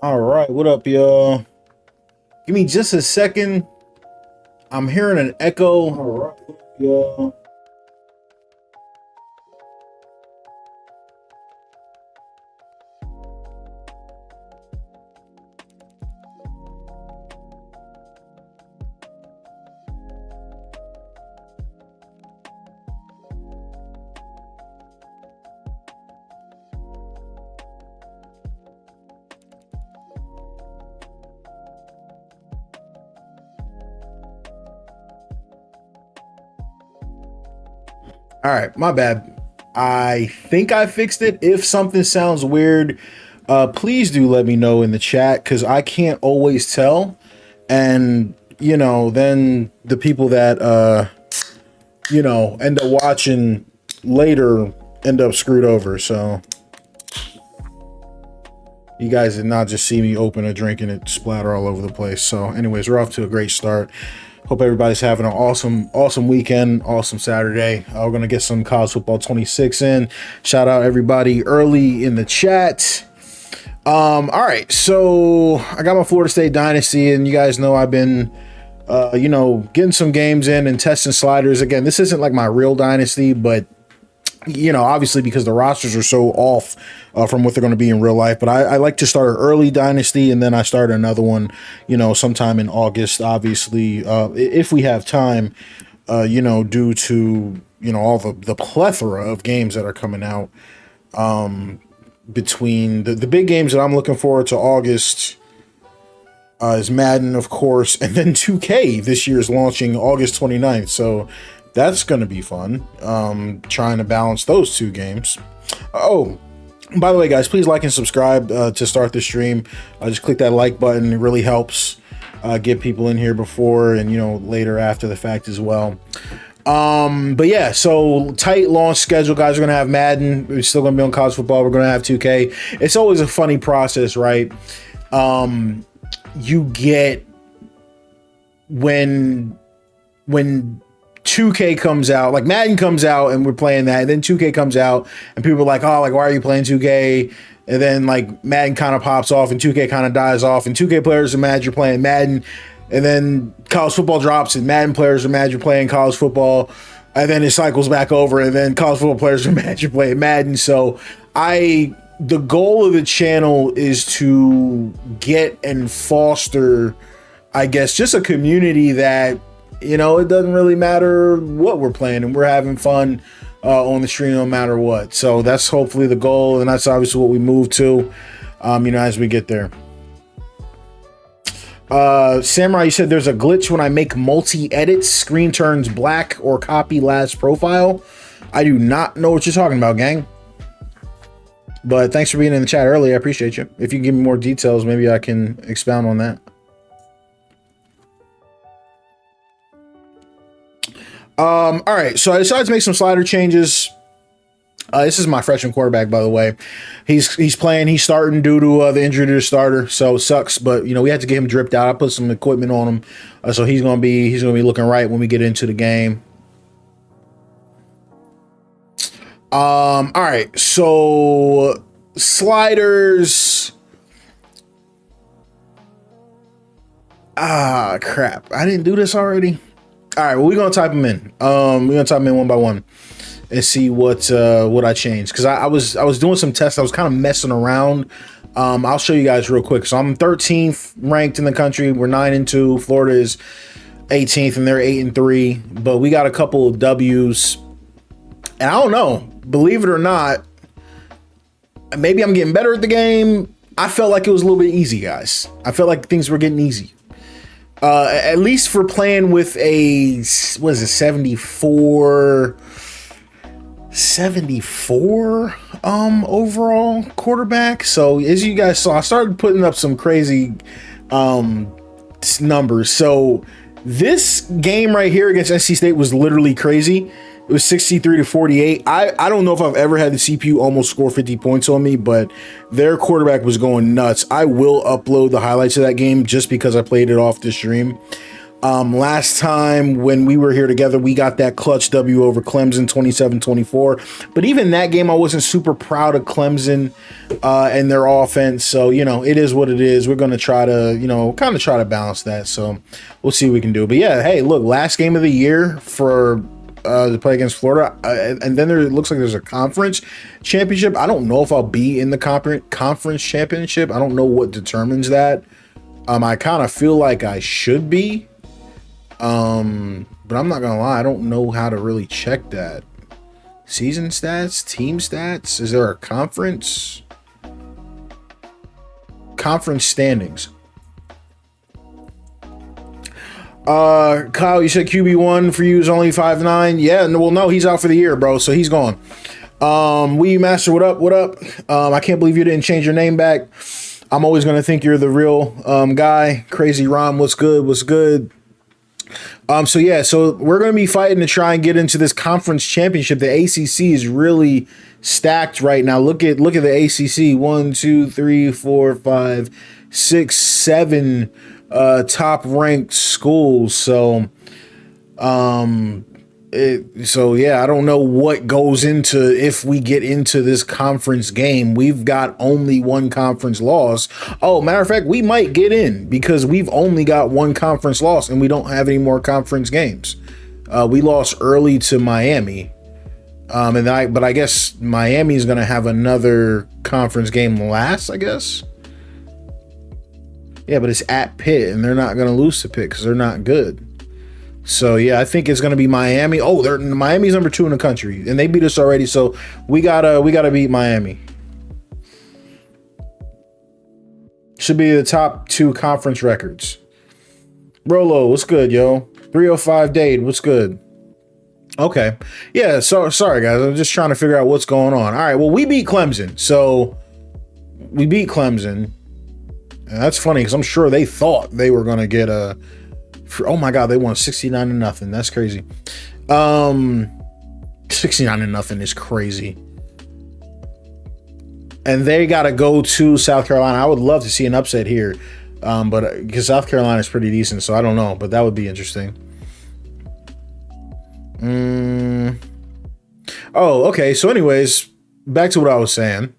All right, what up, y'all? Give me just a second. I'm hearing an echo. All right, y'all. All right, my bad. I think I fixed it. If something sounds weird, please do let me know in the chat because I can't always tell. And, then the people that, end up watching later end up screwed over. So you guys did not just see me open a drink and it splatter all over the place. So anyways, we're off to a great start. Hope everybody's having an awesome weekend, awesome Saturday. We're going to get some college football 26 in. Shout out everybody early in the chat. All right, so I got my Florida State Dynasty, and you guys know I've been, getting some games in and testing sliders. Again, this isn't like my real Dynasty, but obviously because the rosters are so off from what they're going to be in real life. But I like to start an early Dynasty, and then I start another one, sometime in August, obviously, if we have time, due to, all the plethora of games that are coming out between the big games that I'm looking forward to August is Madden, of course, and then 2K this year is launching August 29th. So that's going to be fun. Trying to balance those two games. Oh, by the way, guys, please like and subscribe to start the stream. Just click that like button. It really helps get people in here before and, later after the fact as well. But yeah, so tight launch schedule, guys. We're going to have Madden. We're still going to be on college football. We're going to have 2K. It's always a funny process, right? You get when 2K comes out, like Madden comes out and we're playing that, and then 2K comes out and people are like, oh, like, why are you playing 2K? And then like Madden kind of pops off and 2K kind of dies off, and 2K players are mad you're playing Madden, and then college football drops and Madden players are mad you're playing college football, and then it cycles back over, and then college football players are mad you're playing Madden. So the goal of the channel is to get and foster, I guess, just a community that, it doesn't really matter what we're playing, and we're having fun on the stream no matter what. So that's hopefully the goal, and that's obviously what we move to, as we get there. Samurai, you said there's a glitch when I make multi-edits, screen turns black or copy last profile. I do not know what you're talking about, gang. But thanks for being in the chat early. I appreciate you. If you can give me more details, maybe I can expound on that. All right, so I decided to make some slider changes. This is my freshman quarterback, by the way. He's playing. He's starting due to the injury to the starter, so it sucks. But we had to get him dripped out. I put some equipment on him, so he's gonna be looking right when we get into the game. All right, so sliders. Crap! I didn't do this already. All right, well, we're gonna type them in. We're gonna type them in one by one and see what I changed, because I was doing some tests. I was kind of messing around. I'll show you guys real quick. So I'm 13th ranked in the country. We're 9-2. Florida is 18th, and they're 8-3. But we got a couple of W's, and I don't know. Believe it or not, maybe I'm getting better at the game. I felt like it was a little bit easy, guys. I felt like things were getting easy. At least for playing with a, what is it, 74 overall quarterback. So as you guys saw, I started putting up some crazy numbers. So this game right here against NC State was literally crazy. It was 63-48. I don't know if I've ever had the CPU almost score 50 points on me, but their quarterback was going nuts. I will upload the highlights of that game just because I played it off the stream. Last time when we were here together, we got that clutch W over Clemson 27-24. But even that game, I wasn't super proud of Clemson and their offense. So, it is what it is. We're going to try to, kind of try to balance that. So we'll see what we can do. But yeah, hey, look, last game of the year for to play against Florida. And then it looks like there's a conference championship. I don't know if I'll be in the conference championship. I don't know what determines that. I kind of feel like I should be. But I'm not gonna lie, I don't know how to really check that. Season stats, team stats, is there a conference standings? Kyle, you said QB1 for you is only 5'9". Yeah, well, no, he's out for the year, bro, so he's gone. Wee Master, what up? I can't believe you didn't change your name back. I'm always gonna think you're the real guy. Crazy Rom, what's good? So we're going to be fighting to try and get into this conference championship. The ACC is really stacked right now. Look at the ACC. 1, 2, 3, 4, 5, 6, 7 top ranked schools. So I don't know what goes into if we get into this conference game. We've got only one conference loss. Oh, matter of fact, we might get in because we've only got one conference loss and we don't have any more conference games. We lost early to Miami. But I guess Miami's going to have another conference game last, I guess. Yeah, but it's at Pitt and they're not going to lose to Pitt because they're not good. So, yeah, I think it's going to be Miami. Oh, Miami's number 2 in the country, and they beat us already, so we gotta beat Miami. Should be the top 2 conference records. Rolo, what's good, yo? 305 Dade, what's good? Okay. Yeah, so sorry, guys. I'm just trying to figure out what's going on. All right, well, we beat Clemson. So, we beat Clemson. And that's funny, because I'm sure they thought they were going to get a... Oh my God, they won 69-0. That's crazy. 69-0 is crazy. And they got to go to South Carolina. I would love to see an upset here, but because South Carolina is pretty decent, so I don't know, but that would be interesting. Oh, okay. So, anyways, back to what I was saying.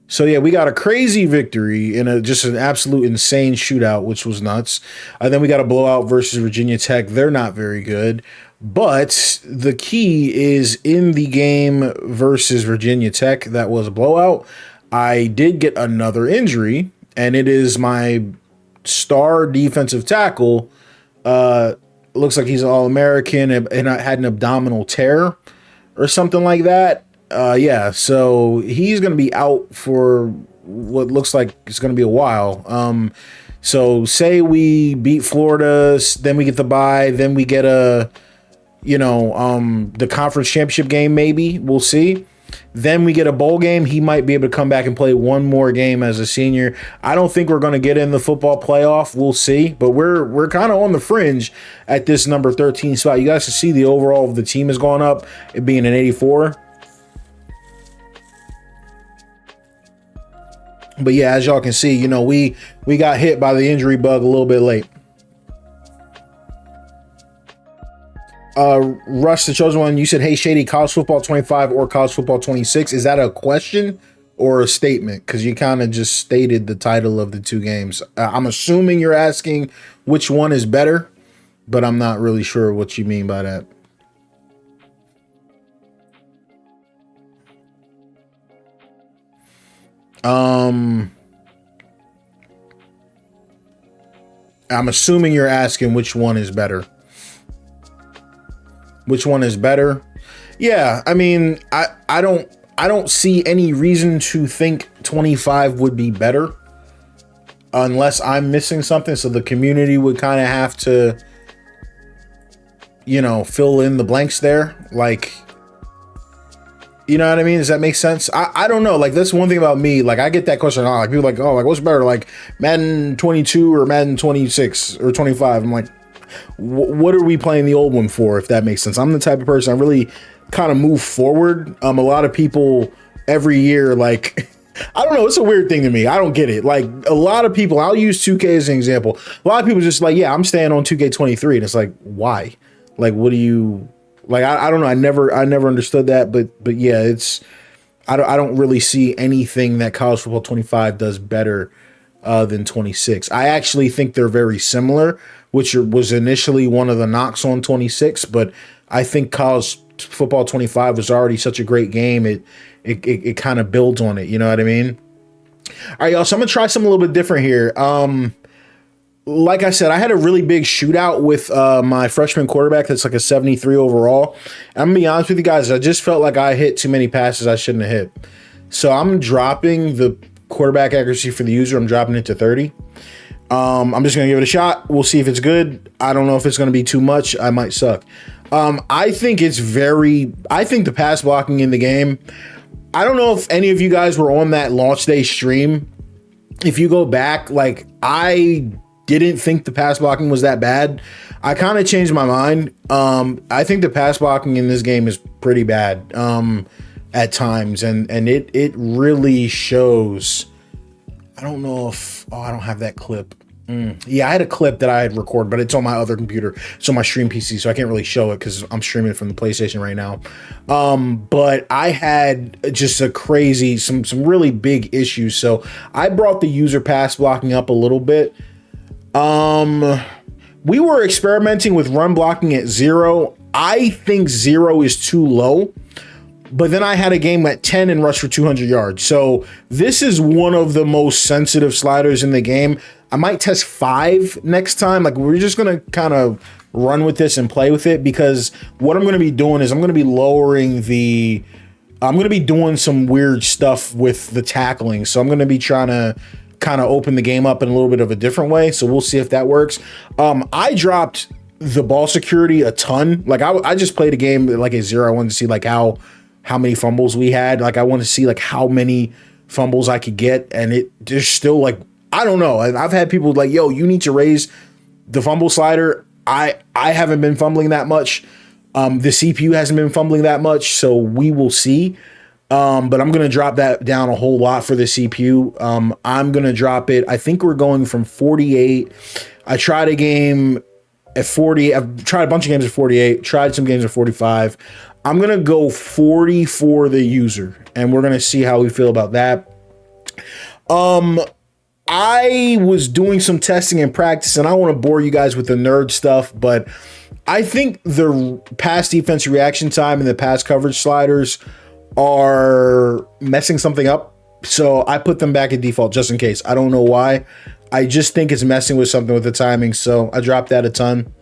So, yeah, we got a crazy victory in just an absolute insane shootout, which was nuts. And then we got a blowout versus Virginia Tech. They're not very good. But the key is in the game versus Virginia Tech that was a blowout, I did get another injury, and it is my star defensive tackle. Looks like he's an All-American, and I had an abdominal tear or something like that. So he's going to be out for what looks like it's going to be a while. So say we beat Florida, then we get the bye, then we get the conference championship game, maybe. We'll see. Then we get a bowl game. He might be able to come back and play one more game as a senior. I don't think we're going to get in the football playoff. We'll see. But we're kind of on the fringe at this number 13 spot. You guys can see the overall of the team has gone up, it being an 84. But yeah, as y'all can see, we got hit by the injury bug a little bit late. Rush, the chosen one, you said, hey, Shady, college football 25 or college football 26. Is that a question or a statement? Because you kind of just stated the title of the two games. I'm assuming you're asking which one is better, but I'm not really sure what you mean by that. I'm assuming you're asking which one is better. Which one is better? Yeah, I mean, I don't see any reason to think 25 would be better unless I'm missing something. So the community would kind of have to, fill in the blanks there. Like, you know what I mean? Does that make sense? I don't know. Like, that's one thing about me. Like, I get that question a lot. Like, people are like, oh, like, what's better? Like, Madden 22 or Madden 26 or 25? I'm like, what are we playing the old one for, if that makes sense? I'm the type of person I really kind of move forward. A lot of people every year, like, I don't know. It's a weird thing to me. I don't get it. Like a lot of people, I'll use 2K as an example. A lot of people just like, yeah, I'm staying on 2K23, and it's like, why? Like, what do you like? I don't know. I never understood that, but yeah, it's I don't really see anything that College Football 25 does better than 26. I actually think they're very similar, which was initially one of the knocks on 26, but I think College Football 25 was already such a great game. It kind of builds on it. You know what I mean? All right, y'all. So I'm gonna try something a little bit different here. Like I said, I had a really big shootout with my freshman quarterback. That's like a 73 overall. I'm gonna be honest with you guys. I just felt like I hit too many passes I shouldn't have hit. So I'm dropping the quarterback accuracy for the user. I'm dropping it to 30. I'm just gonna give it a shot. We'll see if it's good. I don't know if it's gonna be too much. I might suck. I think the pass blocking in the game. I don't know if any of you guys were on that launch day stream. If you go back, like I didn't think the pass blocking was that bad. I kind of changed my mind. I think the pass blocking in this game is pretty bad at times, and it really shows. I don't know if I don't have that clip. Yeah, I had a clip that I had recorded, but it's on my other computer. It's on my stream PC, so I can't really show it because I'm streaming it from the PlayStation right now. But I had just some really big issues. So I brought the user pass blocking up a little bit. We were experimenting with run blocking at 0. I think 0 is too low. But then I had a game at 10 and rushed for 200 yards. So this is one of the most sensitive sliders in the game. I might test 5 next time. Like we're just going to kind of run with this and play with it, because what I'm going to be doing is I'm going to be doing some weird stuff with the tackling. So I'm going to be trying to kind of open the game up in a little bit of a different way. So we'll see if that works. I dropped the ball security a ton. Like I just played a game like a 0. I wanted to see like how many fumbles we had. Like I want to see like how many fumbles I could get, and there's still like, I don't know. I've had people like, yo, you need to raise the fumble slider. I haven't been fumbling that much. The CPU hasn't been fumbling that much, so we will see. But I'm going to drop that down a whole lot for the CPU. I'm going to drop it. I think we're going from 48. I tried a game at 40. I've tried a bunch of games at 48, tried some games at 45. I'm going to go 40 for the user, and we're going to see how we feel about that. I was doing some testing and practice, and I don't want to bore you guys with the nerd stuff, but I think the pass defense reaction time and the pass coverage sliders are messing something up. So I put them back at default just in case. I don't know why. I just think it's messing with something with the timing. So I dropped that a ton.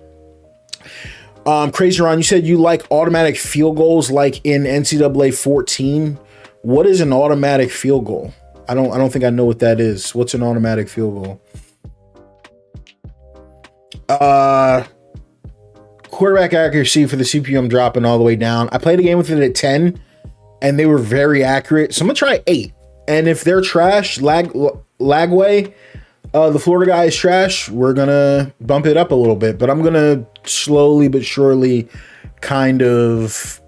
Crazy Ron, you said you like automatic field goals like in NCAA 14. What is an automatic field goal? I don't think I know what that is. What's an automatic field goal? Quarterback accuracy for the CPU, I'm dropping all the way down. I played a game with it at 10, and they were very accurate. So I'm gonna try 8. And if they're trash, Lagway, the Florida guy is trash, we're gonna bump it up a little bit. But I'm gonna slowly but surely kind of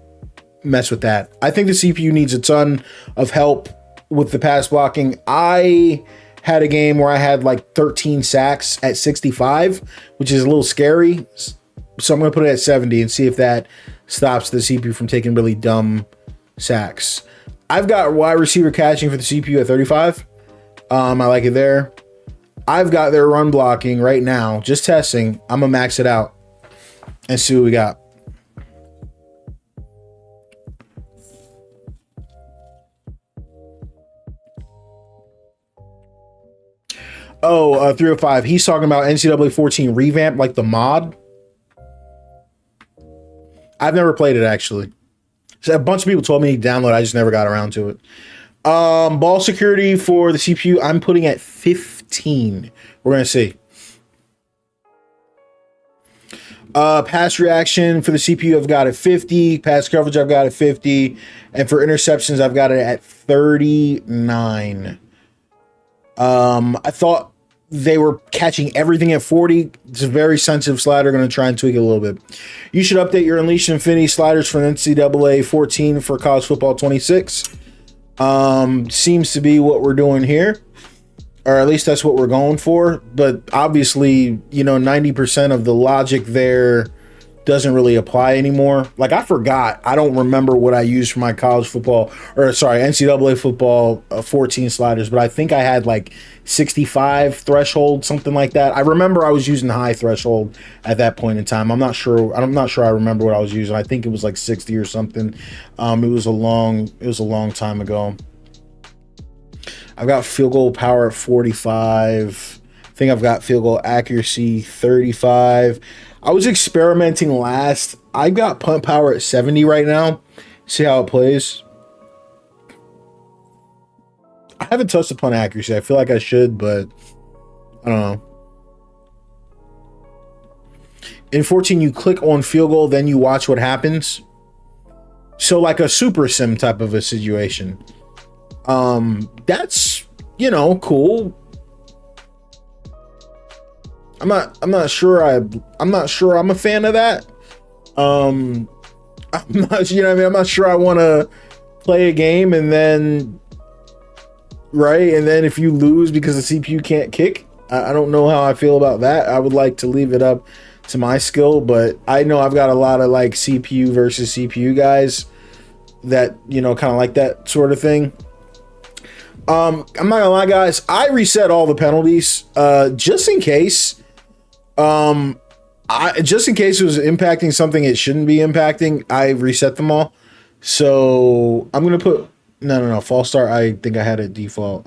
mess with that. I think the CPU needs a ton of help with the pass blocking. I had a game where I had like 13 sacks at 65, which is a little scary. So I'm going to put it at 70 and see if that stops the CPU from taking really dumb sacks. I've got wide receiver catching for the CPU at 35. I like it there. I've got their run blocking right now, just testing. I'm going to max it out and see what we got. Oh, 305. He's talking about NCAA 14 revamp, like the mod. I've never played it, actually. So a bunch of people told me to download. I just never got around to it. Ball security for the CPU, I'm putting at 15. We're going to see. Pass reaction for the CPU, I've got at 50. Pass coverage, I've got at 50. And for interceptions, I've got it at 39. I thought they were catching everything at 40. It's a very sensitive slider. Going to try and tweak it a little bit. You should update your Unleashed Infinity sliders for NCAA 14 for college football 26. Seems to be what we're doing here, or at least that's what we're going for. But obviously, 90% of the logic there doesn't really apply anymore. Like, I forgot. I don't remember what I used for my college football, or sorry, NCAA football 14 sliders, but I think I had like 65 threshold, something like that. I remember I was using high threshold at that point in time. I'm not sure I remember what I was using. I think it was like 60 or something. It was a long time ago. I've got field goal power at 45. I think I've got field goal accuracy 35. I was experimenting last. I've got punt power at 70 right now. See how it plays. I haven't touched the punt accuracy. I feel like I should, but I don't know. In 14, you click on field goal, then you watch what happens. So like a super sim type of a situation. That's, cool. I'm not sure I'm a fan of that. I'm not sure I want to play a game and then if you lose because the CPU can't kick, I don't know how I feel about that. I would like to leave it up to my skill, but I know I've got a lot of like CPU versus CPU guys that, kind of like that sort of thing. I'm not gonna lie, guys. I reset all the penalties, just in case. Just in case it was impacting something it shouldn't be impacting, I reset them all. So I'm gonna put no false start. I think I had a default.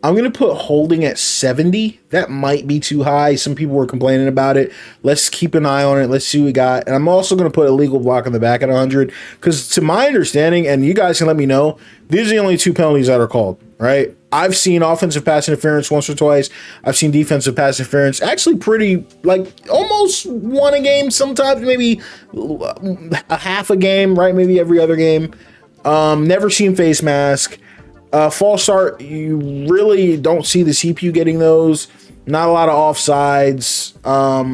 I'm gonna put holding at 70. That might be too high. Some people were complaining about it. Let's keep an eye on it. Let's see what we got. And I'm also gonna put a legal block on the back at 100, because to my understanding, and you guys can let me know, these are the only two penalties that are called. Right? I've seen offensive pass interference once or twice. I've seen defensive pass interference actually pretty, like, almost one a game, sometimes maybe a half a game, right? Maybe every other game. Never seen face mask. False start, you really don't see the CPU getting those. Not a lot of offsides,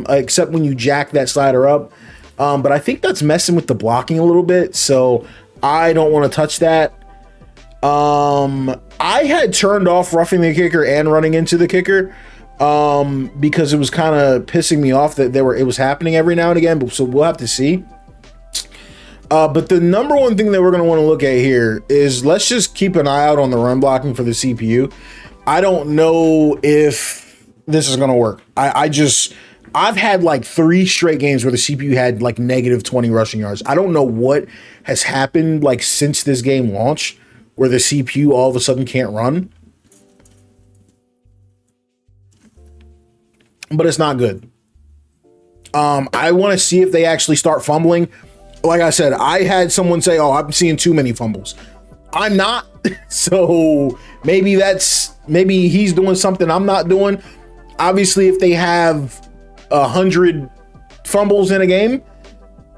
except when you jack that slider up. But I think that's messing with the blocking a little bit, so I don't want to touch that. I had turned off roughing the kicker and running into the kicker, because it was kind of pissing me off that it was happening every now and again. So we'll have to see. But the number one thing that we're going to want to look at here is, let's just keep an eye out on the run blocking for the CPU. I don't know if this is going to work. I've had like 3 straight games where the CPU had like negative 20 rushing yards. I don't know what has happened like since this game launched, where the CPU all of a sudden can't run. But it's not good. I want to see if they actually start fumbling. Like I said, I had someone say, "Oh, I'm seeing too many fumbles." I'm not. So maybe he's doing something I'm not doing. Obviously, if they have 100 fumbles in a game,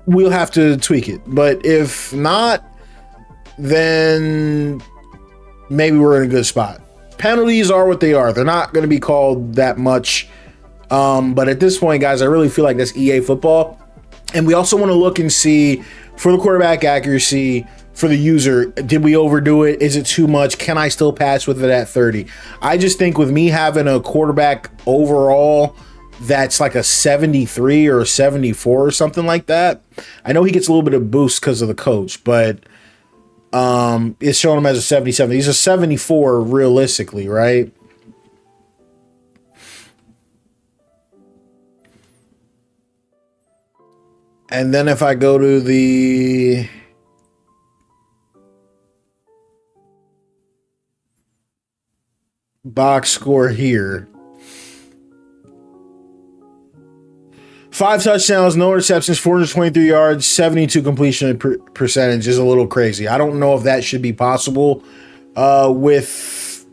we'll have to tweak it. But if not, then maybe we're in a good spot. Penalties are what they are. They're not going to be called that much. But at this point, guys, I really feel like that's EA football. And we also want to look and see, for the quarterback accuracy, for the user, did we overdo it? Is it too much? Can I still pass with it at 30? I just think with me having a quarterback overall that's like a 73 or a 74 or something like that, I know he gets a little bit of boost because of the coach, but it's showing him as a 77. He's a 74 realistically, right? And then if I go to the box score here, 5 touchdowns, no interceptions, 423 yards, 72 completion percentage is a little crazy. I don't know if that should be possible with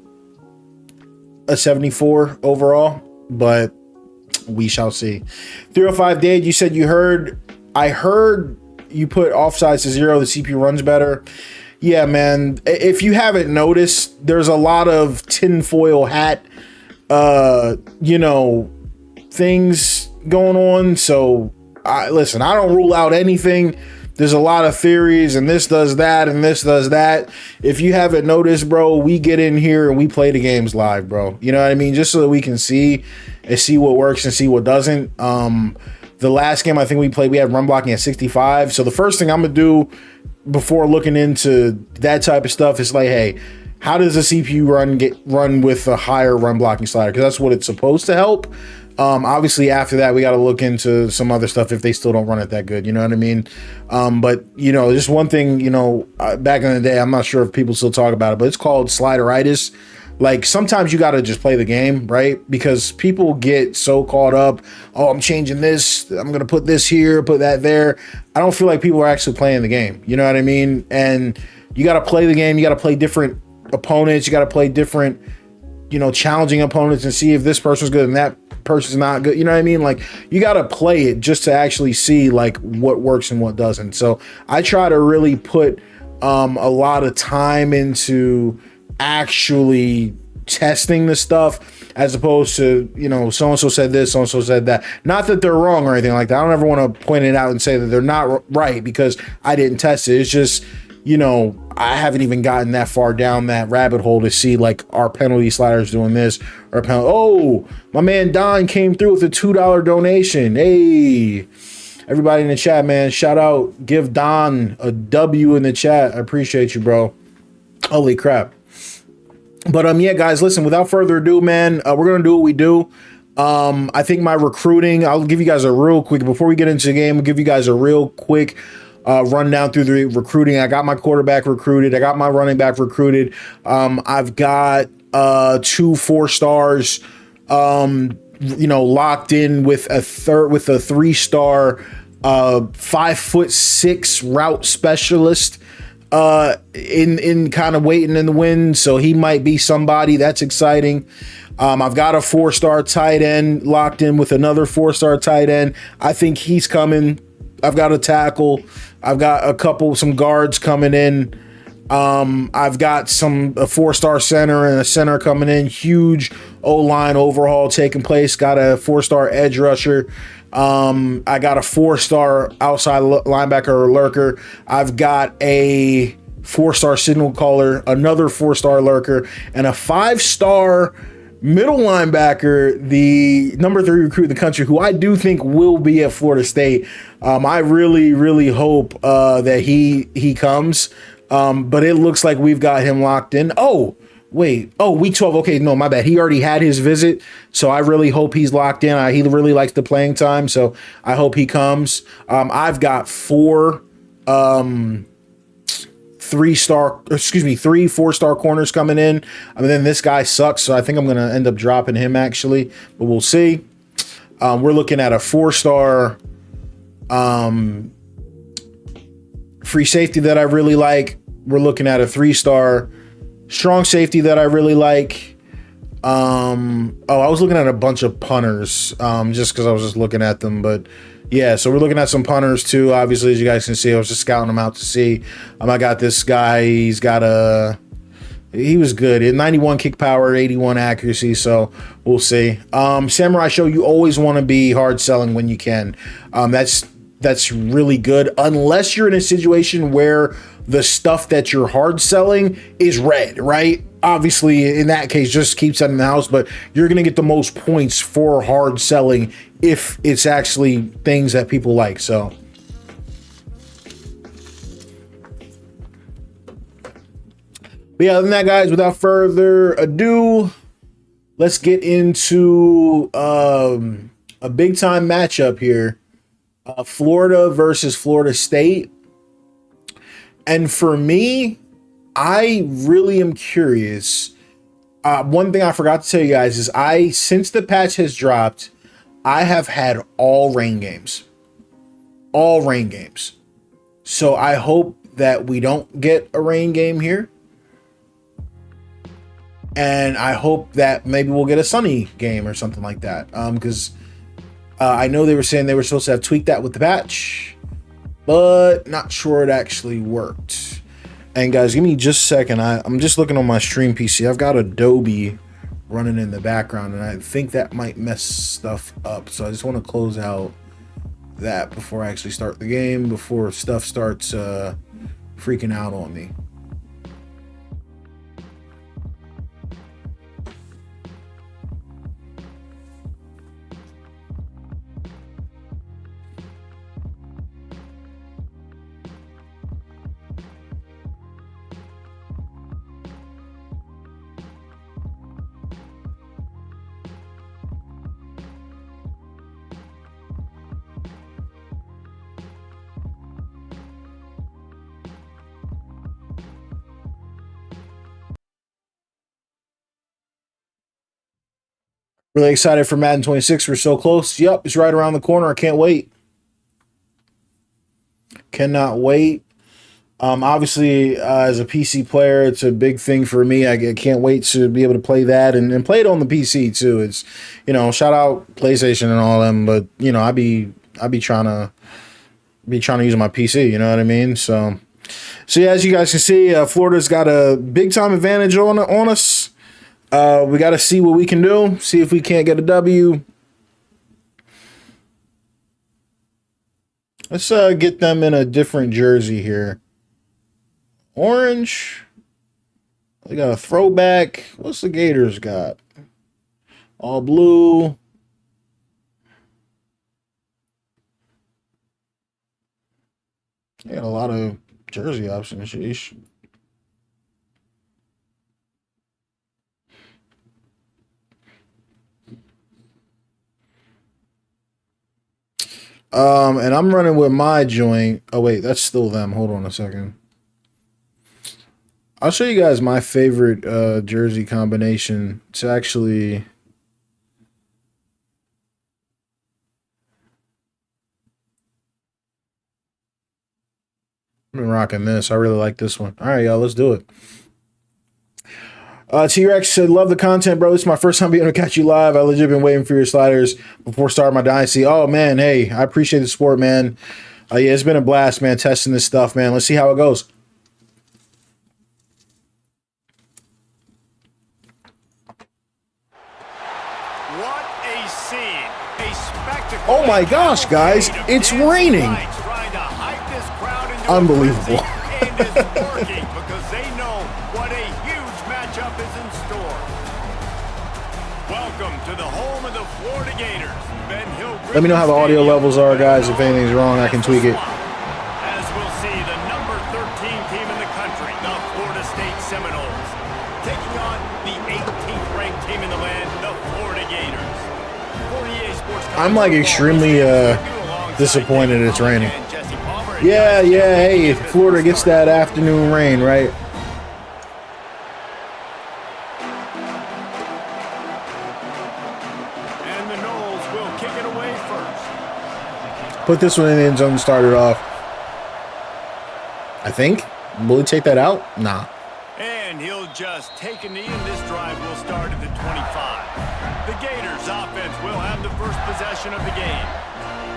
a 74 overall, but we shall see. 305 Dade, you said I heard you put offsides to 0, the CPU runs better. Yeah, man. If you haven't noticed, there's a lot of tinfoil hat, things going on. So, listen, I don't rule out anything. there's a lot of theories, and this does that, and this does that. If you haven't noticed, bro, we get in here and we play the games live, bro. You know what I mean? Just so that we can see what works and see what doesn't. The last game I think we played, we had run blocking at 65. So the first thing I'm gonna do before looking into that type of stuff is like, hey, how does the CPU run with a higher run blocking slider? Because that's what it's supposed to help. Obviously, after that, we got to look into some other stuff if they still don't run it that good. You know what I mean? But, you know, just one thing, you know, back in the day, I'm not sure if people still talk about it, but it's called slideritis. Like, sometimes you got to just play the game, right? Because people get so caught up. Oh, I'm changing this. I'm going to put this here, put that there. I don't feel like people are actually playing the game. You know what I mean? And you got to play the game. You got to play different opponents. You got to play different, you know, challenging opponents and see if this person's good and that person's not good. You know what I mean? Like, you got to play it just to actually see like what works and what doesn't. So I try to really put a lot of time into actually testing the stuff as opposed to, you know, so-and-so said this, so-and-so said that. Not that they're wrong or anything like that. I don't ever want to point it out and say that they're not right because I didn't test it. It's just, you know, I haven't even gotten that far down that rabbit hole to see like our penalty sliders doing this or oh, my man Don came through with a $2 donation. Hey, everybody in the chat, man, shout out, give Don a W in the chat. I appreciate you, bro. Holy crap. But yeah, guys, listen, without further ado, man, we're gonna do what we do. I think my recruiting, I'll give you guys a real quick, before we get into the game, I'll give you guys a real quick run down through the recruiting. I got my quarterback recruited. I got my running back recruited. I've got 2 4-stars, you know, locked in with a 3-star, 5'6" route specialist, in kind of waiting in the wind. So he might be somebody that's exciting. I've got a 4-star tight end locked in with another 4-star tight end. I think he's coming. I've got a tackle. I've got some guards coming in. I've got a 4-star center and a center coming in. Huge O-line overhaul taking place. Got a 4-star edge rusher. I got a 4-star outside linebacker or lurker. I've got a 4-star signal caller, another 4-star lurker, and a 5-star middle linebacker, the number 3 recruit in the country, who I do think will be at Florida State. I really, really hope that he comes. But it looks like we've got him locked in. Oh, wait. Oh, week 12. Okay, no, my bad. He already had his visit, so I really hope he's locked in. He really likes the playing time, so I hope he comes. I've got 3 4-star corners coming in. I mean, then this guy sucks, so I think I'm going to end up dropping him actually, but we'll see. We're looking at a 4-star free safety that I really like. We're looking at a 3-star strong safety that I really like. I was looking at a bunch of punters just because I was just looking at them, but yeah, so we're looking at some punters too. Obviously, as you guys can see, I was just scouting them out to see. I got this guy. He was good. 91 kick power, 81 accuracy. So we'll see. Samurai Show, you always want to be hard selling when you can. That's really good, unless you're in a situation where the stuff that you're hard selling is red, right? Obviously, in that case, just keep that in the house, but you're going to get the most points for hard selling if it's actually things that people like. So but yeah, other than that, guys, without further ado, let's get into a big time matchup here. Florida versus Florida State. And for me, I really am curious. One thing I forgot to tell you guys is since the patch has dropped, I have had all rain games. All rain games. So I hope that we don't get a rain game here. And I hope that maybe we'll get a sunny game or something like that. Because I know they were saying they were supposed to have tweaked that with the patch, but not sure it actually worked. And guys, give me just a second. I'm just looking on my stream PC. I've got Adobe running in the background, and I think that might mess stuff up. So I just want to close out that before I actually start the game, before stuff starts freaking out on me. Really excited for Madden 26. We're so close. Yep, it's right around the corner. I can't wait. Cannot wait. Obviously, as a PC player, it's a big thing for me. I can't wait to be able to play that and play it on the PC too. It's, shout out PlayStation and all them, but I be trying to use my PC. You know what I mean? So yeah, as you guys can see, Florida's got a big time advantage on us. We got to see what we can do. See if we can't get a W. Let's get them in a different jersey here. Orange. They got a throwback. What's the Gators got? All blue. They got a lot of jersey options. Sheesh. And I'm running with my joint. Oh, wait, that's still them. Hold on a second. I'll show you guys my favorite jersey combination. It's actually... I've been rocking this. I really like this one. All right, y'all, let's do it. T-Rex said, love the content, bro. This is my first time being able to catch you live. I legit been waiting for your sliders before starting my Dynasty. Oh, man, hey, I appreciate the support, man. Yeah, it's been a blast, man, testing this stuff, man. Let's see how it goes. What a scene. A spectacle. Oh, my gosh, guys. It's raining. Unbelievable. And it's working because they know what a huge matchup is in store. Welcome to the home of the Florida Gators. Ben Hill. Let me know how the audio levels are, guys. If anything's wrong, I can tweak it. As we'll see, the number 13 team in the country, the Florida State Seminoles, taking on the 18th ranked team in the land, the Florida Gators. I'm like extremely disappointed it's raining. Yeah, hey, Florida gets that afternoon rain, right? And the Noles will kick it away first. Put this one in the end zone and start it off. I think. Will he take that out? Nah. And he'll just take a knee, and this drive will start at the 25. The Gators offense will have the first possession of the game.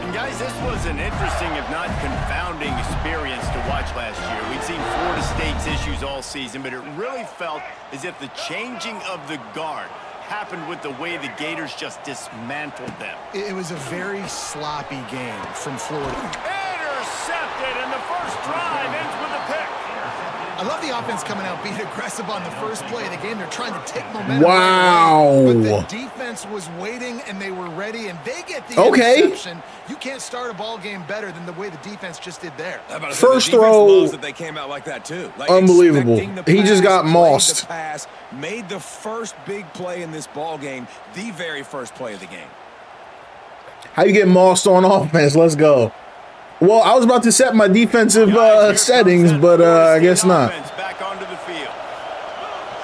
And guys, this was an interesting, if not confounding, experience to watch last year. We'd seen Florida State's issues all season, but it really felt as if the changing of the guard happened with the way the Gators just dismantled them. It was a very sloppy game from Florida. Intercepted, and the first drive ends with a pick. I love the offense coming out, being aggressive on the first play of the game. They're trying to take momentum. Wow. But the defense was waiting, and they were ready, and they get the interception. You can't start a ball game better than the way the defense just did there. First throw, that they came out like that too. Like unbelievable. He just got mossed. Made the first big play in this ball game, the very first play of the game. How you get mossed on offense? Let's go. Well, I was about to set my defensive settings, but I guess not. Back onto the field.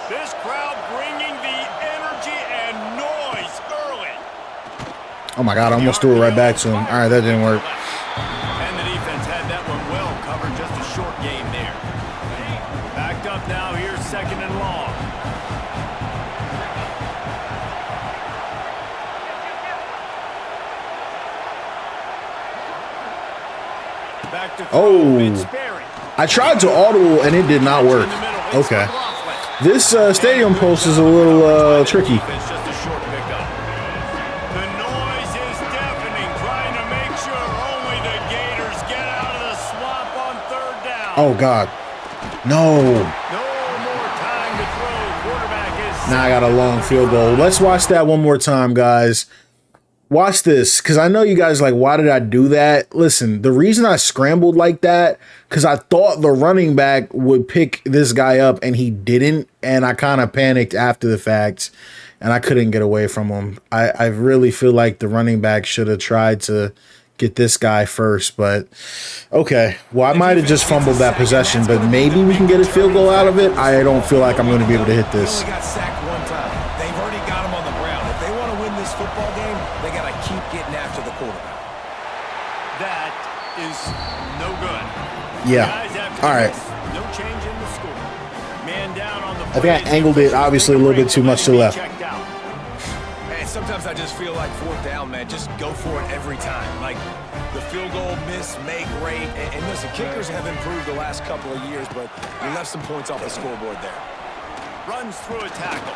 This crowd bringing the energy and noise early. Oh my God, I almost threw it right back to him. All right, that didn't work. And the defense had that one well covered, just a short game there. Backed up now, here's second and long. Oh, I tried to audible and it did not work. Okay. This stadium post is a little tricky. It's just a short pickup. The noise is deafening, trying to make sure only Oh, God. No. No more time to throw. Quarterback is... Now I got a long field goal. Let's watch that one more time, guys. Watch this, because I know you guys are like, why did I do that? Listen, the reason I scrambled like that, because I thought the running back would pick this guy up, and he didn't, and I kind of panicked after the fact, and I couldn't get away from him. I really feel like the running back should have tried to get this guy first, but okay. Well, I might have just fumbled that possession, but maybe we can get a field goal out of it. I don't feel like I'm going to be able to hit this. They only got sacked one time. They've already got him on the ground. If they want to win this football game, they got to keep getting after the quarterback. That is no good. Yeah. All right. No change in the score. Man down on the I think I angled it obviously a little bit too much to the left. Man, sometimes I just feel like fourth down, man. Just go for it every time. Like the field goal miss, make rate. And listen, kickers have improved the last couple of years, but we left some points off the scoreboard there. Runs through a tackle.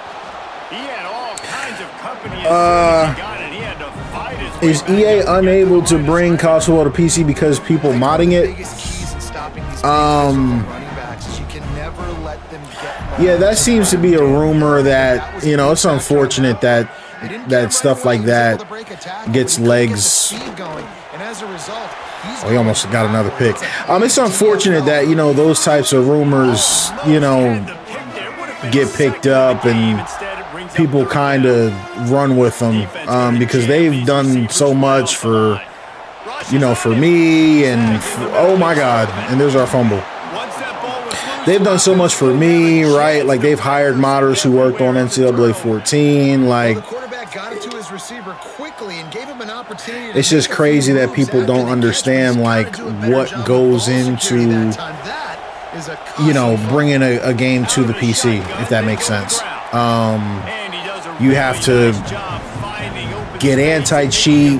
He had all kinds of company as soon as he got it. He had to fight his way Is EA unable to bring college football to PC because people modding it? Yeah, that seems to be a rumor that, you know, it's unfortunate that stuff like that gets legs. Oh, he almost got another pick. It's unfortunate that, you know, those types of rumors, you know, get picked up and people kind of run with them because they've done so much for, you know, for me and oh my God, and there's our fumble. They've done so much for me, right? Like they've hired modders who worked on NCAA 14. Like it's just crazy that people don't understand like what goes into, you know, bringing a game to the PC, if that makes sense. You have to get anti-cheat. You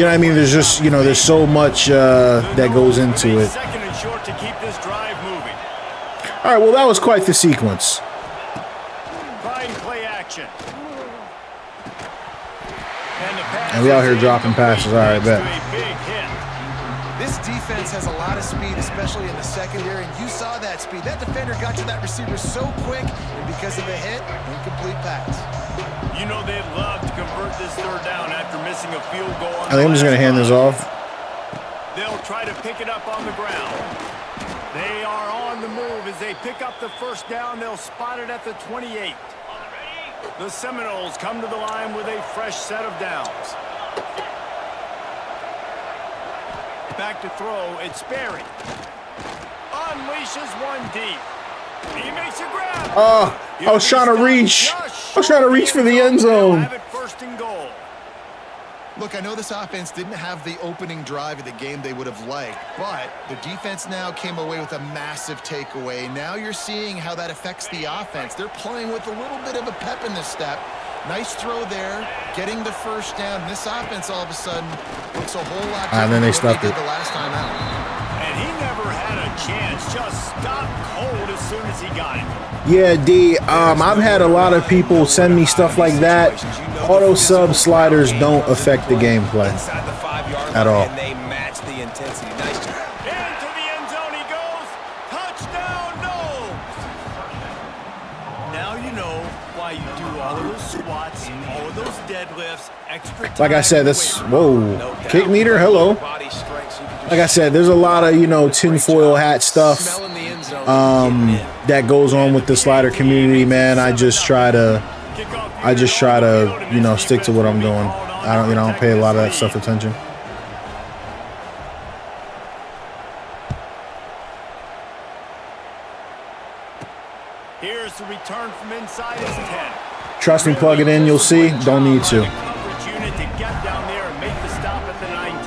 know what I mean? There's just, you know, there's so much that goes into it. All right, well, that was quite the sequence. Play action. And we out here dropping passes. All right, bet. This defense has a lot of speed, especially in the secondary, and you saw that speed. That defender got to that receiver so quick, and because of a hit, incomplete pass. You know they'd love to convert this third down after missing a field goal. I think I'm just going to hand this off. They'll try to pick it up on the ground. They are on the move as they pick up the first down. They'll spot it at the 28. The Seminoles come to the line with a fresh set of downs. Back to throw. It's Berry. Unleashes one deep. He makes a grab. I was trying to reach. I was trying to reach for the end zone. First and goal. Look, I know this offense didn't have the opening drive of the game they would have liked, but the defense now came away with a massive takeaway. Now you're seeing how that affects the offense. They're playing with a little bit of a pep in the step. Nice throw there, getting the first down. This offense all of a sudden looks a whole lot different and then they than what stuffed they it. did the last time out. And he never had a chance. Just stopped cold as soon as he got it. Yeah, D. I've had a lot of people send me stuff like that. Auto sub sliders don't affect the gameplay at all. And they match the intensity. Nice job. Into the end zone he goes. Touchdown, no. Now you know why you do all of those squats, all of those deadlifts, extra. Like I said, that's whoa. Kick meter, hello. Like I said, there's a lot of, you know, tinfoil hat stuff that goes on with the slider community, man. I just try to, you know, stick to what I'm doing. I don't pay a lot of that stuff attention. Here's the return from inside his 10. Trust me, plug it in, you'll see. Don't need to. Unit to get down there and make the stop at the 19.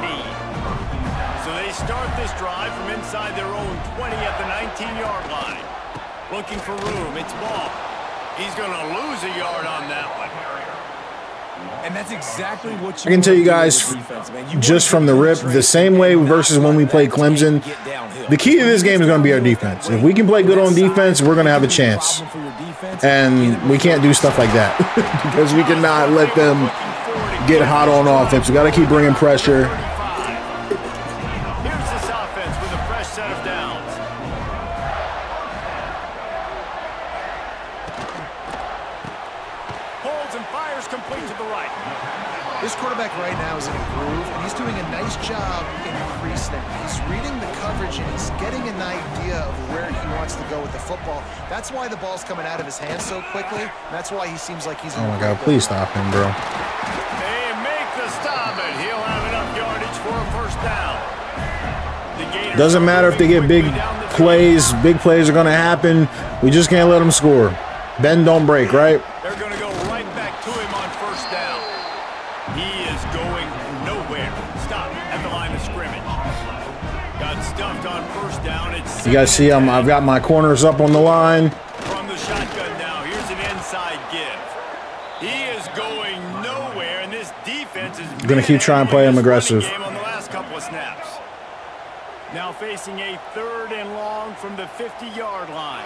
So they start this drive from inside their own 20 at the 19-yard line. Looking for room. It's Ball. He's going to lose a yard on that one. And that's exactly what you I can tell you guys, just from the rip, the same way versus when we played Clemson, the key to this game is going to be our defense. If we can play good on defense, we're going to have a chance. And we can't do stuff like that because we cannot let them get hot on offense. We got to keep bringing pressure. Here's this offense with a fresh set of downs. This quarterback right now is in a groove, and he's doing a nice job in pre-snap. He's reading the coverage, and he's getting an idea of where he wants to go with the football. That's why the ball's coming out of his hands so quickly, and that's why he seems like he's... Oh, my God. Please stop him, bro. They make the stop, and he'll have enough yardage for a first down. Doesn't matter if they get big plays. Big plays are going to happen. We just can't let them score. Bend, don't break, right? They're going to go right back to him on first down. He is going nowhere. Stop at the line of scrimmage. Got stuffed on first down. It's you guys see I've got my corners up on the line. From the shotgun now, here's an inside give. He is going nowhere, and this defense is going to keep trying to play him aggressive. On the last couple of snaps. Now facing a 3rd and long from the 50-yard line.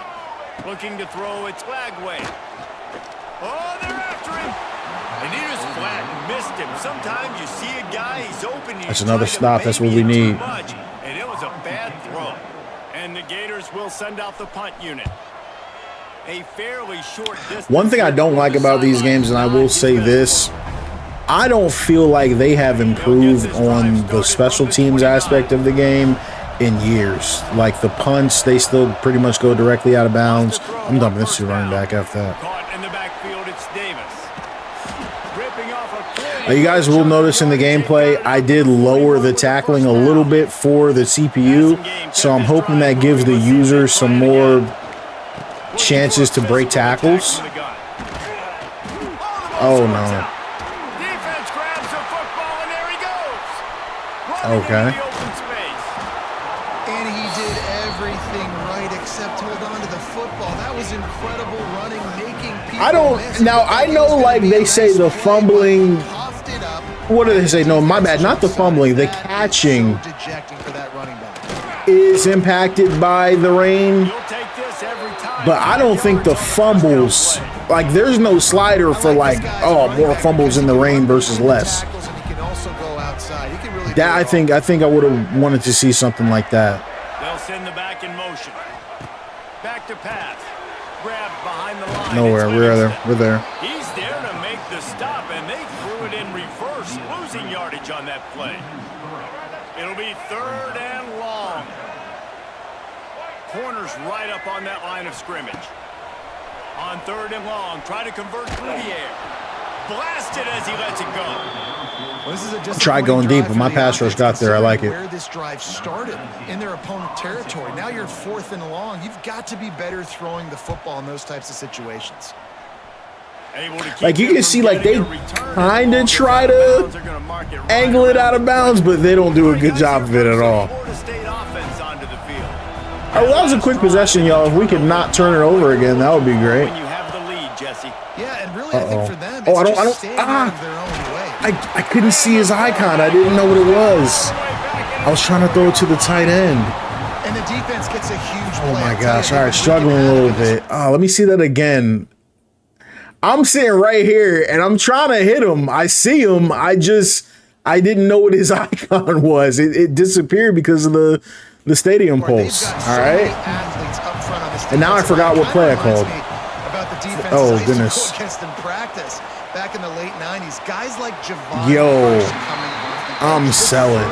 Looking to throw it flag way. Oh, they're after him. And he just flat missed him. Sometimes you see a guy, he's open. That's another stop. That's what we need. And it was a bad throw. And the Gators will send out the punt unit. A fairly short distance. One thing I don't like about these games, and I will say this, I don't feel like they have improved on the special teams aspect of the game in years. Like the punts, they still pretty much go directly out of bounds. I'm dumping this to running back after that. Caught in the backfield, it's Davis. Ripping off Now, you guys will notice in the gameplay, I did lower the tackling a little bit for the CPU, so I'm hoping that gives the user some more chances to break tackles. Oh no. Defense grabs the football and there he goes. Okay. And he did everything right except hold on to the football. That was incredible running, making people I don't miss. now I know like they say the fumbling. What do they say? No, my bad. Not the fumbling. The catching is impacted by the rain. But I don't think the fumbles, like there's no slider for like, oh, more fumbles in the rain versus less. That I think I would have wanted to see something like that. They'll send the back in motion. Back to pass. Grab behind the line. Nowhere. We're there. We're there. He's there to make the stop, and they threw it in reverse, losing yardage on that play. It'll be 3rd and long. Corners right up on that line of scrimmage. On 3rd and long, try to convert through the air. Blasted as he lets it go. Well, this is a Try going deep, but my pass rush got there. I like it. Where this drive started in their opponent territory. Now you're 4th and long. You've got to be better throwing the football in those types of situations. Like you can see, like they kind of try to angle it out of bounds, but they don't do a good job of it at all. Oh, well, that was a quick possession, y'all. If we could not turn it over again, that would be great. Yeah, and really, I think for them, oh, I couldn't see his icon. I didn't know what it was. I was trying to throw it to the tight end. And the defense gets a huge play. Oh my gosh! All right, struggling a little bit. Oh, let me see that again. I'm sitting right here, and I'm trying to hit him. I see him. I didn't know what his icon was. It disappeared because of the stadium pulse. All right. And now I forgot what play I called. Oh goodness. Back in the late 90s, guys like Javon. Yo, I'm selling.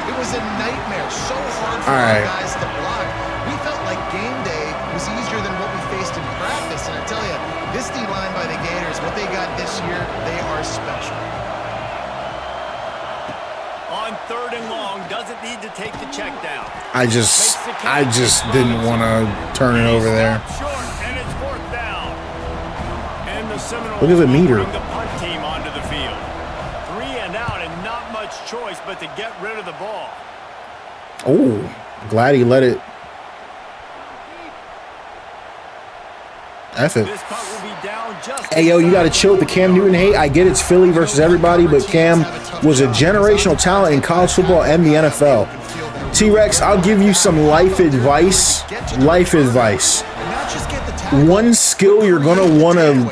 It was a nightmare. So hard for guys to block. We felt like game day was easier than what we faced in practice. And I tell you, this D-line by the Gators, what they got this year, they are special. On 3rd and long, doesn't need to take the check down. I just didn't want to turn it over there. Look at the meter. The punt team onto the field. 3 and out, and not much choice but to get rid of the ball. Oh, glad he let it. F it. Hey, yo, you got to chill with the Cam Newton hate. I get it's Philly versus everybody, but Cam was a generational talent in college football and the NFL. T-Rex, I'll give you some life advice. Life advice. One skill you're going to want to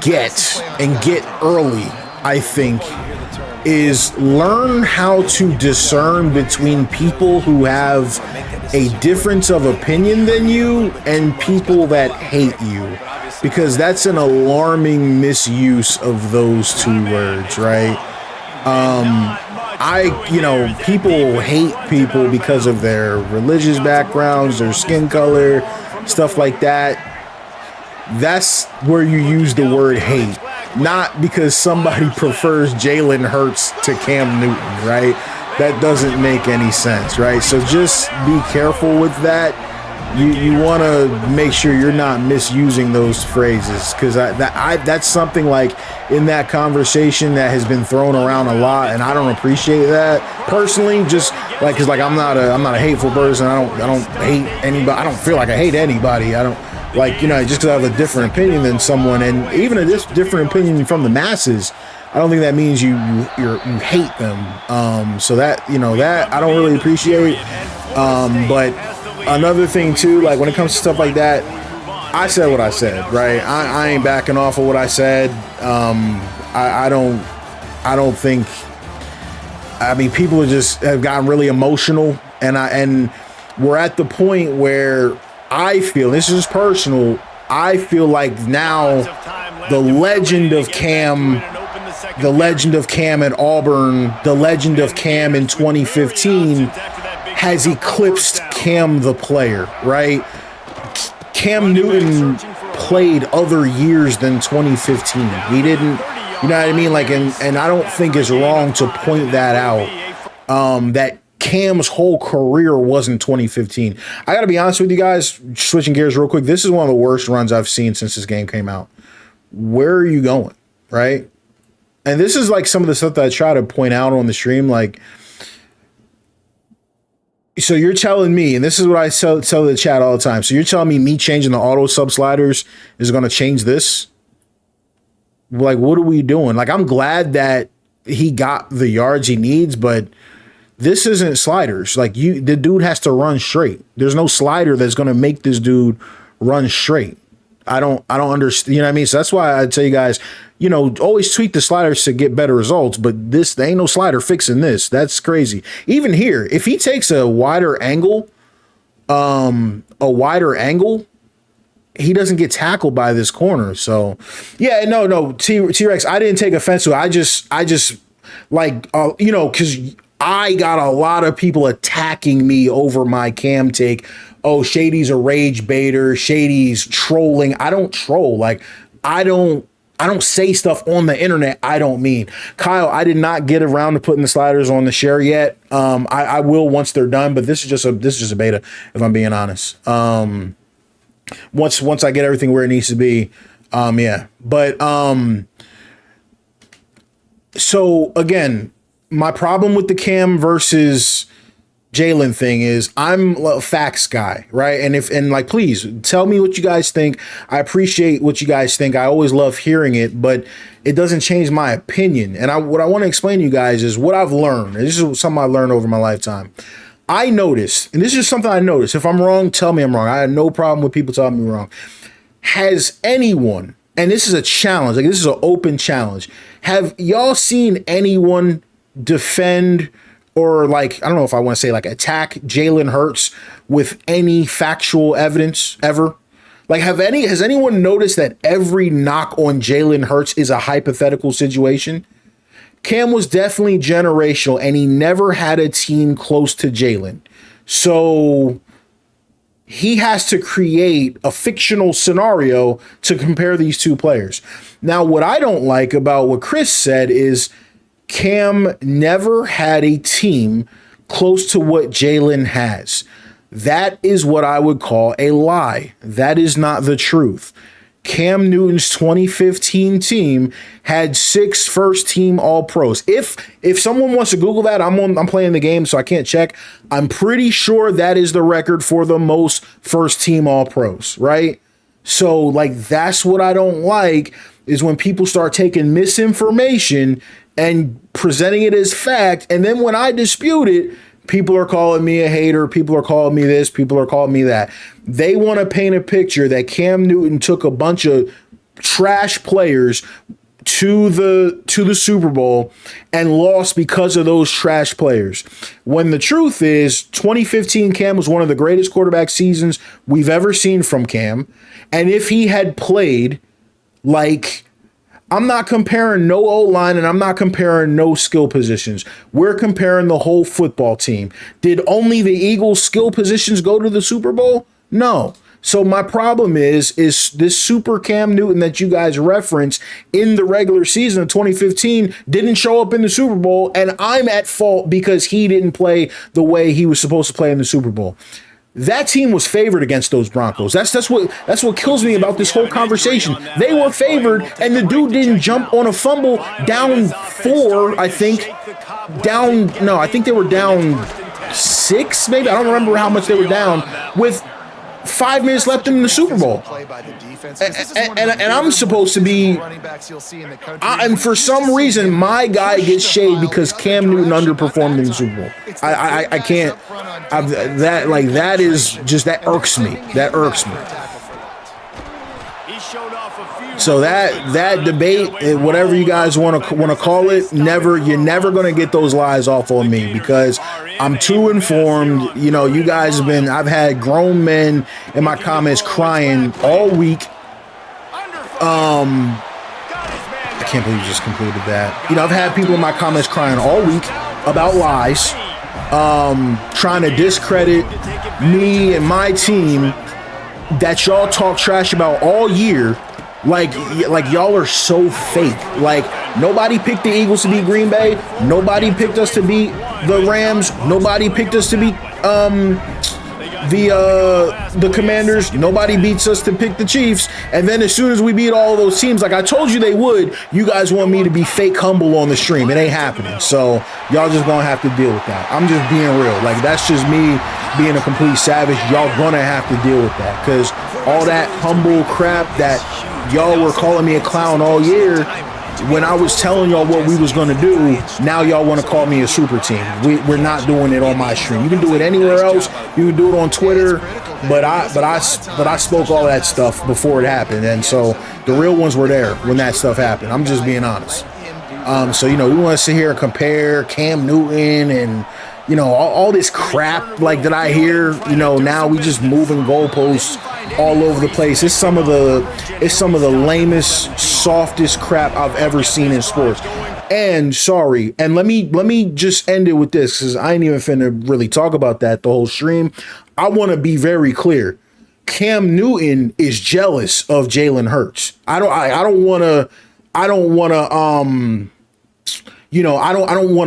get and get early, I think, is learn how to discern between people who have a difference of opinion than you and people that hate you, because that's an alarming misuse of those two words, right? People hate people because of their religious backgrounds, their skin color, stuff like that. That's where you use the word hate, not because somebody prefers Jalen Hurts to Cam Newton, right? That doesn't make any sense, right? So just be careful with that. You want to make sure you're not misusing those phrases, because that's something like in that conversation that has been thrown around a lot, and I don't appreciate that personally. Just like, because like I'm not a hateful person. I don't hate anybody. I don't feel like I hate anybody. I don't like, just because I have a different opinion than someone, and even a different opinion from the masses, I don't think that means you hate them. So that that I don't really appreciate. But another thing too, like when it comes to stuff like that, I said what I said, right? I ain't backing off of what I said. I don't think. I mean, people have gotten really emotional, and we're at the point where I feel, this is personal, I feel like now the legend of Cam at Auburn, the legend of Cam in 2015 has eclipsed Cam the player, right? Cam Newton played other years than 2015. He didn't, you know what I mean? Like, and I don't think it's wrong to point that out, that Cam's whole career wasn't 2015. I got to be honest with you guys, switching gears real quick. This is one of the worst runs I've seen since this game came out. Where are you going, right? And this is like some of the stuff that I try to point out on the stream, like, so you're telling me, and this is what I tell the chat all the time, so you're telling me changing the auto sub sliders is going to change this? Like, what are we doing? Like, I'm glad that he got the yards he needs, but this isn't sliders. Like, the dude has to run straight. There's no slider that's going to make this dude run straight. I don't understand. You know what I mean? So that's why I tell you guys, always tweak the sliders to get better results, but there ain't no slider fixing this. That's crazy. Even here, if he takes a wider angle, he doesn't get tackled by this corner. So yeah, no, T-Rex, I didn't take offense to it. I just like, because I got a lot of people attacking me over my Cam take. Oh, Shady's a rage baiter. Shady's trolling. I don't troll. Like, I don't say stuff on the internet I don't mean. Kyle, I did not get around to putting the sliders on the share yet. I will once they're done, but this is just a beta, if I'm being honest. Once I get everything where it needs to be, yeah. But so again, my problem with the Cam versus Jalen thing is I'm a facts guy, right? And please tell me what you guys think. I appreciate what you guys think. I always love hearing it, but it doesn't change my opinion. And what I want to explain to you guys is what I've learned. This is something I learned over my lifetime. I noticed, and this is something I noticed. If I'm wrong, tell me I'm wrong. I have no problem with people telling me wrong. Has anyone, and this is a challenge, like this is an open challenge, have y'all seen anyone defend or like, I don't know if I want to say like attack Jalen Hurts with any factual evidence ever? Like, has anyone noticed that every knock on Jalen Hurts is a hypothetical situation? Cam was definitely generational, and he never had a team close to Jalen. So he has to create a fictional scenario to compare these two players. Now, what I don't like about what Chris said is Cam never had a team close to what Jalen has. That is what I would call a lie. That is not the truth. Cam Newton's 2015 team had 6 first-team All-Pros. If someone wants to Google that, I'm playing the game, so I can't check. I'm pretty sure that is the record for the most first-team All-Pros, right? So, like, that's what I don't like, is when people start taking misinformation and presenting it as fact, and then when I dispute it, people are calling me a hater, people are calling me this, people are calling me that. They want to paint a picture that Cam Newton took a bunch of trash players to the Super Bowl and lost because of those trash players. When the truth is, 2015 Cam was one of the greatest quarterback seasons we've ever seen from Cam. And if he had played like I'm not comparing no O-line and I'm not comparing no skill positions. We're comparing the whole football team. Did only the Eagles' skill positions go to the Super Bowl? No. So my problem is this super Cam Newton that you guys reference in the regular season of 2015 didn't show up in the Super Bowl, and I'm at fault because he didn't play the way he was supposed to play in the Super Bowl. That team was favored against those Broncos. That's what kills me about this whole conversation. They were favored, and the dude didn't jump on a fumble down 4, I think. I think they were down 6, maybe. I don't remember how much they were down with 5 minutes left in the Super Bowl. And I'm supposed to be, and for some reason, my guy gets shade because Cam Newton underperformed in the Super Bowl. I can't, that irks me. That irks me. So that debate, whatever you guys want to call it, you're never going to get those lies off on me because I'm too informed. You know, you guys I've had grown men in my comments crying all week. I can't believe you just concluded that. You know, I've had people in my comments crying all week about lies, trying to discredit me and my team that y'all talk trash about all year. Like y'all are so fake. Like, nobody picked the Eagles to beat Green Bay. Nobody picked us to beat the Rams. Nobody picked us to beat the Commanders. Nobody beats us to pick the Chiefs. And then as soon as we beat all of those teams, like I told you they would, you guys want me to be fake humble on the stream. It ain't happening. So y'all just gonna have to deal with that. I'm just being real. Like, that's just me being a complete savage. Y'all gonna have to deal with that because all that humble crap that y'all were calling me a clown all year when I was telling y'all what we was going to do. Now y'all want to call me a super team. We're not doing it on my stream. You can do it anywhere else. You can do it on Twitter, but I spoke all that stuff before it happened, and so the real ones were there when that stuff happened. I'm just being honest. So, you know, we want to sit here and compare Cam Newton and, you know, all this crap like that I hear. You know, now we just moving goalposts all over the place. It's some of the lamest, softest crap I've ever seen in sports. And sorry, and let me just end it with this because I ain't even finna really talk about that the whole stream. I want to be very clear. Cam Newton is jealous of Jalen Hurts. I don't want to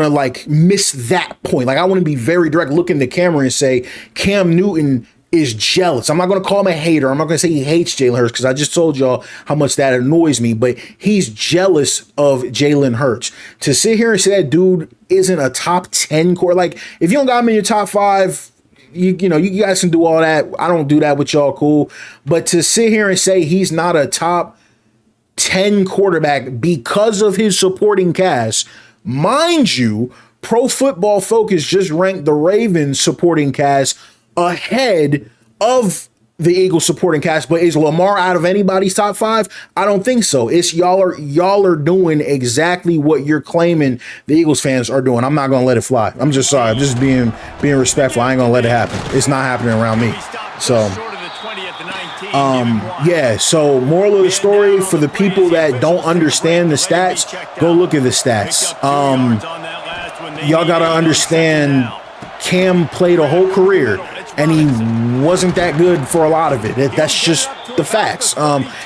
like miss that point. Like, I want to be very direct, look in the camera and say Cam Newton is jealous. I'm not going to call him a hater. I'm not going to say he hates Jalen Hurts because I just told y'all how much that annoys me, but he's jealous of Jalen Hurts. To sit here and say that dude isn't a top 10 core, like, if you don't got him in your top 5, you guys can do all that. I don't do that with y'all, cool. But to sit here and say he's not a top 10 quarterback because of his supporting cast, mind you, Pro Football Focus just ranked the Ravens supporting cast ahead of the Eagles supporting cast. But is Lamar out of anybody's top 5? I don't think so. It's y'all are doing exactly what you're claiming the Eagles fans are doing. I'm not gonna let it fly. I'm just sorry. I'm just being respectful. I ain't gonna let it happen. It's not happening around me. So yeah, so moral of the story for the people that don't understand the stats, go look at the stats. Y'all gotta understand Cam played a whole career and he wasn't that good for a lot of it. That's just the facts.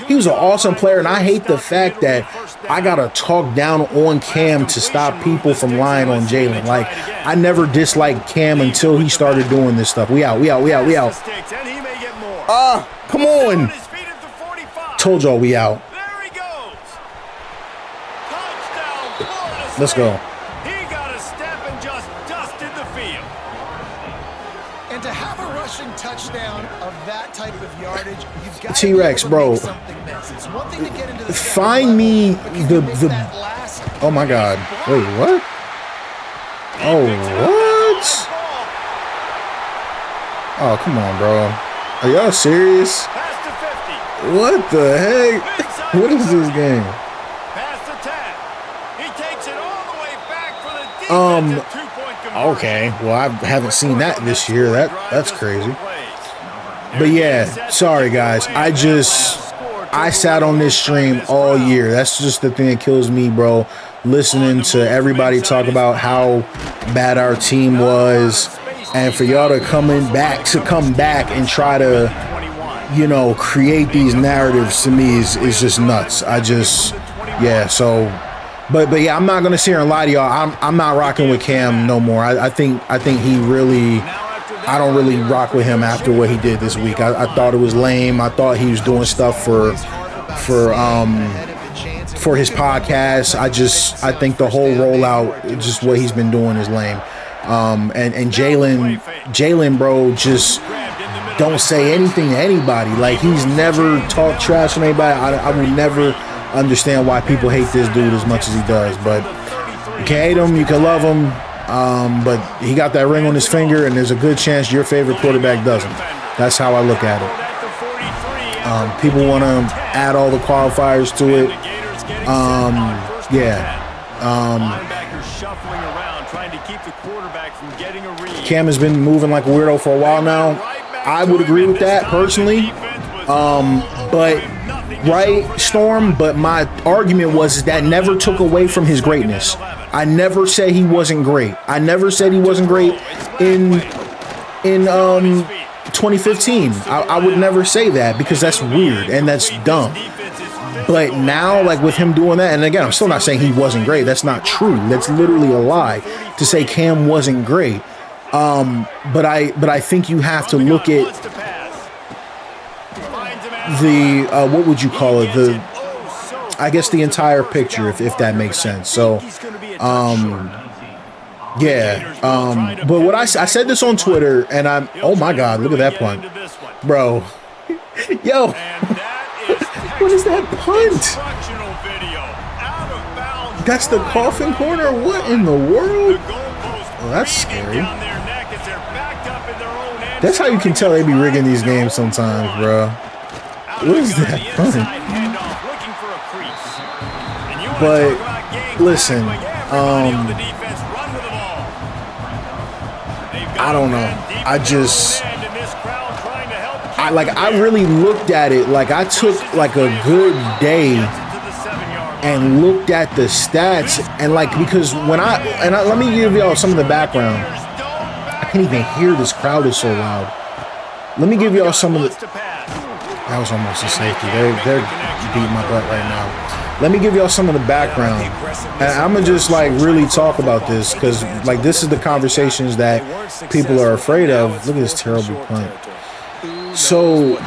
He was an awesome player, and I hate the fact that I gotta talk down on Cam to stop people from lying on Jalen. Like, I never disliked Cam until he started doing this stuff. We out. Come on. Told y'all we out. Let's go. He got a step and just dusted the field. And to have a rushing touchdown of that type of yardage, you've got T-Rex, to bro. Find me the oh my God. Wait, what? Oh, what? Oh, come on, bro. Are y'all serious? What the heck? What is this game? Okay. Well, I haven't seen that this year. That's crazy. But yeah, sorry guys. I sat on this stream all year. That's just the thing that kills me, bro. Listening to everybody talk about how bad our team was, and for y'all to come back and try to, you know, create these narratives to me is just nuts. So, but yeah, I'm not gonna sit here and lie to y'all. I'm not rocking with Cam no more. I think he really. I don't really rock with him after what he did this week. I thought it was lame. I thought he was doing stuff for his podcast. I think the whole rollout, just what he's been doing, is lame. And Jalen, bro, just don't say anything to anybody. Like, he's never talked trash on anybody. I would never understand why people hate this dude as much as he does. But you can hate him, you can love him. But he got that ring on his finger, and there's a good chance your favorite quarterback doesn't. That's how I look at it. People want to add all the qualifiers to it. Cam has been moving like a weirdo for a while now. I would agree with that personally. But my argument was that never took away from his greatness. I never said he wasn't great. I never said he wasn't great in 2015. I would never say that, because that's weird and that's dumb. But now, like, with him doing that, and again, I'm still not saying he wasn't great. That's not true. That's literally a lie to say Cam wasn't great. But I think you have to look at the what would you call it? I guess the entire picture, if that makes sense. So, but what I said this on Twitter, and oh my God, look at that punt, bro. Yo, what is that punt? That's the coffin corner? What in the world? Oh, that's scary. That's how you can tell they be rigging these games sometimes, bro. What is that punt? But listen, I don't know. I really looked at it. Like, I took like a good day and looked at the stats, and because let me give y'all some of the background. I can't even hear, this crowd is so loud. Let me give y'all some of the. That was almost a safety. They're beating my butt right now. Let me give y'all some of the background, and I'm gonna just really talk about this, because this is the conversations that people are afraid of. Look at this terrible punt. So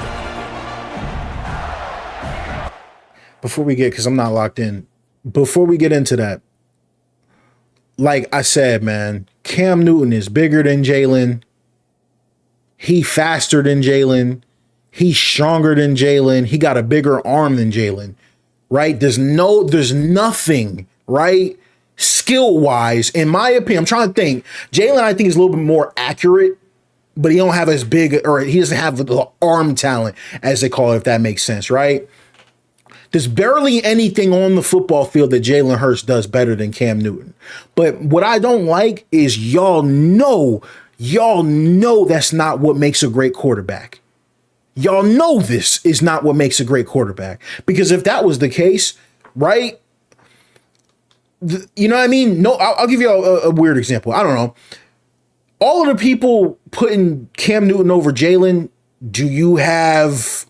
because I'm not locked in, before we get into that, like I said, man, Cam Newton is bigger than Jalen. He faster than Jalen. He's stronger than Jalen. He got a bigger arm than Jalen. Right? There's nothing, right? Skill-wise, in my opinion, I'm trying to think. Jalen, I think, is a little bit more accurate, but he don't have as big, or he doesn't have the arm talent, as they call it, if that makes sense, right? There's barely anything on the football field that Jalen Hurts does better than Cam Newton. But what I don't like is y'all know that's not what makes a great quarterback. Y'all know this is not what makes a great quarterback. Because if that was the case, right? You know what I mean? No, I'll give you a weird example. I don't know. All of the people putting Cam Newton over Jalen, do you have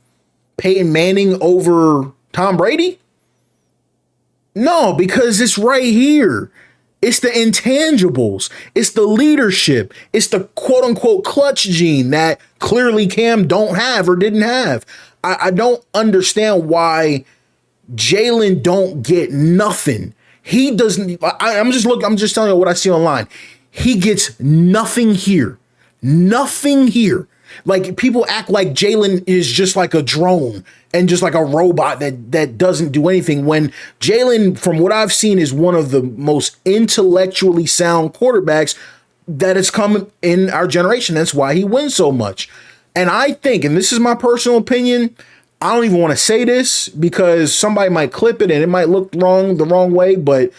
Peyton Manning over Tom Brady? No, because it's right here. It's the intangibles. It's the leadership. It's the quote unquote clutch gene that clearly Cam don't have or didn't have. I don't understand why Jalen don't get nothing. He doesn't. I'm just telling you what I see online. He gets nothing here. Nothing here. Like, people act like Jalen is just like a drone and just like a robot that doesn't do anything, when Jalen, from what I've seen, is one of the most intellectually sound quarterbacks that has come in our generation. That's why he wins so much. And I think, and this is my personal opinion, I don't even want to say this because somebody might clip it and it might look the wrong way, but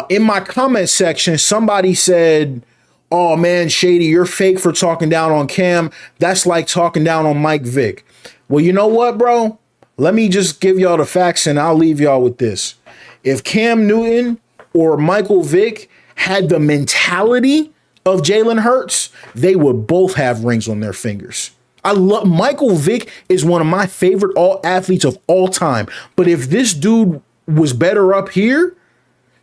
in my comment section, somebody said, "Oh man, Shady, you're fake for talking down on Cam. That's like talking down on Mike Vick." Well, you know what, bro? let me just give y'all the facts and I'll leave y'all with this. If Cam Newton or Michael Vick had the mentality of Jalen Hurts, they would both have rings on their fingers. I love Michael Vick is one of my favorite athletes of all time. But if this dude was better up here,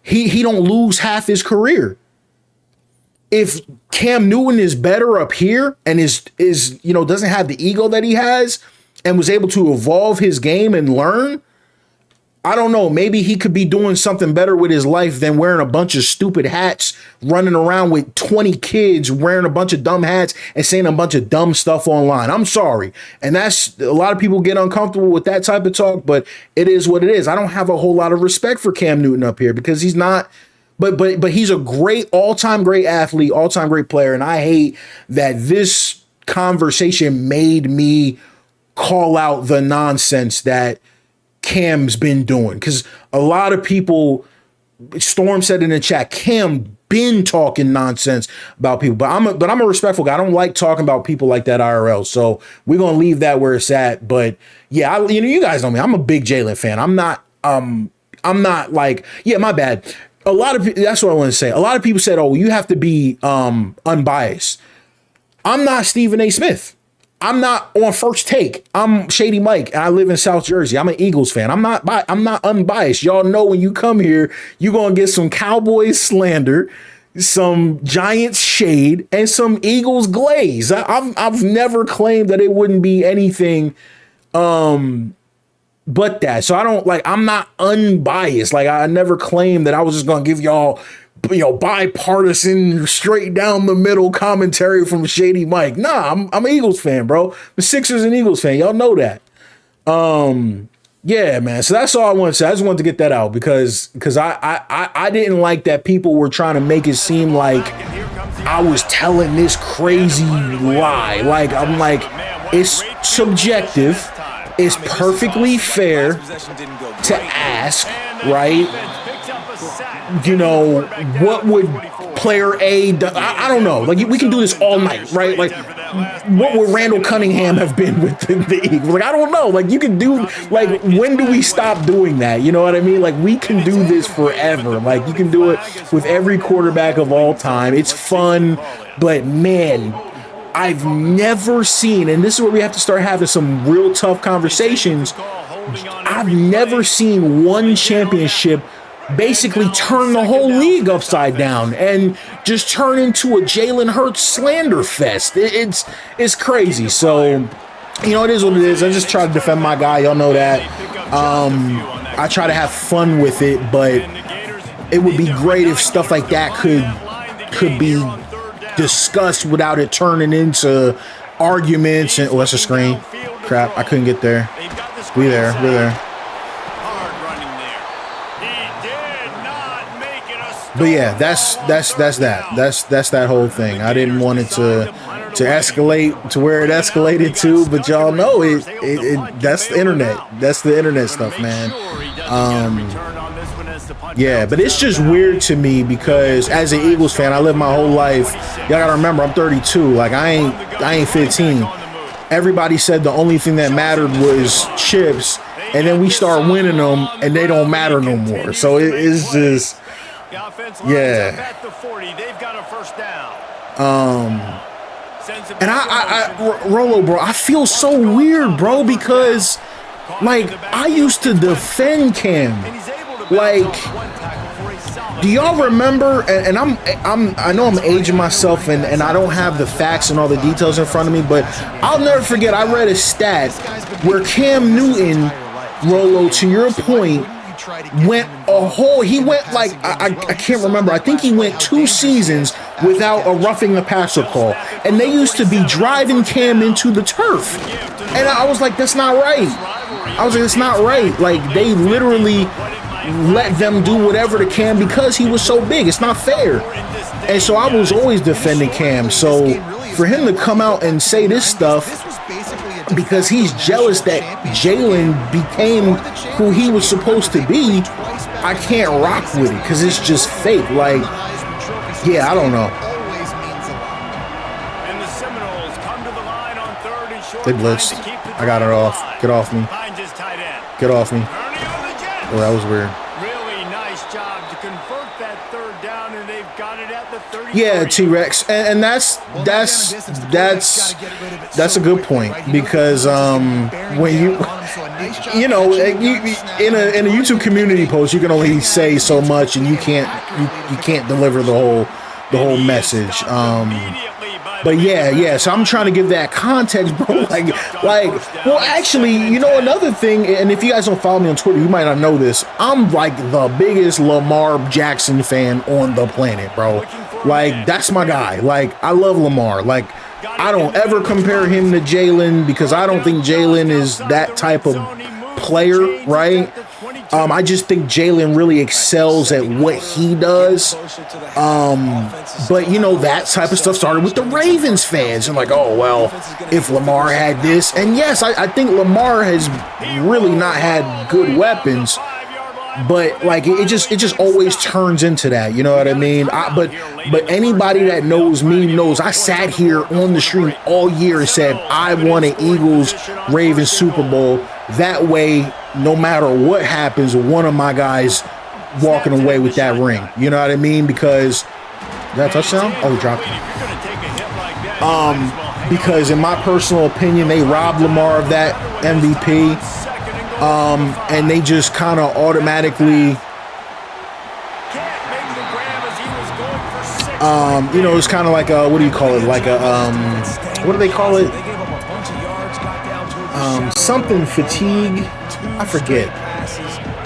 he don't lose half his career. If Cam Newton is better up here and is doesn't have the ego that he has and was able to evolve his game and learn, I don't know, maybe he could be doing something better with his life than wearing a bunch of stupid hats, running around with 20 kids, wearing a bunch of dumb hats and saying a bunch of dumb stuff online. I'm sorry. And that's a lot of people get uncomfortable with that type of talk, but it is what it is. I don't have a whole lot of respect for Cam Newton up here because he's not, but he's a great, all-time great athlete, all-time great player. And I hate that this conversation made me call out the nonsense that Cam's been doing, because a lot of people, Storm said in the chat, Cam been talking nonsense about people, but I'm a respectful guy. I don't like talking about people like that IRL, so we're gonna leave that where it's at. But yeah, you guys know me. I'm a big Jalen fan. I'm not like, yeah, my bad. A lot of that's what I want to say. A lot of people said, "Oh, you have to be unbiased." I'm not Stephen A. Smith. I'm not on First Take. I'm Shady Mike, and I live in South Jersey. I'm an Eagles fan. I'm not unbiased. Y'all know when you come here, you're gonna get some Cowboys slander, some Giants shade, and some Eagles glaze. I've never claimed that it wouldn't be anything but that. So I'm not unbiased. Like, I never claimed that I was just gonna give y'all bipartisan, straight down the middle commentary from Shady Mike. Nah, I'm an Eagles fan, bro. The Sixers and Eagles fan. Y'all know that. Yeah, man. So that's all I want to say. I just wanted to get that out because I didn't like that people were trying to make it seem like I was telling this crazy lie. Like, I'm like, it's subjective. It's perfectly fair to ask, right? What would player A do? I don't know. Like, we can do this all night, right? Like, what would Randall Cunningham have been with the Eagles? Like, I don't know. Like, you can do, like, when do we stop doing that? You know what I mean? Like, we can do this forever. Like, you can do it with every quarterback of all time. It's fun, but man, I've never seen, and this is where we have to start having some real tough conversations. I've never seen one championship basically turn the whole league upside down and just turn into a Jalen Hurts slander fest. It's crazy. So, it is what it is. I just try to defend my guy. Y'all know that. I try to have fun with it, but it would be great if stuff like that could be discussed without it turning into arguments. And that's a screen. Crap, I couldn't get there. We're there. But yeah, that's that whole thing. I didn't want it to escalate to where it escalated to, but y'all know it that's the internet. That's the internet stuff, man. Yeah, but it's just weird to me because as an Eagles fan, I lived my whole life. Y'all gotta remember, I'm 32. Like, I ain't 15. Everybody said the only thing that mattered was chips, and then we start winning them, and they don't matter no more. So it's just. Yeah. And I Rolo, bro, I feel so weird, bro, because like I used to defend Cam. Like, do y'all remember? And I know I'm aging myself, and I don't have the facts and all the details in front of me, but I'll never forget. I read a stat where Cam Newton, Rolo, to your point, he went like, I can't remember. I think he went 2 seasons without a roughing the passer call. And they used to be driving Cam into the turf. And I was like, that's not right. I was like, it's not right. Like, they literally let them do whatever to Cam because he was so big. It's not fair. And so I was always defending Cam. So for him to come out and say this stuff because he's jealous that Jalen became who he was supposed to be, I can't rock with it because it's just fake. Like, yeah, I don't know. They blitzed. I got it off. Get off me. Get off me. Ernie on the jet. Oh, that was weird. Really nice job to convert that third down, and they've got it at the 30. Yeah, T-Rex, and that's a good point because when you know in a YouTube community post you can only say so much and you can't deliver the whole message. But yeah. So I'm trying to give that context, bro. Well, actually, you know, another thing, and if you guys don't follow me on Twitter, you might not know this. I'm like the biggest Lamar Jackson fan on the planet, bro. Like, that's my guy. Like, I love Lamar. Like, I don't ever compare him to Jalen because I don't think Jalen is that type of player, right? I just think Jalen really excels at what he does. But, you know, that type of stuff started with the Ravens fans. And like, oh, well, if Lamar had this. And yes, I think Lamar has really not had good weapons. But, like, it just always turns into that. You know what I mean? But anybody that knows me knows I sat here on the stream all year and said, I want an Eagles-Ravens Super Bowl. That way, no matter what happens, one of my guys walking away with that ring. You know what I mean? Because that touchdown? Oh, he dropped it. Because in my personal opinion, they robbed Lamar of that MVP. And they just kind of automatically, you know, it's kind of like a, what do you call it? Like a, what do they call it? Something fatigue. I forget.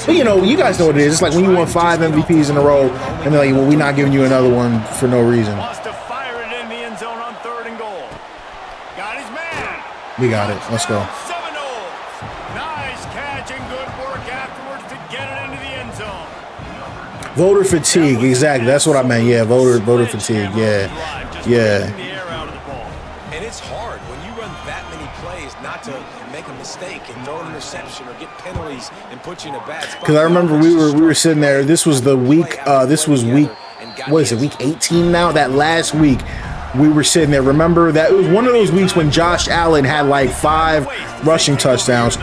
But, you know, you guys know what it is. It's like when you won 5 MVPs in a row, and they're like, well, we're not giving you another one for no reason. We got it. Let's go. Voter fatigue, exactly. That's what I meant. Yeah, voter fatigue. Yeah. And it's hard when you run that many plays not to make a mistake and throw an interception or get penalties and put you in a bad spot. Because I remember we were sitting there. This was the week. This was week. What is it? Week 18 now. That last week, we were sitting there. Remember that it was one of those weeks when Josh Allen had like 5 rushing touchdowns.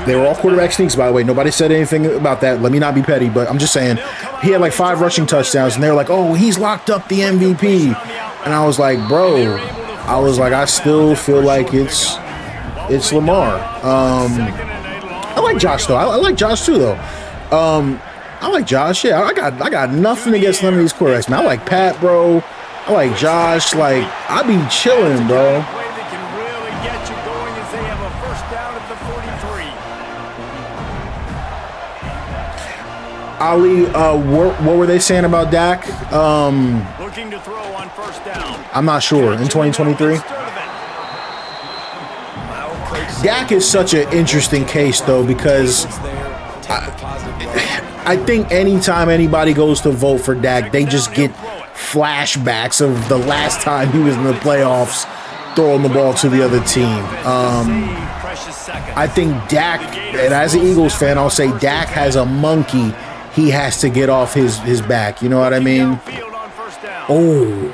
They were all quarterback sneaks, by the way. Nobody said anything about that. Let me not be petty, but I'm just saying he had like 5 rushing touchdowns, and they were like, "Oh, he's locked up the MVP." And I was like, "Bro," I still feel like it's Lamar. I like Josh though. I like Josh too though. I like Josh. Yeah, I got nothing against none of these quarterbacks, man. I like Pat, bro. I like Josh. Like, I be chilling, bro. Ali, what were they saying about Dak? Looking to throw on first down. I'm not sure. In 2023? Dak is such an interesting case, though, because I think anytime anybody goes to vote for Dak, they just get flashbacks of the last time he was in the playoffs throwing the ball to the other team. I think Dak, and as an Eagles fan, I'll say Dak has a monkey he has to get off his back. You know what I mean? Oh,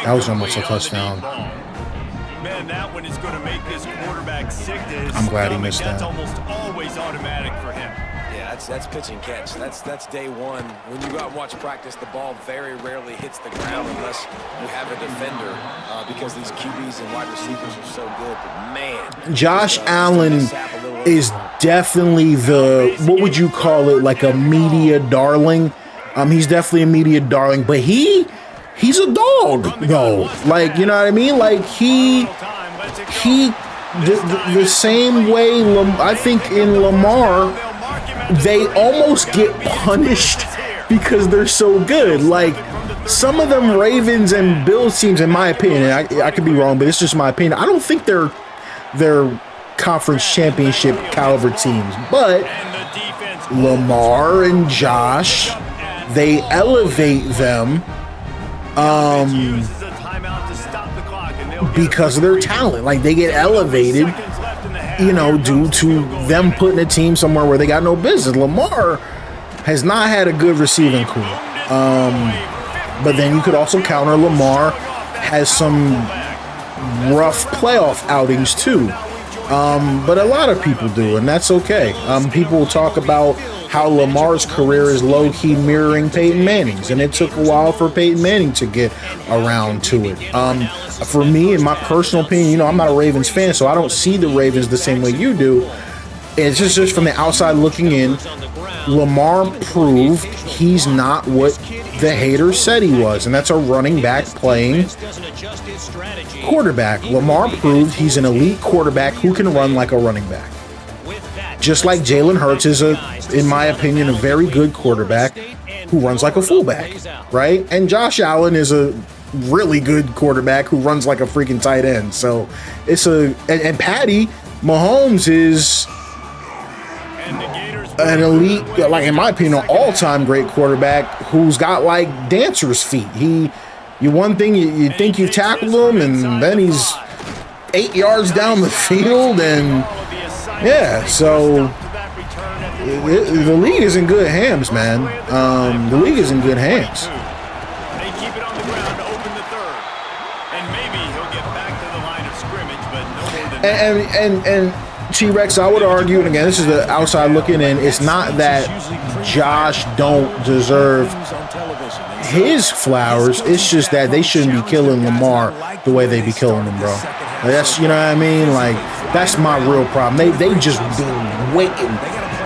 that was almost a touchdown. Man, that one is going to make this quarterback sick to his I'm glad he stomach. missed That's that. almost always automatic for him. Yeah, that's pitch and catch. That's day one. When you go out and watch practice, the ball very rarely hits the ground unless you have a defender because these QBs and wide receivers are so good. But man, Josh Allen is definitely what would you call it, like a media darling. He's definitely a media darling, but he's a dog though. Like, you know what I mean? Like he the same way I think in Lamar, they almost get punished because they're so good. Like some of them Ravens and Bills teams, in my opinion, and I could be wrong, but it's just my opinion. I don't think they're conference championship caliber teams, but Lamar and Josh, they elevate them because of their talent. Like they get elevated, you know, due to them putting a team somewhere where they got no business. Lamar has not had a good receiving crew, but then you could also counter Lamar has some rough playoff outings too. but a lot of people do, and that's okay. People talk about how Lamar's career is low-key mirroring Peyton Manning's, and it took a while for Peyton Manning to get around to it. For me, in my personal opinion, I'm not a Ravens fan, so I don't see the Ravens the same way you do. It's just from the outside looking in, Lamar proved he's not what the haters said he was, and that's a running back playing quarterback. Lamar proved he's an elite quarterback who can run like a running back. Just like Jalen Hurts is, in my opinion, a very good quarterback who runs like a fullback, right? And Josh Allen is a really good quarterback who runs like a freaking tight end. So it's and Patty Mahomes is an elite, like in my opinion, an all-time great quarterback who's got like dancer's feet. You think you've tackled him, and then he's 8 yards down the field, and yeah, so the league is in good hands, man. The league is in good hands. They keep it on the ground to open the third, and maybe he'll get back to the line of scrimmage, but no more than that. And T-Rex, I would argue, and again, this is the outside looking in, it's not that Josh don't deserve his flowers, it's just that they shouldn't be killing Lamar the way they be killing him, bro. That's, you know what I mean? Like, that's my real problem. They just been waiting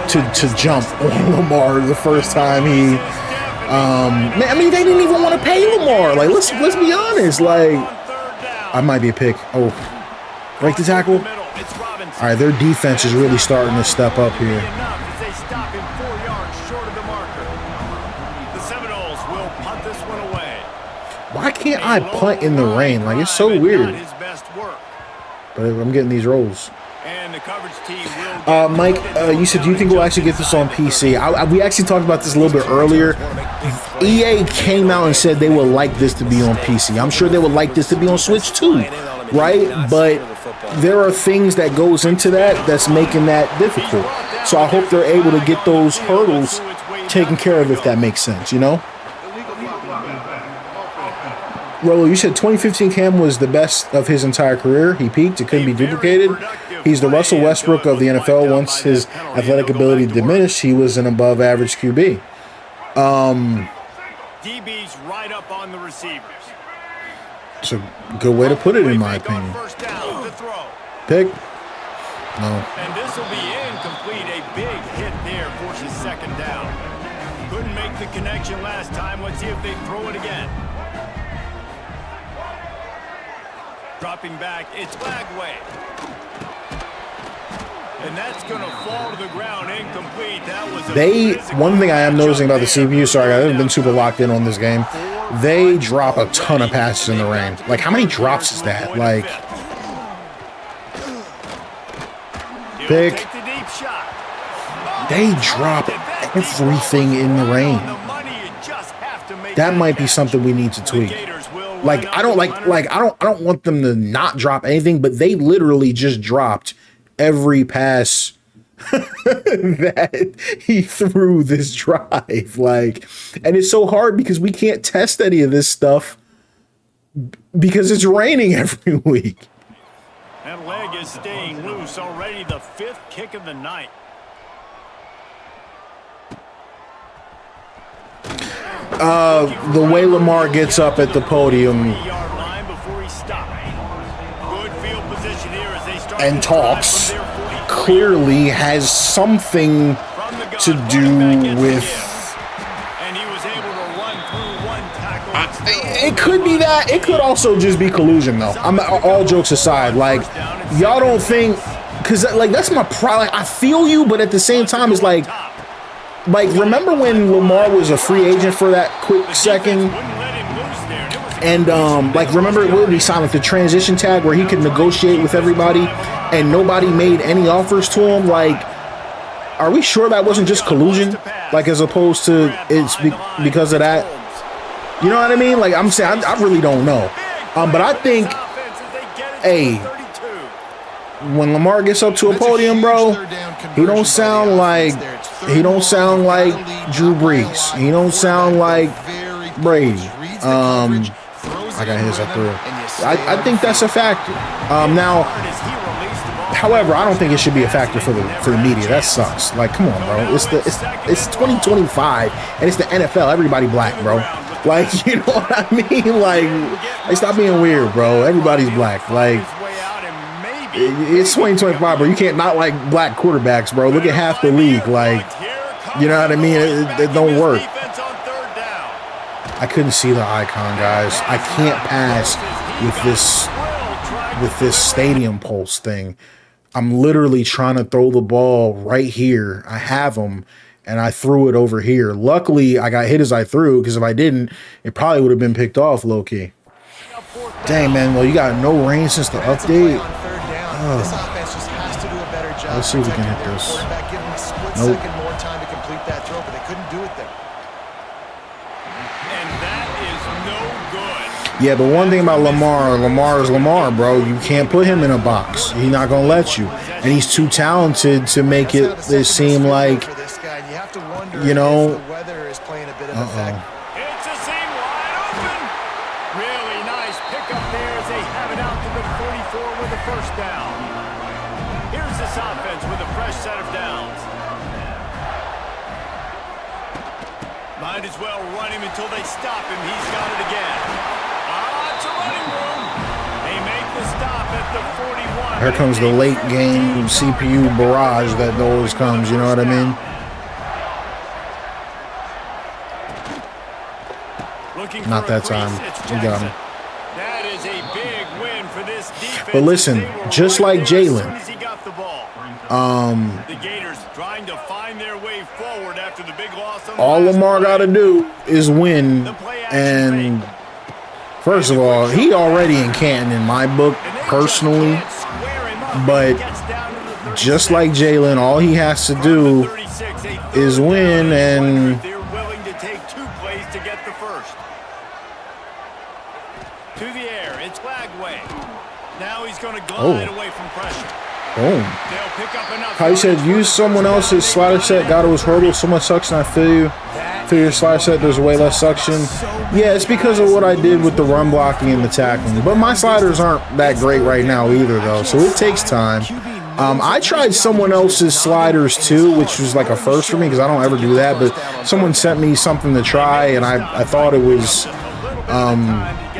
to jump on Lamar the first time he I mean, they didn't even want to pay Lamar. Like, let's be honest. Like, I might be a pick. Oh, break the tackle. All right, their defense is really starting to step up here. Why can't I punt in the rain? Like, it's so weird. But I'm getting these rolls. Mike, you said, do you think we'll actually get this on PC? We actually talked about this a little bit earlier. EA came out and said they would like this to be on PC. I'm sure they would like this to be on Switch too, right? But there are things that goes into that's making that difficult. So I hope they're able to get those hurdles taken care of, if that makes sense, you know? Rolo, you said 2015 Cam was the best of his entire career. He peaked. It couldn't be duplicated. He's the Russell Westbrook of the NFL. Once his athletic ability diminished, he was an above-average QB. DB's right up on the receivers. It's a good way to put it, in my opinion. Pick. No. And this will be incomplete. A big hit there forces second down. Couldn't make the connection last time. Let's see if they throw it again. Dropping back, it's Bagway. And that's going to fall to the ground incomplete. That was one thing I am noticing about the CPU, sorry, I haven't been super locked in on this game. They drop a ton of passes in the rain. Like, how many drops is that? Like, pick. They drop everything in the rain. That might be something we need to tweak. Like, I don't I don't want them to not drop anything, but they literally just dropped every pass that he threw this drive. Like, and it's so hard because we can't test any of this stuff because it's raining every week. That leg is staying loose already, the fifth kick of the night. The way Lamar gets up at the podium and talks clearly has something to do with. It could be that. It could also just be collusion, though. All jokes aside, like, y'all don't think, because like that's my problem. Like, I feel you, but at the same time, it's like remember when Lamar was a free agent for that quick second, and like remember when he signed like the transition tag where he could negotiate with everybody, and nobody made any offers to him. Like, are we sure that wasn't just collusion? Like, as opposed to it's because of that. You know what I mean? Like, I'm saying, I really don't know. But I think, hey, when Lamar gets up to a podium, bro, he don't sound like Drew Brees. He don't sound like Brady. I got his up there. I think that's a factor. Now, However, I don't think it should be a factor for the media. That sucks. Like, come on, bro. It's 2025 and it's the NFL. Everybody black, bro. Like, you know what I mean? Like, stop being weird, bro. Everybody's black. Like, it's 2025, bro. You can't not like black quarterbacks, bro. Look at half the league. Like, you know what I mean? It don't work. I couldn't see the icon, guys. I can't pass with this stadium pulse thing. I'm literally trying to throw the ball right here. I have them, and I threw it over here. Luckily, I got hit as I threw, because if I didn't, it probably would have been picked off low-key. Dang, man. Well, you got no rain since the update. Let's see if we can hit this. Nope. Yeah, but one thing about Lamar is Lamar, bro. You can't put him in a box. He's not going to let you. And he's too talented to make it seem like, you know. It's a seam wide open. Really nice pickup there as they have it out to the 44 with a first down. Here's this offense with a fresh set of downs. Might as well run him until they stop him. He's got it again. Here comes the late game CPU barrage that always comes, you know what I mean? Not that time. We got him. That is a big win for this defense. But listen, just like Jalen, the Gators trying to find their way forward after the big loss on all Lamar got to do is win. And first of all, he already in Canton in my book, personally. But just like Jalen, all he has to do is win, and they're willing to take 2 plays to get the first. To the air, it's Lagway. Now he's going to glide away from pressure. Boom. How you said, use someone else's slider set. God, it was horrible. So much suction. I feel you. For your slider set, there's way less suction. Yeah, it's because of what I did with the run blocking and the tackling. But my sliders aren't that great right now either, though. So it takes time. I tried someone else's sliders too, which was like a first for me because I don't ever do that. But someone sent me something to try, and I thought it was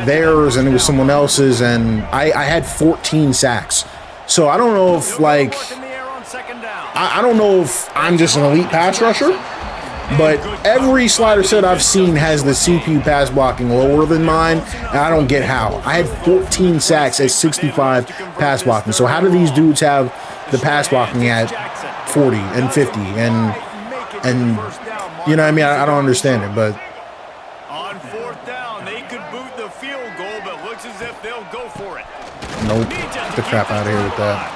theirs, and it was someone else's, and I had 14 sacks. So I don't know if, like, I don't know if I'm just an elite pass rusher, but every slider set I've seen has the CPU pass blocking lower than mine, and I don't get how. I had 14 sacks at 65 pass blocking. So how do these dudes have the pass blocking at 40 and 50 and you know what I mean? I don't understand it, but on 4th down, they could boot the field goal, but looks as if they'll go for it. nope. Get the crap out of here with that.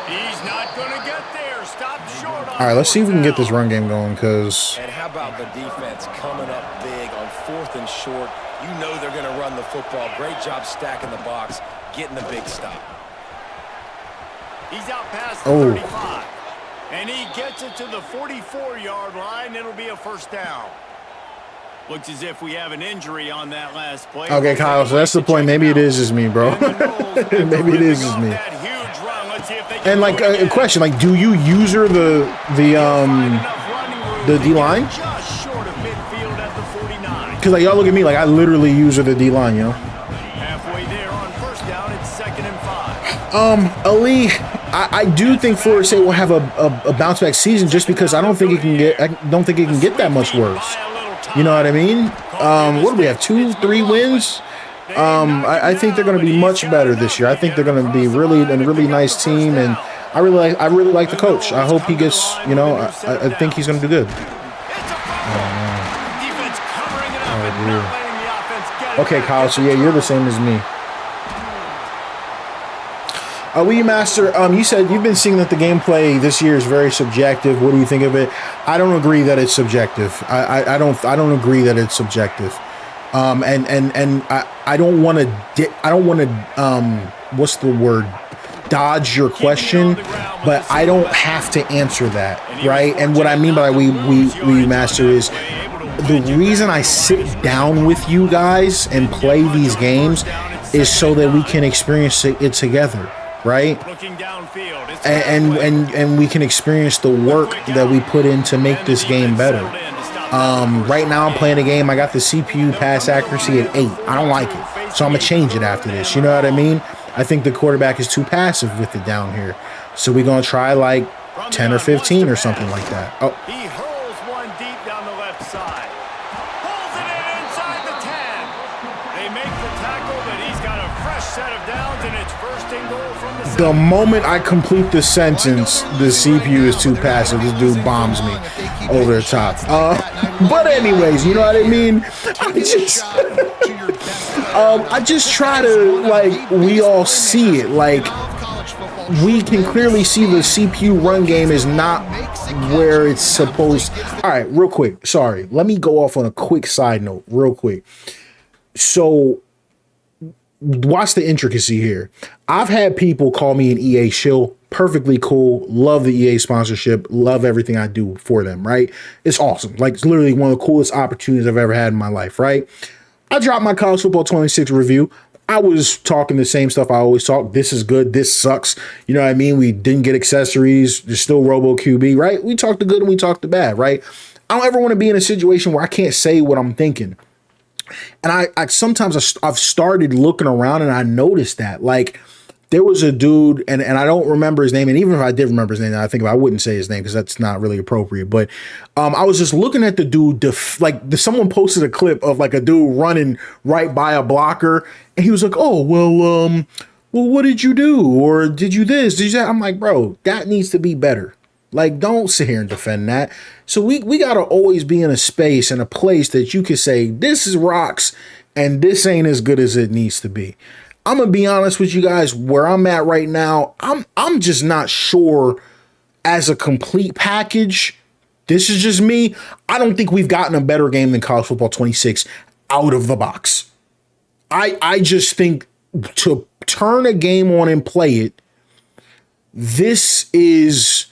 He's not going to get there. Stop short. All right, let's see if we can get this run game going, because And how about the defense coming up big on 4th and short? You know they're going to run the football. Great job stacking the box, getting the big stop. He's out past the 35. And he gets it to the 44-yard line. It'll be a first down. Looks as if we have an injury on that last play. Okay, Kyle, so that's the point. Maybe it is just me, bro. Maybe it is just me. And like a question, like, do you user the D-line? Because like y'all look at me like I literally user the D-line, you know. Halfway there on first down, it's 2nd and 5. Ali, I do think Florida State will have a bounce back season just because I don't think it can get that much worse. You know what I mean? What do we have? 2-3 wins? I think they're going to be much better this year. I think they're going to be a really nice team, and I really like the coach. I hope he gets, you know, I think he's going to do good. Okay, Kyle, so yeah, you're the same as me. Wee Master, you said you've been seeing that the gameplay this year is very subjective. What do you think of it? I don't agree that it's subjective. I don't agree that it's subjective. And I don't want to what's the word? Dodge your question, but I don't have to answer that, right? And what I mean by Wee Master is the reason I sit down with you guys and play these games is so that we can experience it together. right? Looking downfield. It's And we can experience the work that we put in to make this game better. Right now I'm playing a game. I got the CPU pass accuracy at 8. I don't like it, so I'm gonna change it after this. You know what I mean? I think the quarterback is too passive with it down here, so we're gonna try like 10 or 15 or something like that. Oh, he hurls one deep down the left side. Pulls it in inside the 10. They make the tackle, but he's got a fresh set of downs, and it's first and goal from the the moment I complete the sentence, the CPU is too passive. This dude bombs me over the top. But anyways, you know what I mean? I just try to, like, we all see it. Like, we can clearly see the CPU run game is not where it's supposed. All right, real quick. Sorry. Let me go off on a quick side note real quick. So watch the intricacy here. I've had people call me an EA shill. Perfectly cool. Love the EA sponsorship. Love everything I do for them, right? It's awesome. Like, it's literally one of the coolest opportunities I've ever had in my life, right? I dropped my college football 26 review. I was talking the same stuff I always talk. This is good. This sucks. You know what I mean? We didn't get accessories. There's still Robo QB, right? We talk the good and we talk the bad, right? I don't ever want to be in a situation where I can't say what I'm thinking. And I sometimes I've started looking around and I noticed that, like, there was a dude, and I don't remember his name, and even if I did remember his name, I think I wouldn't say his name because that's not really appropriate. But I was just looking at the dude, someone posted a clip of like a dude running right by a blocker, and he was like, "Oh, well, what did you do? Or did you this? Did you that?" I'm like, bro, that needs to be better. Like, don't sit here and defend that. So we gotta always be in a space and a place that you can say this is rocks and this ain't as good as it needs to be. I'm gonna be honest with you guys, where I'm at right now, I'm just not sure as a complete package. This is just me. I don't think we've gotten a better game than College Football 26 out of the box. I just think to turn a game on and play it, this is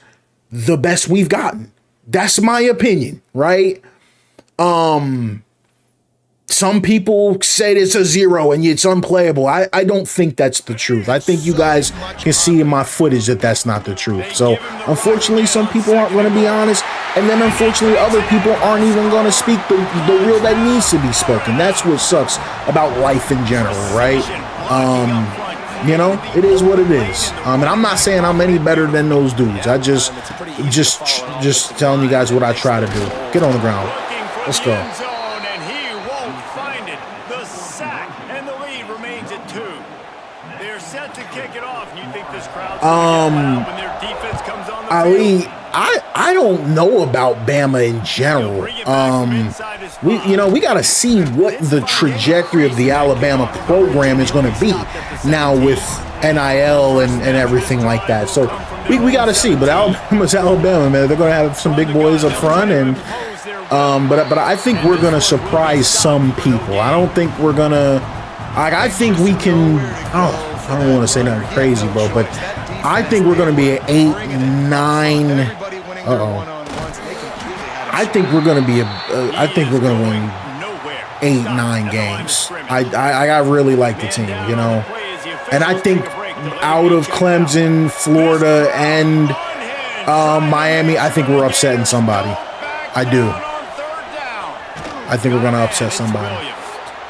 the best we've gotten. That's my opinion, right? Some people say it's a 0 and it's unplayable. I don't think that's the truth. I think you guys can see in my footage that that's not the truth. So unfortunately, some people aren't going to be honest. And then unfortunately, other people aren't even going to speak the real that needs to be spoken. That's what sucks about life in general, right? You know, it is what it is. And I'm not saying I'm any better than those dudes. I just telling you guys what I try to do. Get on the ground. Let's go. Ali, I don't know about Bama in general. We got to see what the trajectory of the Alabama program is going to be now with NIL and everything like that. So we got to see. But Alabama's Alabama, man. They're going to have some big boys up front, and but I think we're going to surprise some people. I don't think we're going to. I think we can. I don't want to say nothing crazy, bro, but I think we're going to be an 8-9. I think we're going to be I think we're going to win 8-9 games. I really like the team, you know, and I think out of Clemson, Florida, and Miami, I think we're upsetting somebody. I do. I think we're going to upset somebody.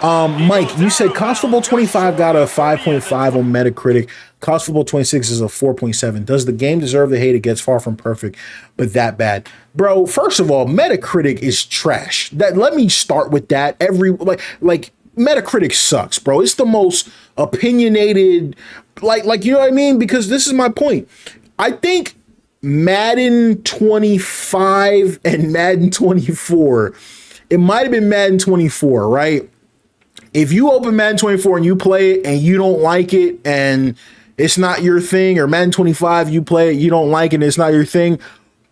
Mike, you said College Football 25 got a 5.5 on Metacritic. College Football 26 is a 4.7. Does the game deserve the hate? It gets far from perfect, but that bad. Bro, first of all, Metacritic is trash. Let me start with that. Like Metacritic sucks, bro. It's the most opinionated, like you know what I mean? Because this is my point. I think Madden 25 and Madden 24, it might have been Madden 24, right? If you open Madden 24 and you play it and you don't like it and it's not your thing, or Madden 25, you play it, you don't like it and it's not your thing,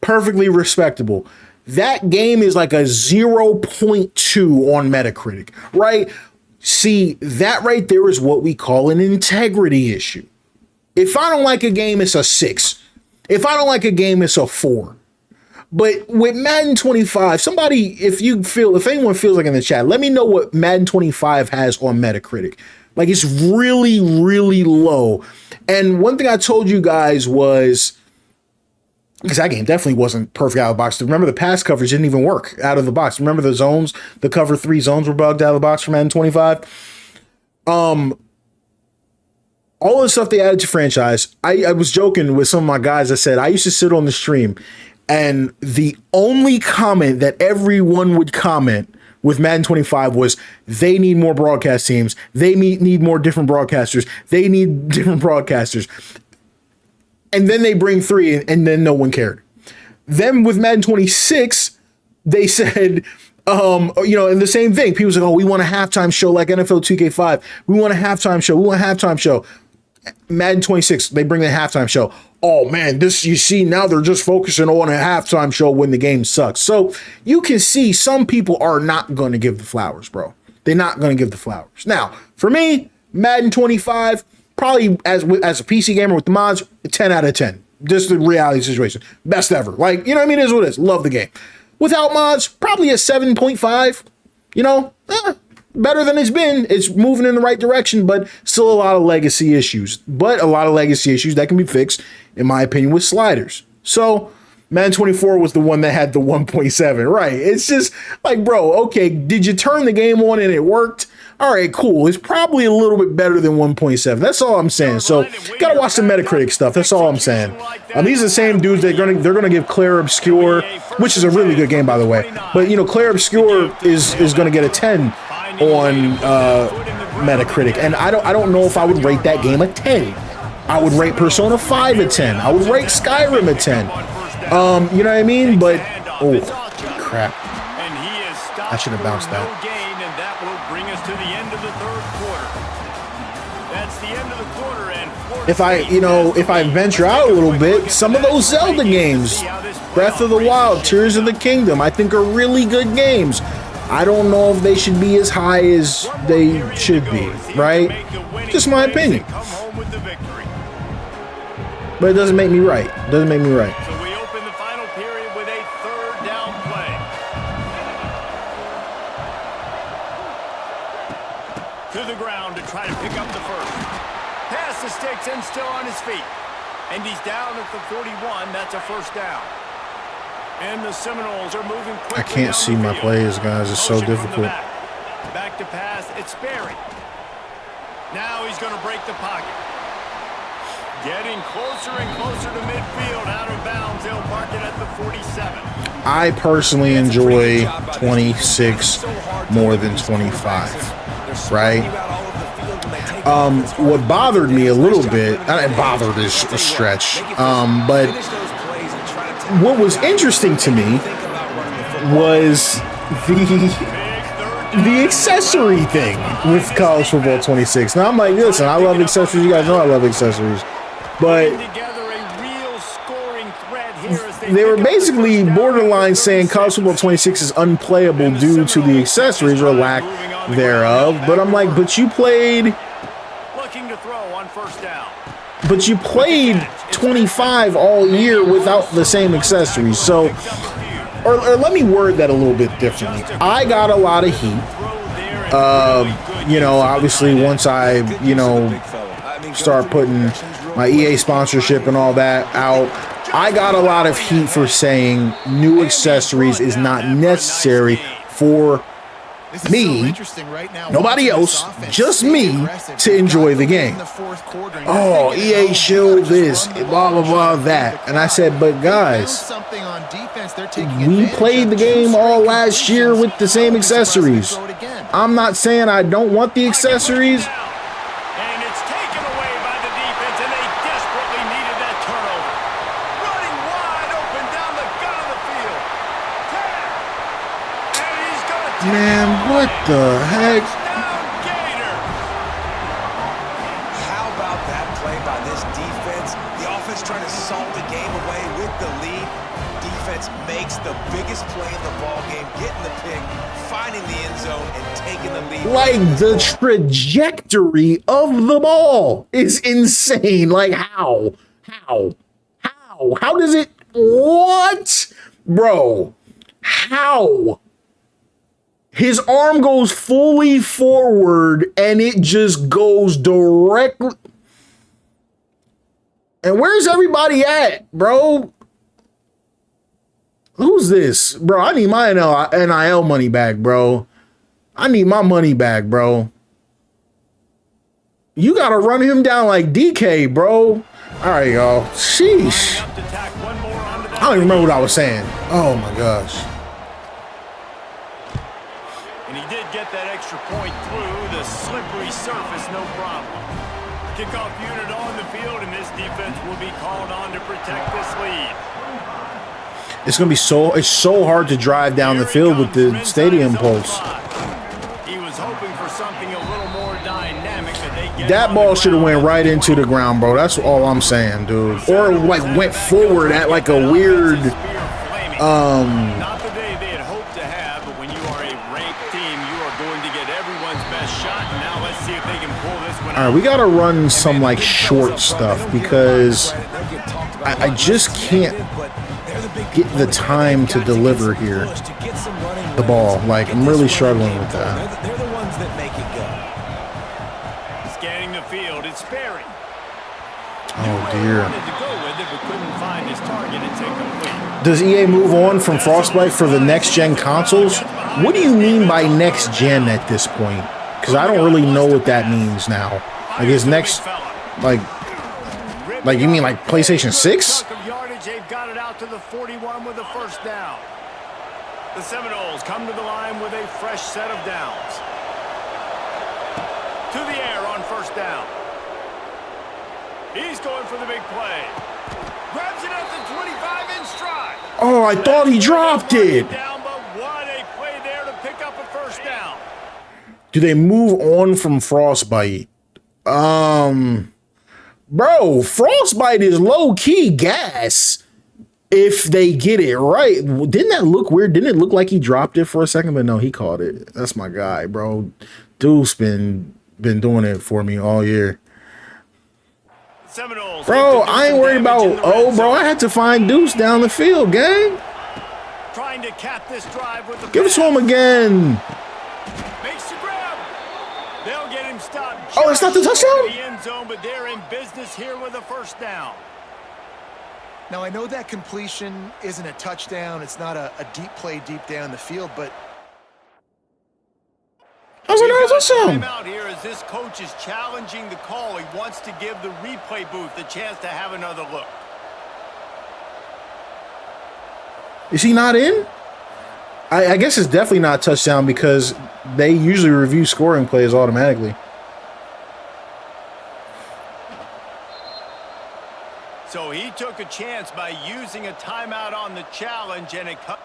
perfectly respectable. That game is like a 0.2 on Metacritic, right? See, that right there is what we call an integrity issue. If I don't like a game, it's a 6. If I don't like a game, it's a 4. But with Madden 25, somebody, if anyone feels like in the chat, let me know what Madden 25 has on Metacritic. Like, it's really, really low. And one thing I told you guys was, because that game definitely wasn't perfect out of the box. Remember, the pass coverage didn't even work out of the box. Remember the zones, the cover 3 zones were bugged out of the box for Madden 25. All the stuff they added to franchise. I was joking with some of my guys. I said, I used to sit on the stream, and the only comment that everyone would comment with Madden 25 was, they need more broadcast teams. They need more different broadcasters. They need different broadcasters. And then they bring 3, and then no one cared. Then with Madden 26, they said, and the same thing. People said, oh, we want a halftime show like NFL 2K5. We want a halftime show. We want a halftime show. Madden 26, they bring the halftime show. Oh man, you see, now they're just focusing on a halftime show when the game sucks. So you can see some people are not going to give the flowers, bro. They're not going to give the flowers. Now, for me, Madden 25, probably as a PC gamer with the mods, 10 out of 10. Just the reality situation. Best ever. Like, you know what I mean? It is what it is. Love the game. Without mods, probably a 7.5. Better than it's been. It's moving in the right direction, but still a lot of legacy issues. But a lot of legacy issues that can be fixed, in my opinion, with sliders. So Madden 24 was the one that had the 1.7, right? It's just like, bro, okay, did you turn the game on and it worked? All right, cool. It's probably a little bit better than 1.7. That's all I'm saying. So gotta watch the Metacritic stuff. That's all I'm saying. These are the same dudes they're gonna give Claire Obscure, which is a really good game, by the way. But Claire Obscure is gonna get a 10 on Metacritic, and I don't know if I would rate that game a 10. I would rate Persona 5 a 10. I would rate Skyrim a 10. You know what I mean? But oh crap! I should have bounced that. And that will bring us to the end of the third quarter. That's the end of the quarter, and if I venture out a little bit, some of those Zelda games, Breath of the Wild, Tears of the Kingdom, I think are really good games. I don't know if they should be as high as they should be, right? Just my opinion. But it doesn't make me right. It doesn't make me right. So we open the final period with a third down play. To the ground to try to pick up the first. Pass the sticks and still on his feet. And he's down at the 41. That's a first down. And the Seminoles are moving quickly. I can't see my plays, guys. It's so difficult. Back to pass. It's Berry. Now he's going to break the pocket. Getting closer and closer to midfield. Out of bounds. They'll mark it at the 47. I personally enjoy 26 more than 25. Right? What bothered me a little bit, bothered is a stretch, but what was interesting to me was the accessory thing with college football 26. Now I'm like, listen, I love accessories. You guys know I love accessories, but they were basically borderline saying college football 26 is unplayable due to the accessories or lack thereof. But I'm like, but you played 25 all year without the same accessories. So, or let me word that a little bit differently. I got a lot of heat. Obviously once I, start putting my EA sponsorship and all that out, I got a lot of heat for saying new accessories is not necessary for me, nobody else, just me, to enjoy the game. Oh, EA shield this, blah, blah, blah, that. And I said, but guys, we played the game all last year with the same accessories. I'm not saying I don't want the accessories. Man, what the heck? How about that play by this defense? The offense trying to salt the game away with the lead. Defense makes the biggest play in the ball game, getting the pick, finding the end zone, and taking the lead. Like, the trajectory of the ball is insane. Like, how does it? What? Bro, how? His arm goes fully forward and it just goes directly. And where's everybody at, bro? Who's this? Bro, I need my NIL money back, bro. I need my money back, bro. You got to run him down like DK, bro. All right, y'all. Sheesh. I don't even remember what I was saying. Oh, my gosh. And he did get that extra point through the slippery surface, no problem. Kickoff unit on the field, and this defense will be called on to protect this lead. It's going to be so hard to drive down the field with the stadium pulse. He was hoping for something a little more dynamic that they get. That ball should have went right into the ground, bro. That's all I'm saying, dude. Or like went forward at like a weird Not the day they had hoped to have, but when you are a ranked team, you are going to get everyone's best shot. And now let's see if they can pull this one out. All right, we got to run some like short stuff because I just can't get the time to deliver here. The ball, like I'm really struggling with that. They're the ones that make it go. Scanning the field, it's Sperry. Oh dear. Wanted to go with it, but couldn't find his target and take complete. Does EA move on from Frostbite for the next gen consoles? What do you mean by next gen at this point? Because I don't really know what that means now. Like is next, like you mean like PlayStation 6? They've got it out to the 41 with a first down. The Seminoles come to the line with a fresh set of downs. To the air on first down. He's going for the big play. Grabs it at the 25 in stride. Oh, I thought he dropped it. Down, but what a play there to pick up a first down. Do they move on from Frostbite? Bro, Frostbite is low-key gas if they get it right. Didn't that look weird? Didn't it look like he dropped it for a second? But no, he caught it. That's my guy, bro. Dude's been doing it for me all year. Seminoles, bro, I ain't worried about, bro, I had to find Deuce down the field, gang. Trying to cap this drive with the Give it to him again. Makes the grab. They'll get him stopped. Oh, it's not the touchdown? The end zone, but they're in business here with a first down. Now, I know that completion isn't a touchdown. It's not a deep play deep down the field, but how's it not a touchdown? Out here as this coach is challenging the call. He wants to give the replay booth the chance to have another look. Is he not in? I guess it's definitely not a touchdown because they usually review scoring plays automatically. So he took a chance by using a timeout on the challenge, and it cut.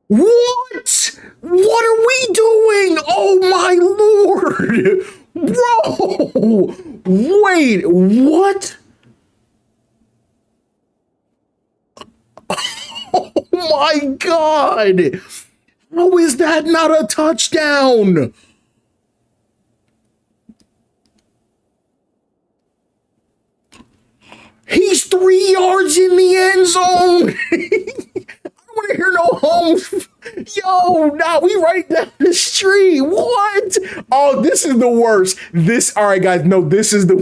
What? What are we doing? Oh my Lord. Bro. Wait, what? Oh my God. How is that not a touchdown? He's 3 yards in the end zone. I don't want to hear no home. Yo, nah, we right down the street. What? Oh, this is the worst. All right, guys. No, this is the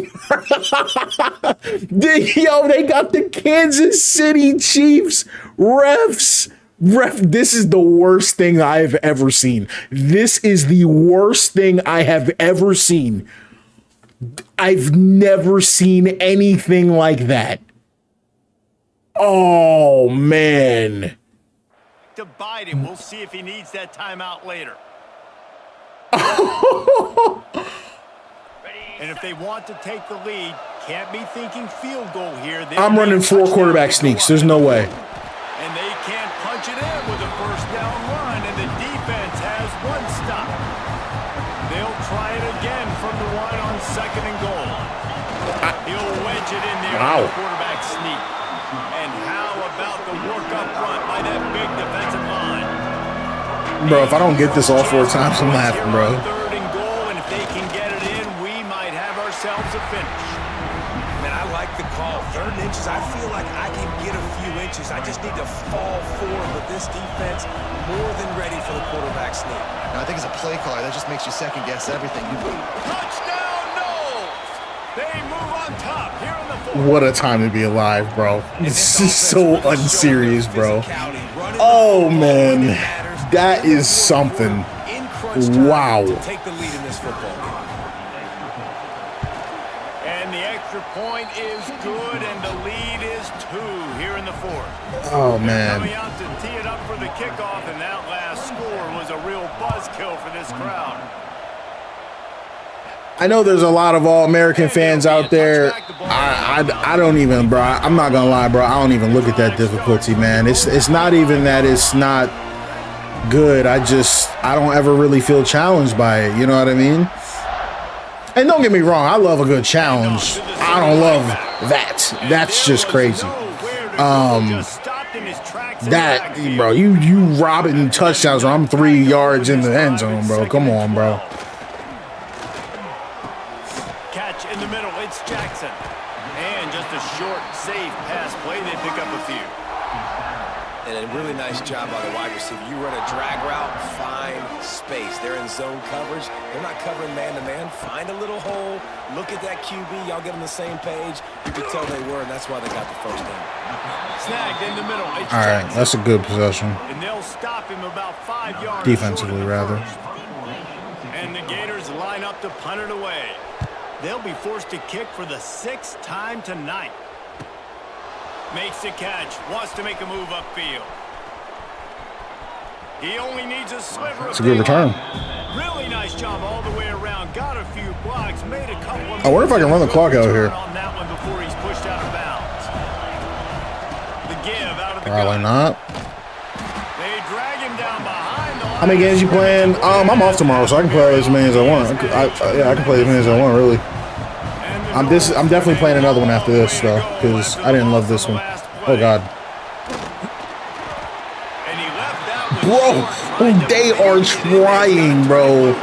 yo, they got the Kansas City Chiefs refs. This is the worst thing I've ever seen. This is the worst thing I have ever seen. I've never seen anything like that. Oh, man. To Biden, we'll see if he needs that timeout later. And if they want to take the lead, can't be thinking field goal here. I'm running 4 quarterback sneaks. There's no way. And they can't punch it in with a first down run, and the defense has one stop. They'll try it again from the one on second and goal. He'll wedge it in there with the quarterback sneak. And how about the work up front by that big defensive line? Bro, if I don't get this all 4 times, I'm laughing, bro. Third and goal, and if they can get it in ourselves a finish. Man, I like the call. 3rd and inches, I feel like I can get a few inches. I just need to fall forward with this defense more than ready for the quarterback sneak. Now, I think as a play caller, that just makes you second-guess everything. Touchdown, Knowles! They move on top here in the 4th. What a time to be alive, bro. This is so unserious, bro. Oh, man. That is something. Wow. Take the lead in this football game. And the extra point is good, and the lead is 2 here in the 4th. Oh, man. Coming out to tee it up for the kickoff, and that last score was a real buzzkill for this crowd. I know there's a lot of All-American fans out there. I don't even, bro. I'm not gonna lie, bro. I don't even look at that difficulty, man. It's not even that it's not good. I don't ever really feel challenged by it. You know what I mean? And don't get me wrong, I love a good challenge. I don't love that. That's just crazy. That, bro, you robbing touchdowns when I'm 3 yards in the end zone, bro. Come on, bro. Catch in the middle, it's Jackson. And just a short, safe pass play, they pick up a few. And a really nice job by the wide receiver. You run a drag route, find space. They're in zone coverage. They're not covering man-to-man. Find a little hole. Look at that QB. Y'all get on the same page. You could tell they were, and that's why they got the 1st down. Snagged in the middle. It's All right, that's a good possession. And they'll stop him about 5 yards. Defensively, rather. And the Gators line up to punt it away. They'll be forced to kick for the 6th time tonight. Makes the catch, wants to make a move upfield. He only needs a sliver. It's a good return. Really nice job all the way around. Got a few blocks, made a couple of I wonder if I can run the clock out here. on that one before he's pushed out of bounds. The give out of the Probably gun. not. They drag him down behind the line. How many games you playing? I'm off tomorrow, so I can play as many as I want. Yeah, I can play as many as I want, really. I'm definitely playing another one after this, though, because I didn't love this one. Oh, God. Bro, they are trying, bro.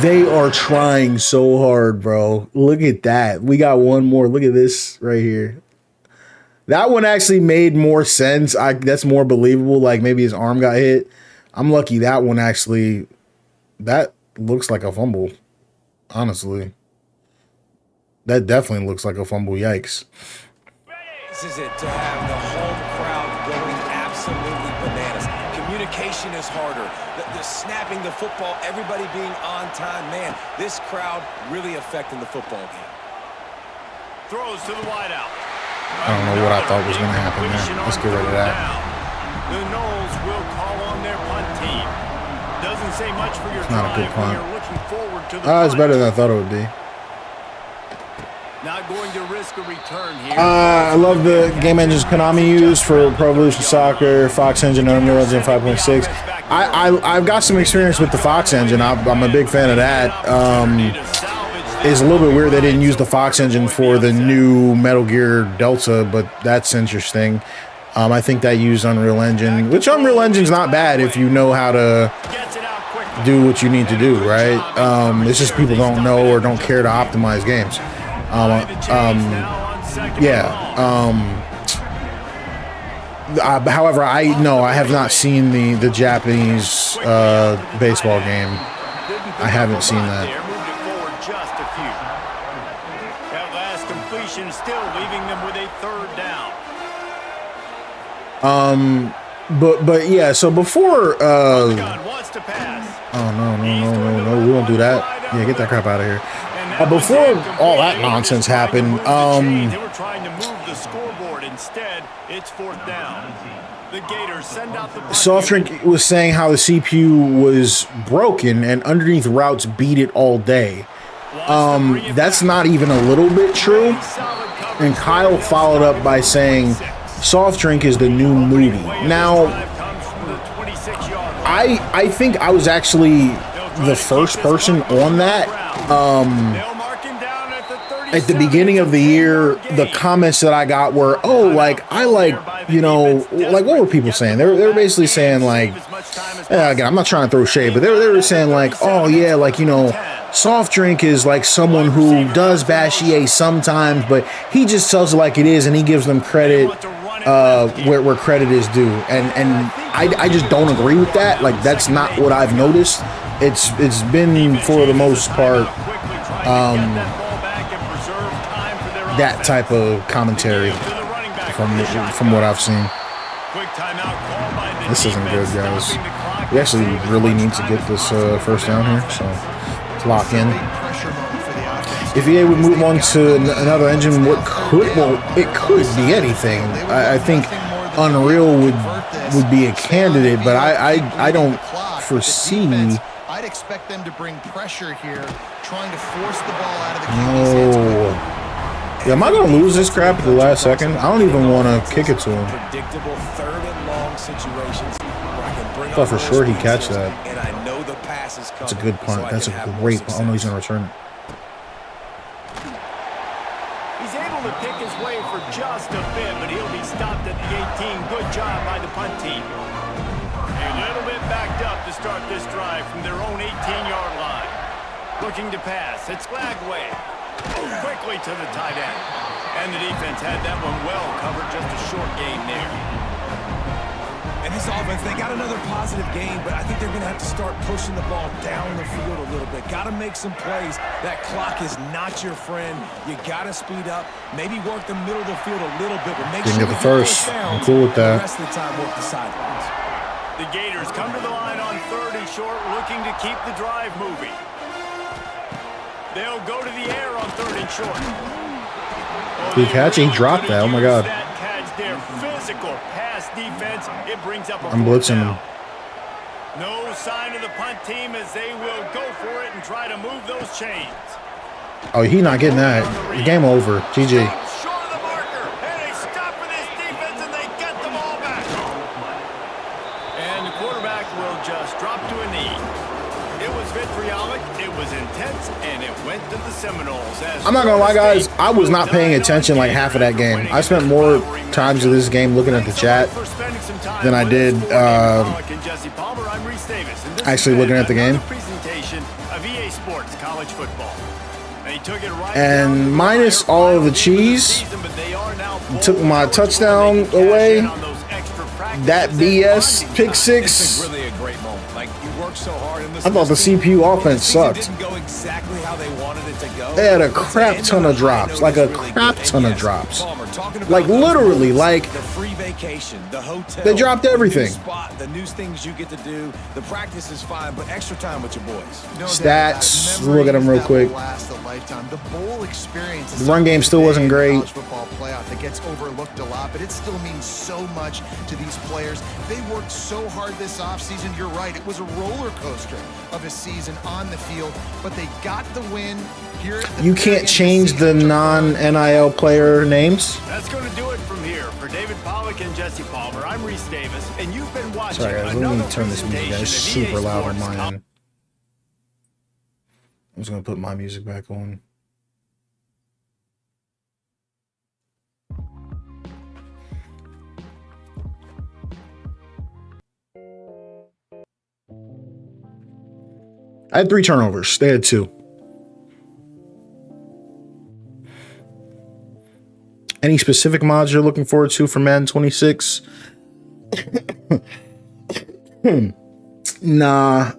They are trying so hard, bro. Look at that. We got one more. Look at this right here. That one actually made more sense. That's more believable. Like, maybe his arm got hit. I'm lucky that one actually... That looks like a fumble, honestly. That definitely looks like a fumble. Yikes. This is it, to have the home crowd going absolutely bananas. Communication is harder. The snapping the football, everybody being on time. Man, this crowd really affecting the football game. Throws to the wideout. I don't know what I thought was going to happen there. Let's get rid of that. The Knowles will call on their punt team. Doesn't say much for your It's not a good drive when punt. you're looking forward to the It's better than I thought it would be. Not going to risk a return here. I love the game engines Konami used for Pro Evolution Soccer, Fox Engine, Unreal Engine 5.6. I've got some experience with the Fox Engine. I'm a big fan of that. It's a little bit weird they didn't use the Fox Engine for the new Metal Gear Delta, but that's interesting. I think that used Unreal Engine, which Unreal Engine's not bad if you know how to do what you need to do, right? It's just people don't know or don't care to optimize games. However, I have not seen the Japanese baseball game. I haven't seen that. That last completion still leaving them with a 3rd down. But yeah, so before Wants to pass. no, we won't do that. Yeah, get that crap out of here. Before all that nonsense happened, they were trying to move the scoreboard. Instead, it's 4th down. The Gators send out the Soft Drink was saying how the CPU was broken and underneath routes beat it all day. That's not even a little bit true. And Kyle followed up by saying Soft Drink is the new Moody. Now, I think I was actually the first person on that. At the beginning of the year, the comments that I got were, like what were people saying? They were basically saying, like, again, I'm not trying to throw shade, but they were saying, like, Soft Drink is like someone who does bash EA sometimes, but he just tells it like it is, and he gives them credit where credit is due. And I just don't agree with that. Like, that's not what I've noticed. It's been, for the most part, that type of commentary from what I've seen. This isn't good, guys. We actually really need to get this first down here, so let's lock in. If EA would move on to another engine, it could be anything. I think Unreal would be a candidate, but I don't foresee. I'd expect them to bring pressure here, trying to force the ball out of the QB's hands. Yeah, am I gonna lose this crap at the last second? I don't even want to kick it to him. Predictable third and long situations. I thought for sure he'd catch that. And I know the pass is coming. That's a good punt. That's a great punt. I know he's gonna return it. He's able to pick his way for just a bit, but he'll be stopped at the 18. Good job by the punt team. A little bit backed up to start this drive from their own 18-yard line. Looking to pass. It's Lagway. Quickly to the tight end. And the defense had that one well covered. Just a short gain there. And this offense, they got another positive game, but I think they're going to have to start pushing the ball down the field a little bit. Got to make some plays. That clock is not your friend. You got to speed up. Maybe work the middle of the field a little bit, but make sure you get the first. I'm cool with that. The rest of the time, work the sidelines. The Gators come to the line on 3rd and short, looking to keep the drive moving. They'll go to the air on 3rd and short. Did he catch it? He dropped that. Oh my God. That catch there. Physical pass defense. It brings up a I'm blitzing him. No sign of the punt team as they will go for it and try to move those chains. Oh, he not getting that. The game over. GG. Short of the marker. And they stop for this defense and they get the ball back. And the quarterback will just drop to a knee. It was vitriolic, it was intense, and it went to the Seminoles. I'm not gonna lie, guys. I was not paying attention like half of that game. I spent more times of this game looking at the chat than I did actually looking at the game. And minus all of the cheese, took my touchdown away. That BS pick six. I thought the CPU offense sucked. They had a crap ton of drops, like a crap ton of drops. Like literally, like they dropped everything. The new things you get to do, the practice is fine, but extra time with your boys. Stats, look at them real quick. The run game still wasn't great. That gets overlooked a lot, but it still means so much to these players. They worked so hard this offseason. You're right, it was a roller coaster of a season on the field, but they got the win here at the You can't change the non-NIL player names. That's going to do it from here. For David Pollack and Jesse Palmer, I'm Reese Davis, and you've been watching. Sorry guys, let me turn this music down. It's super loud on my end. I'm just going to put my music back on. I had 3 turnovers. They had 2. Any specific mods you're looking forward to for Madden 26? Nah.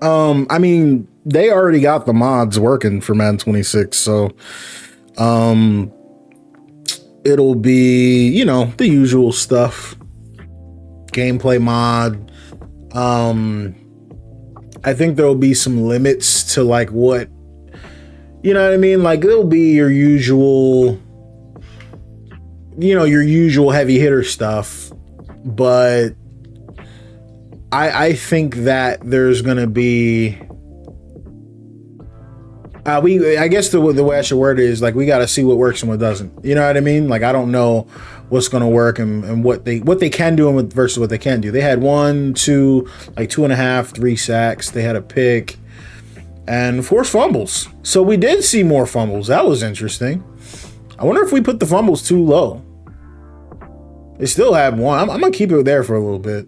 I mean, they already got the mods working for Madden 26, so it'll be, you know, the usual stuff. Gameplay mod. I think there'll be some limits to like what, you know what I mean? Like it'll be your usual, you know, your usual heavy hitter stuff. But I think that there's going to be, I guess the way I should word it is like, we got to see what works and what doesn't, you know what I mean? Like, I don't know what's going to work and what they can do and versus what they can do. They had 1, 2, like 2.5, 3 sacks. They had a pick and 4 fumbles. So we did see more fumbles. That was interesting. I wonder if we put the fumbles too low. They still had 1. I'm going to keep it there for a little bit.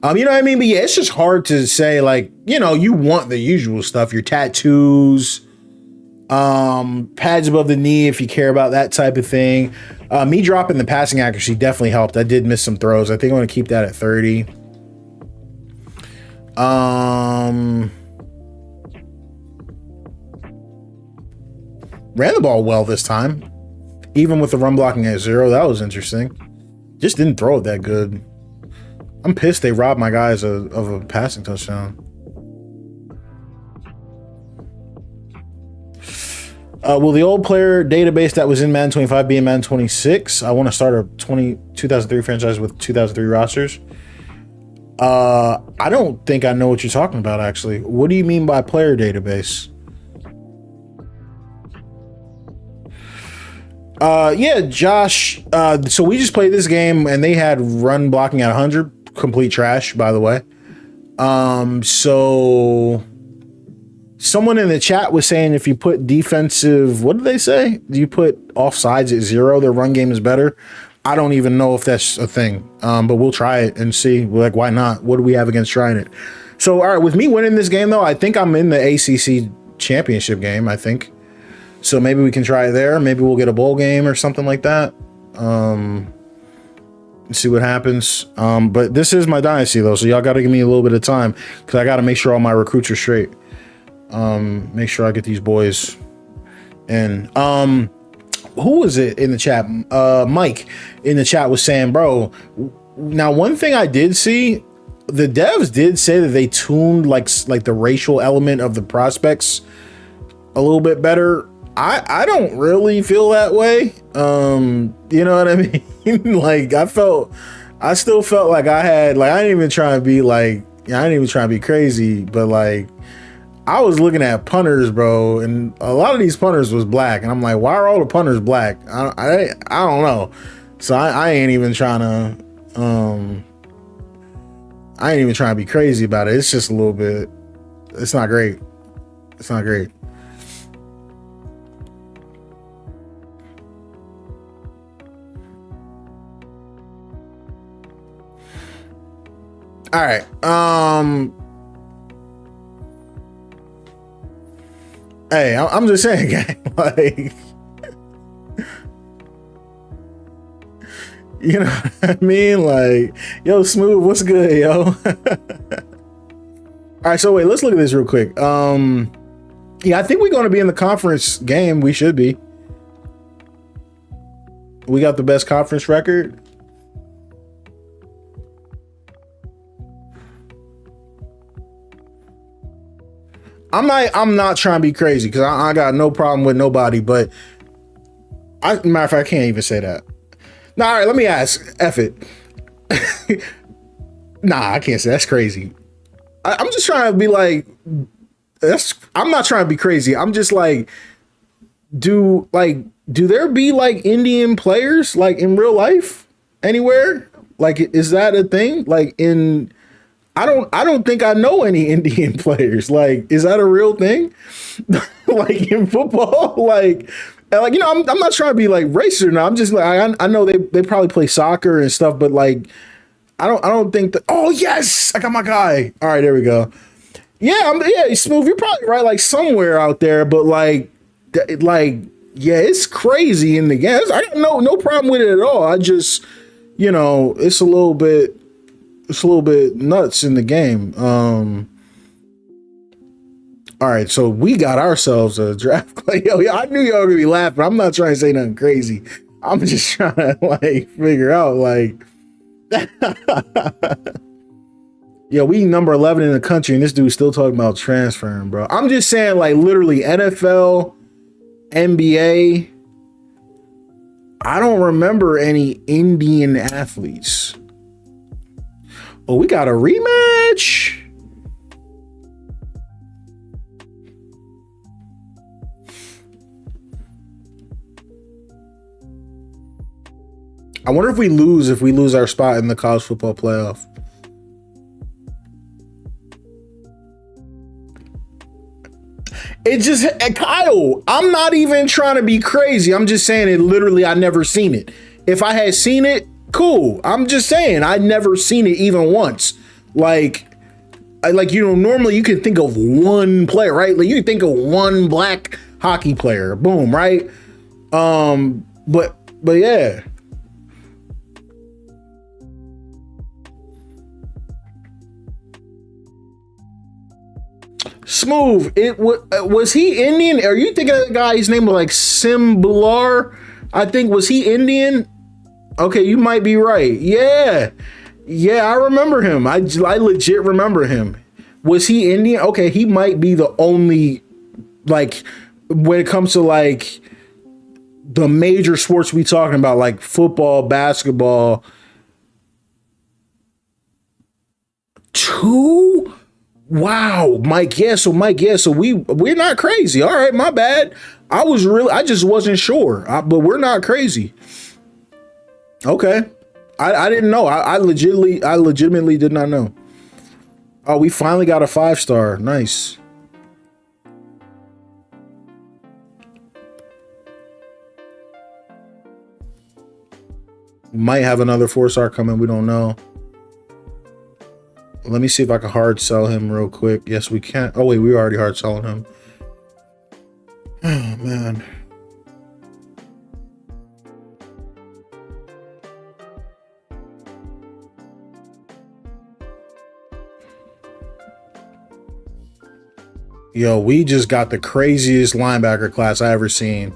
You know what I mean? But yeah, it's just hard to say, like, you know, you want the usual stuff, your tattoos, pads above the knee if you care about that type of thing. Me dropping the passing accuracy definitely helped. I did miss some throws. I think I want to keep that at 30. Ran the ball well this time, even with the run blocking at 0. That was interesting. Just didn't throw it that good. I'm pissed they robbed my guys of a passing touchdown. Will the old player database that was in Madden 25 be in Madden 26? I want to start a 2003 franchise with 2003 rosters. I don't think I know what you're talking about, actually. What do you mean by player database? Yeah, Josh. So we just played this game and they had run blocking at 100. Complete trash, by the way. So someone in the chat was saying if you put defensive, what did they say? Do you put offsides at 0, their run game is better? I don't even know if that's a thing. But we'll try it and see. Like, why not? What do we have against trying it? So, all right, with me winning this game, though, I think I'm in the ACC Championship game, I think. So maybe we can try it there. Maybe we'll get a bowl game or something like that. See what happens. But this is my dynasty, though, so y'all got to give me a little bit of time because I got to make sure all my recruits are straight. Make sure I get these boys in. Who was it in the chat? Mike in the chat was saying, bro, now one thing I did see, the devs did say that they tuned like the racial element of the prospects a little bit better. I don't really feel that way. You know what I mean? Like I still felt like I didn't even try to be like, I didn't even try to be crazy, but like I was looking at punters, bro, and a lot of these punters was black, and I'm like, why are all the punters black? I don't know. So I ain't even trying to be crazy about it. It's just a little bit. It's not great. It's not great. All right. Hey, I'm just saying, gang, like, you know what I mean? Like, yo, Smooth, what's good, yo? All right, so wait, let's look at this real quick. Yeah, I think we're going to be in the conference game. We should be. We got the best conference record. I'm not trying to be crazy because I got no problem with nobody, but matter of fact, I can't even say that. Nah, all right, let me ask. F it. Nah, I can't say that's crazy. I'm just trying to be like, I'm not trying to be crazy. I'm just like, do there be like Indian players like in real life anywhere? Like, is that a thing? Like I don't think I know any Indian players. Like, is that a real thing? Like in football? Like, you know, I'm not trying to be like racist or not. I'm just like, I know they probably play soccer and stuff, but like, I don't think that. Oh yes, I got my guy. All right, there we go. Yeah, yeah, Smooth. You're probably right. Like somewhere out there, but like, yeah, it's crazy in the game. I got no problem with it at all. I just, you know, it's a little bit nuts in the game. All right, so we got ourselves a draft play. Yo, I knew y'all were gonna be laughing. I'm not trying to say nothing crazy. I'm just trying to like figure out like, yo, we number 11 in the country, and this dude's still talking about transferring, bro. I'm just saying, like, literally NFL, NBA. I don't remember any Indian athletes. Oh, we got a rematch. I wonder if we lose our spot in the college football playoff. It just, Kyle, I'm not even trying to be crazy. I'm just saying it literally, I never seen it. If I had seen it, cool. I'm just saying I'd never seen it even once. Like, normally you can think of one player, right? Like you can think of one black hockey player, boom, right? But yeah. Smooth. Was he Indian? Are you thinking of the guy? His name was like Simbular. I think, was he Indian? Okay, you might be right. Yeah, I remember him. I legit remember him. Was he Indian? Okay, he might be the only, like, when it comes to like the major sports we talking about, like football, basketball. Two. Wow, Mike. Yeah, so we're not crazy. All right, my bad. I just wasn't sure. But we're not crazy. Okay. I didn't know. I legitimately did not know. Oh, we finally got a 5-star. Nice. Might have another 4-star coming. We don't know. Let me see if I can hard sell him real quick. Yes, we can. Oh, wait, we already hard selling him. Oh, man. Yo, we just got the craziest linebacker class I ever seen.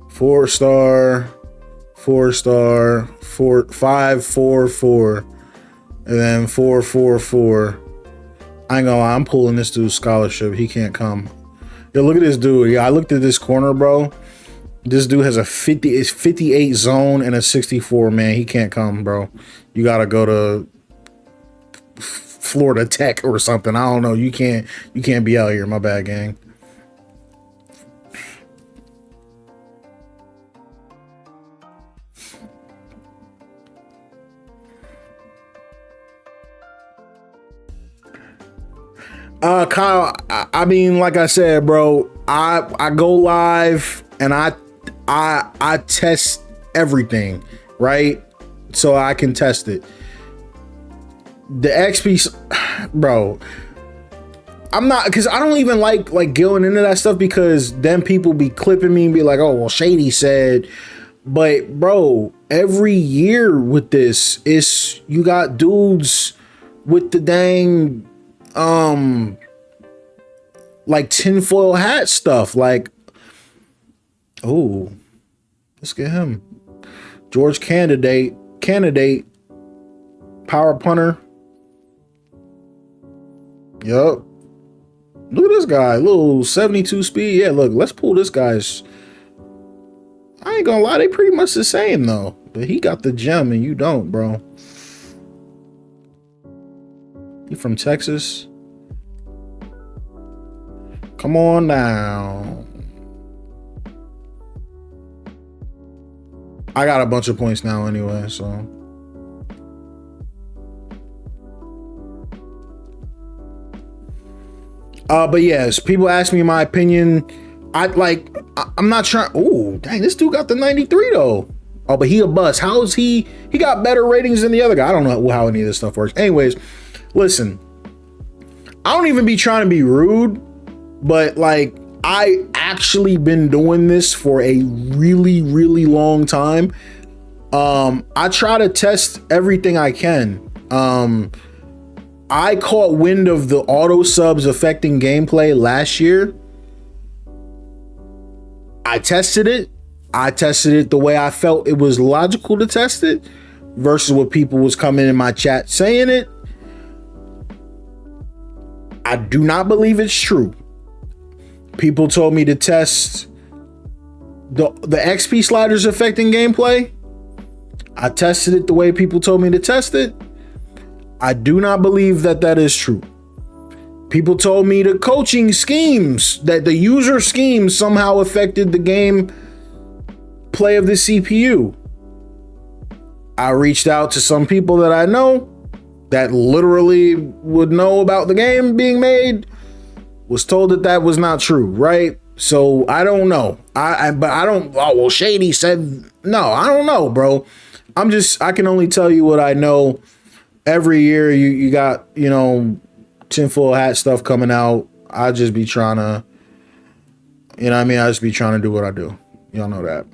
4-star. 4-star, 5, 4, 4, and then 4, 4, 4. I ain't gonna lie, I'm pulling this dude's scholarship. He can't come. Yo, look at this dude. Yeah, I looked at this corner, bro. This dude has a 58 zone and a 64, man. He can't come, bro. You gotta go to Florida Tech or something. I don't know. You can't be out here. My bad, gang. Kyle, I mean, like I said, bro, I go live and I test everything, right? So I can test it. The XP, bro, I'm not, because I don't even like going into that stuff, because then people be clipping me and be like, oh, well, Shady said. But bro, every year with this, it's, you got dudes with the dang like tinfoil hat stuff, like, oh, let's get him. George candidate, power punter. Yup. Look at this guy, little 72 speed. Yeah, look, let's pull this guy's. I ain't gonna lie, they pretty much the same though, but he got the gem and you don't, bro. You from Texas? Come on now. I got a bunch of points now anyway, so. But yes, people ask me my opinion. I'm not trying. Oh, dang, this dude got the 93 though. Oh, but he a bust. How is he? He got better ratings than the other guy. I don't know how any of this stuff works. Anyways, listen, I don't even be trying to be rude, but like, I actually been doing this for a really, really long time. I try to test everything I can. I caught wind of the auto subs affecting gameplay last year. I tested it. I tested it the way I felt it was logical to test it versus what people was coming in my chat saying it. I do not believe it's true. People told me to test the XP sliders affecting gameplay. I tested it the way people told me to test it. I do not believe that that is true. People told me the coaching schemes, that the user schemes somehow affected the game play of the CPU. I reached out to some people that I know that literally would know about the game being made, was told that that was not true, right? So I don't know. But I don't, oh, well, Shady said, no, I don't know, bro. I can only tell you what I know. Every year you got, tinfoil hat stuff coming out. I just be trying to, I just be trying to do what I do. Y'all know that.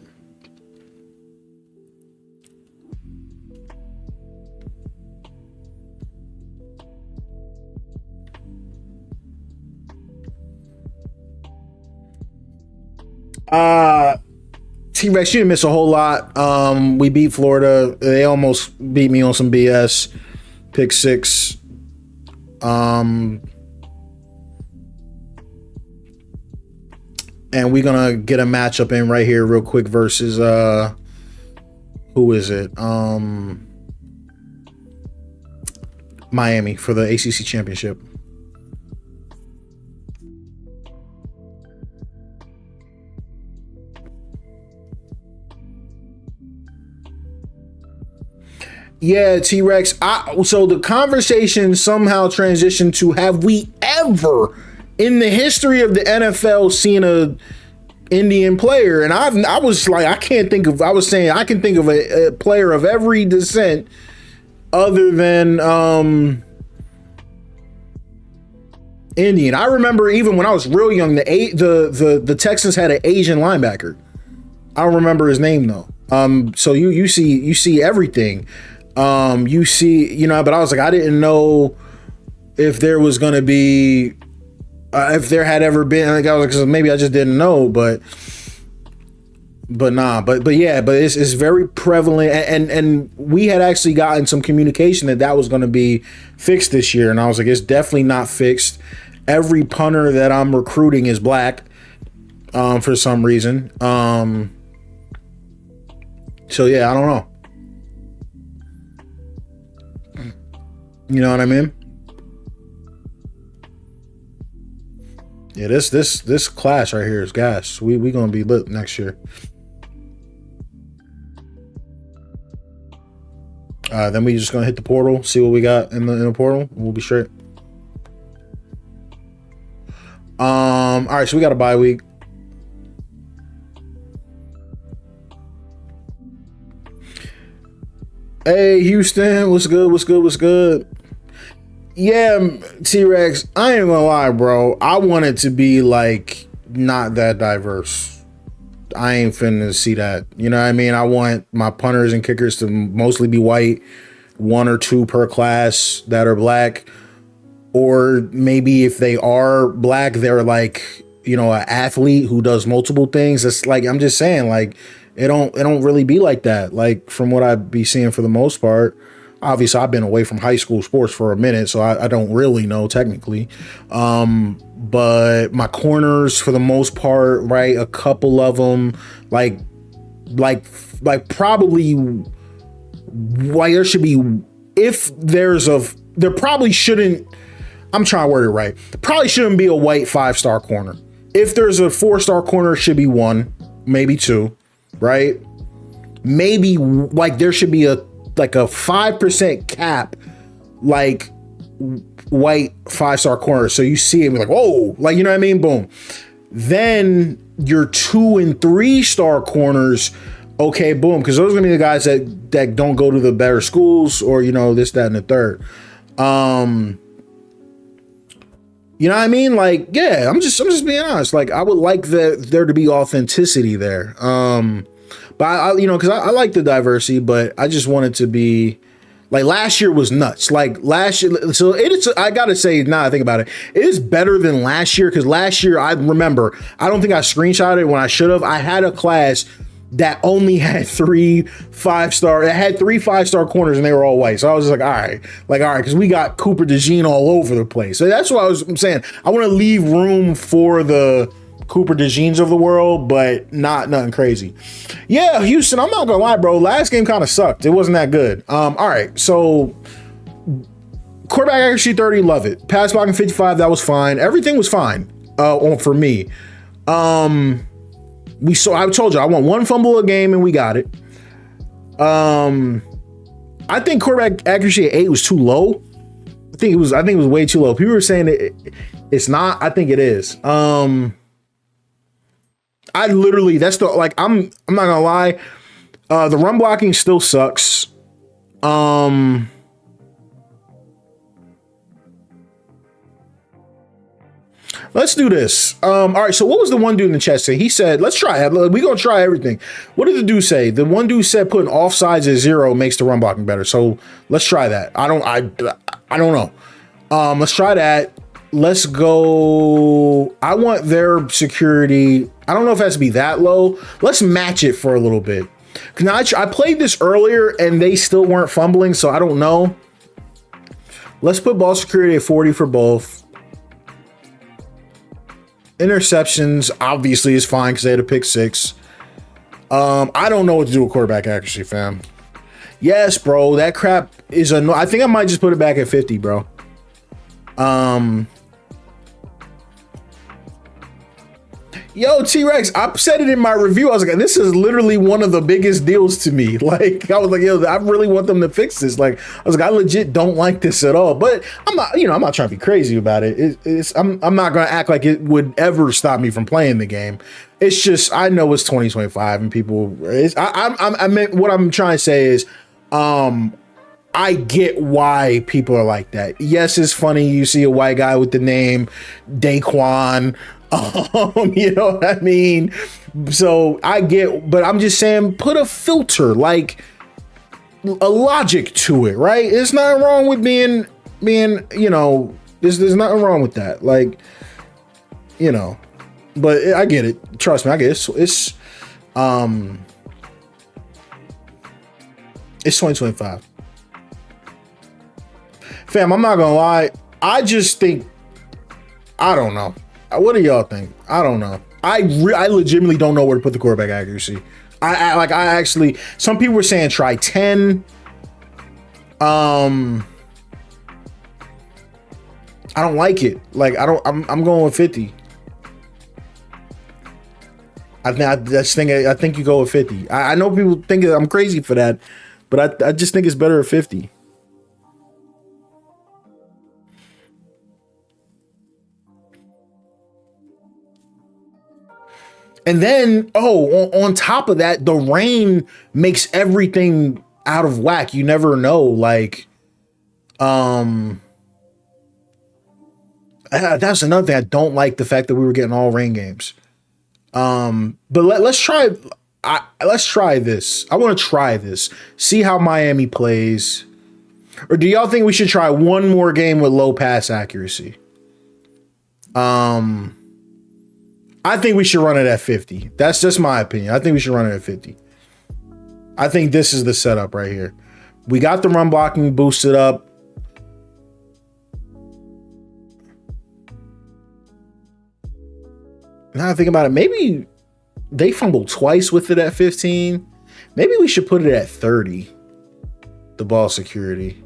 T-Rex, you didn't miss a whole lot. We beat Florida. They almost beat me on some BS. Pick 6. And we're gonna get a matchup in right here real quick versus who is it? Miami for the ACC Championship. Yeah, T-Rex. So the conversation somehow transitioned to, have we ever in the history of the NFL seen a Indian player? And I was like, I can think of a player of every descent other than Indian. I remember even when I was real young, the Texans had an Asian linebacker. I don't remember his name though. So you see everything. But I was like, I didn't know if there was going to be, if there had ever been, like, I was like, 'cause maybe I just didn't know, but it's very prevalent. And we had actually gotten some communication that was going to be fixed this year. And I was like, it's definitely not fixed. Every punter that I'm recruiting is black, for some reason. So yeah, I don't know. You know what I mean? Yeah, this class right here is gas. We gonna be lit next year. Then we just gonna hit the portal, see what we got in the portal, and we'll be straight. All right, so we got a bye week. Hey Houston, what's good? Yeah, T-Rex, I ain't gonna lie, bro. I want it to be like not that diverse. I ain't finna see that. You know what I mean? I want my punters and kickers to mostly be white, 1 or 2 per class that are black. Or maybe if they are black, they're like, an athlete who does multiple things. It's like, I'm just saying, like, it don't really be like that. Like, from what I be seeing for the most part. Obviously, I've been away from high school sports for a minute, so I don't really know technically. But my corners, for the most part, right, a couple of them, like probably, why there should be, there probably shouldn't, I'm trying to word it right. There probably shouldn't be a white 5-star corner. If there's a 4-star corner, it should be 1, maybe 2, right? Maybe like there should be a 5% cap, like white 5-star corner. So you see it and be like, whoa, like, you know what I mean? Boom. Then your 2 and 3-star corners, okay, boom. Cause those are gonna be the guys that don't go to the better schools or, this, that, and the third. You know what I mean? Like, yeah, I'm just being honest. Like, I would like there to be authenticity there. But I because I like the diversity, but I just want it to be like last year was nuts. Like last year, so it's, I gotta say, now I think about it, it is better than last year, because last year, I remember, I don't think I screenshotted it when I should have. I had a class that only had 3 5-star, it had 3 5-star corners and they were all white. So I was just like, all right, because we got Cooper DeJean all over the place. So that's what I'm saying. I want to leave room for the Cooper DeJeans of the world, but not nothing crazy. Yeah, Houston, I'm not gonna lie, bro. Last game kind of sucked. It wasn't that good. All right, so quarterback accuracy 30, love it. Pass blocking 55, that was fine. Everything was fine for me. I told you I want 1 fumble a game, and we got it. I think quarterback accuracy at 8 was too low. I think it was way too low. People were saying it's not. I think it is. I literally, that's the, like, I'm not gonna lie. The run blocking still sucks. Let's do this. All right, so what was the one dude in the chat say? He said, let's try it. We're going to try everything. What did the dude say? The one dude said putting offsides at 0 makes the run blocking better. So let's try that. I don't know. Let's try that. Let's go. I want their security. I don't know if it has to be that low. Let's match it for a little bit. Cause I played this earlier and they still weren't fumbling, so I don't know. Let's put ball security at 40 for both. Interceptions obviously is fine because they had a pick 6. I don't know what to do with quarterback accuracy, fam. Yes, bro, that crap is I think I might just put it back at 50, bro. Yo, T-Rex, I said it in my review. I was like, this is literally one of the biggest deals to me. Like, I was like, yo, I really want them to fix this. Like, I was like, I legit don't like this at all. But I'm not, I'm not trying to be crazy about it. I'm not going to act like it would ever stop me from playing the game. It's just, I know it's 2025 and people, I meant what I'm trying to say is, I get why people are like that. Yes, it's funny. You see a white guy with the name Daquan. You know what I mean? So I get, but I'm just saying, put a filter, like a logic to it, right? There's nothing wrong with being, there's nothing wrong with that. Like, but I get it. Trust me, I get it. It's 2025. Fam, I'm not gonna lie. I just think, I don't know. What do y'all think? I don't know. I legitimately don't know where to put the quarterback accuracy. I actually, some people were saying try 10. I don't like it. Like, I'm going with 50. I think you go with 50. I know people think I'm crazy for that, but I just think it's better at 50. And then, on top of that, the rain makes everything out of whack. You never know. Like, that's another thing. I don't like the fact that we were getting all rain games. But let's try. Let's try this. I want to try this. See how Miami plays. Or do y'all think we should try one more game with low pass accuracy? I think we should run it at 50. That's just my opinion. I think we should run it at 50. I think this is the setup right here. We got the run blocking boosted up. Now I think about it, maybe they fumbled twice with it at 15. Maybe we should put it at 30. The ball security.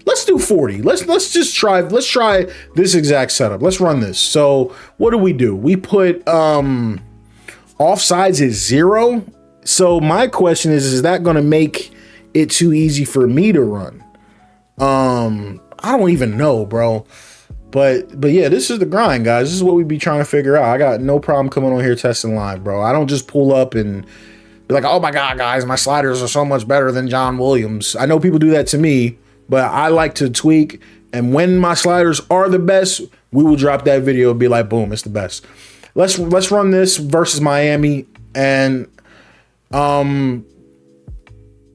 Let's do 40. Let's just try. Let's try this exact setup. Let's run this. So what do? We put offsides at 0. So my question is that going to make it too easy for me to run? I don't even know, bro. But yeah, this is the grind, guys. This is what we be trying to figure out. I got no problem coming on here testing live, bro. I don't just pull up and be like, oh my God, guys, my sliders are so much better than John Williams. I know people do that to me. But I like to tweak, and when my sliders are the best, we will drop that video and be like, boom, it's the best. Let's run this versus Miami, and Quinn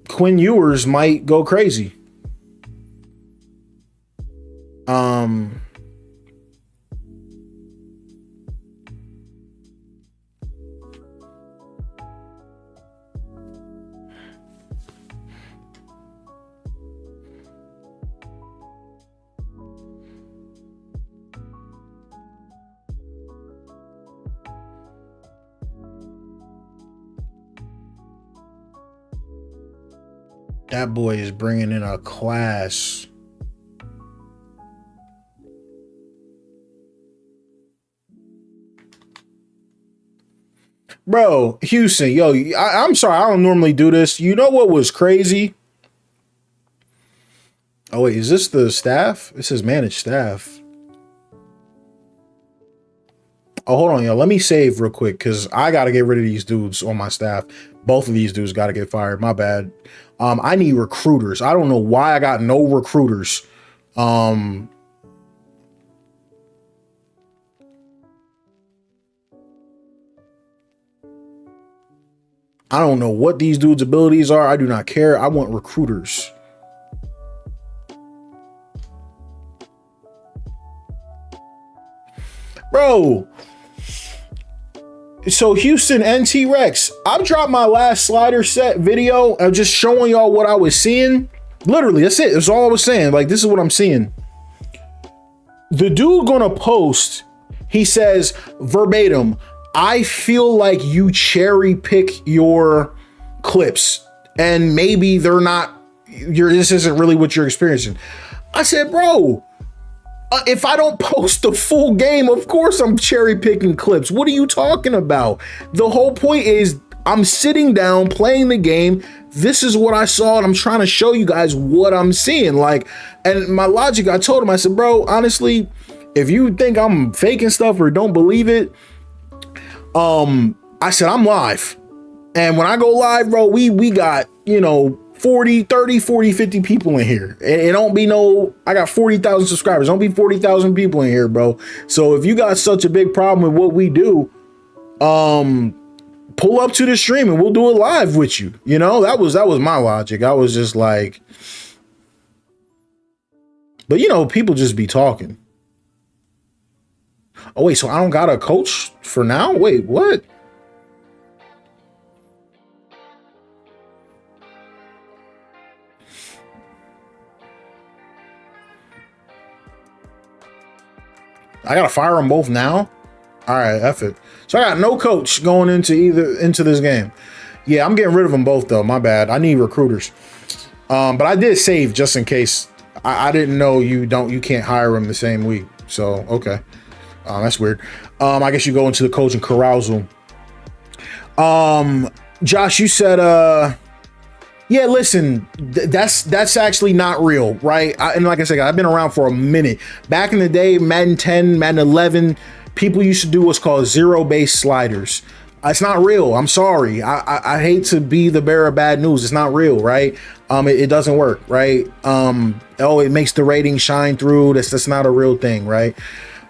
Ewers might go crazy. That boy is bringing in a class. Bro, Houston, yo, I'm sorry, I don't normally do this. You know what was crazy? Oh, wait, is this the staff? This is managed staff. Oh, hold on, yo. Let me save real quick because I got to get rid of these dudes on my staff. Both of these dudes got to get fired. My bad. I need recruiters. I don't know why I got no recruiters. I don't know what these dudes' abilities are. I do not care. I want recruiters. Bro. So Houston NT Rex, I've dropped my last slider set video of just showing y'all what I was seeing. Literally, that's it. That's all I was saying. Like, this is what I'm seeing. The dude gonna post, he says verbatim, I feel like you cherry pick your clips and maybe they're not, this isn't really what you're experiencing. I said, bro, if I don't post the full game, of course I'm cherry picking clips. What are you talking about? The whole point is I'm sitting down playing the game. This is what I saw, and I'm trying to show you guys what I'm seeing. Like, and my logic, I told him, I said, bro, honestly, if you think I'm faking stuff or don't believe it, I said, I'm live. And when I go live, bro, we got, 40, 30, 40, 50 people in here. It don't be I got 40,000 subscribers. Don't be 40,000 people in here, bro. So if you got such a big problem with what we do, pull up to the stream and we'll do it live with you. That was my logic. I was just like, but people just be talking. Oh, wait, so I don't got a coach for now? Wait, what? I gotta fire them both now. All right, F it. So I got no coach going into this game. Yeah, I'm getting rid of them both though. My bad. I need recruiters. But I did save just in case. I didn't know you can't hire them the same week. So okay, that's weird. I guess you go into the coaching carousel. Josh, you said yeah, listen, that's actually not real, right? And like I said, I've been around for a minute. Back in the day, Madden 10, Madden 11, people used to do what's called zero-based sliders. It's not real. I'm sorry. I hate to be the bearer of bad news. It's not real, right? It doesn't work, right? It makes the rating shine through. That's not a real thing, right?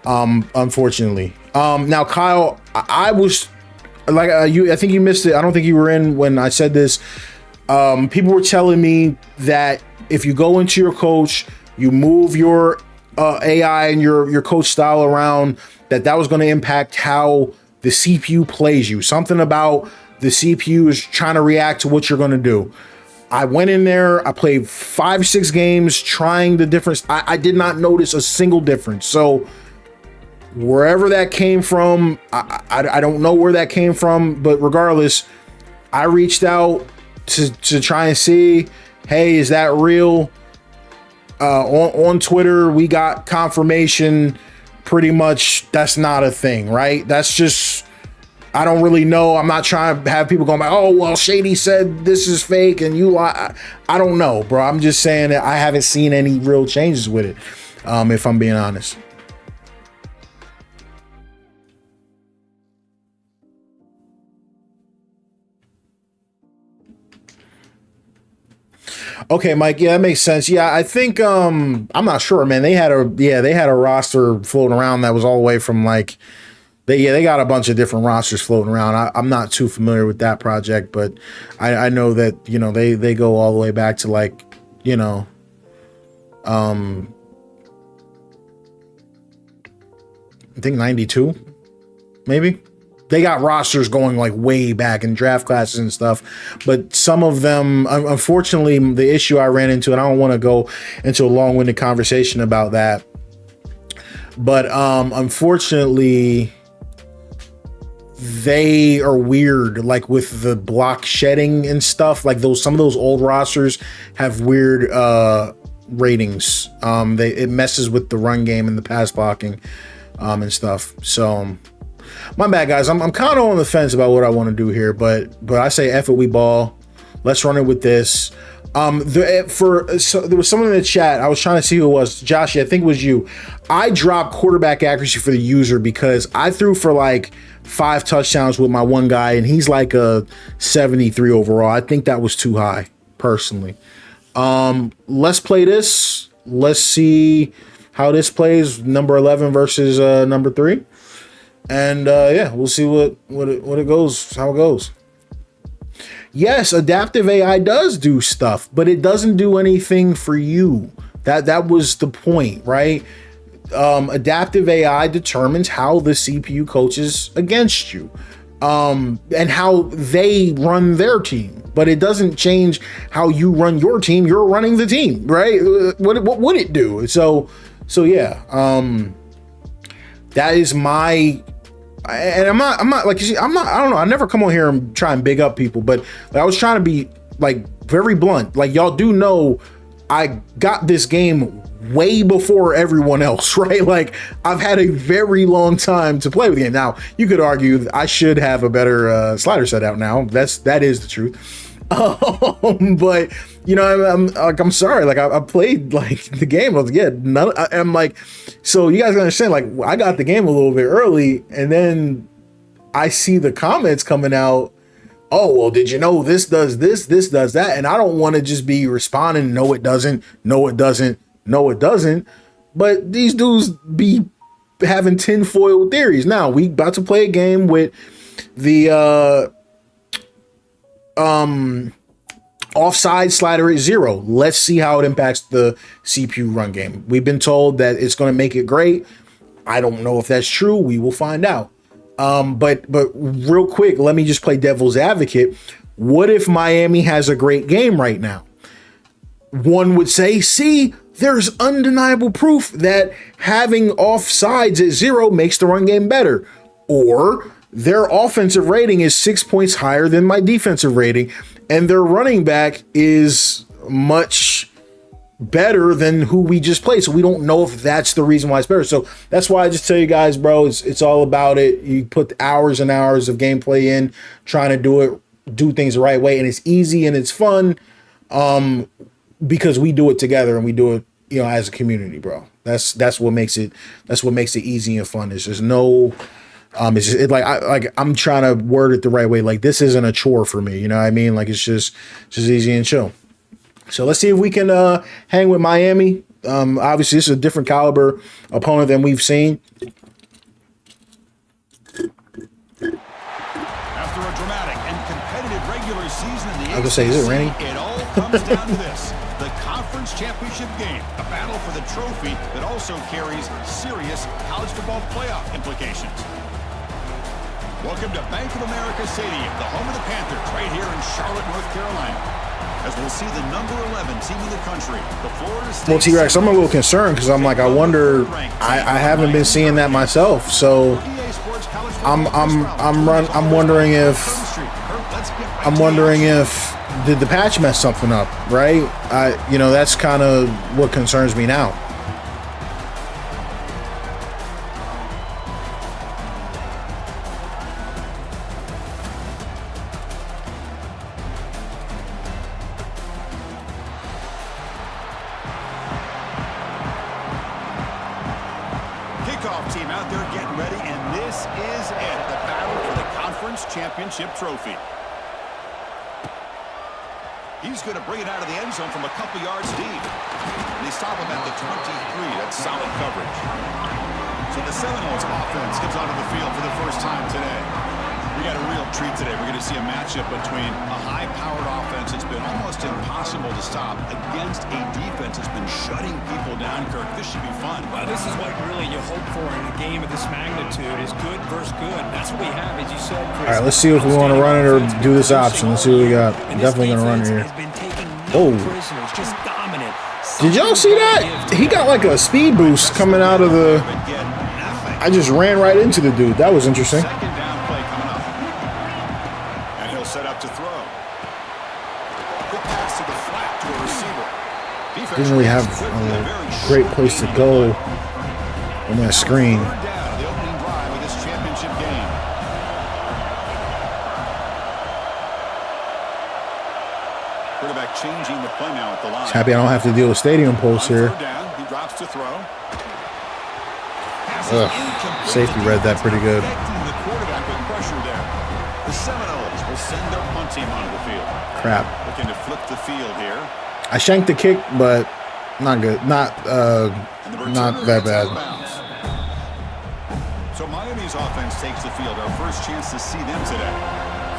Unfortunately. Now, Kyle, I was like I think you missed it. I don't think you were in when I said this. People were telling me that if you go into your coach, you move your AI and your coach style around, that was going to impact how the CPU plays you. Something about the CPU is trying to react to what you're going to do. I went in there, I played 5-6 games trying the difference. I did not notice a single difference. So wherever that came from, I don't know where that came from, but regardless, I reached out to try and see, hey, is that real? On Twitter, we got confirmation pretty much that's not a thing, right? That's just, I don't really know. I'm not trying to have people going back, oh, well, Shady said this is fake and you lie. I don't know, bro. I'm just saying that I haven't seen any real changes with it, if I'm being honest. Okay, Mike. Yeah, that makes sense. Yeah, I think I'm not sure, man. They had a roster floating around that was all the way from like they got a bunch of different rosters floating around. I'm not too familiar with that project, but I know that they go all the way back to like I think 92, maybe. They got rosters going like way back in draft classes and stuff, but some of them, unfortunately, the issue I ran into, and I don't want to go into a long-winded conversation about that, but unfortunately, they are weird, like with the block shedding and stuff. Like some of those old rosters have weird ratings. It messes with the run game and the pass blocking and stuff. So. My bad, guys. I'm kind of on the fence about what I want to do here, but I say F it, we ball. Let's run it with this. There was someone in the chat. I was trying to see who it was. Josh, I think it was you. I dropped quarterback accuracy for the user because I threw for like 5 touchdowns with my one guy, and he's like a 73 overall. I think that was too high, personally. Let's play this. Let's see how this plays. Number 11 versus number 3, and yeah, we'll see what it goes. How it goes. Yes, adaptive AI does do stuff, but it doesn't do anything for you. That was the point, right? Adaptive AI determines how the CPU coaches against you, and how they run their team, but it doesn't change how you run your team. You're running the team, right? What would it do? So yeah, that is my. And I'm not like, you see, I don't know. I never come on here and try and big up people, but I was trying to be like very blunt. Like, y'all do know I got this game way before everyone else, right? Like, I've had a very long time to play with the game. Now, you could argue I should have a better slider set out now. That is the truth. But you know, I'm sorry. Like, I played like the game. I was like, yeah, I'm like, so you guys understand, like, I got the game a little bit early, and then I see the comments coming out. Oh, well, did you know this does this does that? And I don't want to just be responding, no, it doesn't, no, it doesn't, no, it doesn't. But these dudes be having tinfoil theories. Now, we about to play a game with the offside slider at 0. Let's see how it impacts the CPU run game. We've been told that it's going to make it great. I don't know if that's true. We will find out. But real quick, let me just play devil's advocate. What if Miami has a great game right now? One would say, see, there's undeniable proof that having offsides at 0 makes the run game better. Or their offensive rating is 6 points higher than my defensive rating, and their running back is much better than who we just played. So we don't know if that's the reason why it's better. So that's why I just tell you guys, bro, it's all about it. You put hours and hours of gameplay in, trying to do things the right way, and it's easy and it's fun, because we do it together and we do it, you know, as a community, bro. That's what makes it easy and fun. It's just no. It's just I'm trying to word it the right way. Like, this isn't a chore for me, you know what I mean? Like, it's just easy and chill. So let's see if we can hang with Miami. Obviously, this is a different caliber opponent than we've seen. After a dramatic and competitive regular season in the I was gonna say, is it raining? It all comes down to this: the conference championship game, a battle for the trophy that also carries serious college football playoff implications. Welcome to Bank of America Stadium, the home of the Panthers, right here in Charlotte, North Carolina. As we'll see the number 11 team in the country, the Florida State. Well, T-Rex, I'm a little concerned because I'm like, I wonder. I haven't been seeing that myself, so I'm wondering if did the patch mess something up, right? You know, that's kind of what concerns me now. Team out there getting ready, and this is it, the battle for the conference championship trophy. He's going to bring it out of the end zone from a couple yards deep. And they stop him at the 23. That's solid coverage. So the Seminoles offense comes onto the field for the first time today. We got a real treat today. We're going to see a matchup between a high-powered offense that's been almost impossible to stop against a defense that's been shutting people down. Kirk, this should be fun. Well, this is what really you hope for in a game of this magnitude, is good versus good. That's what we have, as you said, Chris. All right, let's see if we want to run it or do this option. Let's see what we got. I'm definitely going to run it here. Oh. Did y'all see that? He got like a speed boost coming out of the... I just ran right into the dude. That was interesting. Didn't really have a great place to go on that screen. Quarterback changing the play now at the line. Just happy I don't have to deal with stadium pulse here. On third down, he drops to throw. Safety read that pretty good. Affecting the quarterback with pressure there. The Seminoles will send their punt team onto the field. Crap. Looking to flip the field here. I shanked the kick, but not good. Not that bad. So Miami's offense takes the field. Our first chance to see them today.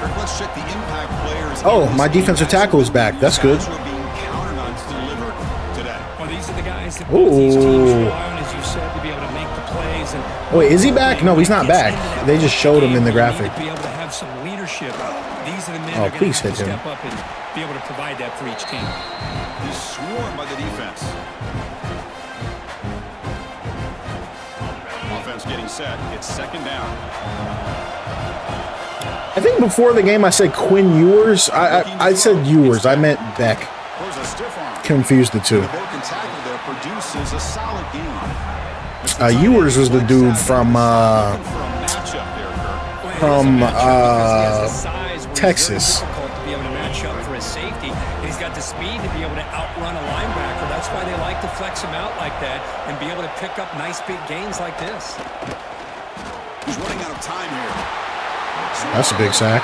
Kirk, let's check the impact players. Oh, my defensive tackle is back. That's good. Being counted on to deliver today. Well, these are the guys that both these teams rely on, as you said, to be able to make the plays. And wait, is he back? No, he's not back. They just showed him in the graphic. To be able to have some leadership. These are the men Oh, that are please going to hit him. step up and be able to provide that for each team. He's swarmed by the defense. Offense getting set. It's second down. I think before the game I said Quinn Ewers. I said Ewers. I meant Beck. Throws a stiff arm. Confused the two. The broken tackle there produces a solid game. Ewers was the dude from Texas. Difficult to be able to match up for his safety. And he's got the speed to be able to outrun a linebacker. That's why they like to flex him out like that and be able to pick up nice big gains like this. He's running out of time here. That's a big sack.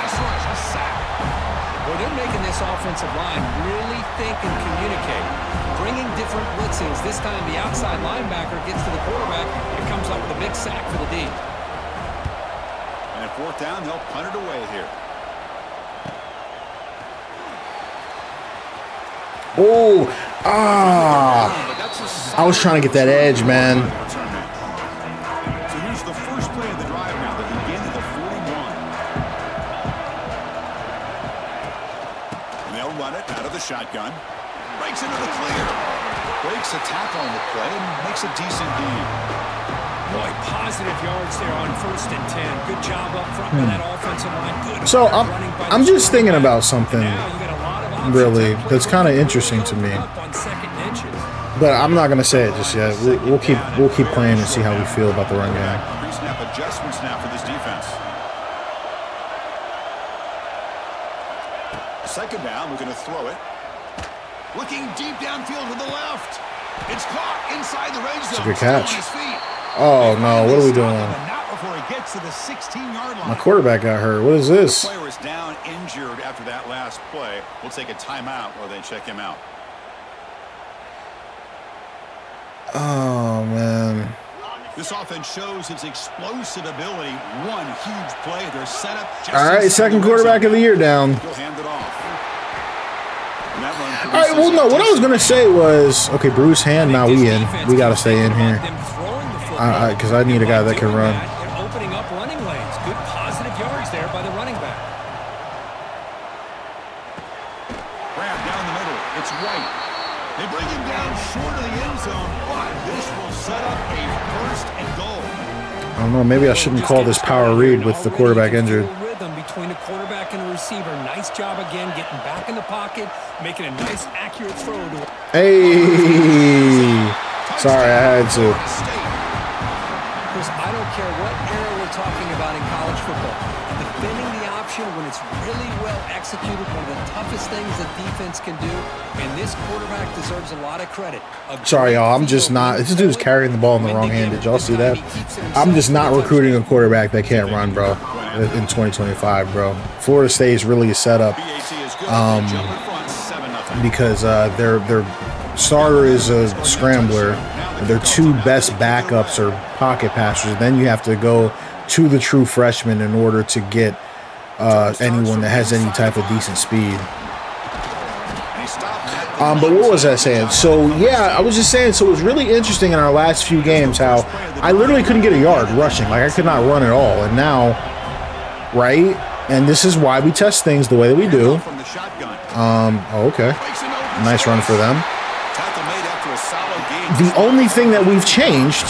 Well, they're making this offensive line really think and communicate. Bringing different blitzes. This time the outside linebacker gets to the quarterback and comes up with a big sack for the D. And at fourth down, they'll punt it away here. Oh, I was trying to get that edge, man. So here's the first play of the drive now, the beginning of the 41. And they'll run it out of the shotgun. Breaks into the clear. Breaks a tackle on the play and makes a decent gain. Boy, positive yards there on 1st and 10. Good job up front by that offensive line. Good. So I'm just thinking about something. Now you got a lot of Really, that's kind of interesting to me, but I'm not gonna say it just yet. We'll keep playing and see how we feel about the run game. Pre-snap adjustments now for this defense. Second down, we're going to throw it. Looking deep downfield to the left. It's caught inside the range zone. It's a good catch. Oh no, what are we doing? Not before he gets to the 16-yard line. My quarterback got hurt. What is this? Player is down injured after that last play. We'll take a timeout while they check him out. Oh man. This offense shows its explosive ability. One huge play. They're set up. All right, second quarterback of the year down. He'll hand it off. All right, well, no, what I was going to say was, okay, Bruce Hand, now we in. We got to stay in here. Because I need a guy that can run. They're opening up running lanes. Good positive yards there by the running back. Grab down the middle. It's White. They bring him down short of the end zone, but this will set up a first and goal. I don't know, maybe I shouldn't call this power read with the quarterback injured. Rhythm between a quarterback and a receiver. Nice job again getting back in the pocket, making a nice accurate throw to it. Hey! Sorry, I had to. Chris, I don't care what era we're talking about in college football. Defending the option when it's really well executed, one of the toughest things that defense can do, and this quarterback deserves a lot of credit. Sorry, y'all. I'm just not. This dude's carrying the ball in the wrong hand. Did y'all see that? I'm just not recruiting a quarterback that can't run, bro, in 2025, bro. Florida State is really a setup because their starter is a scrambler. Their two best backups are pocket passers. Then you have to go to the true freshman in order to get anyone that has any type of decent speed. But what was I saying? So, yeah, I was just saying, so it was really interesting in our last few games how I literally couldn't get a yard rushing. Like, I could not run at all. And now, right? And this is why we test things the way that we do. Okay. Nice run for them. The only thing that we've changed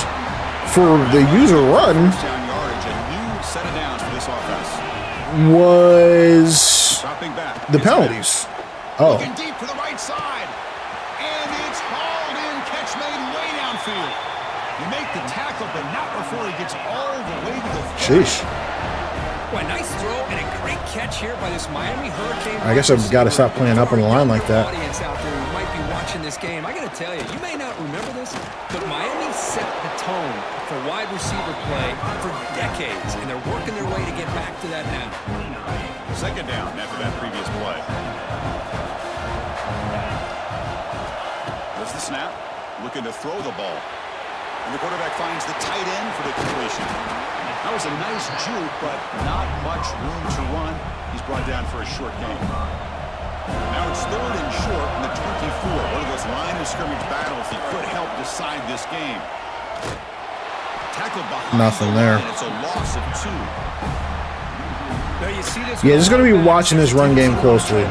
for the user run was the penalties. Oh. Deep to the right side. And it's hauled in. Catch made way downfield. You make the tackle, but not before he gets all the way to the finish. Sheesh. Well, nice throw and a great catch here by this Miami Hurricane. I guess I've got to stop playing up on the line like that. Audience out there who might be watching this game, I got to tell you, you may not remember this, but Miami set the tone for wide receiver play for decades, and they're working their way to get back to that now. Second down after that previous play. There's the snap. Looking to throw the ball. And the quarterback finds the tight end for the completion. That was a nice juke, but not much room to run. He's brought down for a short gain. Now it's 3rd and short in the 24. One of those line of scrimmage battles that could help decide this game. Tackled behind nothing there. It's a loss of 2. Yeah, just going to be watching this run game closely.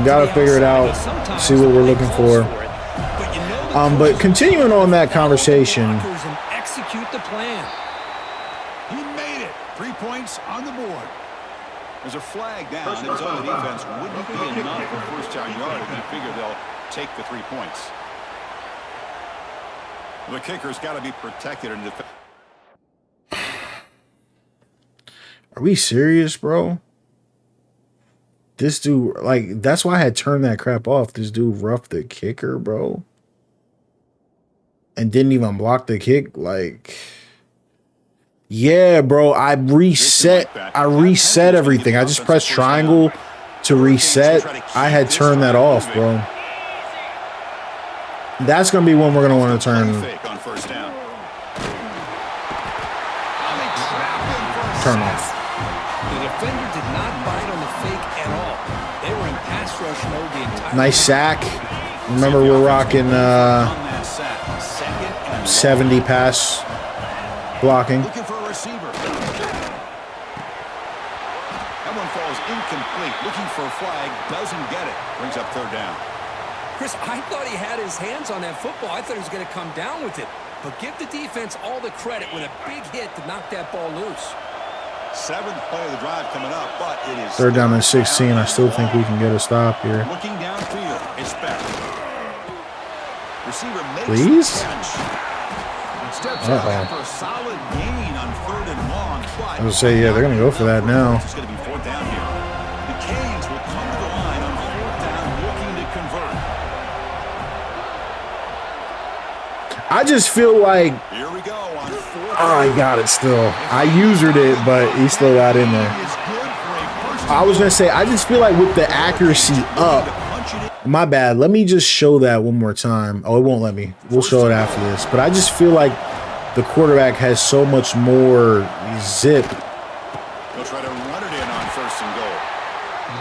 Got to figure it out, see what we're looking for. But continuing on that conversation, execute the plan. He made it. 3 points on the board. There's a flag down. It was on the defense. Wouldn't be enough for first down yard, and I figure they'll take the 3 points. The kicker's got to be protected in defense. are we serious, bro? This dude, like, that's why I had turned that crap off. This dude roughed the kicker, bro. And didn't even block the kick. Like, yeah, bro, I reset everything. I just pressed triangle to reset. I had turned that off, bro. That's going to be one we're going to want to turn off. The defender did not bite on the fake at all. They were in pass rush mode the entire nice sack. Remember, we're rocking 70 pass blocking. Looking for a receiver. That one falls incomplete. Looking for a flag. Doesn't get it. Brings up 3rd down. Chris, I thought he had his hands on that football. I thought he was going to come down with it. But give the defense all the credit with a big hit to knock that ball loose. 7th play of the drive coming up, but it is 3rd down and 16. I still think we can get a stop here. Looking downfield, it's back. Receiver makes please. The catch. Steps out after a solid gain on 3rd and long. I was gonna say, yeah, they're gonna go for that now. It's going to be 4th down here. The Canes will come to the line on 4th down, looking to convert. I just feel like, Here we go on 4th. oh, he got it still. I usered it, but he still got in there. I was gonna say, I just feel like with the accuracy up, my bad. Let me just show that one more time. Oh, it won't let me. We'll show it after this. But I just feel like the quarterback has so much more zip. They'll try to run it in on 1st and goal.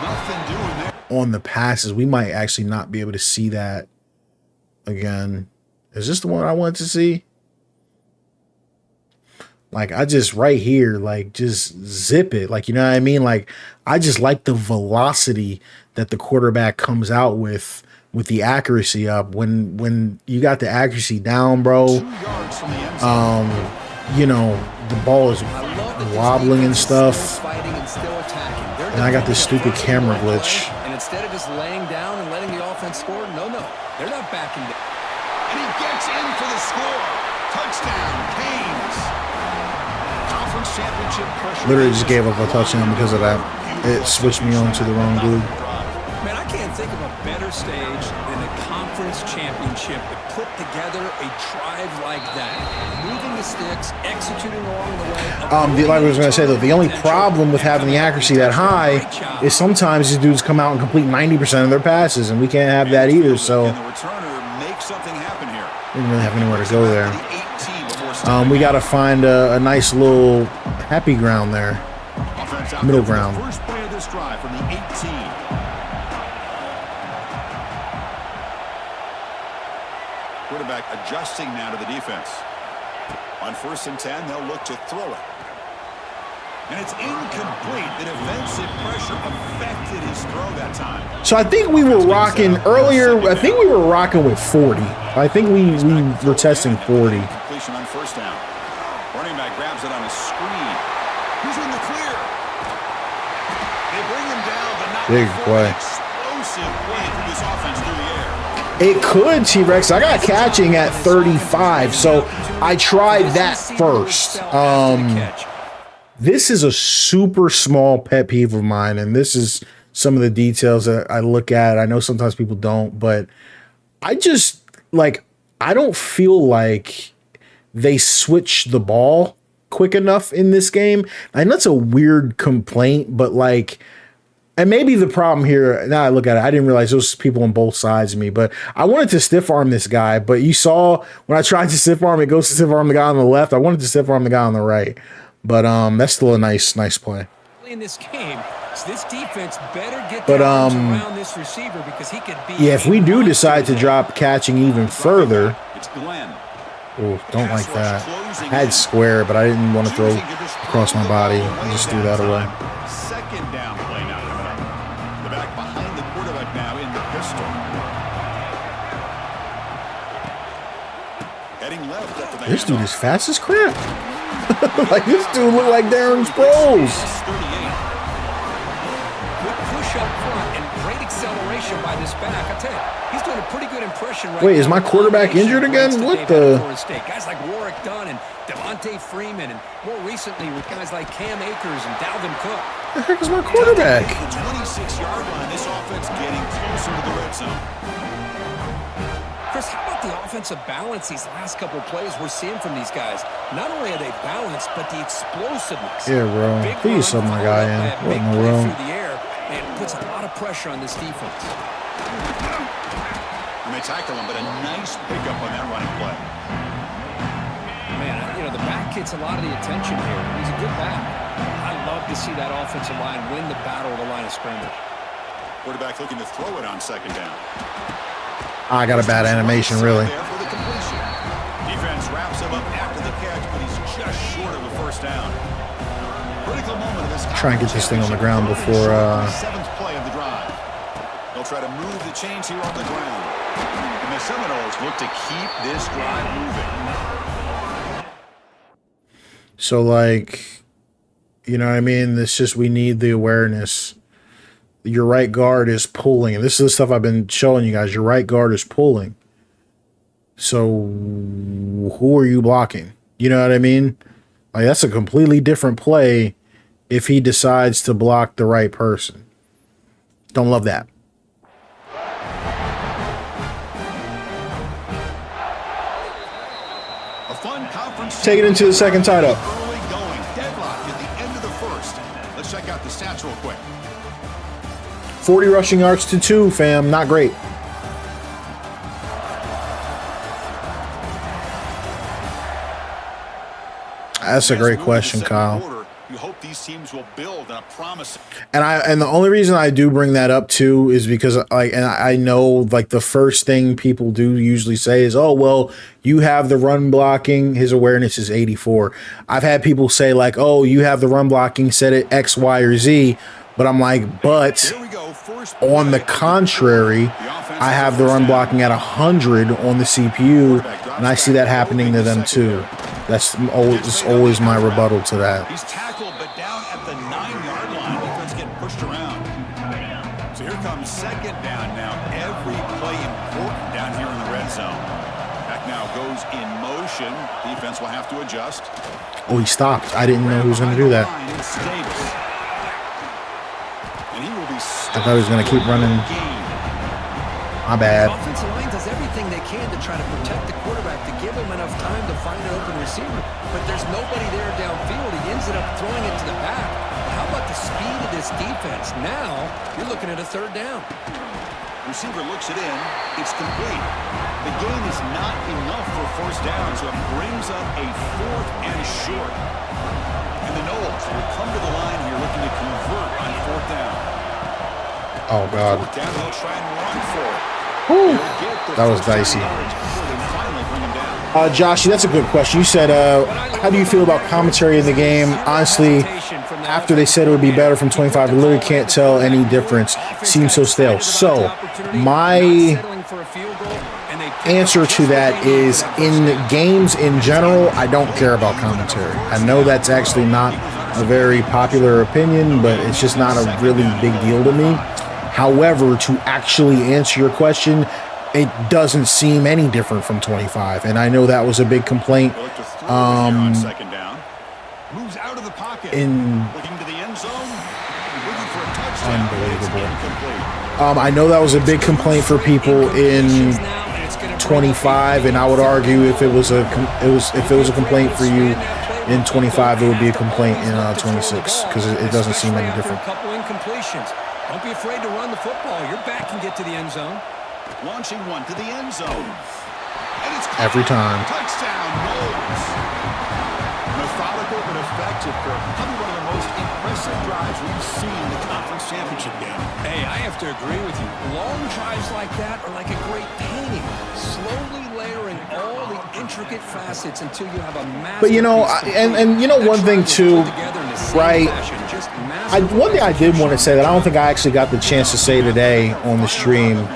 Nothing doing there. On the passes, we might actually not be able to see that again. Is this the one I wanted to see? Like, I just right here, like, just zip it. Like, you know what I mean? Like, I just like the velocity that the quarterback comes out with the accuracy up. When you got the accuracy down, bro, you know, the ball is wobbling and stuff. And I got this stupid camera glitch. And instead of just laying down and letting the offense score, no, they're not backing down. And he gets in for the score. Touchdown, Canes. Conference championship pressure. Literally just gave up a touchdown because of that. It switched me on to the wrong dude. Man, I can't think of a better stage than a conference championship to put together a drive like that. Moving the sticks, executing along the way. Like I was going to say, though, the only problem with having the accuracy that high is sometimes these dudes come out and complete 90% of their passes, and we can't have that either. So And the returner makes something happen here. we didn't really have anywhere to go there. We got to find a nice little happy ground there. Middle ground. First play of this drive from the 18. Quarterback adjusting now to the defense. On 1st and 10, they'll look to throw it. And it's incomplete. The defensive pressure affected his throw that time. So I think we were rocking earlier. I think we were rocking with 40. I think we were testing 40. Completion on 1st down. Running back grabs it on a screen. He's in the clear. They bring him down, but not big play. Explosive play from this offense through the air. It could, T-Rex. I got catching at 35, so I tried that first. This is a super small pet peeve of mine, and this is some of the details that I look at. I know sometimes people don't, but I just, like, I don't feel like they switch the ball quick enough in this game. And that's a weird complaint, but, like, and maybe the problem here, now I look at it, I didn't realize there was people on both sides of me, but I wanted to stiff arm this guy, but you saw when I tried to stiff arm, it goes to stiff arm the guy on the left. I wanted to stiff arm the guy on the right, but that's still a nice play. In this game, this defense better get around this receiver because he could be. Yeah, if we do decide to drop catching even further, oh, don't like that. I had square, but I didn't want to throw across my body. I just threw that away. Second down play now coming up. The back behind the quarterback now in the pistol. Heading left after the This dude is fast as crap. Like, this dude look like Darren Sproles. Good push up front and great acceleration by this back. I tell you, he's doing a pretty good impression right now. Wait, is my quarterback injured again? What the? Guys like Warwick Dunn and Devontae Freeman, and more recently with guys like Cam Akers and Dalvin Cook. The heck is my quarterback? The 26-yard line. This offense getting closer to the red zone. Chris, how about the offensive balance these last couple of plays we're seeing from these guys? Not only are they balanced, but the explosiveness. Yeah, bro. Please sub my guy in. What in the world? Through the air, and it puts a lot of pressure on this defense. And they tackle him, but a nice pickup on that running play. Man, you know, the back gets a lot of the attention here. He's a good back. I love to see that offensive line win the battle of the line of scrimmage. Quarterback looking to throw it on second down. I got a bad animation, really. Defense wraps him up after the catch, but he's just short of a first down. Critical moment of this. Try and get this thing on the ground before. Seventh play of the drive. They'll try to move the chains here on the ground, and the Seminoles look to keep this drive moving. So, like, you know what I mean? It's just we need the awareness. Your right guard is pulling. And this is the stuff I've been showing you guys. Your right guard is pulling. So who are you blocking? You know what I mean? Like, that's a completely different play if he decides to block the right person. Don't love that. A fun conference. Take it into the second tied up. Early going. Deadlock at the end of the first. Let's check out the stats real quick. 40 rushing yards to 2, fam. Not great. That's a great question, Kyle. You hope these teams will build on a promise. And the only reason I do bring that up too is because I know, like, the first thing people do usually say is, oh, well, you have the run blocking, his awareness is 84. I've had people say, like, oh, you have the run blocking set at X, Y, or Z. But I'm like, but on the contrary, I have the run blocking at 100 on the CPU, and I see that happening to them too. That's always my rebuttal to that. He's tackled, but down at the 9-yard line. Defense getting pushed around. So here comes second down now. Every play important down here in the red zone. Back now goes in motion. Defense will have to adjust. Oh, he stopped. I didn't know he was going to do that. I thought he was going to keep running. My bad. The offensive line does everything they can to try to protect the quarterback, to give him enough time to find an open receiver. But there's nobody there downfield. He ends up throwing it to the back. But how about the speed of this defense? Now you're looking at a third down. Receiver looks it in. It's complete. The gain is not enough for first down, so it brings up a 4th and short. And the Noles will come to the line here looking to convert on 4th down. Oh, God. Down, they'll try and run for it. That was dicey. Joshy, that's a good question. You said, how do you feel about commentary in the game? Honestly, after they said it would be better from 25, I literally can't tell any difference. Seems so stale. So, my answer to that is, in games in general, I don't care about commentary. I know that's actually not a very popular opinion, but it's just not a really big deal to me. However, to actually answer your question, it doesn't seem any different from 25. And I know that was a big complaint. the pocket. Looking to the end zone. Looking for a touchdown. Unbelievable. I know that was a big complaint for people in 25, and I would argue if it was a complaint for you in 25, it would be a complaint in 26 because it doesn't seem any different. A couple incompletions. Don't be afraid to run the football. Your back can get to the end zone. Launching one to the end zone. And it's every time. Touchdown rolls. Methodical but effective, Kirk. Probably one of the most impressive drives we've seen in the conference championship game. Hey, I have to agree with you. Long drives like that are like a great painting. Slowly layering all the intricate facets until you have a massive. But you know, and you know one thing too, right? One thing I did want to say that I don't think I actually got the chance to say today on the stream.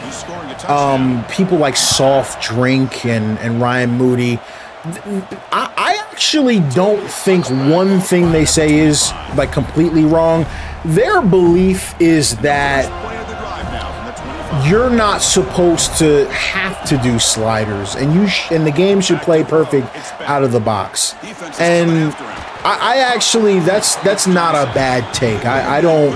People like Soft Drink and Ryan Moody. I actually don't think one thing they say is like completely wrong. Their belief is that you're not supposed to have to do sliders, and and the game should play perfect out of the box. And I actually that's not a bad take. I don't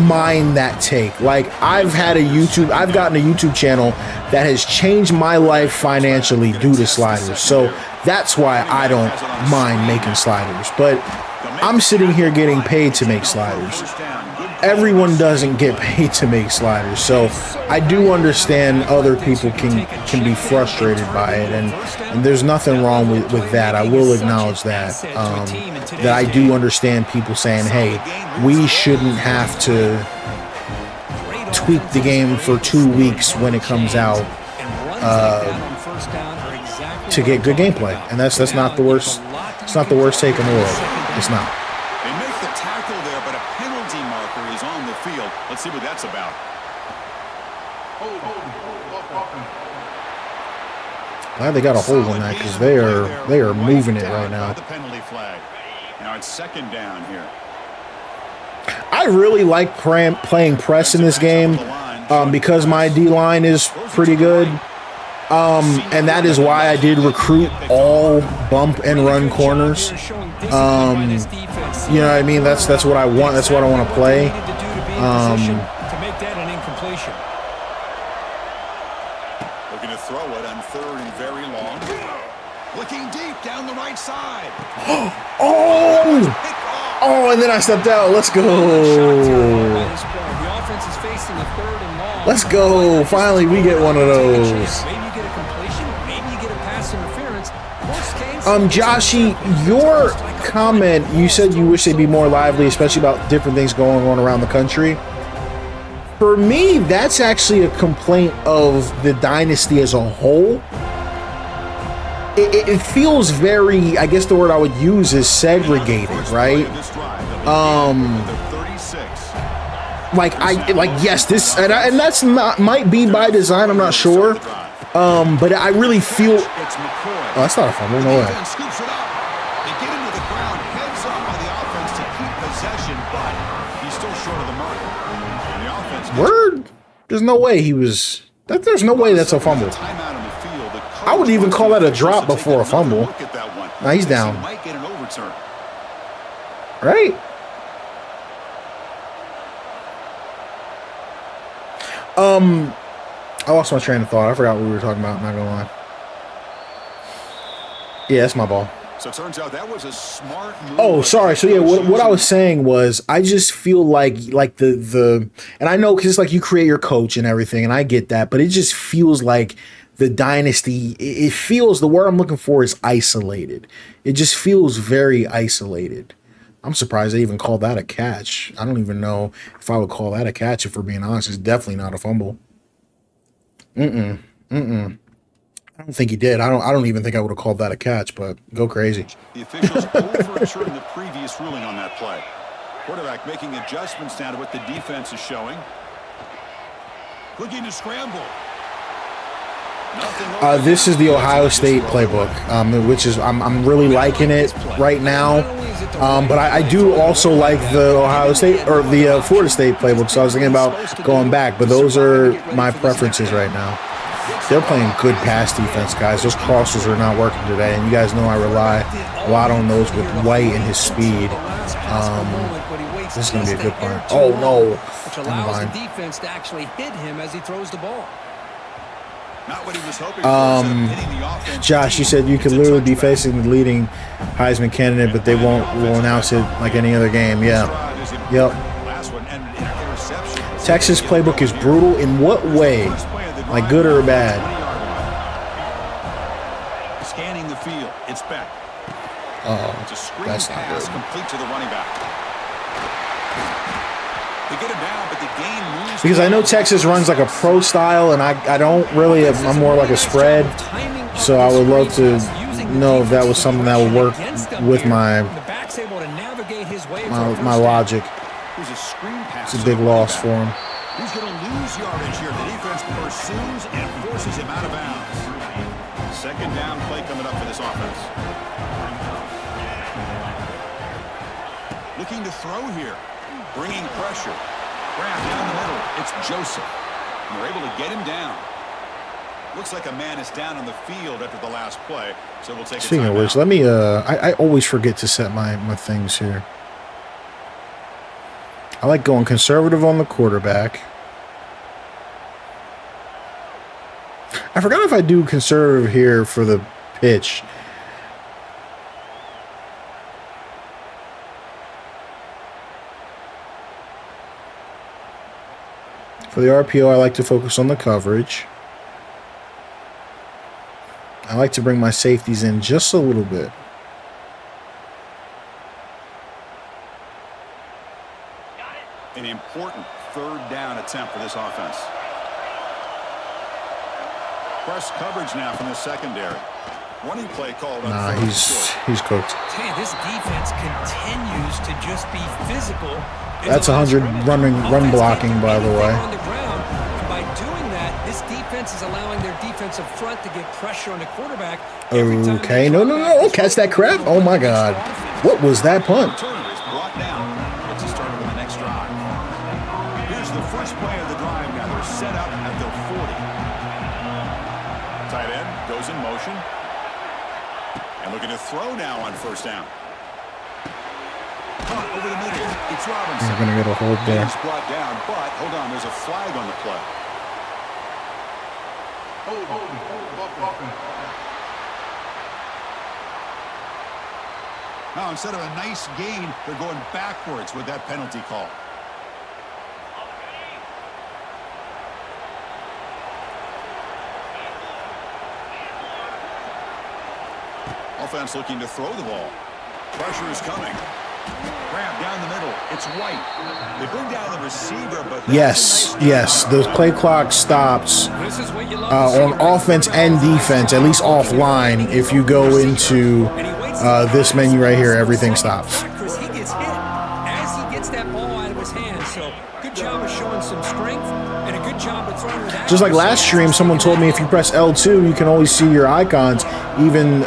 mind that take. Like I've gotten a YouTube channel that has changed my life financially due to sliders. So that's why I don't mind making sliders. But I'm sitting here getting paid to make sliders. Everyone doesn't get paid to make sliders. So I do understand other people can be frustrated by it, and there's nothing wrong with that. I will acknowledge that. That I do understand people saying, hey, we shouldn't have to tweak the game for 2 weeks when it comes out to get good gameplay. And that's not the worst. It's not the worst take in the world. It's not. They make the tackle there, but a penalty marker is on the field. Let's see what that's about. Glad they got a hold on that because they are moving it right now. The penalty flag. Now it's second down here. I really like playing press in this game because my D-line is pretty good. And that is why I did recruit all bump and run corners. You know what I mean? That's what I want. That's what I want to play. Looking to throw it on third and very long. Looking deep down the right side. Oh, and then I stepped out. Let's go. Let's go. Finally, we get one of those. Joshy, your comment, you said you wish they'd be more lively, especially about different things going on around the country. For me, that's actually a complaint of the dynasty as a whole. It feels very, I guess the word I would use is segregated, right? Yes, this, and that's not, might be by design, I'm not sure. But I really feel, oh, that's not a fumble, no way. Scoops it up. They get into the ground, heads up by the offense to keep possession, but he's still short of the mark. And the offense word? There's no way he was. There's no way that's a fumble. I would even call that a drop before a fumble. Now he's down. Right? I lost my train of thought. I forgot what we were talking about. Not gonna lie. Yeah, that's my ball. So it turns out that was a smart move. Oh, sorry. So yeah, what I was saying was I just feel like the and I know because it's like you create your coach and everything, and I get that, but it just feels like the dynasty. It feels, the word I'm looking for is isolated. It just feels very isolated. I'm surprised they even called that a catch. I don't even know if I would call that a catch. If we're being honest, it's definitely not a fumble. I don't think he did. I don't even think I would have called that a catch, but go crazy. The officials overturned the previous ruling on that play. Quarterback making adjustments now to what the defense is showing. Looking to scramble. This is the Ohio State playbook, which is I'm really liking it right now. But I do also like the Ohio State or the Florida State playbook. So I was thinking about going back, but those are my preferences right now. they're playing good pass defense, guys. Those crosses are not working today, and you guys know I rely a lot on those with White and his speed. This is going to be a good punt. Oh, no. Which allows the defense to actually hit him as he throws the ball. Not what he was hoping for, hitting the offense. Josh, you said you could literally be facing the leading Heisman candidate, but they will announce it like any other game. Yeah. Yep. Texas playbook is brutal. In what way? Like good or bad? Scanning the field. It's back. Oh, it's a screen that's not pass good. Complete to the running back. They get him down, but the game moves. Because I know Texas runs like a pro style, and I don't really. I'm more like a spread. So I would love to know if that was something that would work with my logic. It's a big loss for him. He's going to lose yardage here. The defense pursues and forces him out of bounds. Second down play coming up for this offense. Looking to throw here. Bringing pressure. Grab down the middle. It's Joseph. And they're able to get him down. Looks like a man is down on the field after the last play. So we'll take a timeout. Speaking of which, let me I always forget to set my things here. I like going conservative on the quarterback. I forgot if I do conservative here for the pitch. For the RPO, I like to focus on the coverage. I like to bring my safeties in just a little bit. An important third down attempt for this offense. Press coverage now from the secondary. Running play called on. Nah, he's cooked. Hey, this defense continues to just be physical. That's 100 run blocking, by the way. On the ground. And by doing that, this defense is allowing their defensive front to get pressure on the quarterback. Okay, no. Catch that crap. Oh, my God. What was that punt? Brought down. Let's just start with the next drive. Here's the first play of the drive now. They're set up at their 40. Tight end goes in motion. And looking to throw now on first down. Caught over the middle. It's Robinson. You're going to get a hold there. He's brought down, but hold on. There's a flag on the play. Now, instead of a nice gain, they're going backwards with that penalty call. Offense looking to throw the ball. Pressure is coming. Grab down the middle. It's White. They bring down the receiver, but yes. The play clock stops on offense and defense, at least offline. If you go into this menu right here, everything stops. He gets hit as he gets that ball out of his hands. So good job of showing some strength and a good job of throwing with Just like last stream, someone told me if you press L2, you can always see your icons, even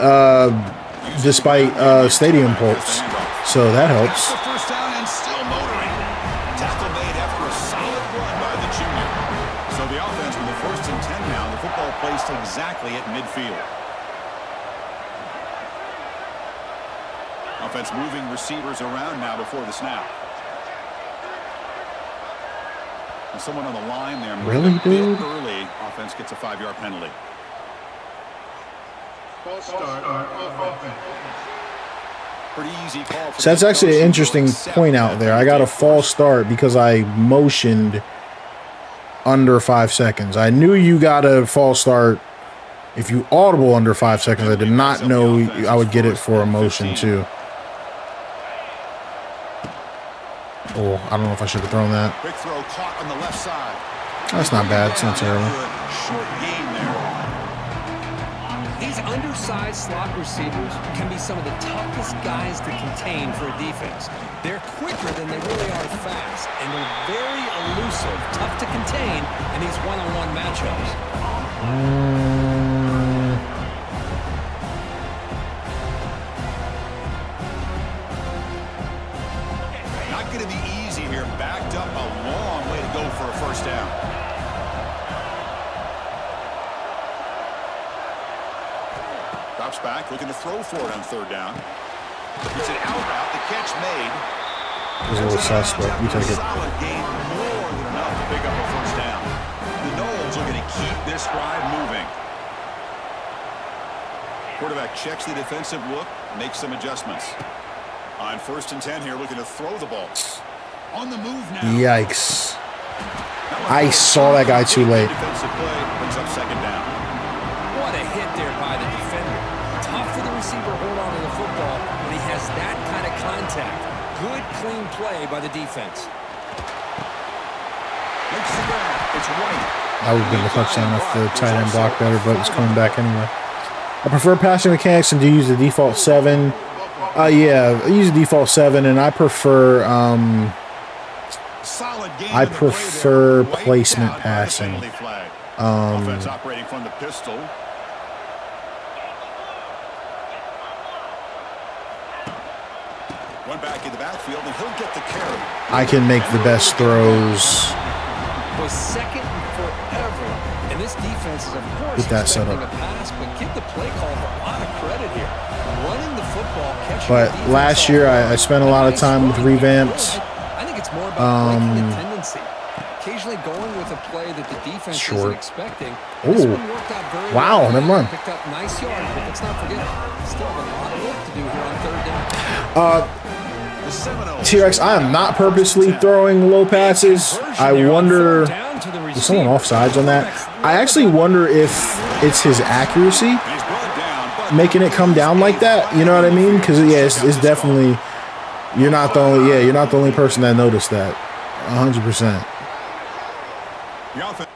despite stadium pulse. So that helps. First down and still motoring. Tackle made after a solid run by the junior. So the offense with the 1st and 10 now. The football placed exactly at midfield. Offense moving receivers around now before the snap. And someone on the line there. Really, dude? Early. Offense gets a 5-yard penalty. False start of offense. Pretty easy call. So that's actually an interesting point out there. I got a false start because I motioned under 5 seconds. I knew you got a false start if you audible under 5 seconds. I did not know I would get it for a motion too. Oh, I don't know if I should have thrown that. Quick throw caught on the left side. That's not bad. It's not terrible. Short game there. These undersized slot receivers can be some of the toughest guys to contain for a defense. They're quicker than they really are fast, and they're very elusive, tough to contain in these one-on-one matchups. Not going to be easy here. Backed up a long way to go for a first down. drops back, looking to throw for it on third down. It's an out route. The catch made. It's a little suspect. You take it. Solid gain, more than enough to pick up a first down. The Noles are going to keep this drive moving. Quarterback checks the defensive look, makes some adjustments. On 1st and 10 here, looking to throw the ball. On the move now. Yikes. I saw that guy too late. Defensive play brings up second down. What a hit there by the defender. Tough for the receiver to hold on to the football when he has that kind of contact. Good, clean play by the defense. Makes the grab. It's White. That would have been the touchdown if the tight end blocked better, but it's coming back anyway. I prefer passing mechanics and do use the default 7. Yeah, I use the default 7, and I prefer placement passing. Offense operating from the pistol. One back in the backfield, and he'll get the carry. I can make the best throws. Was second forever, and this defense is of course With that expecting setup. a pass, but give the play caller a lot of credit here. Running the football, catching But the defense last off year, guard. I spent a lot of time with revamped. I think it's more about breaking the tendency. Occasionally going with a play that the defense Short. isn't expecting. Ooh. This one worked out very Wow, well. never mind. Picked up nice yards, but let's not forget, still have a lot of work to do here on third down. The Seminoles. T-Rex, I am not purposely throwing low passes. I wonder, is someone offsides on that? I actually wonder if it's his accuracy He's brought down, but making it come down like that. You know what I mean? Because yeah, it's definitely you're not the only person that noticed that. 100%. the offense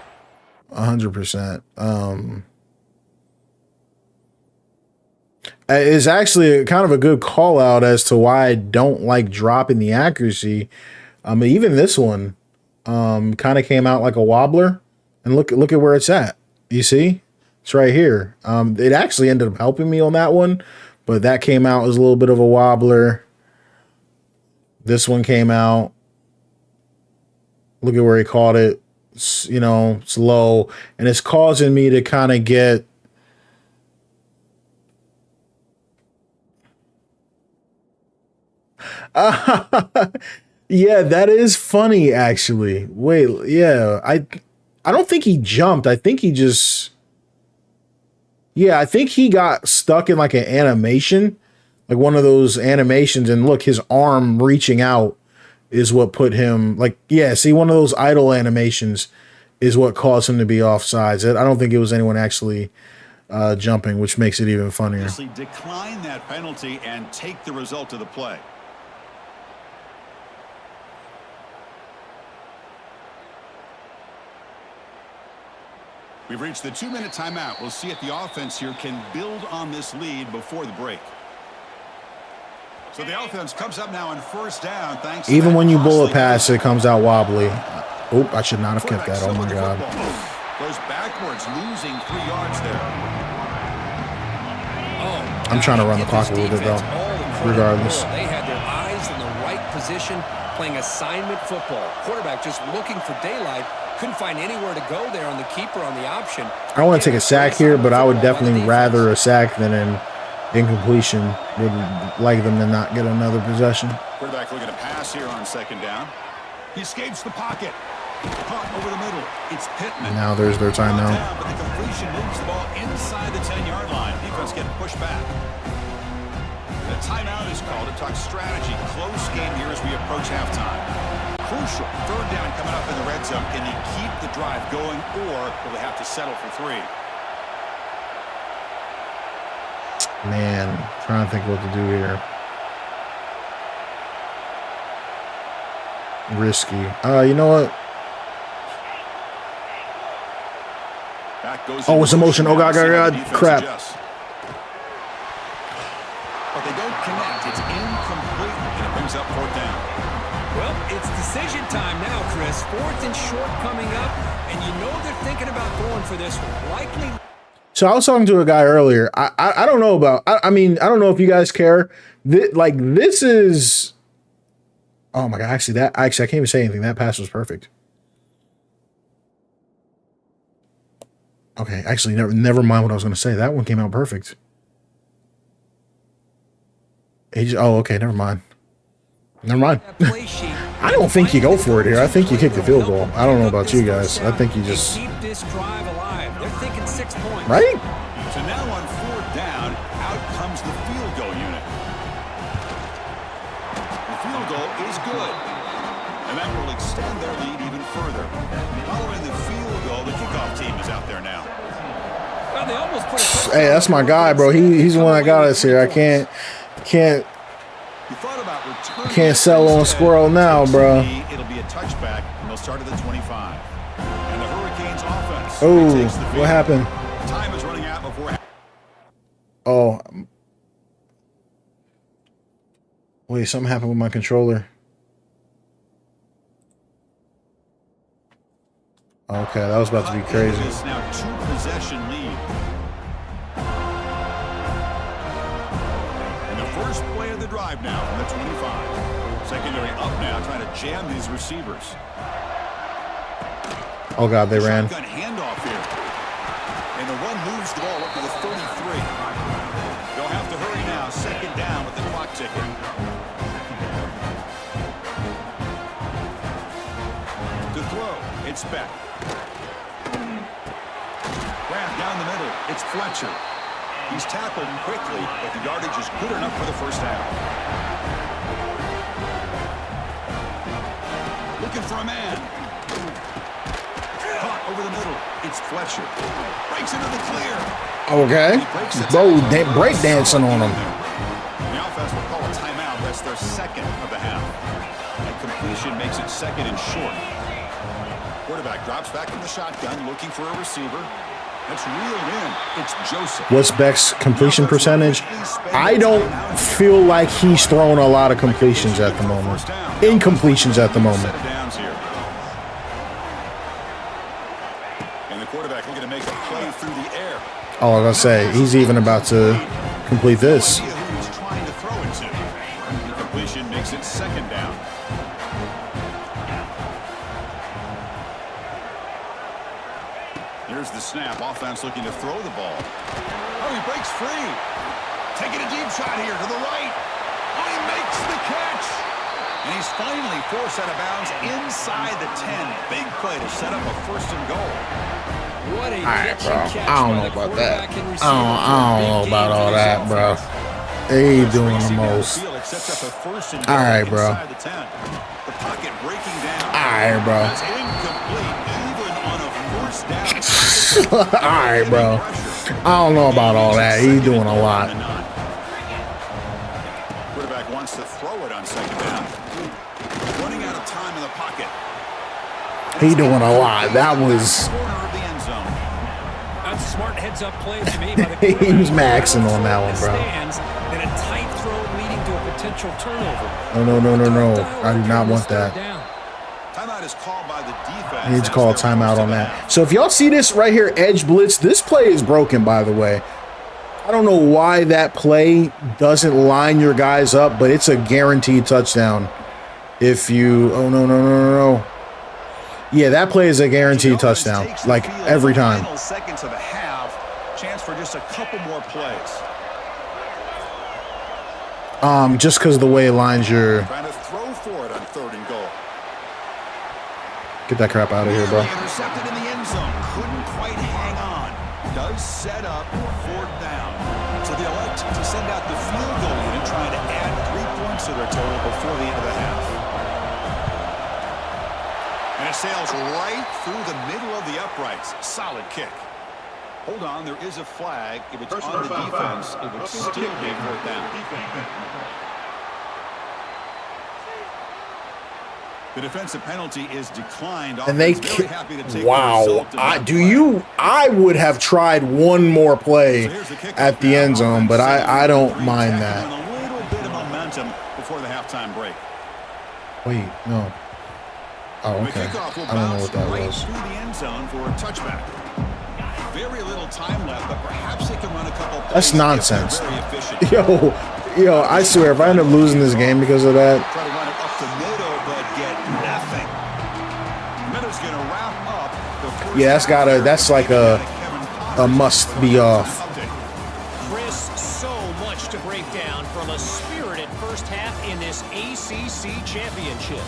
100%. It's actually kind of a good call out as to why I don't like dropping the accuracy. Even this one kind of came out like a wobbler, and look at where it's at. You see, it's right here. It actually ended up helping me on that one, but that came out as a little bit of a wobbler. This one came out. Look at where he caught it. It's, it's low, and it's causing me to kind of get. Yeah, that is funny, actually. Wait, yeah, I don't think he jumped. I think he just. Yeah, I think he got stuck in like an animation, like one of those animations, and look, his arm reaching out is what put him see, one of those idle animations is what caused him to be offsides. I don't think it was anyone actually jumping, which makes it even funnier. obviously decline that penalty and take the result of the play. We've reached the 2-minute timeout. We'll see if the offense here can build on this lead before the break. So the offense comes up now on first down. Thanks. Even when you bullet pass, it comes out wobbly. Oh, I should not have kept that. Oh my God. Goes backwards, losing 3 yards there. I'm trying to run the clock a little bit, though, regardless. They had their eyes in the right position, playing assignment football. Quarterback just looking for daylight. Couldn't find anywhere to go there on the keeper on the option. I don't want to take a sack here, but I would definitely rather a sack than an incompletion. Would like them to not get another possession. Quarterback looking to pass here on second down. He escapes the pocket. Caught over the middle. It's Pittman. Now there's their timeout. Down, but the completion moves the ball inside the 10-yard line. Defense getting pushed back. The timeout is called to talk strategy. Close game here as we approach halftime. Crucial. Third down coming up in the red zone. Can he keep the drive going, or will they have to settle for 3? Man, trying to think what to do here. Risky. You know what? Back goes Oh, it's a motion. Oh, God. Defense Crap. adjusts. But they don't connect. It's incomplete, and it brings up fourth down. Well, it's decision time now, Chris. 4th and short coming up, and you know they're thinking about going for this one. Likely. So I was talking to a guy earlier. I don't know about. I mean, I don't know if you guys care. This is. Oh my God! Actually, I can't even say anything. That pass was perfect. Okay, actually, never mind what I was going to say. That one came out perfect. Oh, okay. Never mind. I I don't think you go for it here. I think you kick the field goal. I don't know about you guys. I think you just... keep this drive alive. They're thinking 6 points. Right? So now on 4th down, out comes the field goal unit. The field goal is good. And that will extend their lead even further. Following the field goal, the kickoff team is out there now. Well, they almost put a Hey, that's my guy, bro. He's the one that got us here. I can't You thought about returning Can't sell on Squirrel now, bro. It'll be a touchback, and they'll start at the 25. And the Hurricanes offense Oh, takes the field. what happened? Time is running out before. Oh. Wait, something happened with my controller. Okay, that was about to be crazy. It's now 2-possession lead. And the first play of the drive now from the 25. Secondary up now, trying to jam these receivers. Oh God, they ran. Shotgun handoff here. And the run moves the ball up to the 33. They'll have to hurry now. 2nd down with the clock ticking. To throw, it's Beck. Grab down the middle, it's Fletcher. He's tackled quickly, but the yardage is good enough for the first down. Looking for a man. Caught over the middle, it's Fletcher. Breaks into the clear. Okay. Bro, break dancing on him. The offense will call a timeout. That's their 2nd of the half. And completion makes it 2nd and short. Quarterback drops back from the shotgun, looking for a receiver. That's reeled in. It's Joseph. What's Beck's completion percentage? I don't feel like he's throwing a lot of completions at the moment. Incompletions at the moment. And the quarterback looking to make a play through the air. Oh, I was gonna say he's even about to complete this. Who he's trying to throw it to. Completion makes it 2nd down. Here's the snap. Offense looking to throw the ball. Oh, he breaks free. Taking a deep shot here to the right. Oh, he makes the catch. And he's finally forced out of bounds inside the 10. Big play to set up a 1st and goal. What a All right, bro. catch I don't by know the about that. quarterback and I receiver don't for a know big about game all for this that, bro. offense. They doing the most. Field, sets up a 1st and All goal right, bro. inside the 10. The pocket breaking down. All right, bro. That's incomplete, even on a 1st down. All right, bro. I don't know about all that. He's doing a lot. Quarterback wants to throw it on 2nd down. Running out of time in the pocket. He doing a lot. That was. Corner of the end zone. That's a smart heads-up play to me by the He quarterback. was maxing on that one, bro. Stands, and a tight throw leading to a potential turnover. No. I do not want that. Timeout is called by the defense. I need to call a timeout on that. So if y'all see this right here, edge blitz, this play is broken, by the way. I don't know why that play doesn't line your guys up, but it's a guaranteed touchdown. If you, oh, no. Yeah, that play is a guaranteed touchdown, like every time. Final seconds of the half, chance for just a couple more plays. Just because of the way it lines your, Trying to throw for it on 3rd and goal. get that crap out of here, bro. Intercepted in the end zone. Couldn't quite hang on. Does set up 4th down. So they elect to send out the field goal unit, trying to add 3 points to their total before the end of the half. And it sails right through the middle of the uprights. Solid kick. Hold on, there is a flag. If it's on the defense, it would still be 4th down. The defensive penalty is declined. And they, Offense very happy to take the wow. result of that play. I would have tried one more play at the end zone, but I don't mind that. A little bit of momentum before the halftime break. Wait, no. Oh, The okay. kickoff will I don't know what that bounce right was. through the end zone for a touchback. Very little time left, but perhaps they can run a couple plays. That's if they're nonsense. very efficient. Yo, I swear, if I end up losing this game because of that, Try to run it up the middle, but get nothing. Miller's going to wrap up the first yeah, that's like a must be off. Chris, so much to break down from a spirited first half in this ACC Championship.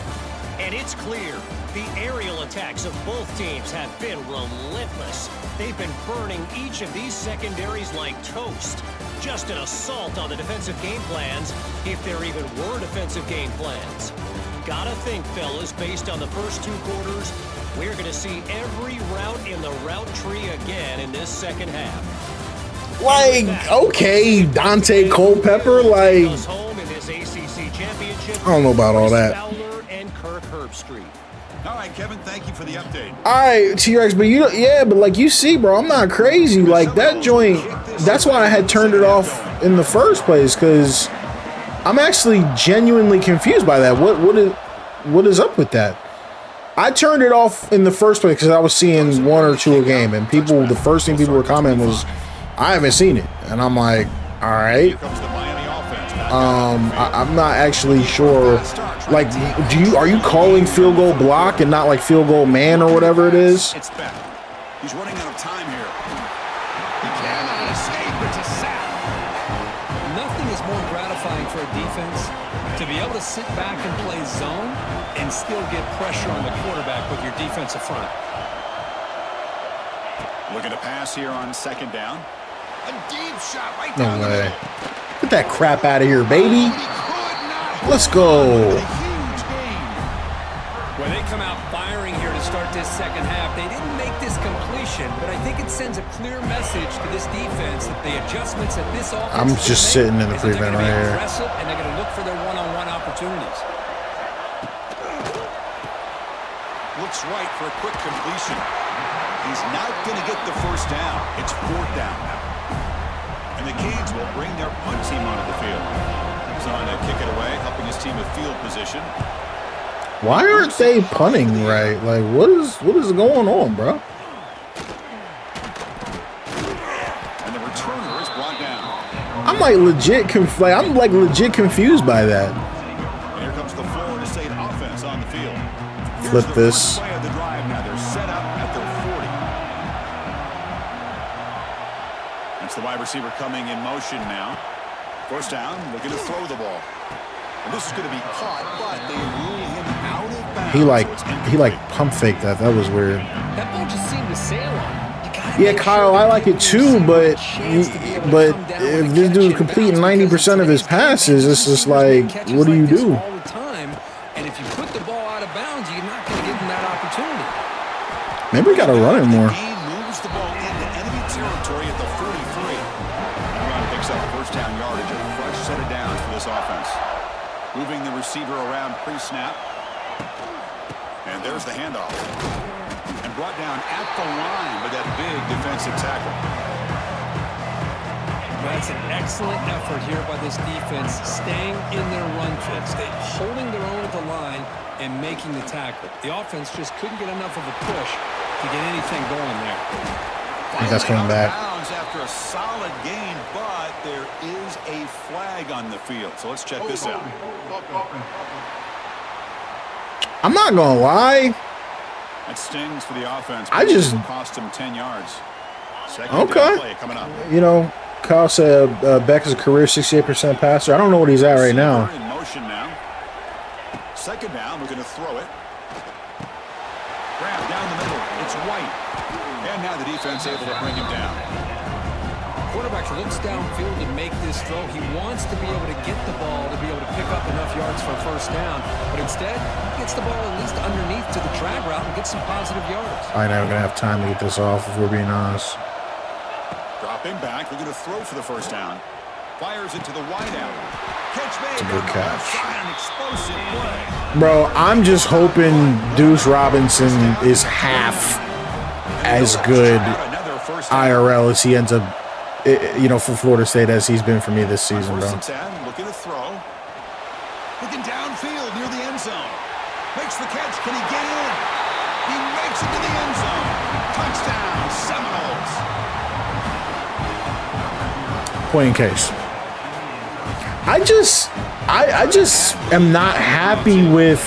And it's clear the aerial attacks of both teams have been relentless. They've been burning each of these secondaries like toast. Just an assault on the defensive game plans, if there even were defensive game plans. Gotta think, fellas, based on the first 2 quarters, we're going to see every route in the route tree again in this second half. Like, okay, Dante Culpepper, like, I don't know about all that. All right, Kevin, thank you for the update. All right, T-Rex, but but like you see, bro, I'm not crazy. Like, that joint, that's why I had turned it off in the first place, because I'm actually genuinely confused by that. What is up with that? I turned it off in the first place because I was seeing 1 or 2 a game, and the first thing people were commenting was, I haven't seen it. And I'm like, all right. I'm not actually sure. Like, are you calling field goal block and not like field goal man or whatever it is? It's back. He's running out of time here. He cannot escape. It's a sack. Nothing is more gratifying for a defense to be able to sit back and play zone and still get pressure on the quarterback with your defensive front. Looking to pass here on second down. A deep shot right No down the way. middle. Get that crap out of here, baby. Let's go. Huge gain. When they come out firing here to start this second half, they didn't make this completion, but I think it sends a clear message to this defense that the adjustments that this offense I'm just sitting in the prevent right here. Aggressive, and they're going to look for their one-on-one opportunities. Looks right for a quick completion. He's not going to get the first down. It's 4th down now. And the Canes will bring their punt team onto the field. He's on to kick it away, helping his team with field position. Why aren't they punting right? Like, what is going on, bro? And the returner is brought down. I'm like legit confused by that. And here comes the Florida State offense on the field. Flip Here's the this. first play of the drive now. They're set up at their 40. That's the wide receiver coming in motion now. First down, looking to throw the ball. And this is going to be caught, but they rule him out of bounds. He like pump faked that. That was weird. That ball just seemed to sail on. Yeah, Kyle, I like it too, but if this dude's completing 90% of his passes, it's just like, what do you do? All the time, and if you put the ball out of bounds, you're not going to give him that opportunity. Maybe we got to run it more. He moves the ball into enemy territory at the 43. And Ron picks up first down yardage, a fresh set of downs for this offense. Moving the receiver around pre-snap. And there's the handoff. And brought down at the line with that big defensive tackle. That's an excellent effort here by this defense, staying in their run fix, holding their own at the line and making the tackle. The offense just couldn't get enough of a push to get anything going there. I think that's coming back. After a solid gain, but there is a flag on the field. So let's check this out. I'm not gonna lie. That stings for the offense. I just cost him 10 yards. Second okay. play coming up. You know, Kyle said Beck is a career 68% passer. I don't know what he's at right now. In motion now. Second down, we're going to throw it. Grab down the middle. It's White. And now the defense able to bring him down. Quarterback looks downfield to make this throw. He wants to be able to get the ball to be able to pick up enough yards for a first down. But instead, he gets the ball at least underneath to the drag route and gets some positive yards. I know we're going to have time to get this off if we're being honest. Dropping back. We're going to throw for the first down. Fires into the wideout. Catch made. It's a good catch. An explosive play. Bro, I'm just hoping Deuce Robinson is half as good IRL as he ends up, for Florida State as he's been for me this season, bro. Looking to throw. Looking downfield near the end zone. Makes the catch. Can he get in? He makes it to the end zone. Touchdown, Seminoles. Point in case. I just am not happy with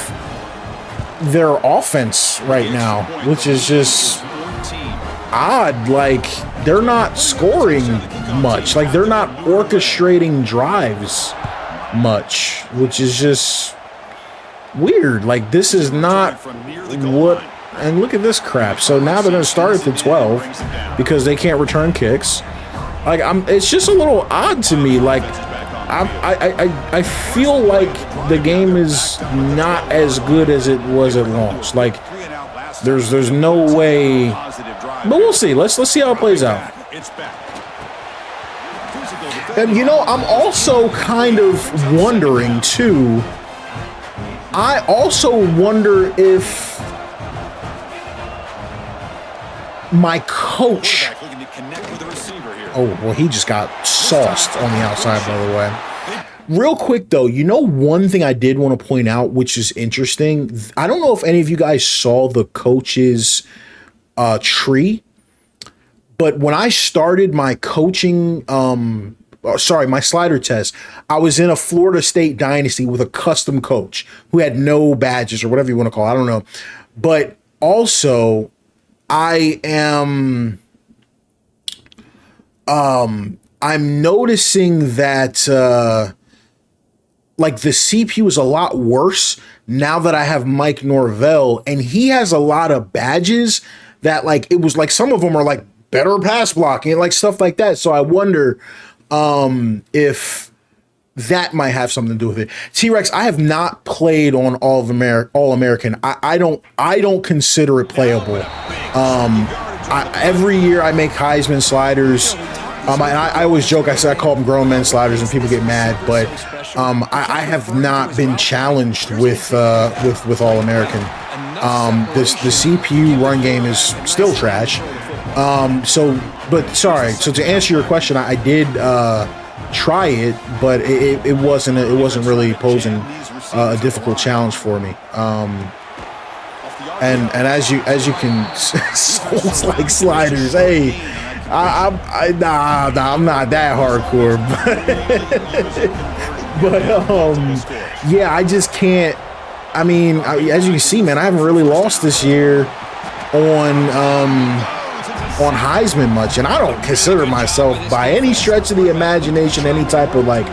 their offense right now, which is just odd. Like, they're not scoring much. Like, they're not orchestrating drives. much, which is just weird. Like, this is not what. And look at this crap. So now they're going to start at the 12 because they can't return kicks. Like, it's just a little odd to me. Like, I feel like the game is not as good as it was at launch. Like, there's no way. But we'll see. Let's see how it plays out. And, you know, I'm also kind of wondering, too. I also wonder if my coach. Oh, well, he just got sauced on the outside, by the way. Real quick, though, you know, one thing I did want to point out, which is interesting. I don't know if any of you guys saw the coach's tree, but when I started my coaching, my slider test, I was in a Florida State Dynasty with a custom coach who had no badges or whatever you want to call it. I don't know. But also, I'm noticing that like the CPU is a lot worse now that I have Mike Norvell, and he has a lot of badges that, like, it was like some of them are like better pass blocking, like stuff like that. So I wonder if that might have something to do with it. T-Rex, I have not played on All-American. I don't consider it playable. Every year I make Heisman sliders. I always joke. I call them grown men sliders, and people get mad. But I have not been challenged with All-American. The CPU run game is still trash. So to answer your question, I did try it, but it wasn't really posing a difficult challenge for me. And as you can, souls like sliders. Hey, I'm not that hardcore, but yeah, I just can't. I mean, as you can see, man, I haven't really lost this year on Heisman much, and I don't consider myself by any stretch of the imagination any type of like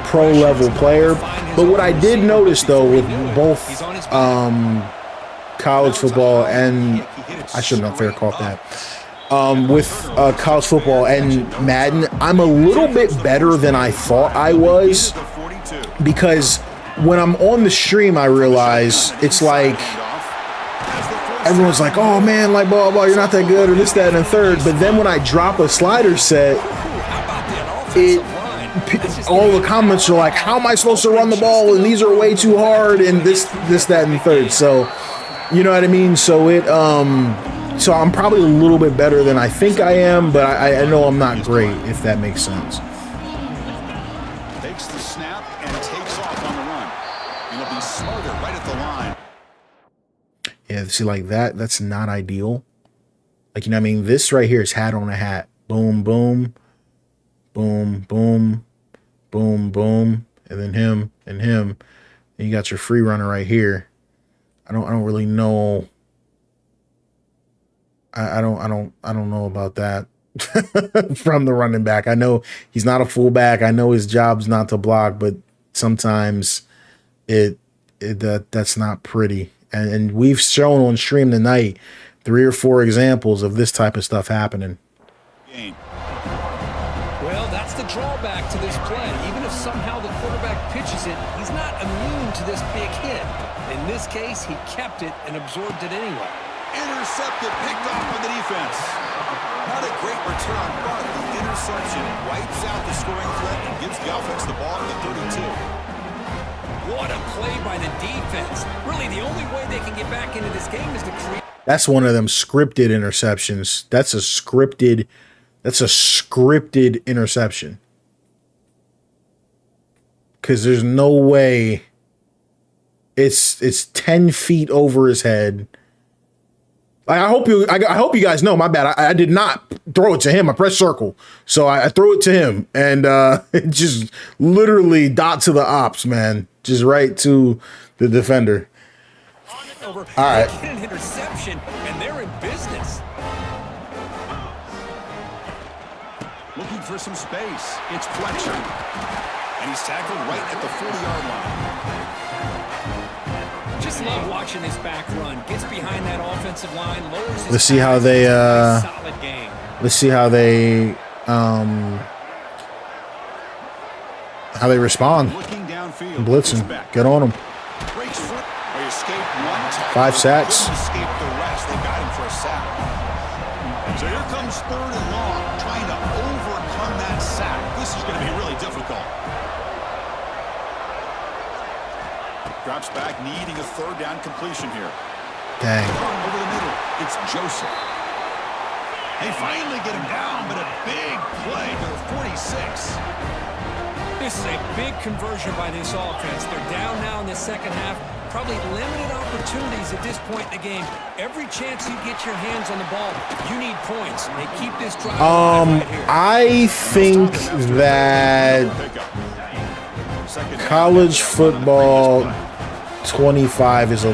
pro level player. But what I did notice, though, with both college football and I shouldn't have fair caught that with college football and Madden, I'm a little bit better than I thought I was, because when I'm on the stream, I realize it's like everyone's like, oh man, like blah blah, you're not that good, or this, that, and the third. But then when I drop a slider set, all the comments are like, how am I supposed to run the ball? And these are way too hard, and this, that, and the third. So, you know what I mean? So so I'm probably a little bit better than I think I am, but I know I'm not great, if that makes sense. Takes the snap and takes off on the run. He'll be smarter right at the line. Yeah, see, like that's not ideal. Like, you know what I mean? This right here is hat on a hat. Boom, boom, boom, boom, boom, boom, and then him and him. And you got your free runner right here. I don't really know. I don't know about that from the running back. I know he's not a fullback. I know his job's not to block, but sometimes that's not pretty. And we've shown on stream tonight 3 or 4 examples of this type of stuff happening. Well, that's the drawback to this play. Even if somehow the quarterback pitches it, he's not immune to this big hit. In this case, he kept it and absorbed it anyway. Intercepted, picked off by the defense. Not a great return, but the interception wipes out the scoring threat and gives the offense the ball at the 32. What a play by the defense. Really, the only way they can get back into this game is to create. That's one of them scripted interceptions. That's a scripted interception. Because there's no way it's 10 feet over his head. I hope you guys know, my bad. I did not throw it to him. I pressed circle. So I threw it to him, and it just literally dot to the ops, man. Just right to the defender. All right. Get an interception, and they're in business. Looking for some space. It's Fletcher. And he's tackled right at the 40-yard line. Just love watching this back run. Gets behind that offensive line, lowers his Let's see how they solid game. let's see how they respond. Looking downfield. Blitzing. Get on them. Breaks free. They escaped one tackle. 5 sacks. Couldn't escape the rest. They got him for a sack. So here comes 3rd and long, trying to overcome that sack. This is going to be really difficult. Drops back, needing a 3rd down completion here. Dang. Over the middle, it's Joseph. They finally get him down, but a big play to the 46. This is a big conversion by this offense. They're down now in the second half. Probably limited opportunities at this point in the game. Every chance you get your hands on the ball, you need points. They keep this drive alive right here. I think that college football 26 is a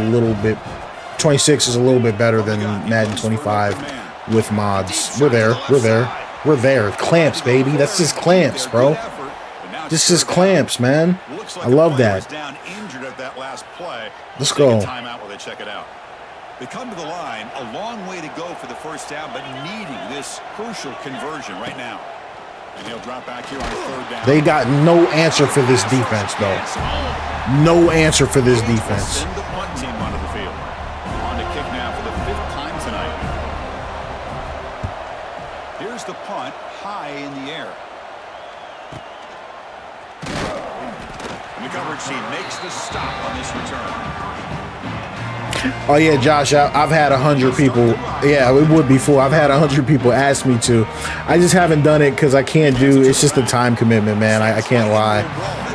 little bit better than Madden 25 with mods. We're there. Clamps, baby. That's just clamps, bro. This is clamps, man. I love that. Let's go. Timeout while they check it out. They come to the line, a long way to go for the first down, but needing this crucial conversion right now. And he'll drop back here on 3rd down. They got no answer for this defense, though. No answer for this defense. Send the punt team onto the field. On to kick now for the 5th time tonight. Here's the punt, high in the air. And the coverage team makes the stop on this return. Oh yeah, Josh, I've had 100 people. Yeah, it would be full. I've had 100 people ask me to. I just haven't done it because I can't do. It's just a time commitment, man. I can't lie.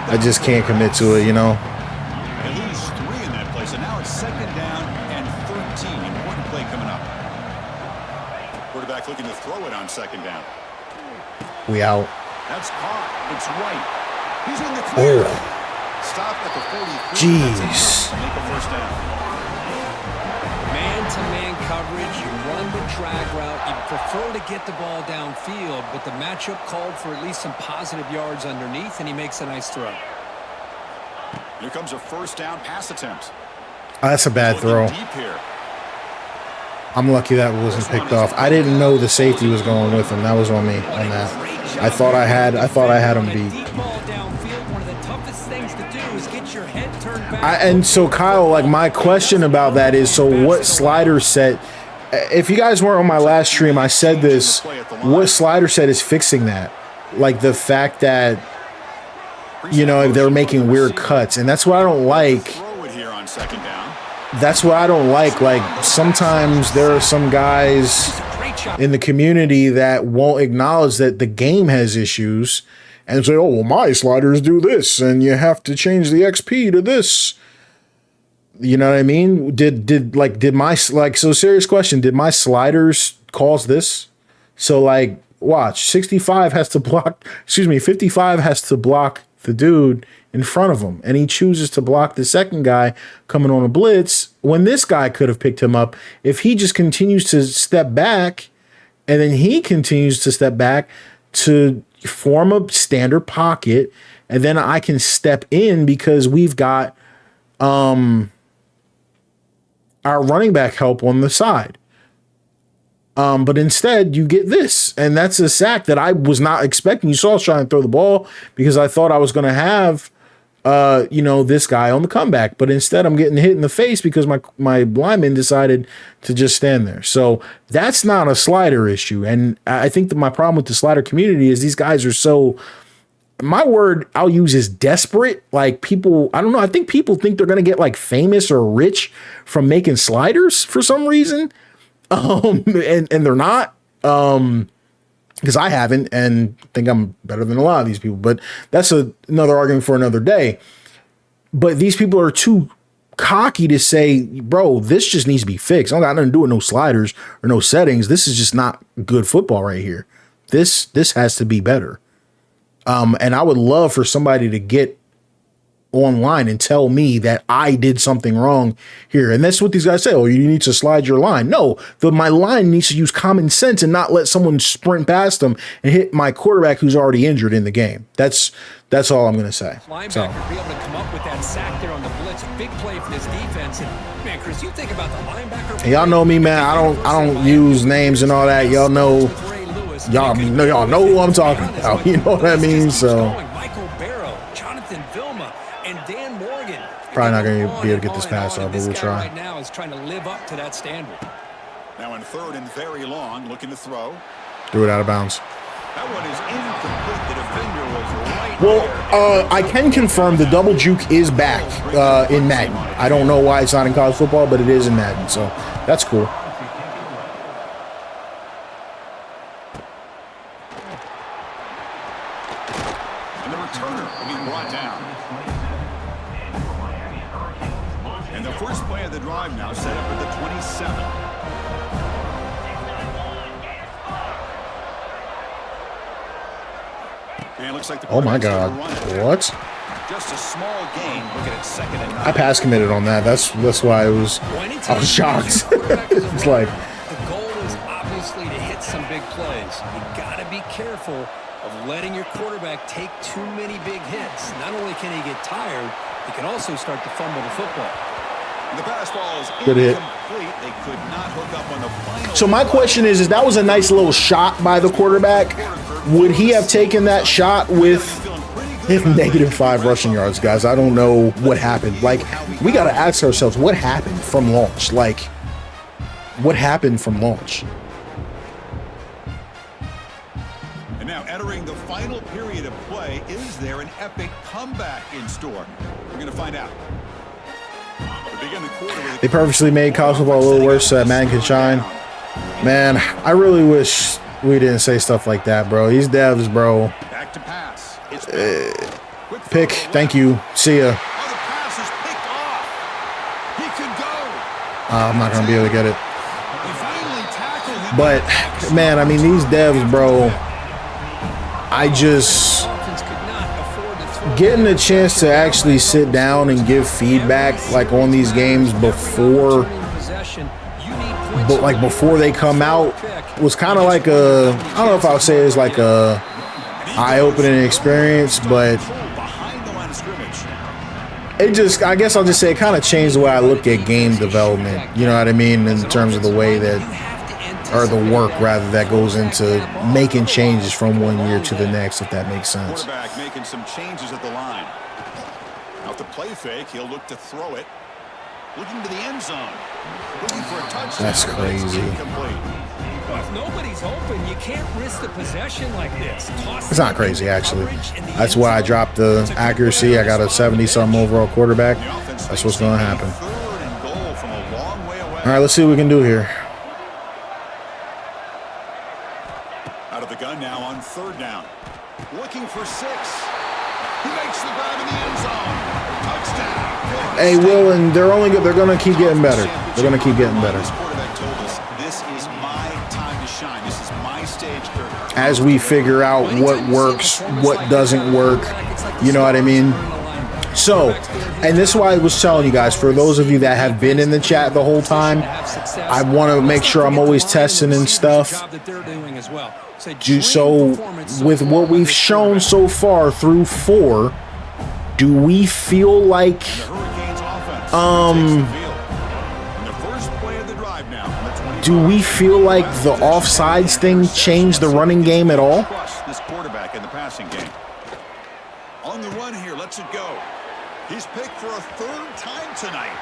I just can't commit to it, you know. They lose 3 in that play, so now it's 2nd down and 13. Important play coming up. Quarterback looking to throw it on 2nd down. We out. That's caught. It's right. He's in the clear. Oh. Stop at the 43. Jeez. To make a 1st down. Man-to-man coverage, you run the drag route. You prefer to get the ball downfield, but the matchup called for at least some positive yards underneath, and he makes a nice throw. Here comes a 1st down pass attempt. Oh, that's a bad throw. Deep here. I'm lucky that wasn't picked off. I didn't know the safety was going with him. That was on me on that. I thought I had him beat. And so Kyle, like my question about that is, so what slider set? If you guys weren't on my last stream, I said this. What slider set is fixing that? Like the fact that, you know, they're making weird cuts, and that's what I don't like. Throw it here on 2nd down. That's what I don't like. Like sometimes there are some guys in the community that won't acknowledge that the game has issues and say, oh, well, my sliders do this and you have to change the XP to this. You know what I mean? So serious question, did my sliders cause this? So like, watch, 55 has to block the dude in front of him, and he chooses to block the second guy coming on a blitz when this guy could have picked him up if he just continues to step back, and then he continues to step back to form a standard pocket, and then I can step in because we've got our running back help on the side. But instead you get this, and that's a sack that I was not expecting. You saw I was trying to throw the ball because I thought I was going to have, this guy on the comeback, but instead I'm getting hit in the face because my lineman decided to just stand there. So that's not a slider issue. And I think that my problem with the slider community is these guys are so, my word I'll use is desperate. Like people, I don't know. I think people think they're going to get like famous or rich from making sliders for some reason. And they're not, because I haven't, and think I'm better than a lot of these people, but that's another argument for another day. But these people are too cocky to say, bro, this just needs to be fixed. I don't got nothing to do with no sliders or no settings. This is just not good football right here. This has to be better. And I would love for somebody to get online and tell me that I did something wrong here. And that's what these guys say. Oh, you need to slide your line. No, my line needs to use common sense and not let someone sprint past them and hit my quarterback who's already injured in the game. That's all I'm going to say. Linebacker be able to come up with that sack there on the blitz. Big play for this defense. And man, Chris, you think about the linebacker. And y'all know me, man. I don't use names and all that. Y'all know who I'm talking about. You know what I mean? So probably not going to be able to get this pass off, but we'll try. Right now is trying to live up to that standard. Now in third and very long, looking to throw. Threw it out of bounds. That one is incomplete. The defender was right Well, I can confirm the double juke is back in Madden. I don't know why it's not in college football, but it is in Madden, so that's cool. And the returner will be brought down. And the first play of the drive now set up at the 27. Like oh my God! What? Just a small gain. Looking at second and 9. I pass committed on that. That's why I was shocked. It's like the goal is obviously to hit some big plays. You got to be careful of letting your quarterback take too many big hits. Not only can he get tired, he can also start to fumble the football. The pass ball is good hit. They could not hook up on the final. So my question is that was a nice little shot by the quarterback. Would he have taken that shot with -5 rushing yards, guys? I don't know what happened. Like, we got to ask ourselves, what happened from launch? Like, what happened from launch? And now entering the final period of play, is there an epic comeback in store? We're going to find out. They purposely made college football a little worse so that Madden can shine. Man, I really wish we didn't say stuff like that, bro. These devs, bro. Back to pass. Pick. Thank you. See ya. I'm not going to be able to get it. But, man, I mean, these devs, bro, I just... getting a chance to actually sit down and give feedback like on these games before they come out was kind of like a, I don't know if I would say it's like a eye-opening experience, but it just, I guess I'll just say it kind of changed the way I look at game development, you know what I mean, in terms of the way that, or the work rather, that goes into making changes from one year to the next, if that makes sense. Quarterback making some changes at the line. Out the play fake, he'll look to throw it. Looking to the end zone. Looking for a touchdown. That's crazy. Well, if nobody's open, you can't risk the possession like this. It's not crazy, actually. That's why I dropped the accuracy. I got a 70-something overall quarterback. That's what's going to happen. All right, let's see what we can do here. Out of the gun now on third down. Looking for 6. He makes the grab in the end zone. Touchdown. Hey, Will, and they're going to keep getting better. They're going to keep getting better. This quarterback told us, this is my time to shine. This is my stage. As we figure out what works, what doesn't work, you know what I mean? So, and this is why I was telling you guys, for those of you that have been in the chat the whole time, I want to make sure I'm always testing and stuff. So, with what we've shown so far through 4, do we feel like the offsides thing changed the running game at all? This quarterback in the passing game. On the run here, lets it go. He's picked for a 3rd time tonight.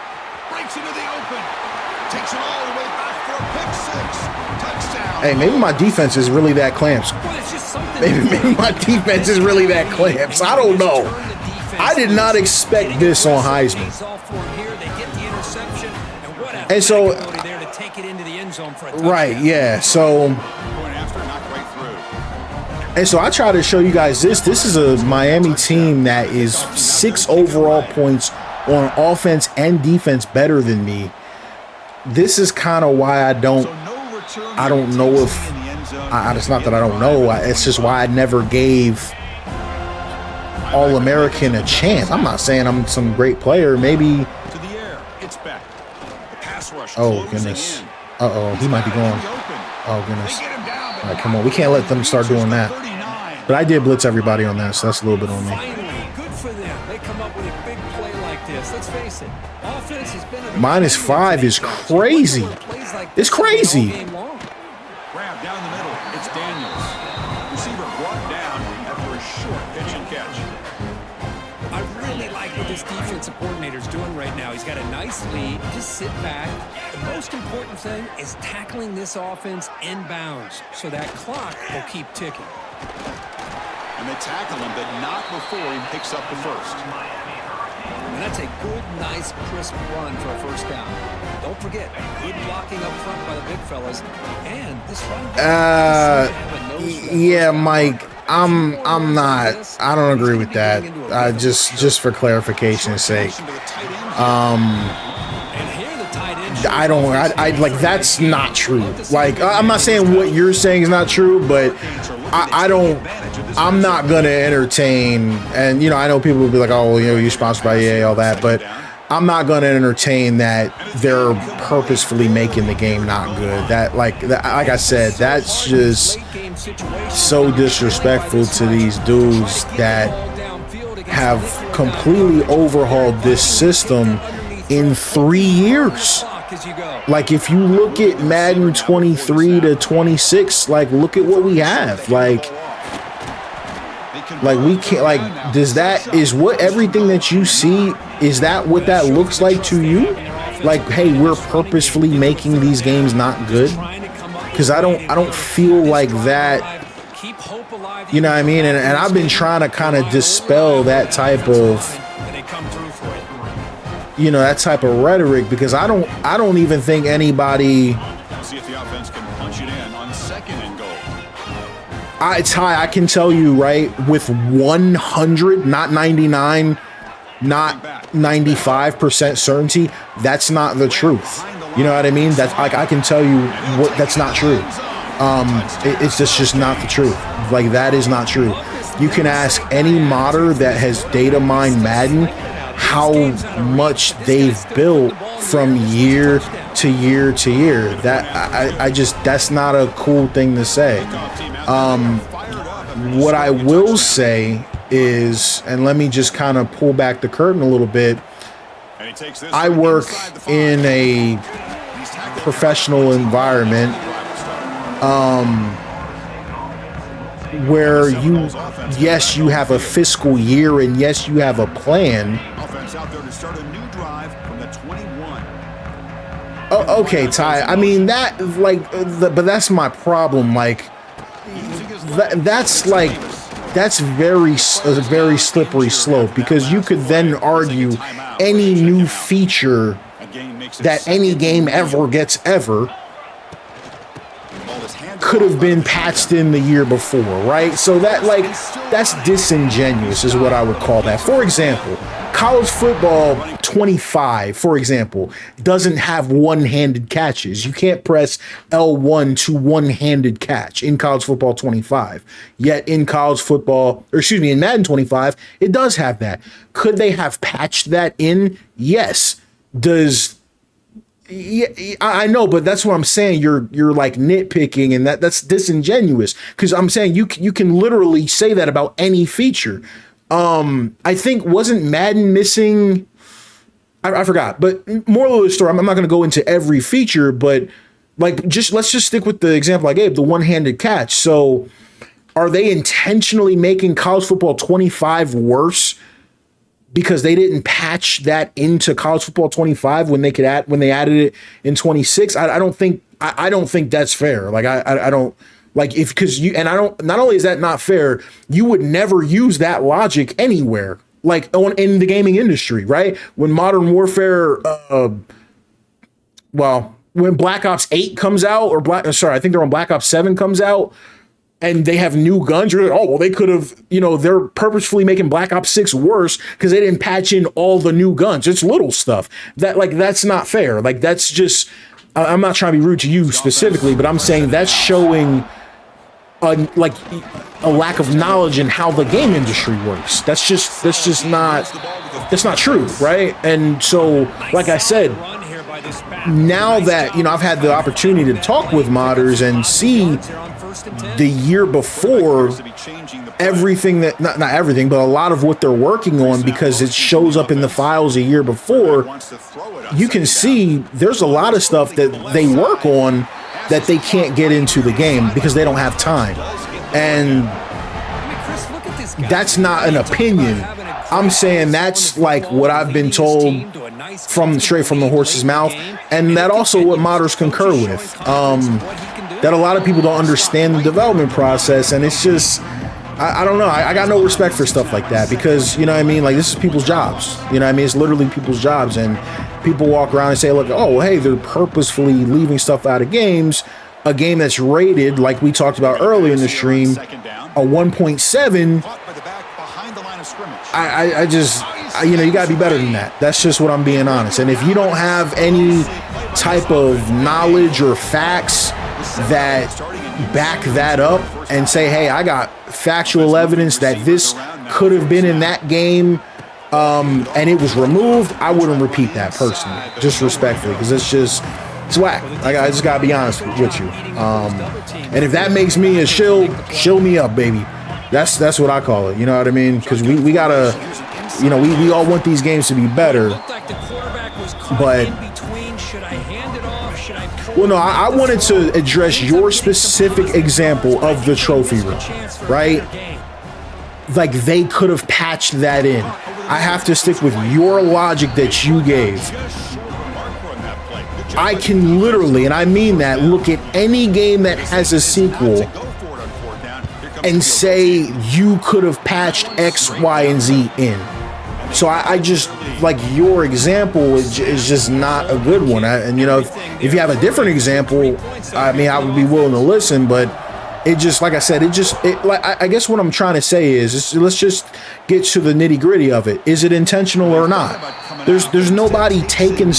Breaks into the open. Takes it all the way back for a pick 6. Touchdown. Hey, maybe my defense is really that clamps. Maybe my defense is really that clamps. I don't know. I did not expect this on Heisman. And so, right, yeah. So, and so I try to show you guys this. This is a Miami team that is 6 overall points on offense and defense better than me. This is kind of why I don't know if it's not that I don't know. It's just why I never gave All-American a chance. I'm not saying I'm some great player. Maybe. To the air. It's back. The pass rush. Oh, goodness. Uh-oh. He might be going. Oh, goodness. All right, come on. We can't let them start doing that. But I did blitz everybody on that, so that's a little bit on me. Finally, good for them. They come up with a big play like this. Let's face it. Offense has been -5 is crazy. It's crazy. Grab down the middle. It's Daniels. Receiver brought down after a short pitch and catch. I really like what this defensive coordinator's doing right now. He's got a nice lead. Just sit back. The most important thing is tackling this offense inbounds so that clock will keep ticking. And they tackle him, but not before he picks up the first. And that's a good, nice, crisp run for a first down. Don't forget, good blocking up front by the big fellas. And this run. Yeah, Mike. I'm not. I don't agree with that. Just for clarification's sake. I don't. I like that's not true. Like I'm not saying what you're saying is not true, but I don't. I'm not gonna entertain. And I know people will be like, oh, well, you're sponsored by EA, all that, but I'm not gonna entertain that they're purposefully making the game not good. Like I said, that's just so disrespectful to these dudes that have completely overhauled this system in 3 years. Like if you look at Madden 23 to 26, like look at what we have. Like we can't, like, is what everything that you see, is that what that looks like to you? Like, hey, we're purposefully making these games not good? Because I don't feel like that, you know what I mean? And I've been trying to kind of dispel that type of, that type of rhetoric, because I don't even think anybody. See if the offense can punch it in on 2nd and goal. Ty, I can tell you, right, with 100, not 99, not 95% certainty, that's not the truth. You know what I mean? That's like I can tell you what that's not true. It's just not the truth. Like that is not true. You can ask any modder that has data mined Madden how much they've built from year to year to year. That I just that's not a cool thing to say. What I will say is, and let me just kind of pull back the curtain a little bit. I work in a professional environment where yes, you have a fiscal year and yes, you have a plan. Out there to start a new drive from the 21. Oh, okay, Ty. I mean that, like, but that's my problem. Like, that's a very slippery slope, because you could then argue any new feature that any game ever gets could have been patched in the year before, right? So that's disingenuous is what I would call that. For example, college football 25, for example, doesn't have one-handed catches. You can't press L1 to one-handed catch in college football 25. Yet in in Madden 25, it does have that. Could they have patched that in? Yes. Yeah, I know, but that's what I'm saying. You're like nitpicking, and that's disingenuous, because I'm saying you can literally say that about any feature. I think wasn't Madden missing? I forgot. But moral of the story, I'm not going to go into every feature, but like let's just stick with the example I gave, the one-handed catch. So, are they intentionally making college football 25 worse because they didn't patch that into college football 25 when they added it in 26? I don't think that's fair. Like I don't like not only is that not fair, you would never use that logic anywhere, like in the gaming industry, right? When Modern Warfare, when Black Ops 8 comes out, I think they're on Black Ops 7 comes out, and they have new guns, you're like, oh, well, they could have, they're purposefully making Black Ops 6 worse because they didn't patch in all the new guns. It's little stuff. That's not fair. Like, that's just, I'm not trying to be rude to you specifically, but I'm saying that's showing a lack of knowledge in how the game industry works. That's just not true, right? And so, like I said, now that, I've had the opportunity to talk with modders and see the year before everything that, not everything, but a lot of what they're working on, because it shows up in the files a year before, you can see there's a lot of stuff that they work on that they can't get into the game because they don't have time. And that's not an opinion. I'm saying that's like what I've been told straight from the horse's mouth, and that also what modders concur with. That a lot of people don't understand the development process, and it's just, I don't know. I got no respect for stuff like that because, you know what I mean? Like, this is people's jobs. You know what I mean? It's literally people's jobs, and people walk around and say, look, oh, hey, they're purposefully leaving stuff out of games. A game that's rated, like we talked about earlier in the stream, a 1.7. I just, you got to be better than that. That's just what I'm being honest. And if you don't have any type of knowledge or facts that back that up and say, hey, I got factual evidence that this could have been in that game and it was removed, I wouldn't repeat that personally, just respectfully, because it's whack. I just got to be honest with you. And if that makes me a shill me up, baby. That's what I call it. You know what I mean? Because we gotta, we all want these games to be better. But, well, no, I wanted to address your specific example of the trophy room, right? Like, they could have patched that in. I have to stick with your logic that you gave. I can literally, and I mean that, look at any game that has a sequel and say you could have patched X, Y, and Z in. So I just, like, your example is just not a good one. And, if you have a different example, I mean, I would be willing to listen, but it just, like I said, I guess what I'm trying to say is let's just get to the nitty gritty of it. Is it intentional or not? There's nobody taking,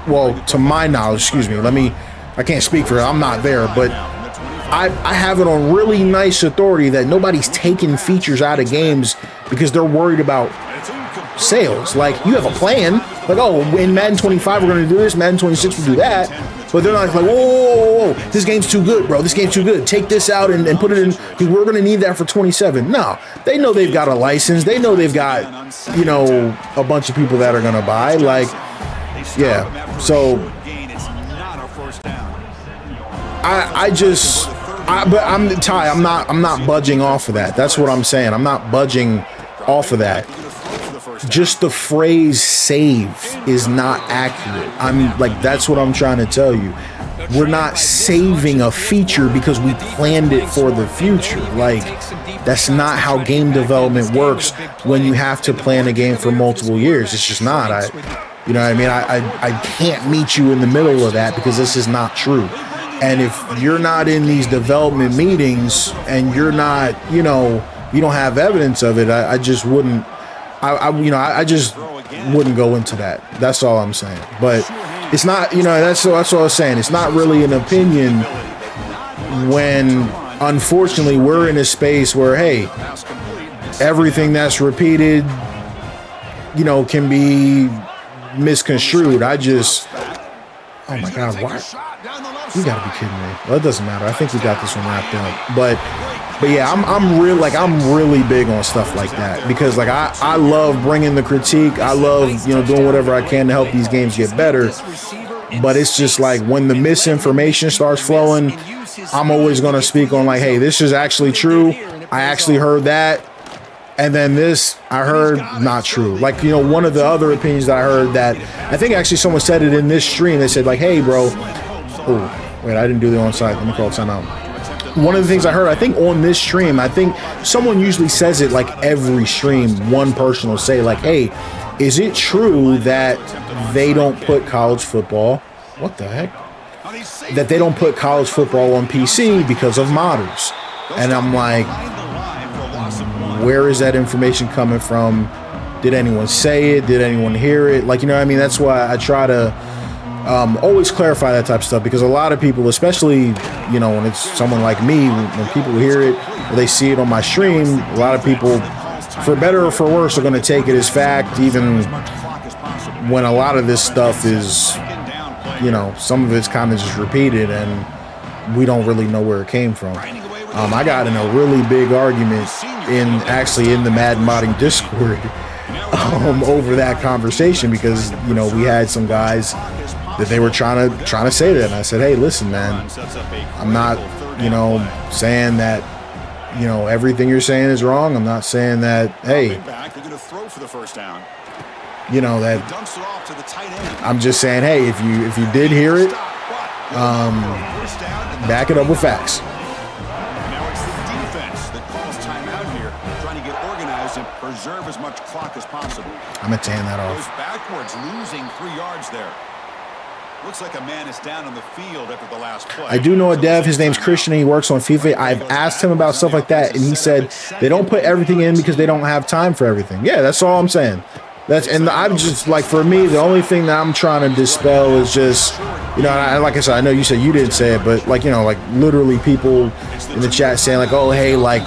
well, to my knowledge, excuse me, I can't speak for it, I'm not there, but I have it on really nice authority that nobody's taking features out of games because they're worried about sales. Like, you have a plan, like, oh, in Madden 25 we're going to do this, Madden 26 we'll do that, but they're not like, whoa, this game's too good, bro, this game's too good, take this out and put it in because we're going to need that for 27. No, they know they've got a license, they know they've got, a bunch of people that are going to buy, like, yeah, so but I'm not budging off of that. That's what I'm saying. I'm not budging off of that. Just the phrase save is not accurate. I'm like, that's what I'm trying to tell you. We're not saving a feature because we planned it for the future. Like, that's not how game development works when you have to plan a game for multiple years. It's just not. You know what I mean? I can't meet you in the middle of that because this is not true. And if you're not in these development meetings and you're not, you don't have evidence of it, I just wouldn't, I just wouldn't go into that. That's all I'm saying. But it's not, that's what I was saying. It's not really an opinion when, unfortunately, we're in a space where, hey, everything that's repeated, can be misconstrued. Oh my God, why? You gotta be kidding me. Well, it doesn't matter. I think we got this one wrapped up. But yeah, I'm really big on stuff like that because, like, I love bringing the critique. I love, doing whatever I can to help these games get better. But it's just like when the misinformation starts flowing, I'm always gonna speak on, like, hey, this is actually true. I actually heard that. And then this, I heard not true. Like, one of the other opinions that I heard that, I think actually someone said it in this stream. They said, like, hey, bro. Oh, wait, I didn't do the onside. Let me call timeout. One of the things I heard, I think on this stream, I think someone usually says it like every stream. One person will say, like, hey, is it true that they don't put college football? What the heck? That they don't put college football on PC because of modders. And I'm like, where is that information coming from? Did anyone say it? Did anyone hear it? Like, you know what I mean? That's why I try to always clarify that type of stuff, because a lot of people, especially, when it's someone like me, when people hear it or they see it on my stream, a lot of people, for better or for worse, are going to take it as fact, even when a lot of this stuff is, some of it's kind of just repeated and we don't really know where it came from. I got in a really big argument in the Madden Modding Discord over that conversation, because we had some guys that they were trying to say that, and I said, hey, listen, man, I'm not saying that everything you're saying is wrong. I'm not saying that, hey, that I'm just saying, hey, if you did hear it, back it up with facts. Preserve as much clock as possible. I'm going to tan that off. Goes backwards, losing 3 yards there. Looks like a man is down on the field after the last play. I do know a dev, his name's Christian, and he works on FIFA. I've asked him about stuff like that, and he said they don't put everything in because they don't have time for everything. Yeah, that's all I'm saying. I'm just, like, for me, the only thing that I'm trying to dispel is just, like I said, I know you said you didn't say it, but, like, like, literally people in the chat saying, like, oh, hey, like,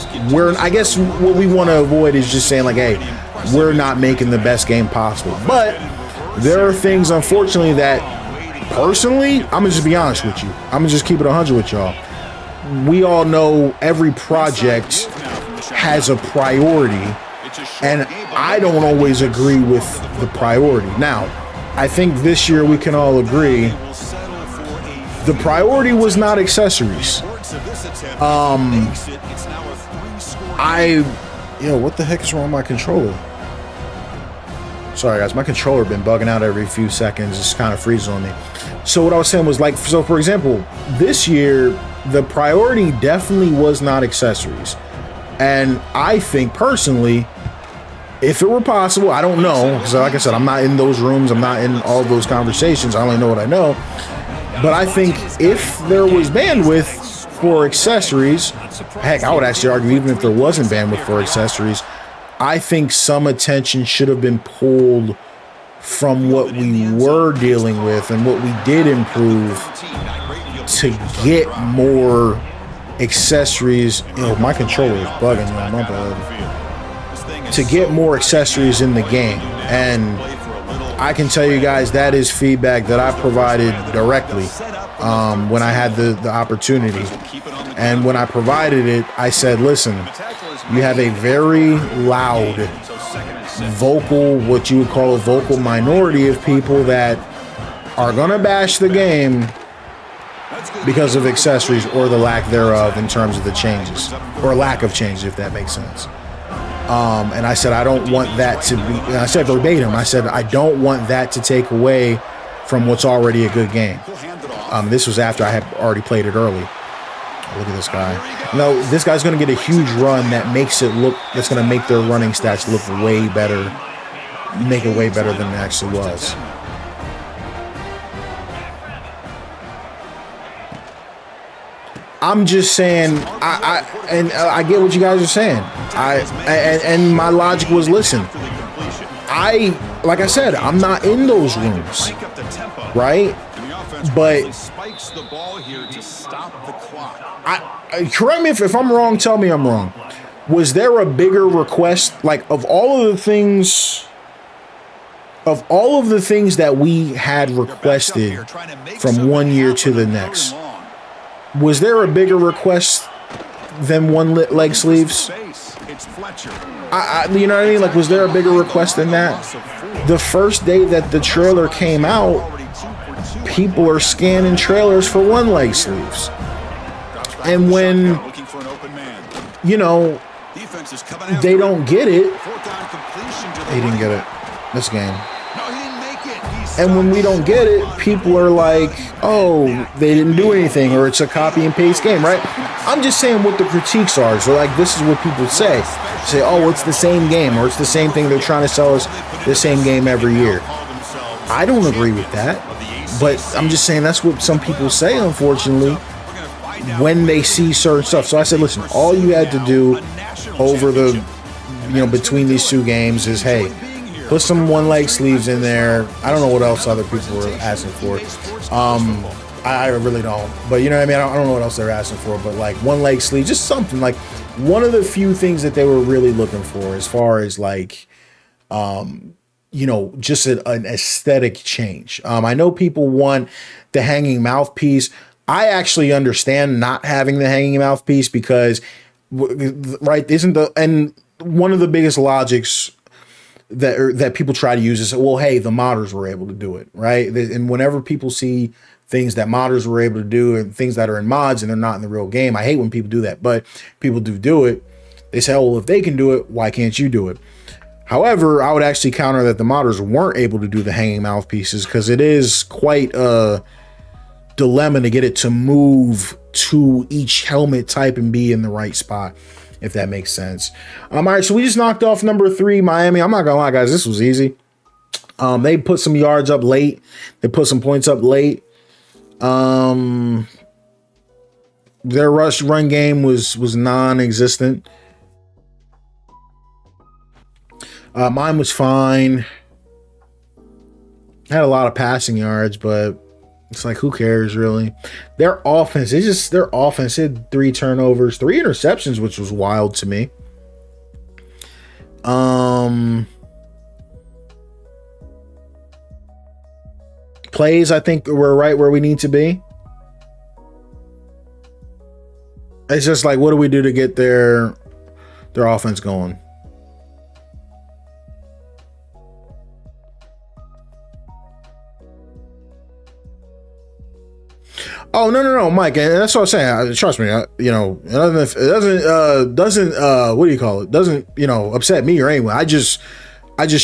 I guess what we want to avoid is just saying, like, hey, we're not making the best game possible. But there are things, unfortunately, that personally, I'm going to just be honest with you. I'm going to just keep it 100 with y'all. We all know every project has a priority, and I don't always agree with the priority. Now, I think this year we can all agree the priority was not accessories. What the heck is wrong with my controller? Sorry, guys, my controller been bugging out every few seconds. It's kind of freezing on me. So what I was saying was, like, so for example, this year, the priority definitely was not accessories. And I think personally, if it were possible, I don't know, because like I said, I'm not in those rooms, I'm not in all those conversations, I only know what I know. But I think if there was bandwidth for accessories, heck, I would actually argue even if there wasn't bandwidth for accessories, I think some attention should have been pulled from what we were dealing with and what we did improve to get more accessories. My controller is bugging, man, my bad. To get more accessories in the game. And I can tell you guys that is feedback that I provided directly when I had the opportunity. And when I provided it, I said, listen, you have a very loud, vocal, what you would call a vocal minority of people that are going to bash the game because of accessories or the lack thereof in terms of the changes, or lack of changes, if that makes sense. And I said, I don't want that to be, and I said verbatim, I said, I don't want that to take away from what's already a good game. This was after I had already played it early. Look at this guy. No, this guy's going to get a huge run that makes it look, that's going to make their running stats look way better, make it way better than it actually was. I'm just saying, I get what you guys are saying. And my logic was, listen, like I said, I'm not in those rooms, right? But correct me if I'm wrong. Tell me I'm wrong. Was there a bigger request, like of all of the things that we had requested from one year to the next? Was there a bigger request than one leg sleeves? You know what I mean? Like, was there a bigger request than that? The first day that the trailer came out, people are scanning trailers for one leg sleeves. And when, they don't get it, he didn't get it this game. And when we don't get it, people are like, oh, they didn't do anything, or it's a copy and paste game, right? I'm just saying what the critiques are. So, like, this is what people say. Say, oh, it's the same game, or it's the same thing. They're trying to sell us the same game every year. I don't agree with that. But I'm just saying that's what some people say, unfortunately, when they see certain stuff. So I said, listen, all you had to do over the, between these two games is, hey, Put some one leg sleeves in there. I don't know what else other people were asking for. I really don't. But you know what I mean? I don't know what else they're asking for. But like one leg sleeve, just something like one of the few things that they were really looking for as far as like, just an aesthetic change. I know people want the hanging mouthpiece. I actually understand not having the hanging mouthpiece because, right, and one of the biggest logics that people try to use is, well, hey, the modders were able to do it, right? And whenever people see things that modders were able to do and things that are in mods and they're not in the real game, I hate when people do that, but people do it. They say, oh, well, if they can do it, why can't you do it? However, I would actually counter that the modders weren't able to do the hanging mouthpieces because it is quite a dilemma to get it to move to each helmet type and be in the right spot, if that makes sense. All right, so we just knocked off number 3, Miami. I'm not gonna lie, guys, this was easy. They put some yards up late. They put some points up late. Their run game was non-existent. Mine was fine. Had a lot of passing yards, but it's like, who cares really? Their offense had 3 turnovers, 3 interceptions, which was wild to me. Plays, I think we're right where we need to be. It's just like, what do we do to get their offense going? Oh, no, Mike, and that's what I'm saying. Trust me, it doesn't what do you call it? Doesn't, upset me or anyone. I just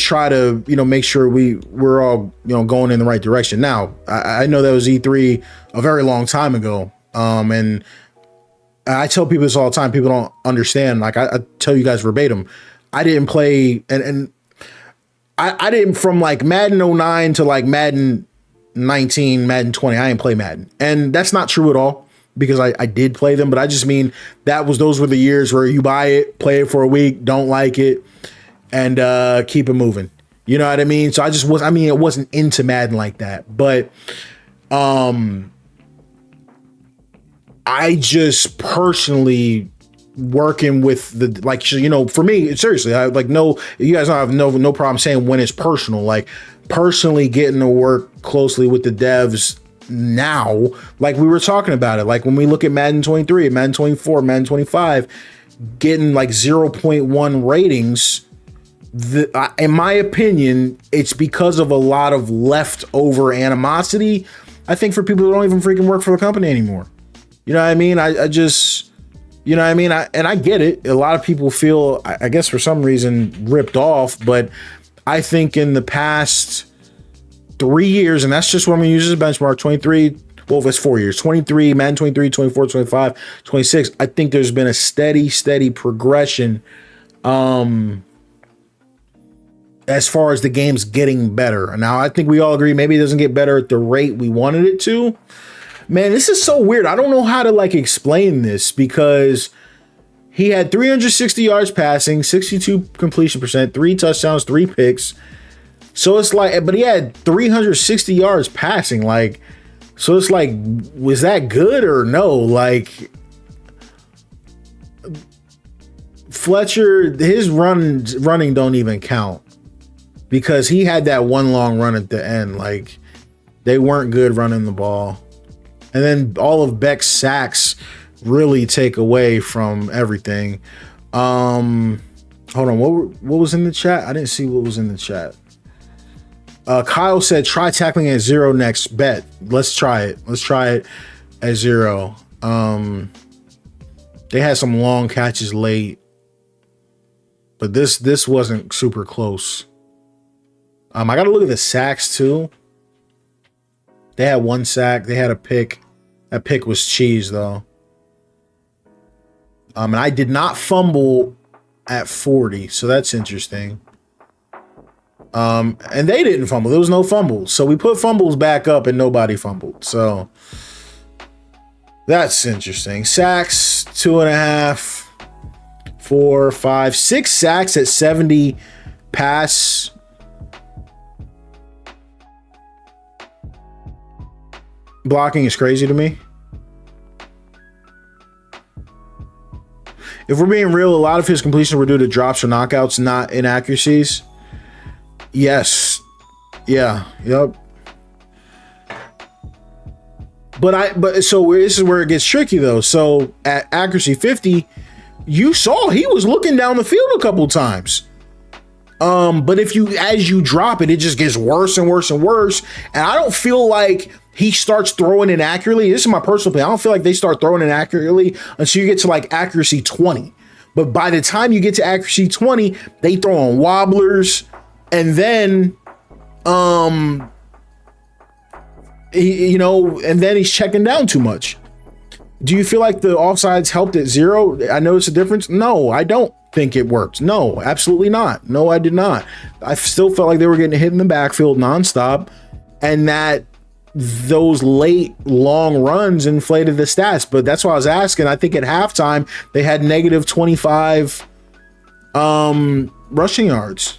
try to, make sure we're all, going in the right direction. Now, I know that was E3 a very long time ago. And I tell people this all the time. People don't understand. Like I tell you guys verbatim, I didn't play and I didn't, from like Madden 09 to like Madden 19, Madden 20, I didn't play Madden. And that's not true at all because I did play them, but I just mean those were the years where you buy it, play it for a week, don't like it, and keep it moving. You know what I mean? So it wasn't into Madden like that, but I just personally working with the, like, for me, seriously, I like, you guys don't have no problem saying when it's personal, like personally getting to work closely with the devs now, like we were talking about it, like when we look at Madden 23, Madden 24, Madden 25, getting like 0.1 ratings, in my opinion, it's because of a lot of leftover animosity, I think, for people who don't even freaking work for the company anymore. You know what I mean? I just, you know what I mean? I get it. A lot of people feel, I guess for some reason, ripped off, but I think in the past 3 years, and that's just what I'm going to use as a benchmark, 23, well, if it's 4 years, 23, Madden 23, 24, 25, 26, I think there's been a steady progression as far as the game's getting better. Now, I think we all agree maybe it doesn't get better at the rate we wanted it to. Man, this is so weird. I don't know how to like explain this because he had 360 yards passing, 62 completion percent, 3 touchdowns, 3 picks. So it's like, but he had 360 yards passing. Like, so it's like, was that good or no? Like, Fletcher, his running don't even count because he had that one long run at the end. Like, they weren't good running the ball. And then all of Beck's sacks really take away from everything. Hold on, what was in the chat? I didn't see what was in the chat. Kyle said, try tackling at 0 next. Bet. Let's try it. Let's try it at 0. They had some long catches late, but this wasn't super close. I got to look at the sacks too. They had 1 sack. They had a pick. That pick was cheese, though. And I did not fumble at 40, so that's interesting. And they didn't fumble. There was no fumbles. So we put fumbles back up and nobody fumbled. So that's interesting. Sacks, 2.5, 4, 5, 6 sacks at 70 pass blocking is crazy to me. If we're being real, a lot of his completions were due to drops or knockouts, not inaccuracies. Yes. Yeah. Yep. But so this is where it gets tricky though. So at accuracy 50, you saw he was looking down the field a couple times. But as you drop it, it just gets worse and worse and worse. And I don't feel like he starts throwing it accurately. This is my personal opinion. I don't feel like they start throwing it accurately until you get to like accuracy 20. But by the time you get to accuracy 20, they throw on wobblers, and then and then he's checking down too much. Do you feel like the offsides helped at 0? I noticed a difference. No, I don't think it worked. No, absolutely not. No, I did not. I still felt like they were getting hit in the backfield nonstop, and that those late long runs inflated the stats. But that's why I was asking. I think at halftime they had negative 25 rushing yards.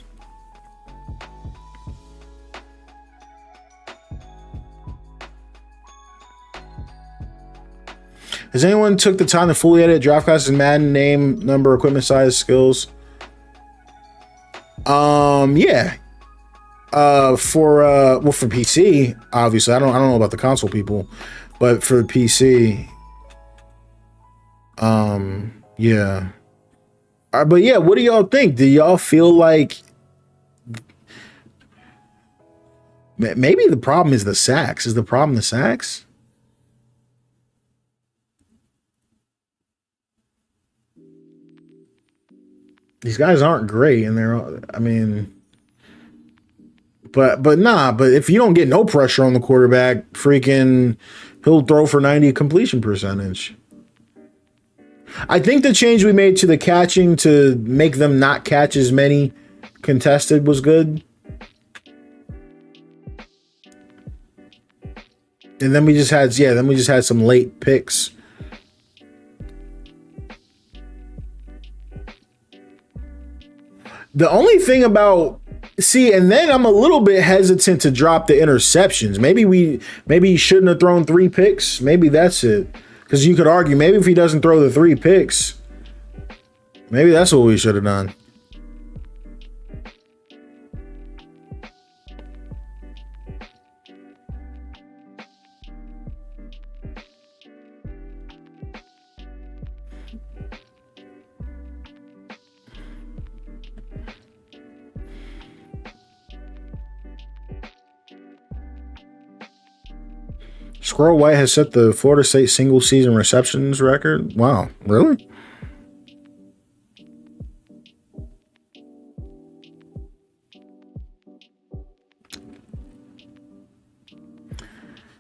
Has anyone took the time to fully edit draft classes, Madden, name, number, equipment size, skills? Yeah. For PC, obviously. I don't know about the console people, but for PC, yeah. But yeah, what do y'all think? Do y'all feel like maybe the problem is the sacks? Is the problem the sacks? These guys aren't great, and but if you don't get no pressure on the quarterback, freaking he'll throw for 90 completion percentage. I think the change we made to the catching to make them not catch as many contested was good. And then we just had some late picks. The only thing about and then I'm a little bit hesitant to drop the interceptions. Maybe he shouldn't have thrown 3 picks. Maybe that's it. Because you could argue maybe if he doesn't throw the 3 picks, maybe that's what we should have done. Squirrel White has set the Florida State single season receptions record. Wow, really?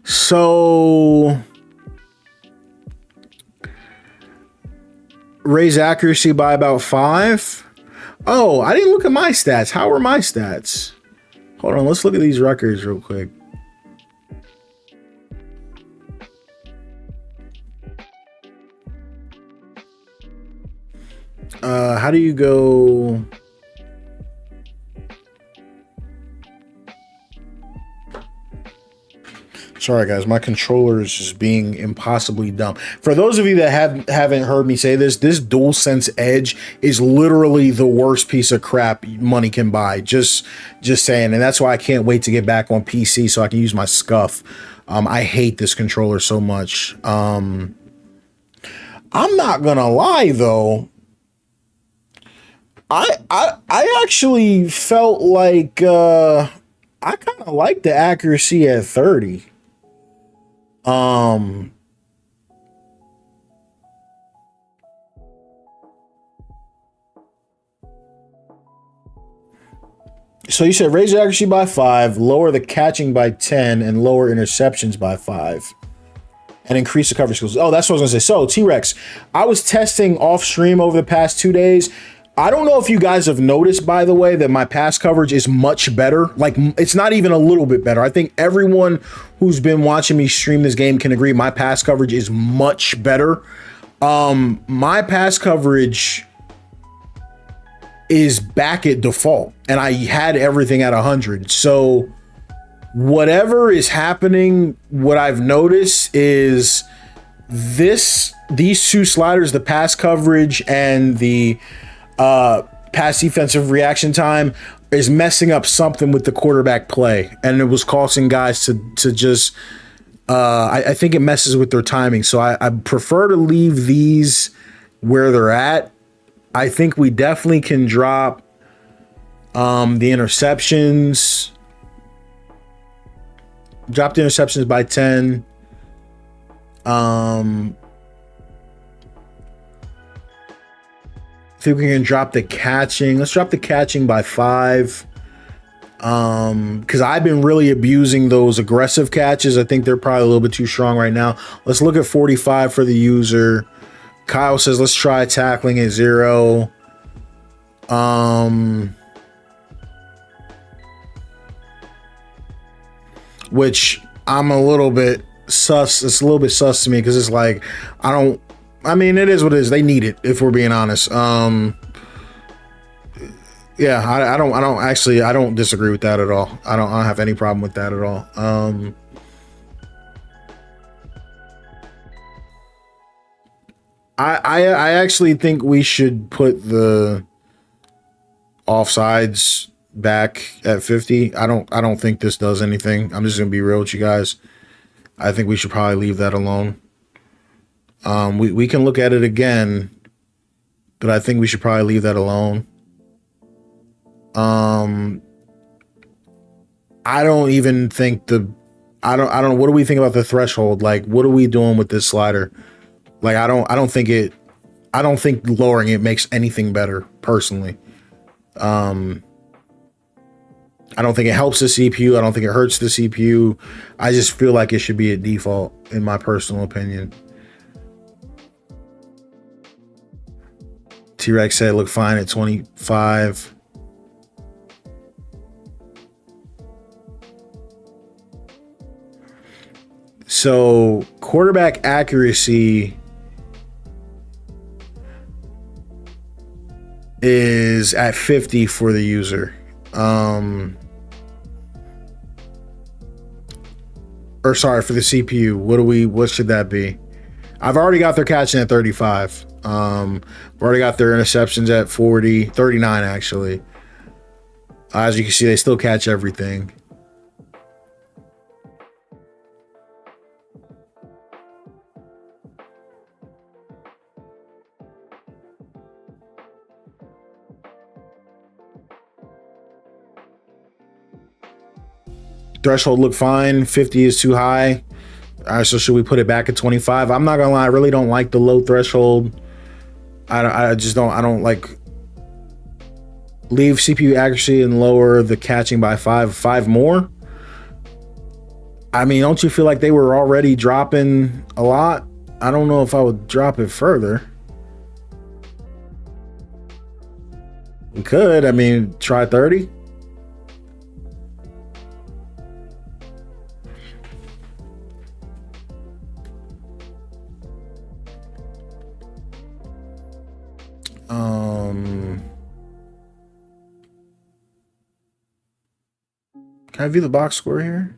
So raise accuracy by about 5. Oh, I didn't look at my stats. How were my stats? Hold on, let's look at these records real quick. How do you go? Sorry, guys, my controller is just being impossibly dumb. For those of you that haven't heard me say this DualSense Edge is literally the worst piece of crap money can buy. Just saying, and that's why I can't wait to get back on PC so I can use my Scuff. I hate this controller so much. I'm not gonna lie though. I actually felt like I kind of like the accuracy at 30. So you said raise the accuracy by 5, lower the catching by 10, and lower interceptions by 5. And increase the coverage skills. Oh, that's what I was gonna say. So T-Rex, I was testing off stream over the past 2 days. I don't know if you guys have noticed, by the way, that my pass coverage is much better. Like, it's not even a little bit better. I think everyone who's been watching me stream this game can agree my pass coverage is much better. My pass coverage is back at default, and I had everything at 100. So whatever is happening, what I've noticed is these two sliders, the pass coverage and the pass defensive reaction time, is messing up something with the quarterback play, and it was causing guys to just I think it messes with their timing. So I prefer to leave these where they're at. I think we definitely can drop the interceptions. Drop the interceptions by 10. I think we can drop the catching. Let's drop the catching by 5. Because I've been really abusing those aggressive catches. I think they're probably a little bit too strong right now. Let's look at 45 for the user. Kyle says, let's try tackling at 0. Which I'm a little bit sus. It's a little bit sus to me because it's like, I mean, it is what it is. They need it, if we're being honest. Yeah, I don't disagree with that at all. I don't have any problem with that at all. I actually think we should put the offsides back at 50. I don't think this does anything. I'm just gonna be real with you guys. I think we should probably leave that alone. We can look at it again, but I think we should probably leave that alone. I don't even think I don't what do we think about the threshold? Like, what are we doing with this slider? Like, I don't think lowering it makes anything better, personally. I don't think it helps the CPU. I don't think it hurts the CPU. I just feel like it should be a default, in my personal opinion. T-Rex said look fine at 25. So quarterback accuracy is at 50 for the user. Or sorry, for the CPU. What should that be? I've already got their catching at 35. We've already got their interceptions at 40, 39 actually. As you can see, they still catch everything. Threshold look fine. 50 is too high. All right, so should we put it back at 25? I'm not gonna lie, I really don't like the low threshold. I don't like. Leave CPU accuracy and lower the catching by 5 more. I mean, don't you feel like they were already dropping a lot? I don't know if I would drop it further. We could. I mean, try 30. Can I view the box score here?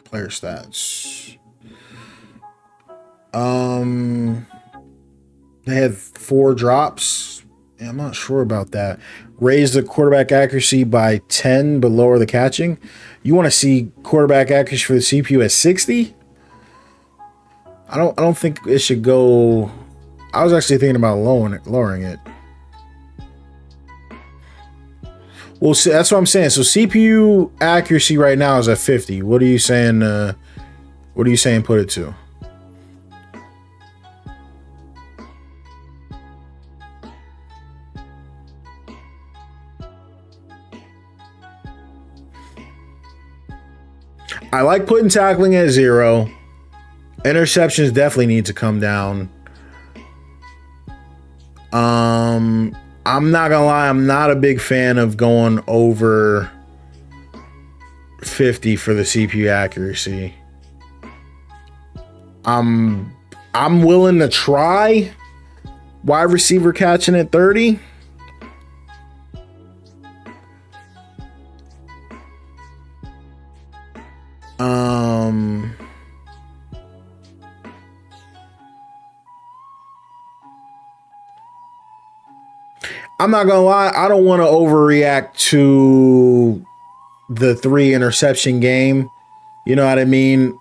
Player stats. They had 4 drops. Yeah, I'm not sure about that. Raise the quarterback accuracy by 10, but lower the catching. You want to see quarterback accuracy for the CPU at 60? I don't think it should go. I was actually thinking about lowering it. Well, see, that's what I'm saying. So CPU accuracy right now is at 50. What are you saying? What are you saying? Put it to? I like putting tackling at 0. Interceptions definitely need to come down. I'm not gonna lie, I'm not a big fan of going over 50 for the CPU accuracy. I'm willing to try, Wide receiver catching at 30. I'm not gonna lie, I don't want to overreact to the 3 interception game. You know what I mean?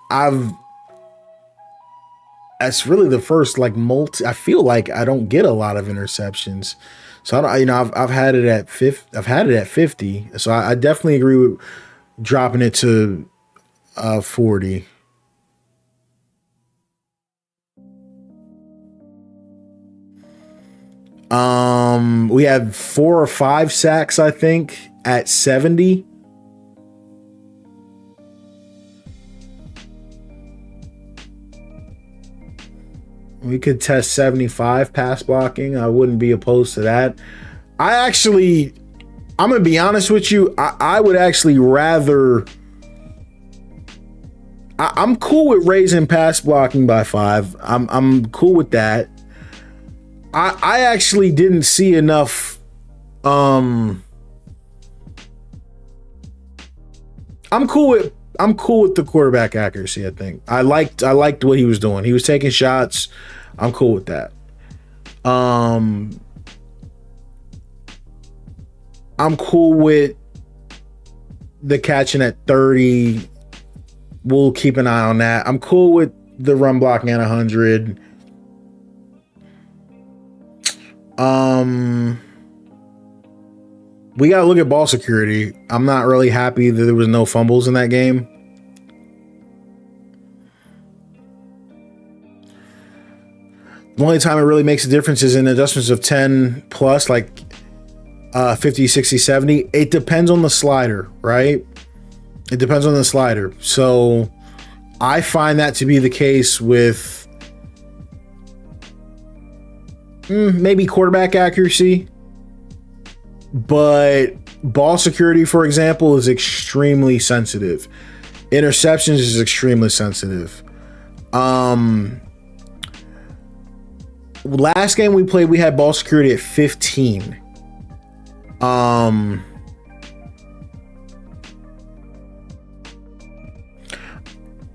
That's really the first like I feel like I don't get a lot of interceptions. So I don't, you know, I've had it at 50. I've had it at 50. So I definitely agree with dropping it to 40. We had 4 or 5 sacks, I think, at 70. We could test 75 pass blocking. I wouldn't be opposed to that. I'm going to be honest with you. I would actually rather. I'm cool with raising pass blocking by 5. I'm cool with that. I actually didn't see enough. I'm cool with the quarterback accuracy. I think I liked what he was doing. He was taking shots. I'm cool with that. I'm cool with the catching at 30. We'll keep an eye on that. I'm cool with the run blocking at 100. We got to look at ball security. I'm not really happy that there was no fumbles in that game. The only time it really makes a difference is in adjustments of 10 plus, like 50, 60, 70. It depends on the slider, right? It depends on the slider. So I find that to be the case with maybe quarterback accuracy. But ball security, for example, is extremely sensitive. Interceptions is extremely sensitive. Last game we played, we had ball security at 15. I'm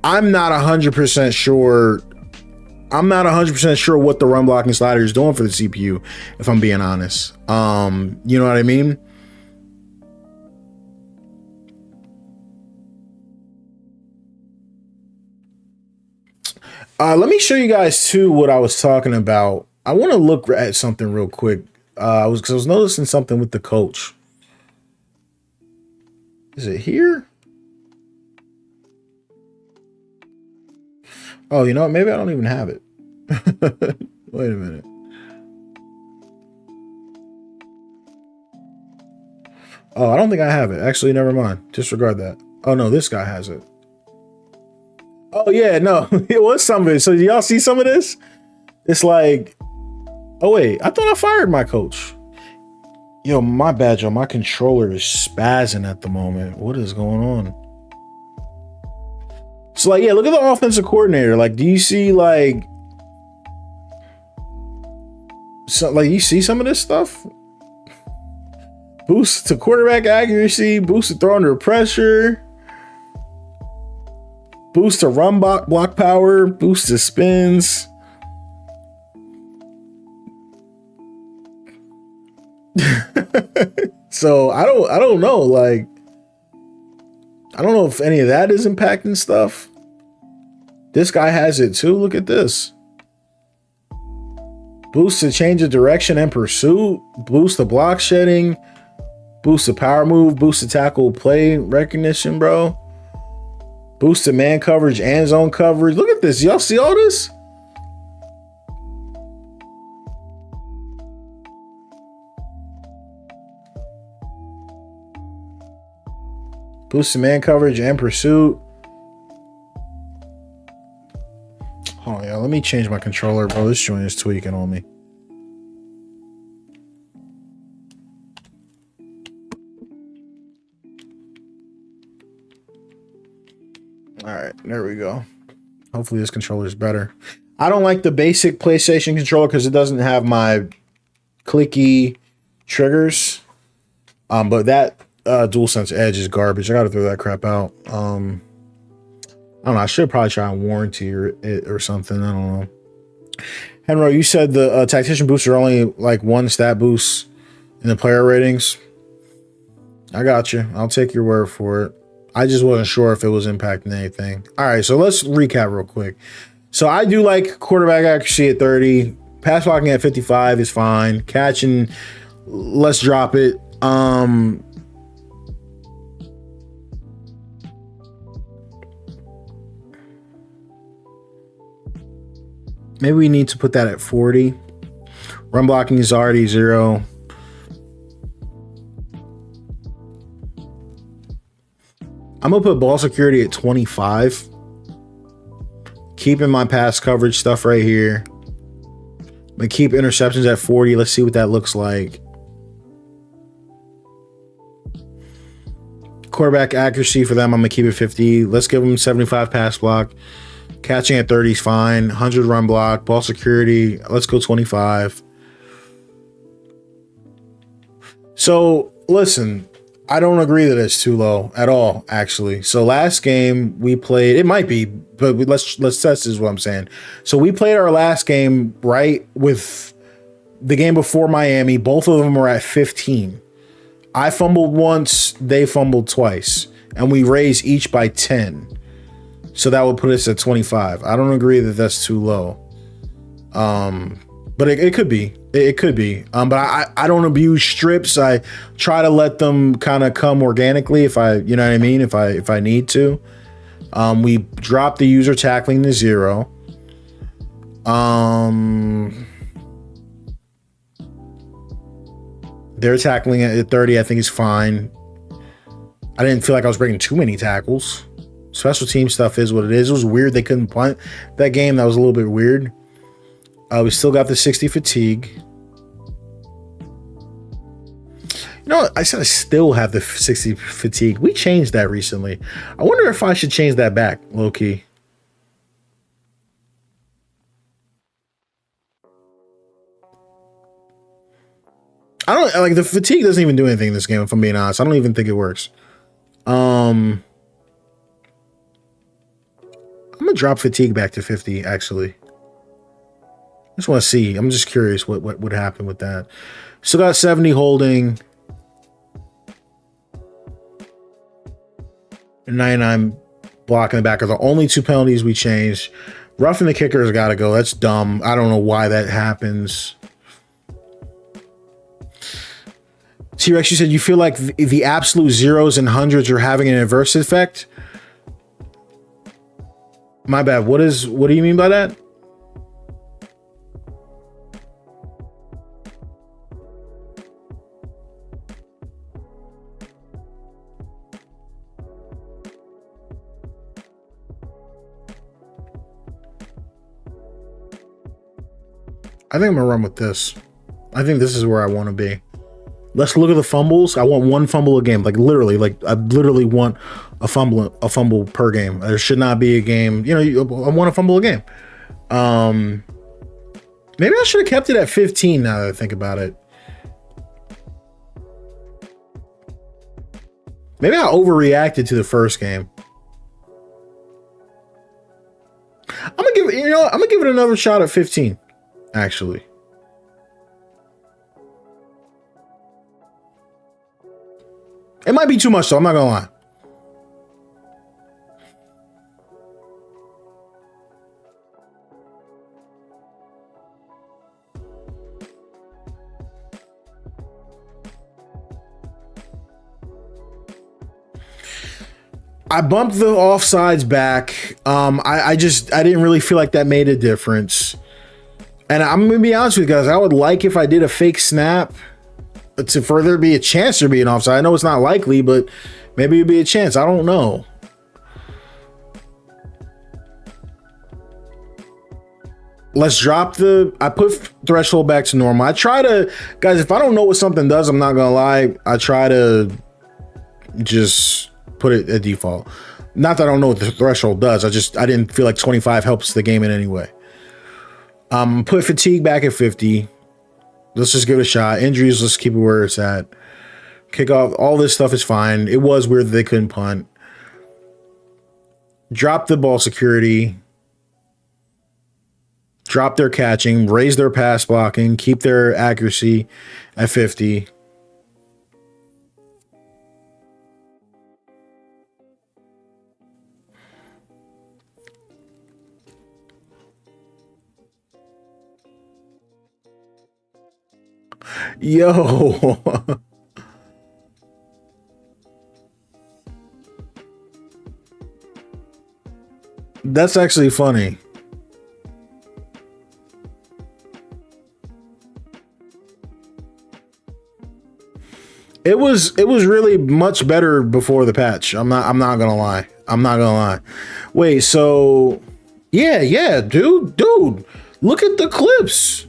not 100% sure. I'm not 100% sure what the run blocking slider is doing for the CPU, if I'm being honest. You know what I mean? Let me show you guys too what I was talking about. I want to look at something real quick. I was noticing something with the coach. Is it here? Oh, you know what? Maybe I don't even have it. Wait a minute. Oh, I don't think I have it. Actually, never mind. Disregard that. Oh, no, this guy has it. Oh, yeah, no. It was some of it. So, do y'all see some of this? It's like, oh, wait. I thought I fired my coach. Yo, my bad, yo. My controller is spazzing at the moment. What is going on? So, like, yeah, look at the offensive coordinator. Like, do you see, like, you see some of this stuff? Boost to quarterback accuracy, boost to throw under pressure, boost to run block power, boost to spins. So I don't know. Like, I don't know if any of that is impacting stuff. This guy has it too. Look at this. Boost to change of direction and pursuit. Boost to block shedding. Boost to power move. Boost to tackle play recognition, bro. Boost to man coverage and zone coverage. Look at this. Y'all see all this? Boost to man coverage and pursuit. Hold on, yeah. Let me change my controller, bro. This joint is tweaking on me. All right, there we go. Hopefully this controller is better. I don't like the basic PlayStation controller because it doesn't have my clicky triggers. But that DualSense Edge is garbage. I gotta throw that crap out. I don't know. I should probably try and warranty it or something. I don't know. Henry, you said the tactician boosts are only like one stat boost in the player ratings. I got you. I'll take your word for it. I just wasn't sure if it was impacting anything. All right, so let's recap real quick. So I do like quarterback accuracy at 30. Pass blocking at 55 is fine. Catching, let's drop it. Maybe we need to put that at 40. Run blocking is already 0. I'm going to put ball security at 25. Keeping my pass coverage stuff right here. I'm going to keep interceptions at 40. Let's see what that looks like. Quarterback accuracy for them, I'm going to keep it 50. Let's give them 75 pass block. Catching at 30 is fine. 100 run block. Ball security, let's go 25. So, listen, I don't agree that it's too low at all, actually. So last game we played, it might be, but let's test this is what I'm saying. So we played our last game right with the game before Miami. Both of them were at 15. I fumbled once, they fumbled twice, and we raised each by 10. So that would put us at 25. I don't agree that that's too low. But it could be. It could be. But I don't abuse strips. I try to let them kind of come organically if I, you know what I mean? If I need to. We drop the user tackling to 0. They're tackling at 30, I think is fine. I didn't feel like I was breaking too many tackles. Special team stuff is what it is. It was weird they couldn't punt that game. That was a little bit weird. We still got the 60 fatigue. You know what? I said I still have the 60 fatigue. We changed that recently. I wonder if I should change that back, low key. I don't like the fatigue doesn't even do anything in this game, if I'm being honest. I don't even think it works. I'm gonna drop fatigue back to 50, actually. I just want to see. I'm just curious what would happen with that. Still got 70 holding. And 99 blocking the back are the only 2 penalties we changed. Roughing the kicker has got to go. That's dumb. I don't know why that happens. T-Rex, you said you feel like the absolute zeros and hundreds are having an adverse effect. My bad. What do you mean by that? I think I'm gonna run with this. I think this is where I want to be. Let's look at the fumbles. I want 1 fumble a game. Like literally, I literally want a fumble per game. There should not be a game. I want a fumble a game. Maybe I should have kept it at 15 now that I think about it. Maybe I overreacted to the first game. I'm gonna give it another shot at 15. Actually, it might be too much though. I'm not gonna lie. I bumped the offsides back. I didn't really feel like that made a difference. And I'm going to be honest with you guys, I would like if I did a fake snap to further be a chance to be an offside. I know it's not likely, but maybe it'd be a chance. I don't know. Let's drop I put threshold back to normal. I try to, guys, if I don't know what something does, I'm not going to lie. I try to just put it at default. Not that I don't know what the threshold does. I didn't feel like 25 helps the game in any way. Put fatigue back at 50. Let's just give it a shot. Injuries, let's keep it where it's at. Kickoff, all this stuff is fine. It was weird that they couldn't punt. Drop the ball security. Drop their catching. Raise their pass blocking. Keep their accuracy at 50. Yo. That's actually funny. It was really much better before the patch. I'm not gonna lie. Wait, so yeah, dude, look at the clips.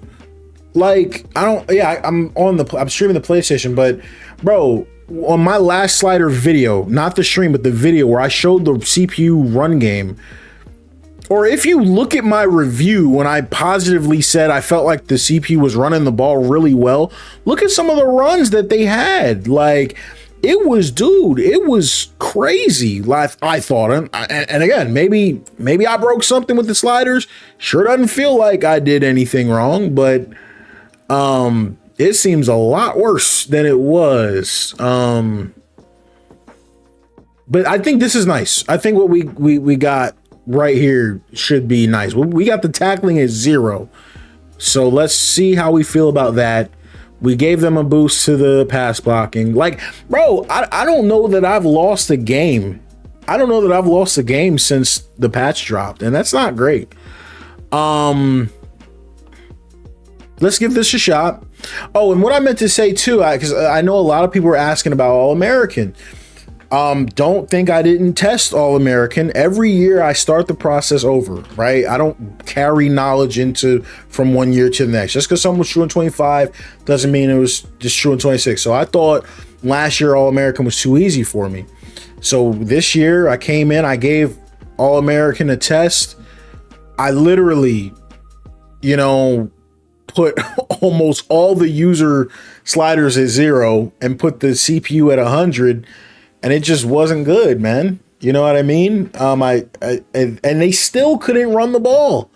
Like, I'm streaming the PlayStation, but bro, on my last slider video, not the stream, but the video where I showed the CPU run game, or if you look at my review when I positively said I felt like the CPU was running the ball really well, look at some of the runs that they had. Like, it was crazy. Like, I thought, and again, maybe I broke something with the sliders. Sure doesn't feel like I did anything wrong, but it seems a lot worse than it was. But I think this is nice. I think what we got right here should be nice. We got the tackling at 0. So let's see how we feel about that. We gave them a boost to the pass blocking. Like, bro, I don't know that I've lost a game. I don't know that I've lost a game since the patch dropped, and that's not great. Let's give this a shot. Oh, and what I meant to say too, because I know a lot of people were asking about All-American. Don't think I didn't test All-American. Every year I start the process over, right? I don't carry knowledge from one year to the next. Just because something was true in 25 doesn't mean it was just true in 26. So I thought last year All-American was too easy for me. So this year I came in, I gave All-American a test. I literally, put almost all the user sliders at 0 and put the CPU at 100. And it just wasn't good, man. You know what I mean? And they still couldn't run the ball.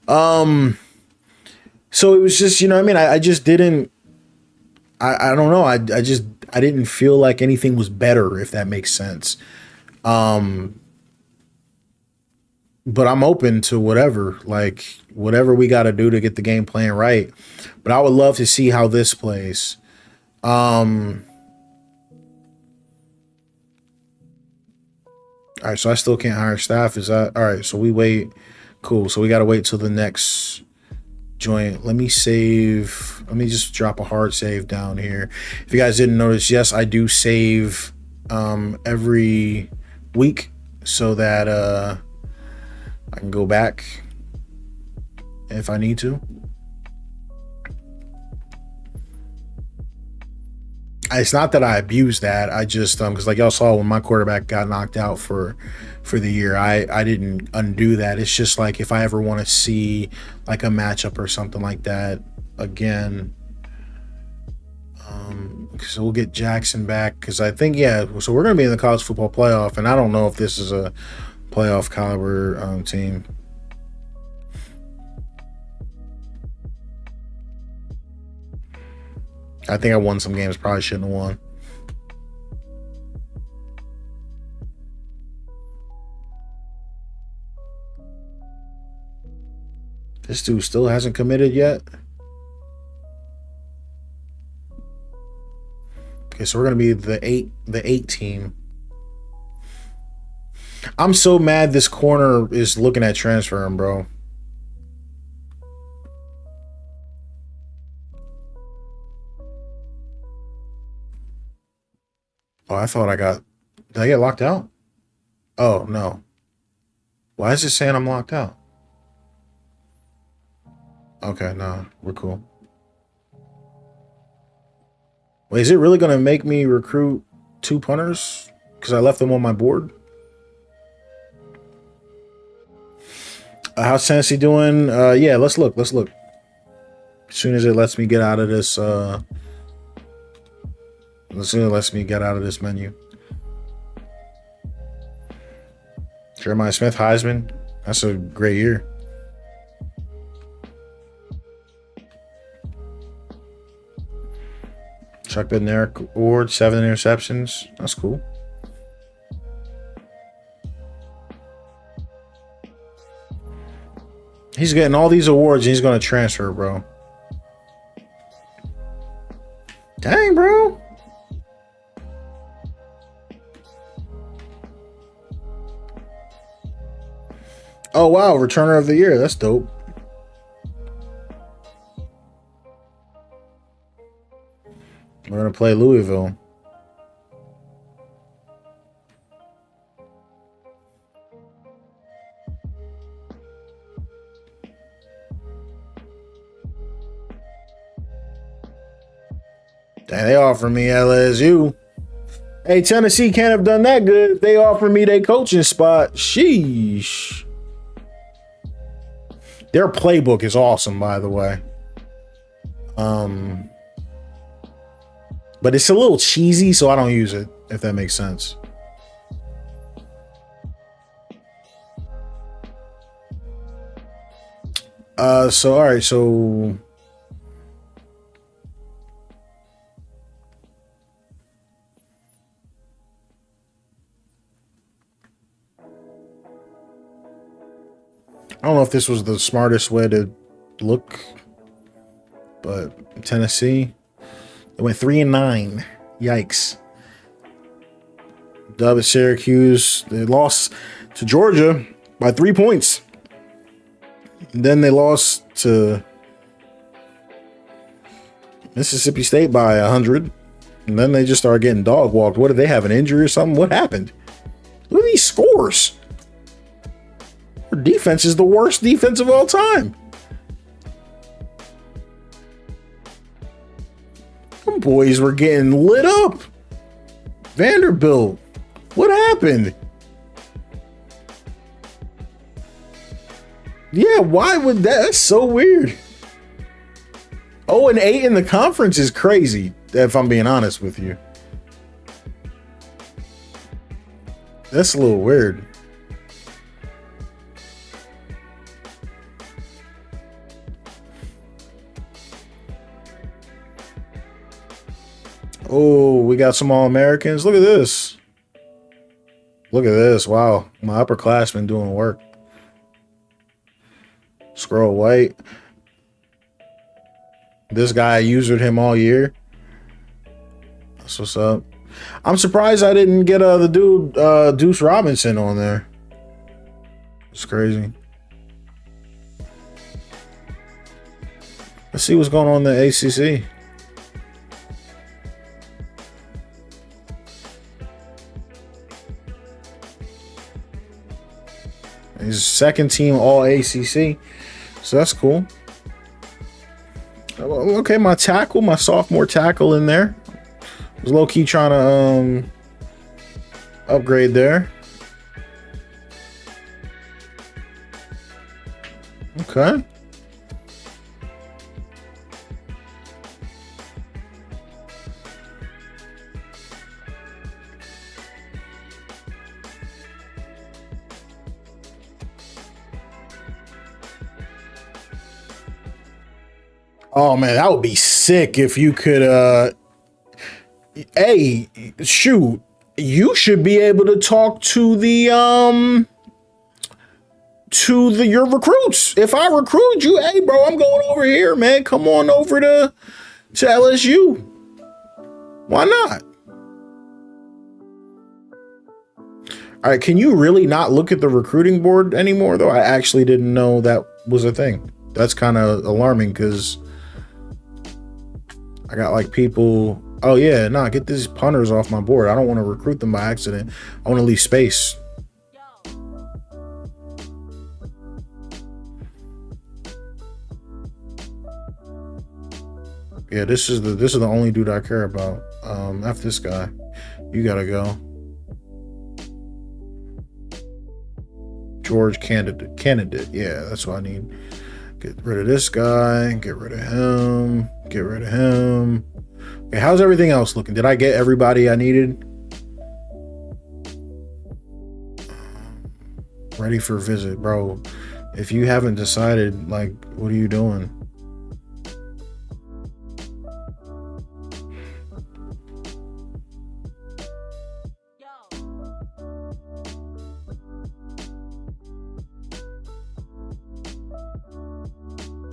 So it was just, I just didn't. I don't know. I didn't feel like anything was better, if that makes sense. But I'm open to whatever we got to do to get the game playing right. But I would love to see how this plays. All right, so I still can't hire staff. Is that all right? So we wait. Cool. So we got to wait till the next joint. Let me save. Let me just drop a hard save down here. If you guys didn't notice, yes, I do save every week so that I can go back if I need to. It's not that I abuse that. I just because like y'all saw when my quarterback got knocked out for the year, I didn't undo that. It's just like if I ever want to see like a matchup or something like that again. So we'll get Jackson back because I think so we're gonna be in the college football playoff, and I don't know if this is a playoff caliber team. I think I won some games probably shouldn't have won. This dude still hasn't committed yet. Okay, so we're gonna be the eight team. I'm so mad this corner is looking at transferring, bro. Oh, I thought did I get locked out? Oh, no. Why is it saying I'm locked out? Okay, no, we're cool. Wait, is it really going to make me recruit 2 punters? Because I left them on my board? How's Tennessee doing? Yeah, let's look. As soon as it lets me get out of this, as soon as it lets me get out of this menu. Jeremiah Smith, Heisman. That's a great year. Chuck Bednarik Award, 7 interceptions. That's cool. He's getting all these awards and he's going to transfer, bro. Dang, bro. Oh, wow. Returner of the year. That's dope. We're going to play Louisville. Dang, they offer me LSU. Hey, Tennessee can't have done that good if they offer me their coaching spot. Sheesh. Their playbook is awesome, by the way. But it's a little cheesy, so I don't use it, if that makes sense. So all right, so I don't know if this was the smartest way to look, but Tennessee, they went 3-9. Yikes. Dub at Syracuse. They lost to Georgia by 3 points. And then they lost to Mississippi State by 100. And then they just started getting dog walked. What, did they have an injury or something? What happened? Look at these scores. Their defense is the worst defense of all time. Them boys were getting lit up. Vanderbilt. What happened? Yeah, why would that? That's so weird. 0-8 in the conference is crazy, if I'm being honest with you. That's a little weird. Oh, we got some All-Americans. Look at this. Look at this. Wow. My upperclassmen doing work. Scroll White. This guy, I used him all year. That's what's up. I'm surprised I didn't get the dude Deuce Robinson on there. It's crazy. Let's see what's going on in the ACC. He's second team all ACC. So that's cool. Okay, my tackle, my sophomore tackle in there. I was low-key trying to upgrade there. Okay. Oh man, that would be sick if you could hey, shoot, you should be able to talk to the your recruits. If I recruit you, hey bro, I'm going over here, man. Come on over to LSU. Why not? All right, can you really not look at the recruiting board anymore though? I actually didn't know that was a thing. That's kind of alarming because I got like people, oh yeah, nah, get these punters off my board. I don't want to recruit them by accident. I want to leave space. Yeah, this is the only dude I care about. F this guy. You gotta go. George candidate. Yeah, that's what I need. Get rid of this guy. Get rid of him. Get rid of him. Okay, how's everything else looking? Did I get everybody I needed? Ready for visit, bro. If you haven't decided, like, what are you doing?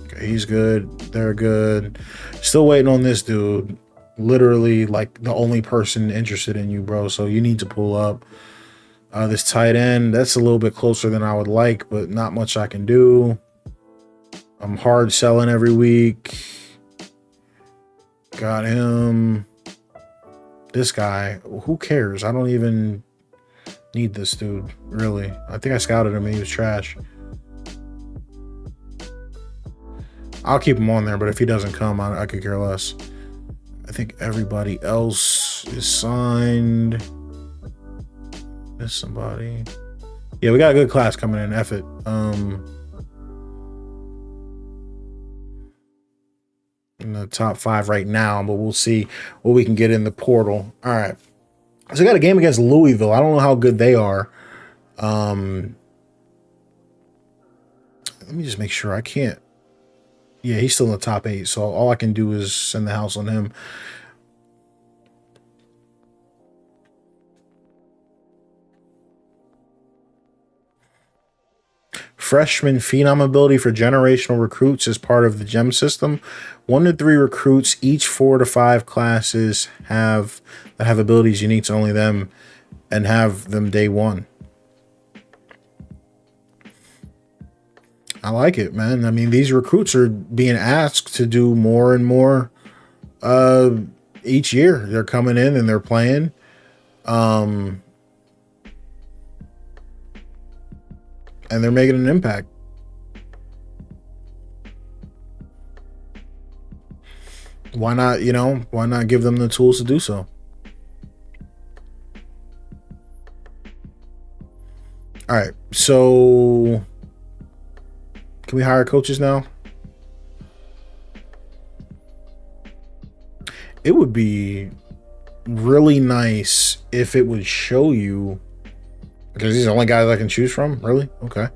Okay, he's good. They're good. Still waiting on this dude. Literally, like, the only person interested in you, bro. So you need to pull up. This tight end, that's a little bit closer than I would like, but not much I can do. I'm hard selling every week. Got him. This guy, who cares? I don't even need this dude, really. I think I scouted him and he was trash. I'll keep him on there, but if he doesn't come, I could care less. I think everybody else is signed. Miss somebody. Yeah, we got a good class coming in. F it. In the top 5 right now, but we'll see what we can get in the portal. All right. So we got a game against Louisville. I don't know how good they are. Let me just make sure I can't. Yeah, he's still in the top 8, so all I can do is send the house on him. Freshman phenom ability for generational recruits is part of the GEM system. 1 to 3 recruits, each 4 to 5 classes that have abilities unique to only them and have them day 1. I like it, man. I mean, these recruits are being asked to do more and more each year. They're coming in and they're playing. And they're making an impact. Why not, why not give them the tools to do so? All right, so can we hire coaches now? It would be really nice if it would show you. Because he's the only guy that I can choose from? Really? Okay.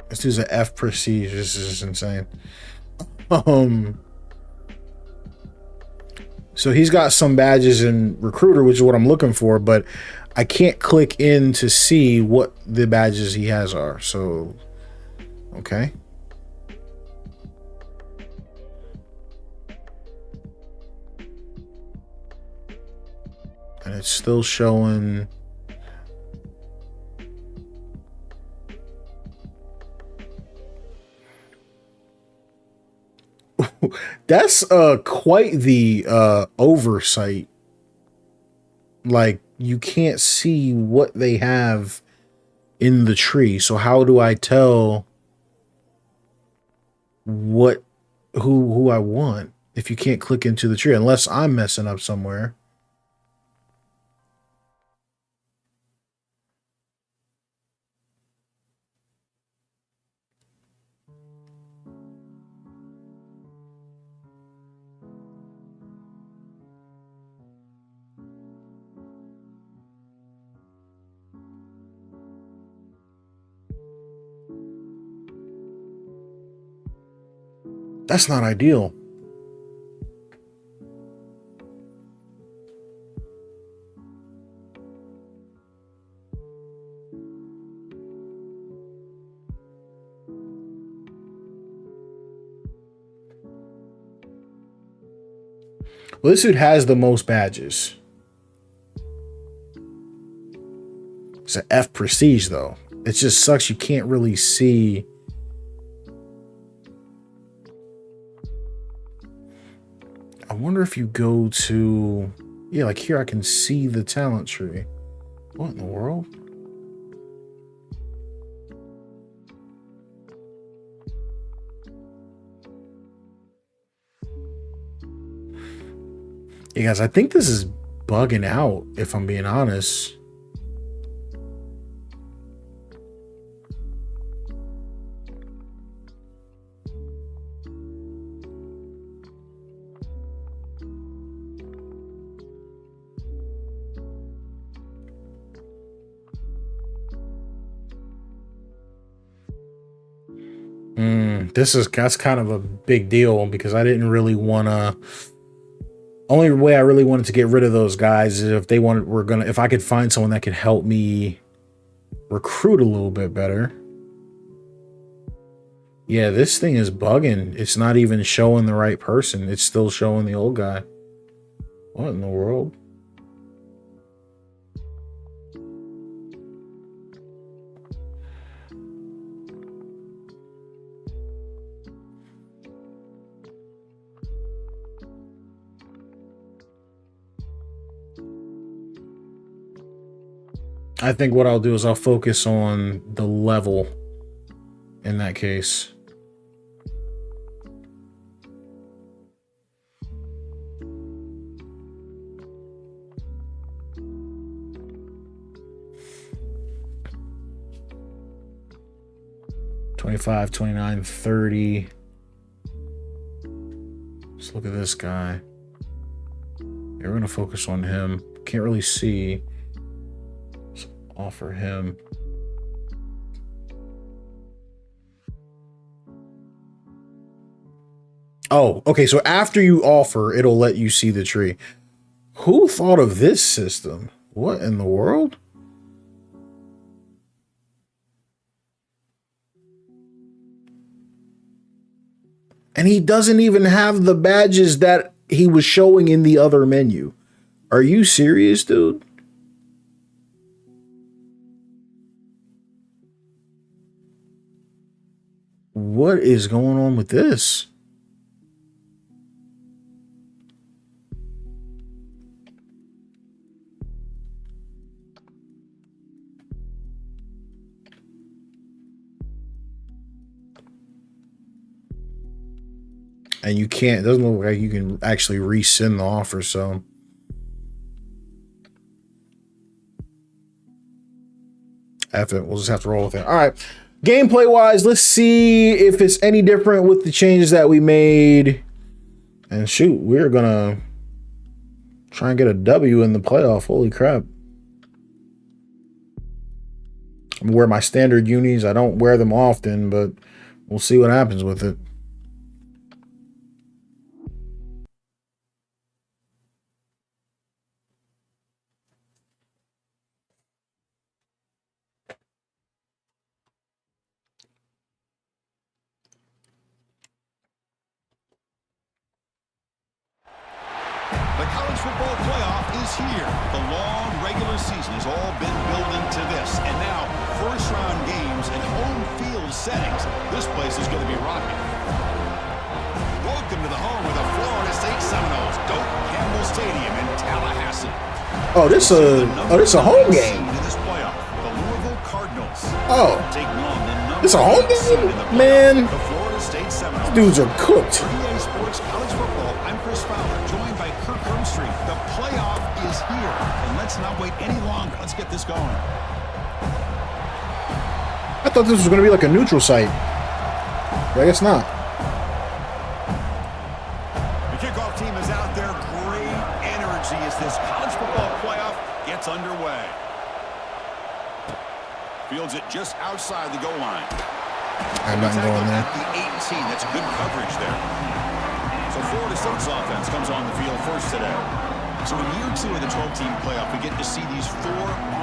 This dude's an F prestige. This is insane. So he's got some badges in recruiter, which is what I'm looking for, but I can't click in to see what the badges he has are. So, okay. And it's still showing. That's quite the oversight. Like, you can't see what they have in the tree. So how do I tell who I want if you can't click into the tree unless I'm messing up somewhere? That's not ideal. Well, this dude has the most badges. It's an F prestige, though. It just sucks you can't really see. I wonder if you go to, yeah, like here I can see the talent tree. What in the world? Yeah, guys, I think this is bugging out, if I'm being honest. That's kind of a big deal because I didn't really want to. Only way I really wanted to get rid of those guys is if they if I could find someone that could help me recruit a little bit better. Yeah, this thing is bugging. It's not even showing the right person. It's still showing the old guy. What in the world? I think what I'll do is I'll focus on the level in that case. $25, $29, $30. Let's look at this guy. Yeah, we're going to focus on him. Can't really see. Let's offer him. Oh, okay. So after you offer, it'll let you see the tree. Who thought of this system? What in the world? And he doesn't even have the badges that he was showing in the other menu. Are you serious, dude? What is going on with this? And you can't, it doesn't look like you can actually rescind the offer, so. We'll just have to roll with it. All right. Gameplay wise, let's see if it's any different with the changes that we made. And shoot, we're going to try and get a W in the playoff. Holy crap. I'm gonna wear my standard unis. I don't wear them often, but we'll see what happens with it. The college football playoff is here. The long regular season has all been building to this. And now, first-round games and home field settings. This place is going to be rocking. Welcome to the home of the Florida State Seminoles, Doak Campbell Stadium in Tallahassee. Oh, this a home game. In this playoff, the Louisville Cardinals. Oh, Taking on the it's a home game, man. The Florida State Seminoles. Dudes are cooked. For EA Sports College Football, I'm Chris Fowler, joined by Kirk Hermstreet. The playoff is here, and let's not wait any longer. Let's get this going. I thought this was going to be like a neutral site. But I guess not. The kickoff team is out there. Great energy as this college football playoff gets underway. Fields it just outside the goal line. I'm not going there. At the 18, that's good coverage there. So Florida State's offense comes on the field first today. So in year 2 of the 12-team playoff, we get to see these 4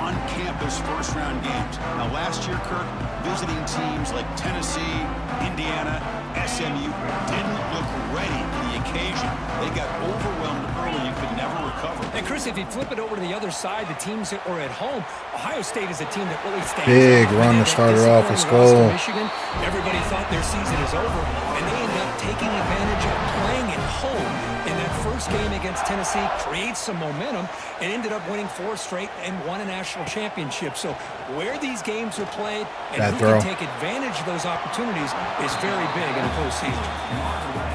on-campus first-round games. Now, last year, Kirk, visiting teams like Tennessee, Indiana, SMU didn't look ready for the occasion. They got overwhelmed early and could never recover. And Chris, if you flip it over to the other side, the teams that were at home, Ohio State is a team that really stands Big out. run to start it off. Let's go. Michigan, everybody thought their season is over, and they end up taking advantage of playing at home in that first first game against Tennessee, create some momentum, and ended up winning 4 straight and won a national championship. So where these games are played and who can take advantage of those opportunities is very big in the postseason.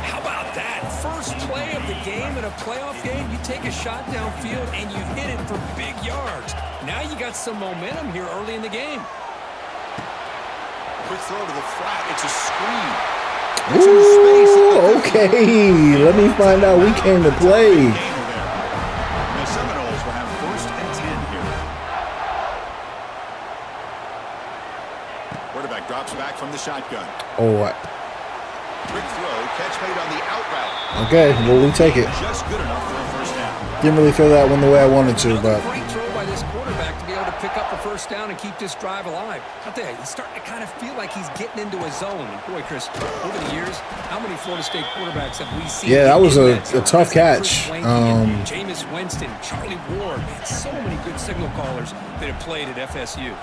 How about that? First play of the game in a playoff game, you take a shot downfield and you hit it for big yards. Now you got some momentum here early in the game. Quick throw to the flat. It's a screen. Ooh, okay. Let me find out we came to play. The Seminoles will have 1st and 10 here. Quarterback drops back from the shotgun. Oh, Quick throw, catch made on the out route. okay. Well, we take it. Just good enough for a first down. Didn't really feel that one the way I wanted to, but Great throw by this quarterback to be able to pick up the first down and keep this drive alive. Out there, he's starting to kind of feel like he's getting into a zone. And boy, Chris, over the years, how many Florida State quarterbacks have we seen? yeah, that was a tough catch. Jameis Winston, Charlie Ward, so many good signal callers that have played at FSU.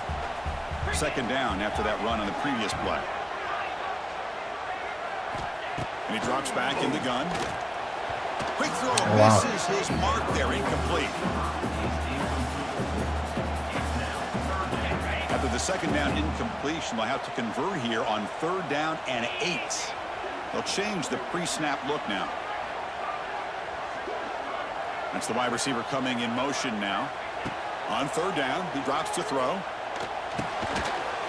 2nd down after that run on the previous play. And he drops back in the gun. Quick throw, misses his mark there, incomplete. After the 2nd down incompletion, they'll have to convert here on 3rd down and 8. They'll change the pre-snap look now. That's the wide receiver coming in motion now. On 3rd down, he drops to throw.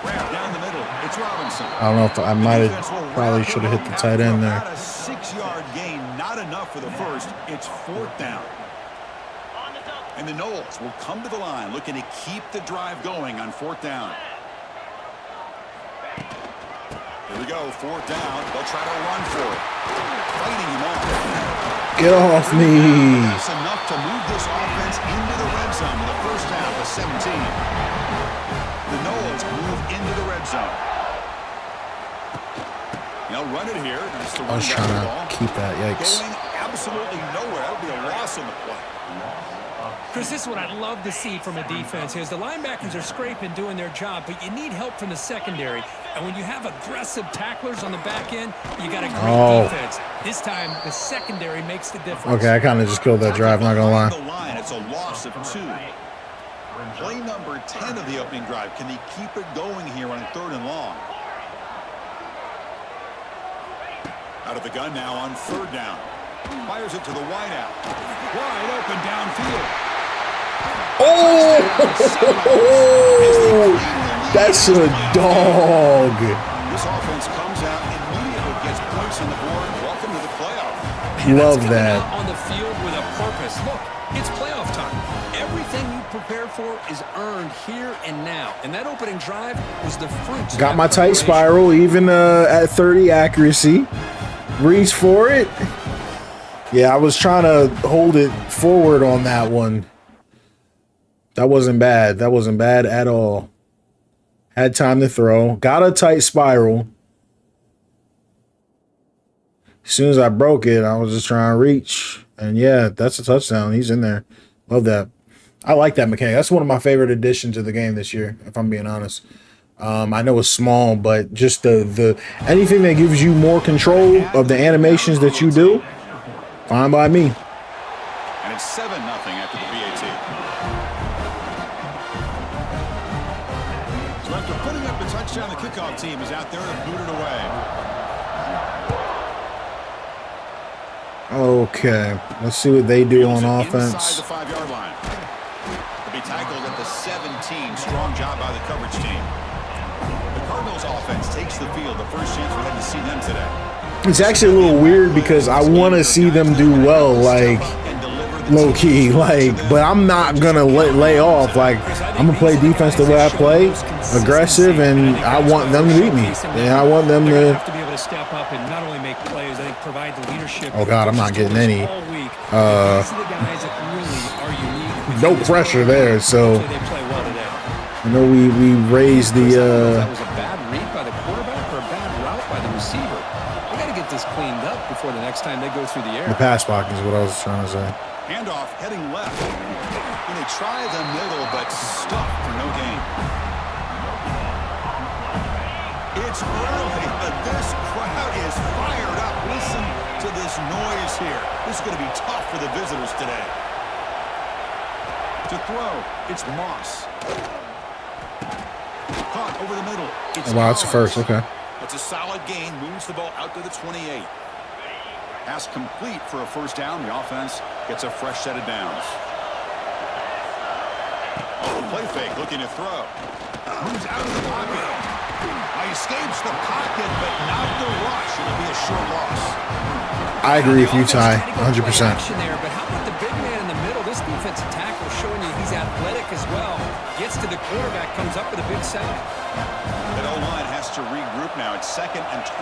Wrap down the middle. It's Robinson. I don't know if I might have probably should have hit the tight end there. About a 6-yard gain, not enough for the first. It's 4th down. And the Noles will come to the line looking to keep the drive going on 4th down. Here we go, 4th down. They'll try to run for it. Fighting him off. Get off me. That's enough to move this offense into the red zone with the first down to 17. The Noles move into the red zone. They'll run it here. I was trying to keep that. Yikes. Going absolutely nowhere. That would be a loss on the play. Chris, this is what I'd love to see from a defense is the linebackers are scraping, doing their job, but you need help from the secondary. And when you have aggressive tacklers on the back end, you got a great defense. This time, the secondary makes the difference. Okay, I kind of just killed that drive, not going to lie. It's a loss of 2. Play number 10 of the opening drive. Can he keep it going here on 3rd and long? Out of the gun now on 3rd down. Fires it to the wideout. Wide open downfield. Oh, that's a dog. This offense comes out immediately, gets points on the board. Welcome to the playoff. Love that. On the field with a purpose. Look, it's playoff time. Everything you prepare for is earned here and now. And that opening drive was the fruit. Got my tight spiral, even at 30 accuracy. Reach for it. Yeah, I was trying to hold it forward on that one. That wasn't bad. That wasn't bad at all. Had time to throw. Got a tight spiral. As soon as I broke it, I was just trying to reach. And yeah, that's a touchdown. He's in there. Love that. I like that mechanic. That's one of my favorite additions to the game this year, if I'm being honest. I know it's small, but just the anything that gives you more control of the animations that you do, fine by me. And it's 7-0 after the PAT. So after putting up a touchdown, the kickoff team is out there to boot it away. Okay, let's see what they do on offense. Inside the 5-yard line. To be tackled at the 17. Strong job by the coverage team. The Cardinals offense takes the field. The first chance we had to see them today. It's actually a little weird because I want to see them do well, like low key, like, but I'm not gonna lay off. Like, I'm gonna play defense the way I play, aggressive, and I want them to beat me. And I want them to be able to step up and not only make plays, I think provide the leadership. Oh God, I'm not getting any. No pressure there, so I know we raised the. That was a bad read by the quarterback or a bad route by the receiver. We got to get this cleaned up before the next time they go through the air. The pass blocking is what I was trying to say. Handoff heading left. And they try the middle, but stuck for no gain. It's early, but this crowd is fired up. Listen to this noise pass here. This is going to be tough for the visitors today. To throw, it's Moss. Caught over the middle. It's wow, it's the first. Okay. It's a solid gain. Moves the ball out to the 28. Pass complete for a first down. The offense gets a fresh set of downs. Oh, play fake, looking to throw. Moves out of the pocket. Escapes the pocket, but not the rush. It'll be a short loss. I agree with you, Ty, 100%. There, but how about the big man in the middle? This defensive tackle showing you he's athletic as well. Gets to the quarterback, comes up with a big sack. That O-line has to regroup now. It's 2nd and 12.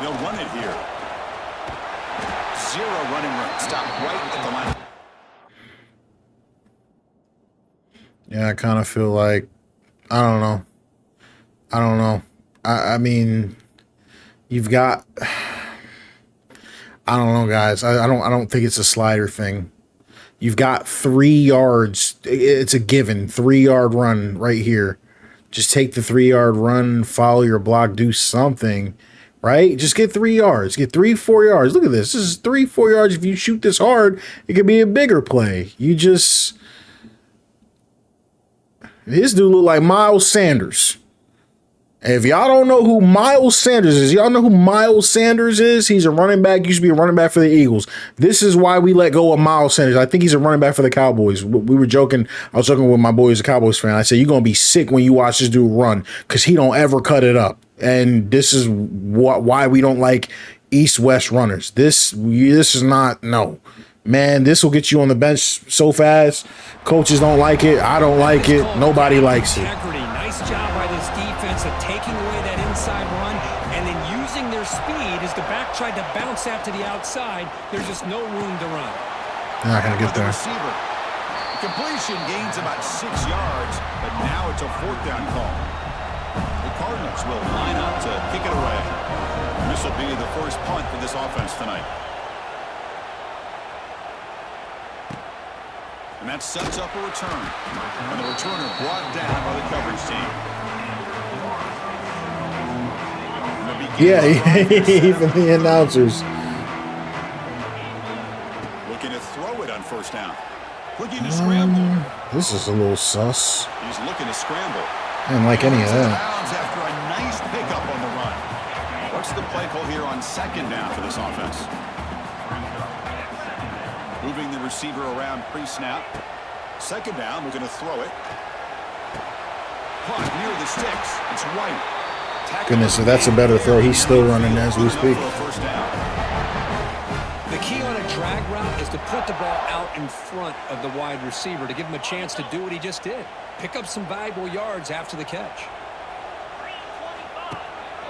They'll run it here. 0 running room. Stop right at the line. Yeah, I kind of feel like, I don't know. I mean, you've got, I don't know, guys. I don't think it's a slider thing. You've got 3 yards. It's a given 3-yard run right here. Just take the 3-yard run, follow your block, do something, right? Just get 3 yards. Get 3-4 yards. Look at this. This is 3-4 yards. If you shoot this hard, it could be a bigger play. This dude look like Miles Sanders. If y'all don't know who Miles Sanders is, y'all know who Miles Sanders is? He's a running back, used to be a running back for the Eagles. This is why we let go of Miles Sanders. I think he's a running back for the Cowboys. We were joking. I was joking with my boy who's a Cowboys fan. I said, you're going to be sick when you watch this dude run because he don't ever cut it up. And this is why we don't like east-west runners. This is not, no. Man, this will get you on the bench so fast. Coaches don't like it. I don't like it. Nobody likes it. Nice job by this defense of taking away that inside run and then using their speed as the back tried to bounce out to the outside. There's just no room to run. Not going to get there. Receiver. Completion gains about 6 yards, but now it's a 4th down call. The Cardinals will line up to kick it away. This will be the first punt for this offense tonight. And that sets up a return. And the returner brought down by the coverage team. Yeah, even the announcers. Looking to throw it on first down. Looking to scramble. This is a little sus. He's looking to scramble. I didn't like any of that. After a nice pickup on the run. What's the play call here on 2nd down for this offense? Moving the receiver around pre-snap. 2nd down, we're going to throw it. Caught near the sticks. It's White. Goodness, if that's a better throw. He's still running as we speak. The key on a drag route is to put the ball out in front of the wide receiver to give him a chance to do what he just did. Pick up some valuable yards after the catch.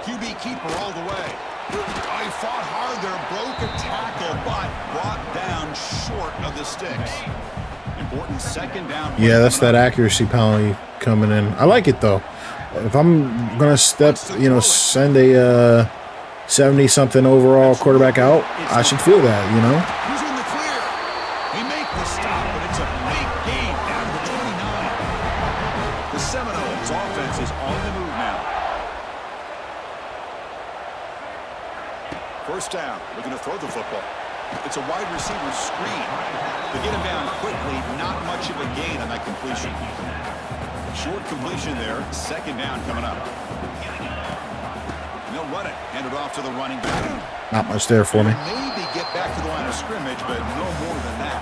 QB keeper all the way. I fought hard there, broke a tackle, but brought down short of the sticks. Important 2nd down. Yeah, that's that accuracy penalty coming in. I like it, though. If I'm going to send a 70-something overall quarterback out, I should feel that, He's in the clear. They make the stop, but it's a big gain down to 29. The Seminoles offense is on the move now. First down. Looking to throw the football. It's a wide receiver screen. To get him down quickly, not much of a gain on that completion. Short completion there. 2nd down coming up. And they'll run it. Hand it off to the running back. Not much there for me. Maybe get back to the line of scrimmage, but no more than that.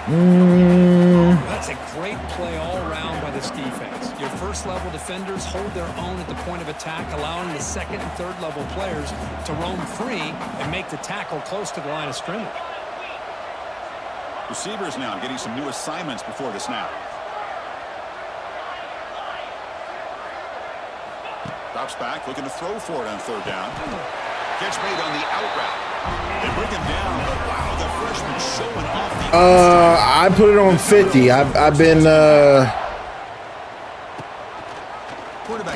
That's a great play all around by this defense. Your first-level defenders hold their own at the point of attack, allowing the 2nd and 3rd-level players to roam free and make the tackle close to the line of scrimmage. Receivers now getting some new assignments before the snap. Drops back, looking to throw for it on 3rd down. Catch made on the out route. They bring him down, but wow, the freshman showing off the I put it on 50.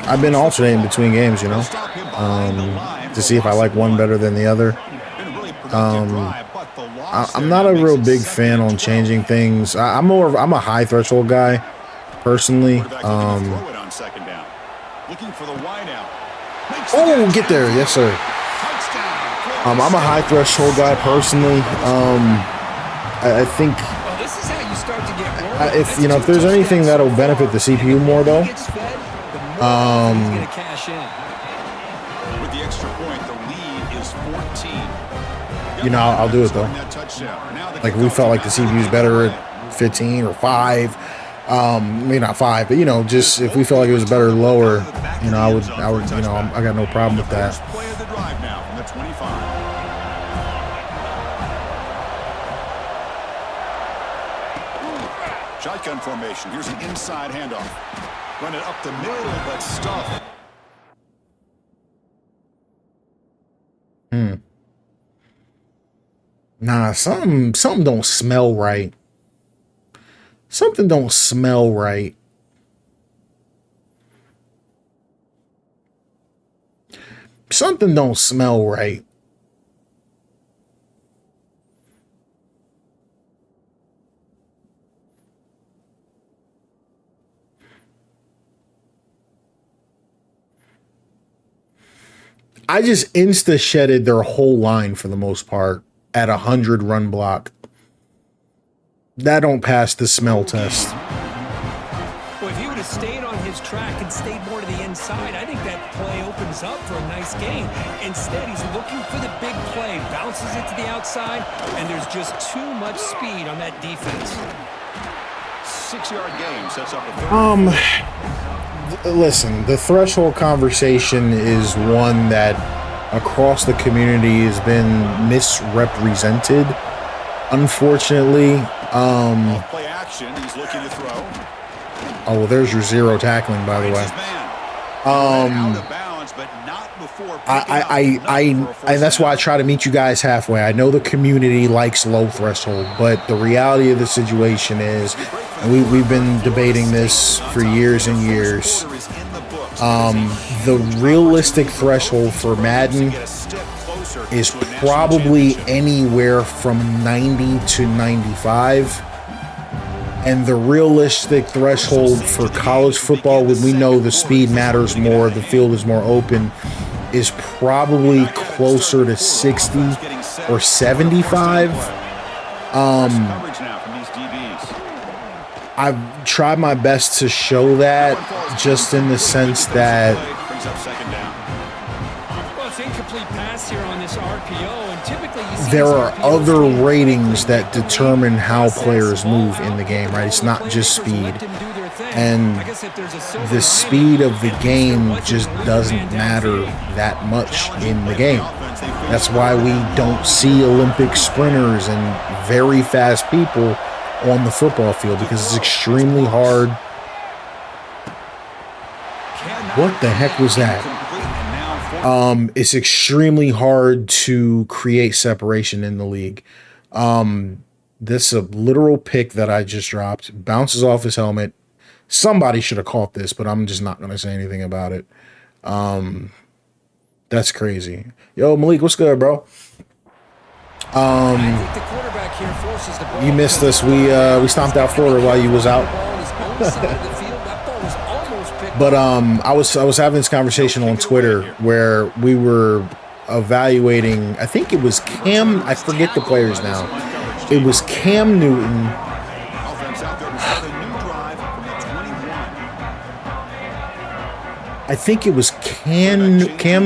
I've been alternating between games, to see if I like one better than the other. I'm not a real big fan on changing things. I'm a high threshold guy, personally. Looking for the wide out. Oh, get there, yes sir. Touchdown, I'm a high threshold guy personally. I think if there's anything that'll benefit the CPU more though, With the extra point, the lead is 14. I'll do it though. Like if we felt like the CPU is better at 15 or 5, maybe not 5, but just if we felt like it was better lower, I would, I got no problem with that. First play of the drive now from the 25. Shotgun formation. Here's an inside handoff. Run it up the middle, but stuff. Nah, something don't smell right. Something don't smell right. Something don't smell right. I just insta-shedded their whole line for the most part at 100 run block. That don't pass the smell test. Well, if he would have stayed on his track and stayed more to the inside, I think that play opens up for a nice game. Instead, he's looking for the big play, bounces it to the outside, and there's just too much speed on that defense. 6-yard game sets up a third. Listen, the threshold conversation is one that across the community has been misrepresented, unfortunately. Play action. He's looking to throw. Oh, well, there's your zero tackling, by the way. And that's why I try to meet you guys halfway. I know the community likes low threshold, but the reality of the situation is, and we've been debating this for years and years, the realistic threshold for Madden is probably anywhere from 90 to 95. And the realistic threshold for college football, when we know the speed matters more, the field is more open, is probably closer to 60 or 75. I've tried my best to show that, just in the sense that there are other ratings that determine how players move in the game, right? It's not just speed. And the speed of the game just doesn't matter that much in the game. That's why we don't see Olympic sprinters and very fast people on the football field, because it's extremely hard. What the heck was that? It's extremely hard to create separation in the league. This is a literal pick that I just dropped. Bounces off his helmet. Somebody should have caught this, but I'm just not going to say anything about it. That's crazy. Yo, Malik, what's good, bro? You missed us. We stomped out Florida while you was out. But I was having this conversation on Twitter where we were evaluating, I think it was Cam, I forget the players now. It was Cam Newton. I think it was Cam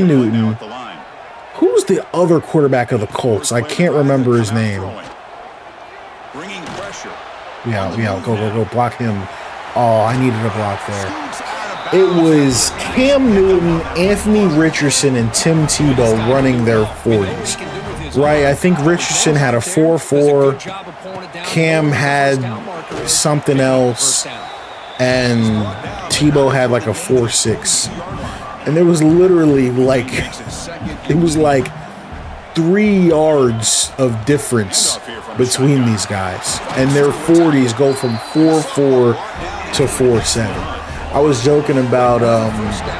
Newton. Who's the other quarterback of the Colts? I can't remember his name. Yeah, go block him. Oh, I needed a block there. It was Cam Newton, Anthony Richardson, and Tim Tebow running their 40s. Right, I think Richardson had a 4.4. Cam had something else. And Tebow had like a 4.6. And there was literally like 3 yards of difference between these guys. And their 40s go from 4.4 to 4.7. I was joking about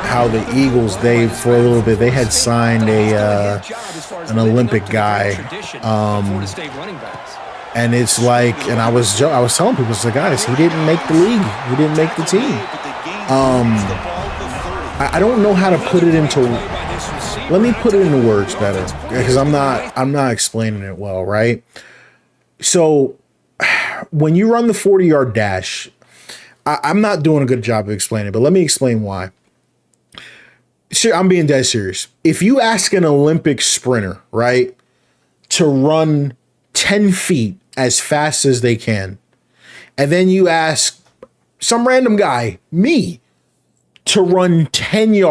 how the Eagles, for a little bit, they had signed an Olympic guy. And it's like, and I was telling people, it's like, guys, he didn't make the league. He didn't make the team. I don't know how to put it into let me put it into words better, because I'm not explaining it well, right? So when you run the 40-yard dash, I'm not doing a good job of explaining it, but let me explain why. I'm being dead serious. If you ask an Olympic sprinter, right, to run 10 feet as fast as they can, and then you ask some random guy, me, to run 10 feet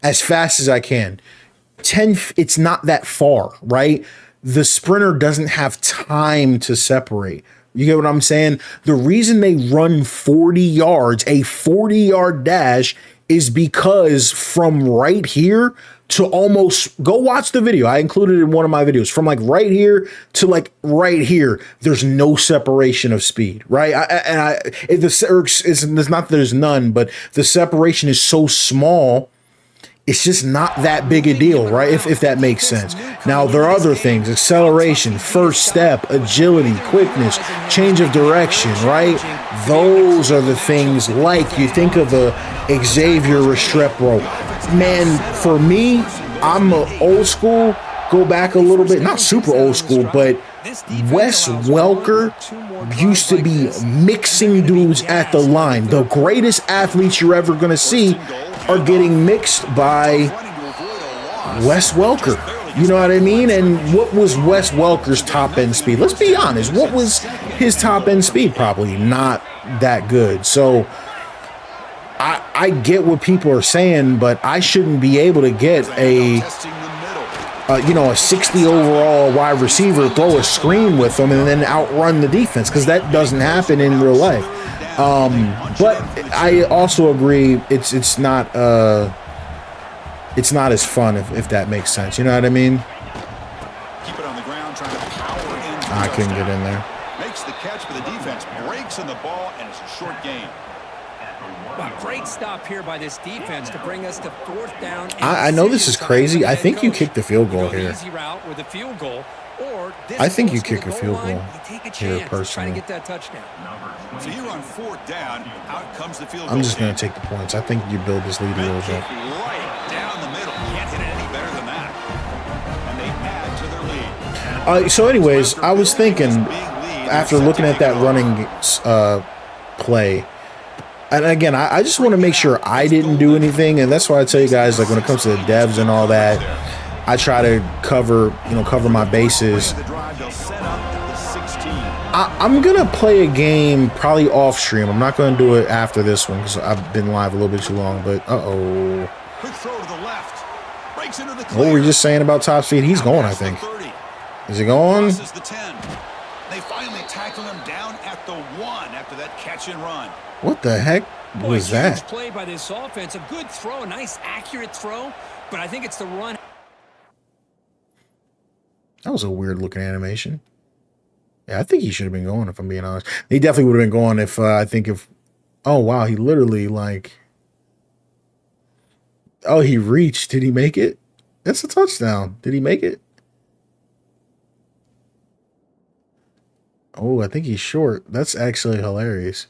as fast as I can. It's not that far, right? The sprinter doesn't have time to separate. You get what I'm saying? The reason they run 40 yards, a 40-yard dash, is because from right here to almost, go watch the video. I included it in one of my videos. From like right here to like right here, there's no separation of speed, right? It's not that there's none, but the separation is so small, it's just not that big a deal, right? If that makes sense. Now, there are other things: acceleration, first step, agility, quickness, change of direction, right? Those are the things, like you think of a Xavier Restrepo. Man, for me, I'm a old school, go back a little bit, not super old school, but Wes Welker used to be mixing dudes at the line. The greatest athletes you're ever going to see are getting mixed by Wes Welker. You know what I mean? And what was Wes Welker's top end speed? Let's be honest. What was his top end speed? Probably not that good. So I get what people are saying, but I shouldn't be able to get a 60 overall wide receiver, throw a screen with them, and then outrun the defense, because that doesn't happen in real life. But I also agree it's not as fun, if that makes sense. You know what I mean? Keep it on the ground, trying to power into I couldn't get in there. Makes the catch, but the defense breaks in the ball, and it's a short gain. Wow, great stop here by this defense to bring us to 4th down. I know this is crazy. I think you kicked the field goal here. Easy route with a field goal, or I think you kick a field goal here, try to personally. get that touchdown. So you're on 4th down. Out comes the field goal. I'm just going to take the points. I think you build this lead a little bit. Right down the middle. Can't hit it any better than that. And they add to their lead. So anyways, I was thinking, after looking at that running play, and again, I just want to make sure I didn't do anything, and that's why I tell you guys, like, when it comes to the devs and all that, I try to cover my bases. I'm gonna play a game probably off stream. I'm not gonna do it after this one because I've been live a little bit too long. But Quick throw to the left. Breaks into the what were we just saying about top speed? He's going, I think. Is he going? The 10. They finally tackle him down at the 1 after that catch and run. What the heck was that? Huge play by this offense. A good throw, a nice accurate throw, but I think it's the run. That was a weird looking animation. Yeah, I think he should have been going, if I'm being honest. He definitely would have been going if oh wow, he literally he reached. Did he make it? That's a touchdown. Did he make it? Oh, I think he's short. That's actually hilarious.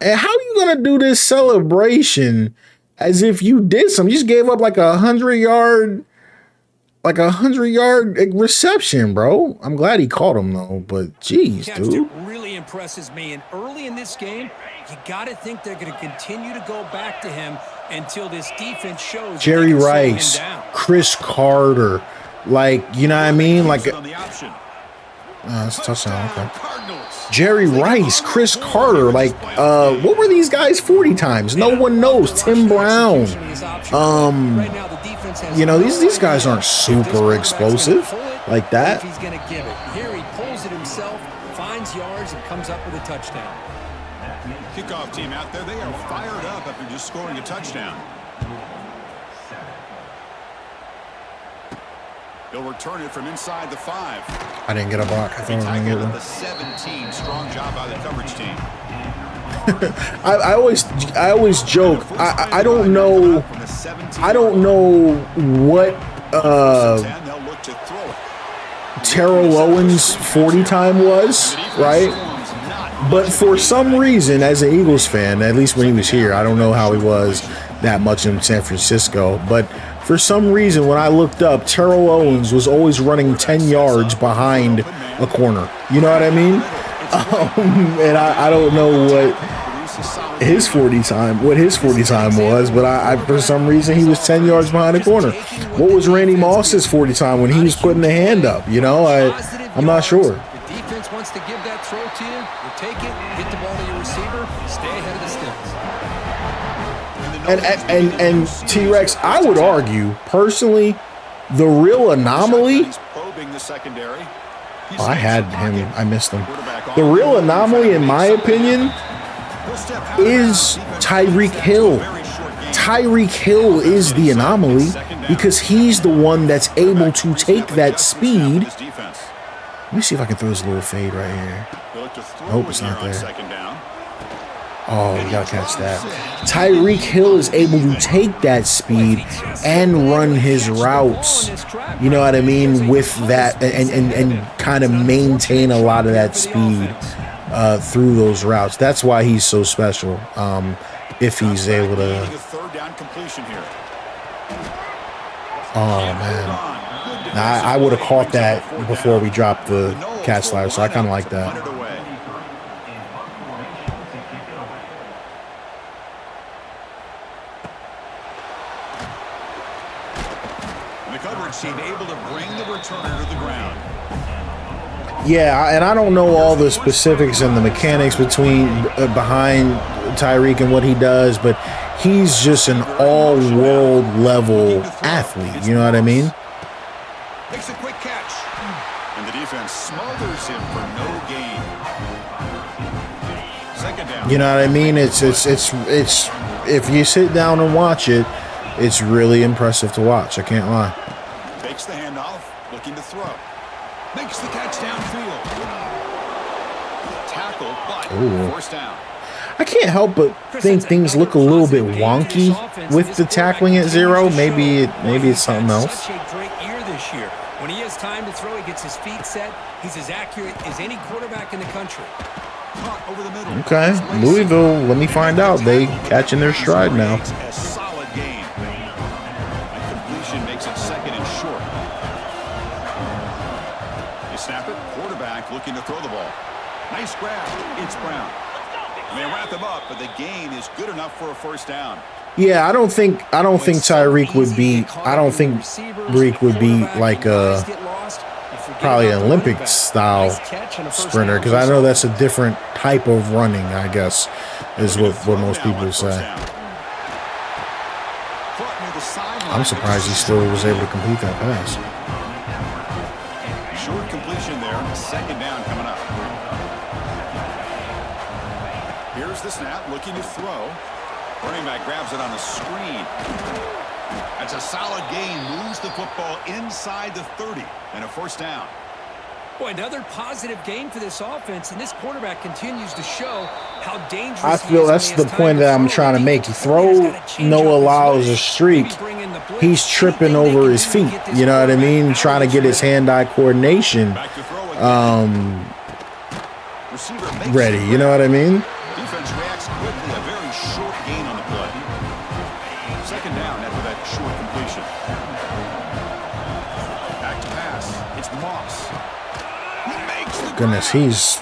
And how are you gonna do this celebration as if you did something? You just gave up like a 100-yard reception, bro. I'm glad he caught him though, but geez, dude. It really impresses me. And early in this game, you got to think they're going to continue to go back to him until this defense shows. Jerry Rice, Chris Carter, you know what I mean? That's a touchdown. Okay. Jerry Rice, Chris Carter, what were these guys 40 times? No one knows. Tim Brown. These guys aren't super explosive like that. He's going to give it. Here he pulls it himself, finds yards, and comes up with a touchdown. Kickoff team out there, they are fired up after just scoring a touchdown. He'll return it from inside the 5. I didn't get a block. I thought I was going to get one. The 17. Strong job by the coverage team. I always joke. I don't know. I don't know what Terrell Owens' 40 time was, right? But for some reason, as an Eagles fan, at least when he was here, I don't know how he was that much in San Francisco. But for some reason, when I looked up, Terrell Owens was always running 10 yards behind a corner. You know what I mean? And I don't know what his 40 time was, but I for some reason he was 10 yards behind the corner. What was Randy Moss's 40 time when he was putting the hand up? You know, I'm not sure. The defense wants to give that throw to you. You take it, get the ball to your receiver, stay ahead of the sticks. And T-Rex, I would argue personally, the real anomaly. Oh, I had him. I missed him. The real anomaly, in my opinion, is Tyreek Hill. Tyreek Hill is the anomaly because he's the one that's able to take that speed. Let me see if I can throw this little fade right here. Nope, it's not there. Oh, you gotta catch that. Tyreek Hill is able to take that speed and run his routes, you know what I mean, with that and kind of maintain a lot of that speed through those routes. That's why he's so special. If he's able to. Oh man, I would have caught that before we dropped the catch slider, so I kind of like that. Team able to bring the returner to the ground. Yeah, and I don't know all the specifics and the mechanics behind Tyreek and what he does, but he's just an all-world level athlete. You know what I mean? Makes a quick catch, and the defense smothers him for no gain. Second down. You know what I mean? It's if you sit down and watch it, it's really impressive to watch. I can't lie. Takes the handoff, looking to throw. Makes the catch downfield. Tackle, but forced down. I can't help but think things look a little bit wonky with the tackling at 0. Maybe it's something else. Such a great year this year. When he has time to throw, he gets his feet set. He's as accurate as any quarterback in the country. Over the middle. Okay, Louisville. Let me find out. They catching their stride now. A solid game. A completion makes it second and short. You snap it. Quarterback looking to throw the ball. Nice grab. It's Brown. And they wrap him up, but the gain is good enough for a first down. Yeah, I don't think Tyreek would be. I don't think Reek would be like a probably an Olympic style sprinter, because I know that's a different type of running, I guess, is what most people say. I'm surprised he still was able to complete that pass. Short completion there. Second down coming up. Here's the snap, looking to throw. Running back grabs it on a screen. That's a solid gain. Moves the football inside the 30 and a first down. Boy, another positive game for this offense, and this quarterback continues to show how dangerous I feel that's the point that I'm trying to make. You throw Noah Lyles a streak, he's tripping over his feet. You know what I mean? Trying to get his hand-eye coordination ready. You know what I mean? Defense reacts quickly. A very short gain on the play. Second down after that short completion. Back to pass. It's Moss. Goodness, he's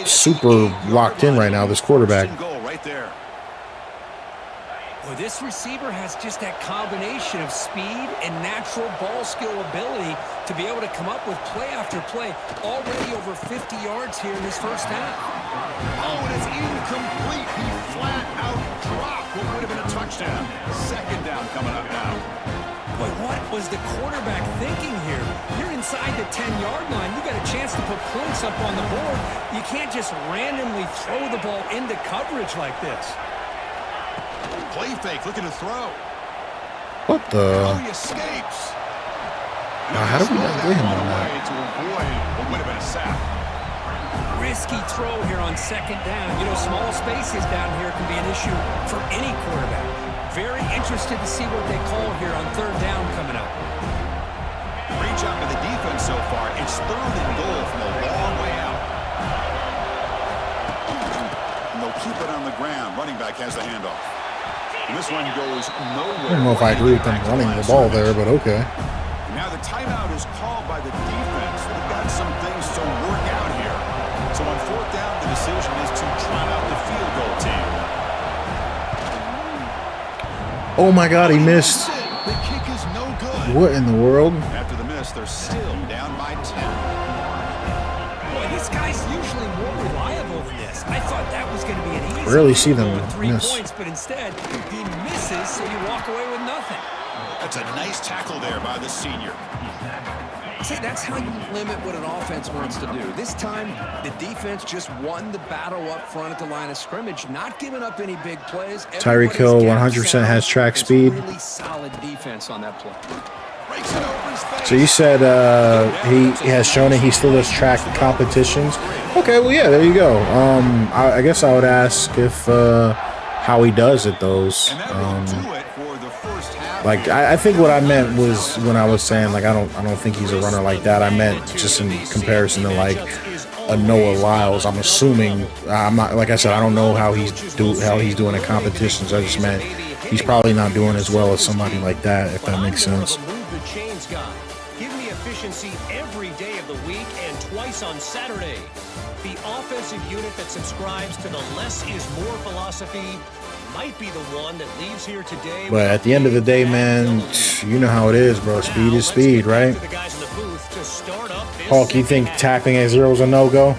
super locked in right now, this quarterback. Well, this receiver has just that combination of speed and natural ball skill ability to be able to come up with play after play. Already over 50 yards here in this first half. Oh, and it's incomplete. He flat out dropped what would have been a touchdown. Second down coming up now. But what was the quarterback thinking here? You're inside the 10-yard line. You got a chance to put points up on the board. You can't just randomly throw the ball into coverage like this. Play fake, looking to throw. What the? Oh, he escapes. Now, how did we not get him on that? To avoid what would have been a sack. Risky throw here on second down. You know, small spaces down here can be an issue for any quarterback. Very interested to see what they call here on third down coming up. Great job of the defense so far. It's third and goal from a long way out. And they'll keep it on the ground. Running back has the handoff. And this one goes nowhere. I don't know if I agree with them running the ball there, but okay. Now the timeout is called by the defense. They've got some things to work out here. So on fourth down, the decision is to try out the field goal team. Oh my God, he missed. The kick is no good. What in the world? After the miss, they're still down by 10. Boy, this guy's usually more reliable than this. I thought that was going to be an easy Rarely see them with 3 miss. points, but instead he misses, so you walk away with nothing. That's a nice tackle there by the senior. See, that's how you limit what an offense wants to do. This time, the defense just won the battle up front at the line of scrimmage, not giving up any big plays. Tyreek Hill 100% has track speed. Really solid defense on that play. So you said he has shown that he still does track competitions. Okay, well, yeah, there you go. I guess I would ask if how he does at those. Like I think what I meant was when I was saying like I don't think he's a runner like that. I meant just in comparison to like a Noah Lyles. I'm assuming I'm not, like I said, I don't know how he's doing at competitions. I just meant he's probably not doing as well as somebody like that, if that makes sense. Give me efficiency every day of the week and twice on Saturday. The offensive unit that subscribes to the less is more philosophy might be the one that leaves here today. But at the end of the day, man, you know how it is, bro. Speed is speed, right? Hulk, you think tackling at 0 is a no-go?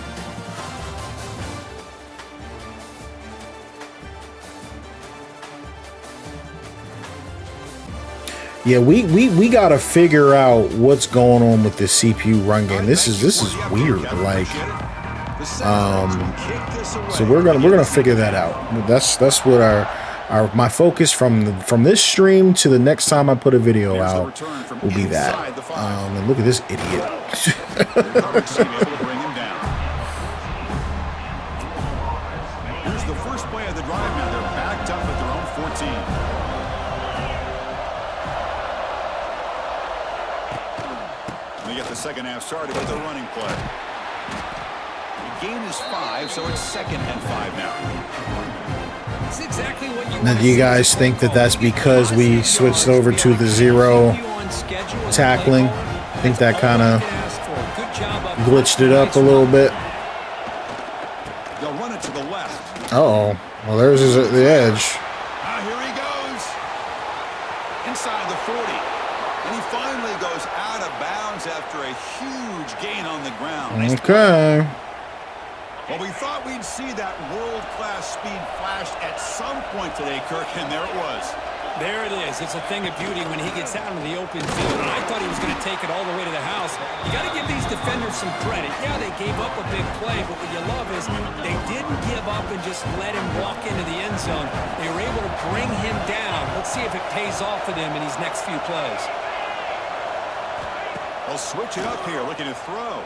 Yeah, we gotta figure out what's going on with this CPU run game. This is weird. Like, so we're gonna figure that out. That's what my focus from this stream to the next time I put a video out will be that. And look at this idiot. Here's the first play of the drive. Now they're backed up at their own 14. They get the second half started with a running play. The gain is 5, so it's 2nd and 5 now. It's exactly what you Now, do you guys think that that's because we switched over to the 0 tackling? I think that kind of glitched it up a little bit. They'll run it to the left. Uh-oh. Well, there's the edge. Here he goes. Inside the 40. And he finally goes out of bounds after a huge gain on the ground. Okay. Well, we thought we'd see that world-class speed flashed at some point today, Kirk, and there it was. There it is. It's a thing of beauty when he gets out into the open field, and I thought he was going to take it all the way to the house. You got to give these defenders some credit. Yeah, they gave up a big play, but what you love is they didn't give up and just let him walk into the end zone. They were able to bring him down. Let's see if it pays off for them in these next few plays. They'll switch it up here, looking to throw.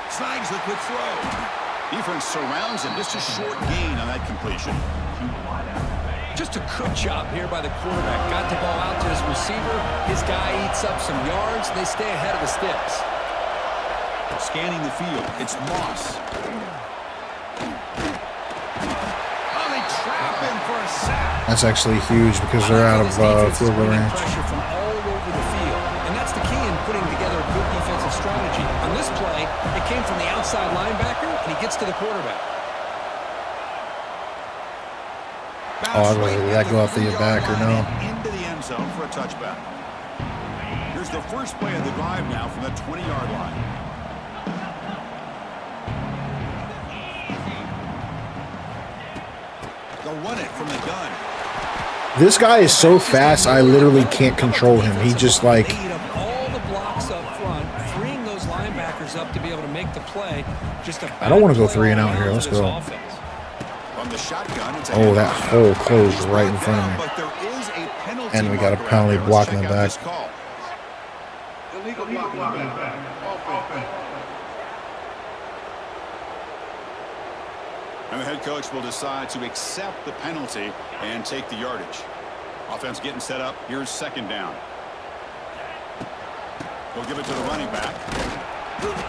Snags the quick throw. Defense surrounds him. Just a short gain on that completion. Just a good job here by the quarterback. Got the ball out to his receiver. His guy eats up some yards. They stay ahead of the sticks. Scanning the field. It's Moss. Oh, they trap him for a sack. That's actually huge because they're out of field goal range. Pressure from all over the field. And that's the key in putting together a good defensive strategy. On this play, it came from the outside linebacker, and he gets to the quarterback. Oh, I'd rather that go out the back or no. Into the end zone for a touchback. Here's the first play of the drive now from the 20-yard line. They'll run it from the gun. This guy is so fast, I literally can't control him. He just like... all the blocks up front, freeing those linebackers up to be able to make the play. Just a I don't want to go 3 and out here. Let's go. From the shotgun, it's Oh, that hole closed right in front of me. But there is a penalty And we got a marker penalty out there. blocking Let's the check out back. this call. Illegal blocking back. Offense. And the head coach will decide to accept the penalty and take the yardage. Offense getting set up. Here's 2nd down. We'll give it to the running back.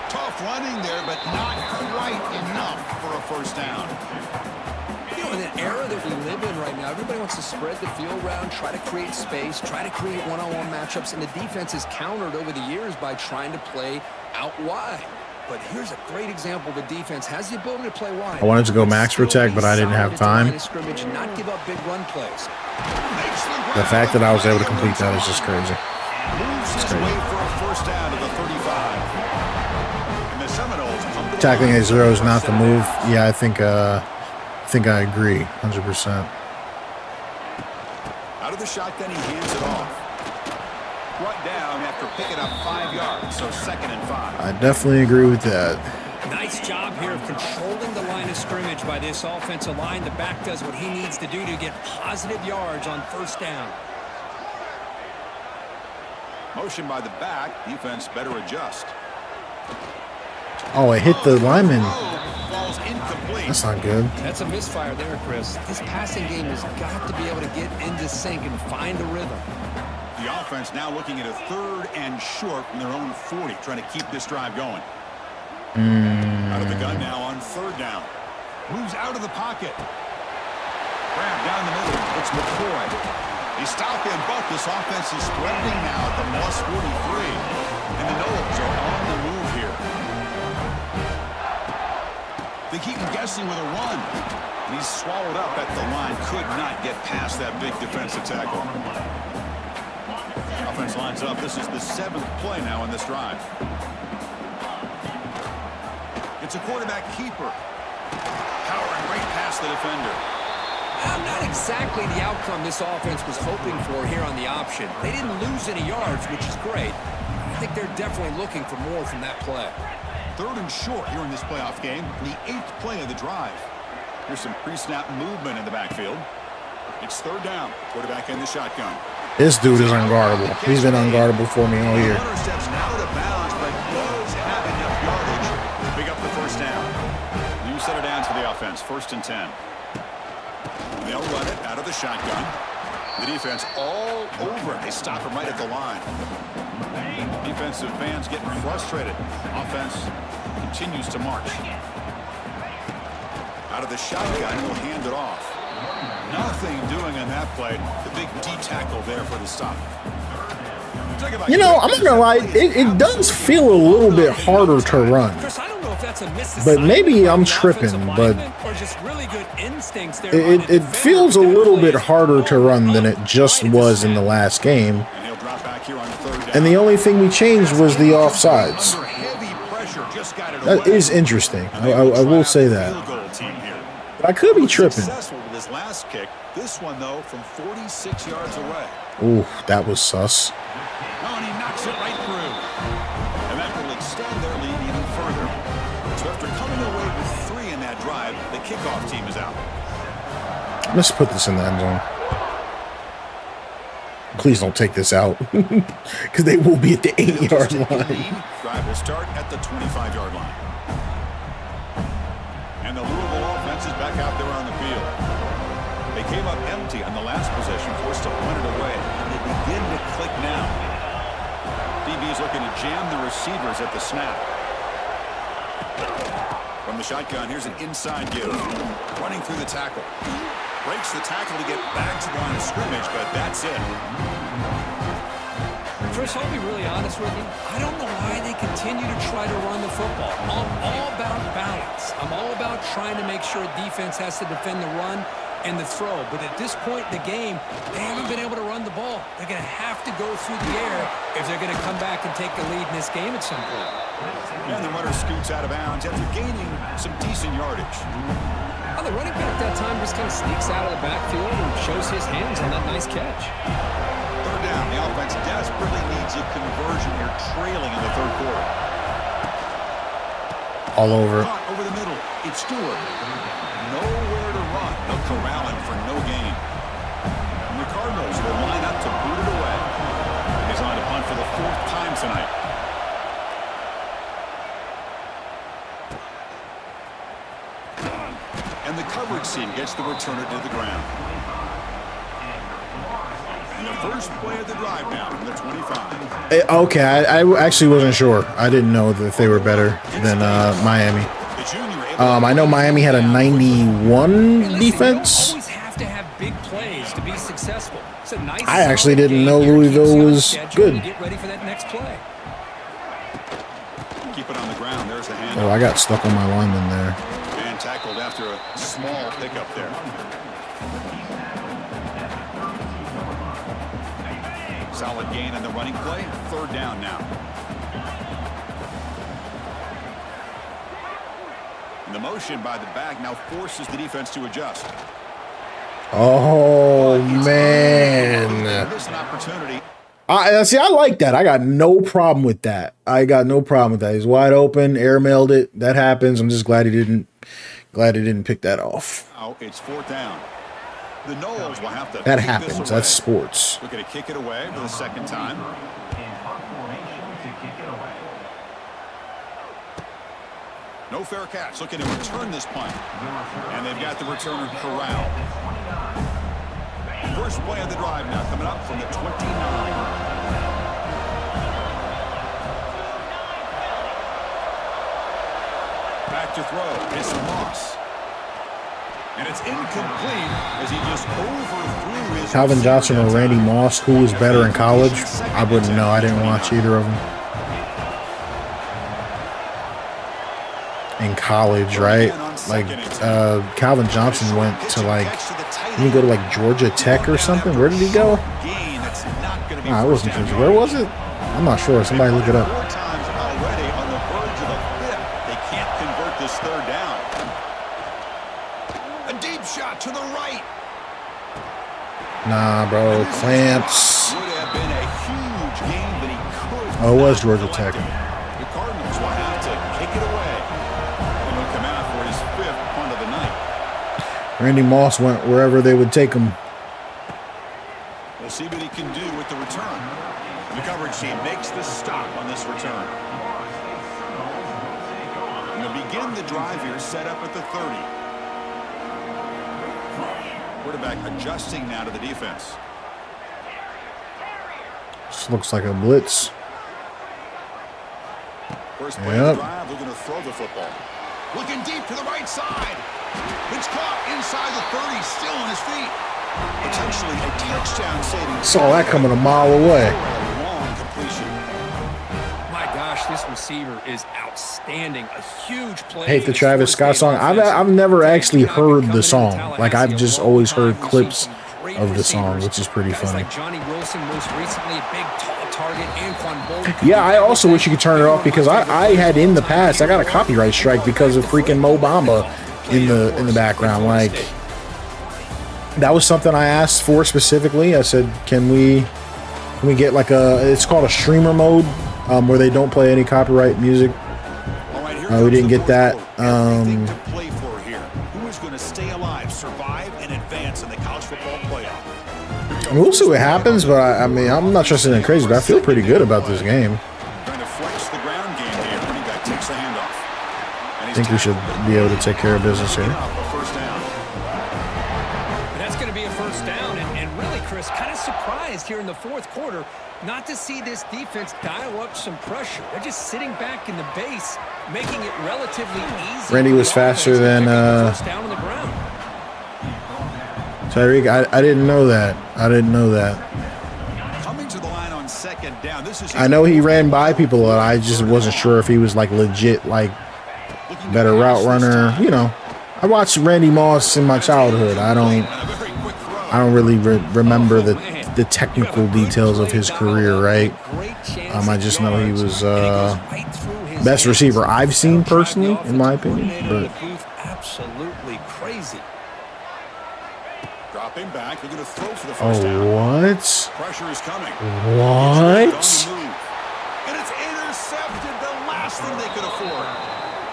Tough running there, but not quite enough for a first down. In an era that we live in right now, everybody wants to spread the field around, try to create space, try to create one-on-one matchups, and the defense is countered over the years by trying to play out wide. But here's a great example. The defense has the ability to play wide. I wanted to go max protect, but I didn't have time. Not give up big run plays. The fact that I was able to complete that is just crazy. Moves his way for a first down to the 35. And the Seminoles come to Tackling a zero is not the move. Yeah, I think I agree 100%. out of the shotgun, he hands it off. Brought down after picking up 5 yards, so 2nd and 5. I definitely agree with that. Nice job here of controlling the line of scrimmage by this offensive line. The back does what he needs to do to get positive yards on first down. Motion by the back. Defense better adjust. Oh, it hit the lineman. Falls incomplete. That's not good. That's a misfire there, Chris. This passing game has got to be able to get into sync and find a rhythm. The offense now looking at a 3rd and short from their own 40, trying to keep this drive going. Out of the gun now on 3rd down. Moves out of the pocket. Grab down the middle. It's McCoy. He stopped in, but this offense is threatening now at the plus 43. And the Noles are on the move here. They keep him guessing with a run. And he's swallowed up at the line. Could not get past that big defensive tackle. Offense lines up. This is the 7th play now in this drive. It's a quarterback keeper. Powering right past the defender. Not exactly the outcome this offense was hoping for here on the option. They didn't lose any yards, which is great. I think they're definitely looking for more from that play. 3rd and short here in this playoff game. The 8th play of the drive. Here's some pre-snap movement in the backfield. It's 3rd down. Quarterback in the shotgun. This dude is unguardable. He's been unguardable for me all year. Runner steps now to bounds, but does have enough yardage to pick up the first down. New set of downs for the offense. 1st and 10. They'll run it out of the shotgun. The defense all over it. They stop him right at the line. Defensive fans getting frustrated. Offense continues to march. Out of the shotgun, he'll hand it off. Nothing doing on that play. The big D tackle there for the stop. You know, I'm not gonna lie, it does feel a little bit harder to run. But maybe I'm tripping, but it feels a little bit harder to run than it just was in the last game. And the only thing we changed was the offsides. That is interesting. I will say that. But I could be tripping. This last kick, this one though from 46 yards away. Ooh, that was sus. Oh, and he knocks it right through. And that will extend their lead even further. So after coming away with 3 in that drive, the kickoff team is out. Let's put this in the end zone. Please don't take this out. Because they will be at the 8-yard line. Drive will start at the 25-yard line. And the Louisville offense is back out there on the field. They came up empty on the last possession, forced to punt it away. And they begin to click now. DB is looking to jam the receivers at the snap. From the shotgun, here's an inside give. Running through the tackle. Breaks the tackle to get back to the line of scrimmage, but that's it. Chris, I'll be really honest with you. I don't know why they continue to try to run the football. I'm all about balance. I'm all about trying to make sure defense has to defend the run and the throw. But at this point in the game, they haven't been able to run the ball. They're going to have to go through the air if they're going to come back and take the lead in this game at some point. And the runner scoots out of bounds after gaining some decent yardage. Well, the running back that time just kind of sneaks out of the backfield and shows his hands on that nice catch. 3rd down. The offense desperately needs a conversion here, trailing in the 3rd quarter. All over. Caught over the middle. It's Stewart. Nowhere to run. They'll corral him for no gain. And the Cardinals will line up to boot it away. He's on to punt for the 4th time tonight. And the coverage team gets the returner to the ground. And the first play of the drive now from the 25. Okay, I actually wasn't sure. I didn't know that they were better than Miami. The junior I know Miami had a 91 defense. Always have to have big plays to be successful. It's a nice, I actually solid didn't game know here. Louisville Keeps you on was schedule good. and Get ready for that next play. Keep it on the ground. There's the hand. Oh, I got stuck on my lineman there. And tackled after a small pickup there. Solid gain in the running play. 3rd down now. And the motion by the back now forces the defense to adjust. Oh, man. Missed an opportunity. See, I like that. I got no problem with that. He's wide open, airmailed it. That happens. I'm just glad he didn't pick that off. Now it's 4th down. The Noles will have to That kick happens. this That's away. sports. Looking to kick it away for the 2nd time. No fair catch. Looking to return this punt. And they've got the returner corralled. First play of the drive now coming up from the 29. Back to throw. It's Moss. And it's incomplete as he just overthrew his Calvin Johnson or Randy Moss, who was better in college? I wouldn't know. I didn't watch either of them. In college, right? Like, Calvin Johnson went to, like, didn't he go to, like, Georgia Tech or something? Where did he go? I wasn't sure. Where was it? I'm not sure. Somebody look it up. 4 times already on the verge of a 5th. They can't convert this 3rd down. A deep shot to the right. Nah, bro. Clamps. Would have been a huge game, but he could. Oh, it was Georgia Tech. The Cardinals will have to kick it away. And he'll come out for his 5th punt of the night. Randy Moss went wherever they would take him. We'll see what he can do with the return. The coverage team makes the stop on this return. And they'll begin the drive here, set up at the 30. Quarterback adjusting now to the defense. This looks like a blitz. First play of the drive, looking to throw the football. Looking deep to the right side. It's caught inside the 30, still on his feet. Potentially a touchdown saving. Saw that coming a mile away. Long completion. My gosh, this receiver is outstanding. A huge play. Hate the Travis Scott song. I've never actually heard the song. Like, I've just always heard clips of the song, which is pretty funny. Like Johnny Wilson, most recently, a big tall target. Anquan Bolden. Yeah, I also wish you could turn it off because I had in the past, I got a copyright strike because of freaking Mo Bamba in the background. Like, that was something I asked for specifically. I said, can we get like it's called a streamer mode, where they don't play any copyright music. We didn't get that. We'll see what happens, but I mean, I'm not trusting anything crazy, but I feel pretty good about this game. I think we should be able to take care of business here. That's going to be a first down, and really, Chris, kind of surprised here in the 4th quarter not to see this defense dial up some pressure. They're just sitting back in the base, making it relatively easy. Randy was faster than first down on the ground. Tyreek. I didn't know that. Coming to the line on 2nd down. This is I know he ran by people, and I just wasn't sure if he was like legit, like better route runner. You know, I watched Randy Moss in my childhood. I don't really remember the technical details of his career, right? I just know he was best receiver I've seen personally, in my opinion. But Absolutely crazy. dropping back, looking to throw for the first down. what? Pressure is coming. What? And it's intercepted, the last thing they could afford.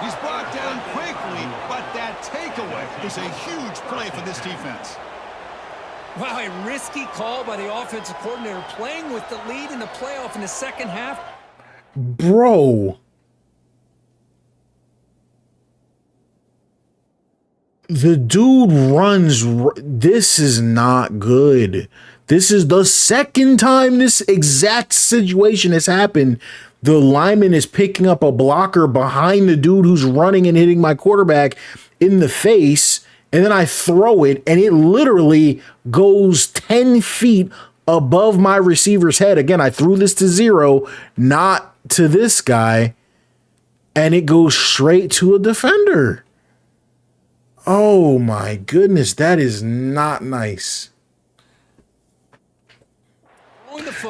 He's brought down quickly, but that takeaway is a huge play for this defense. Wow, a risky call by the offensive coordinator, playing with the lead in the playoff in the second half. Bro. The dude runs. This is not good. This is the second time this exact situation has happened. The lineman is picking up a blocker behind the dude who's running and hitting my quarterback in the face, and then I throw it, and it literally goes 10 feet above my receiver's head. Again, I threw this to zero, not to this guy, and it goes straight to a defender. Oh my goodness, that is not nice.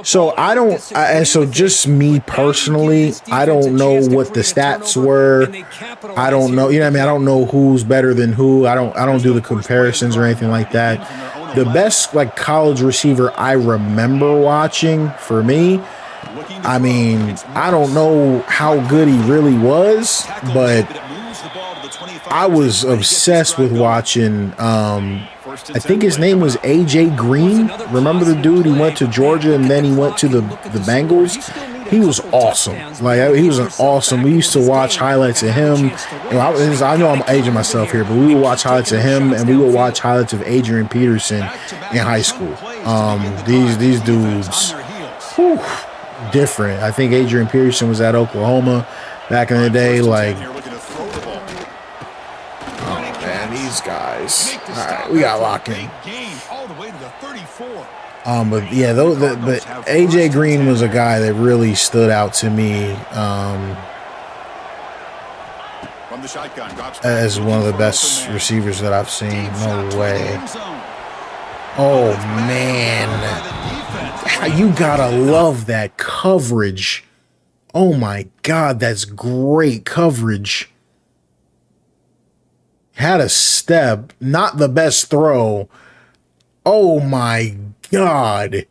So I don't, so just me personally, I don't know what the stats were. I don't know, you know what I mean? I don't know who's better than who. I don't do the comparisons or anything like that. The best like college receiver I remember watching for me, I mean, I don't know how good he really was, but I was obsessed with watching, I think his name was AJ Green. Remember the dude? He went to Georgia and then he went to the Bengals. He was awesome. Like, he was an awesome. We used to watch highlights of him. I know I'm aging myself here, but we would watch highlights of him and we would watch highlights of Adrian Peterson in high school. These dudes, whew, different. I think Adrian Peterson was at Oklahoma back in the day. Like, guys. All right, we got locked in. But yeah, but AJ Green was a guy that really stood out to me as one of the best receivers that I've seen. No way. Oh man, you gotta love that coverage. Oh my God, that's great coverage. Had a step, not the best throw. Oh my God.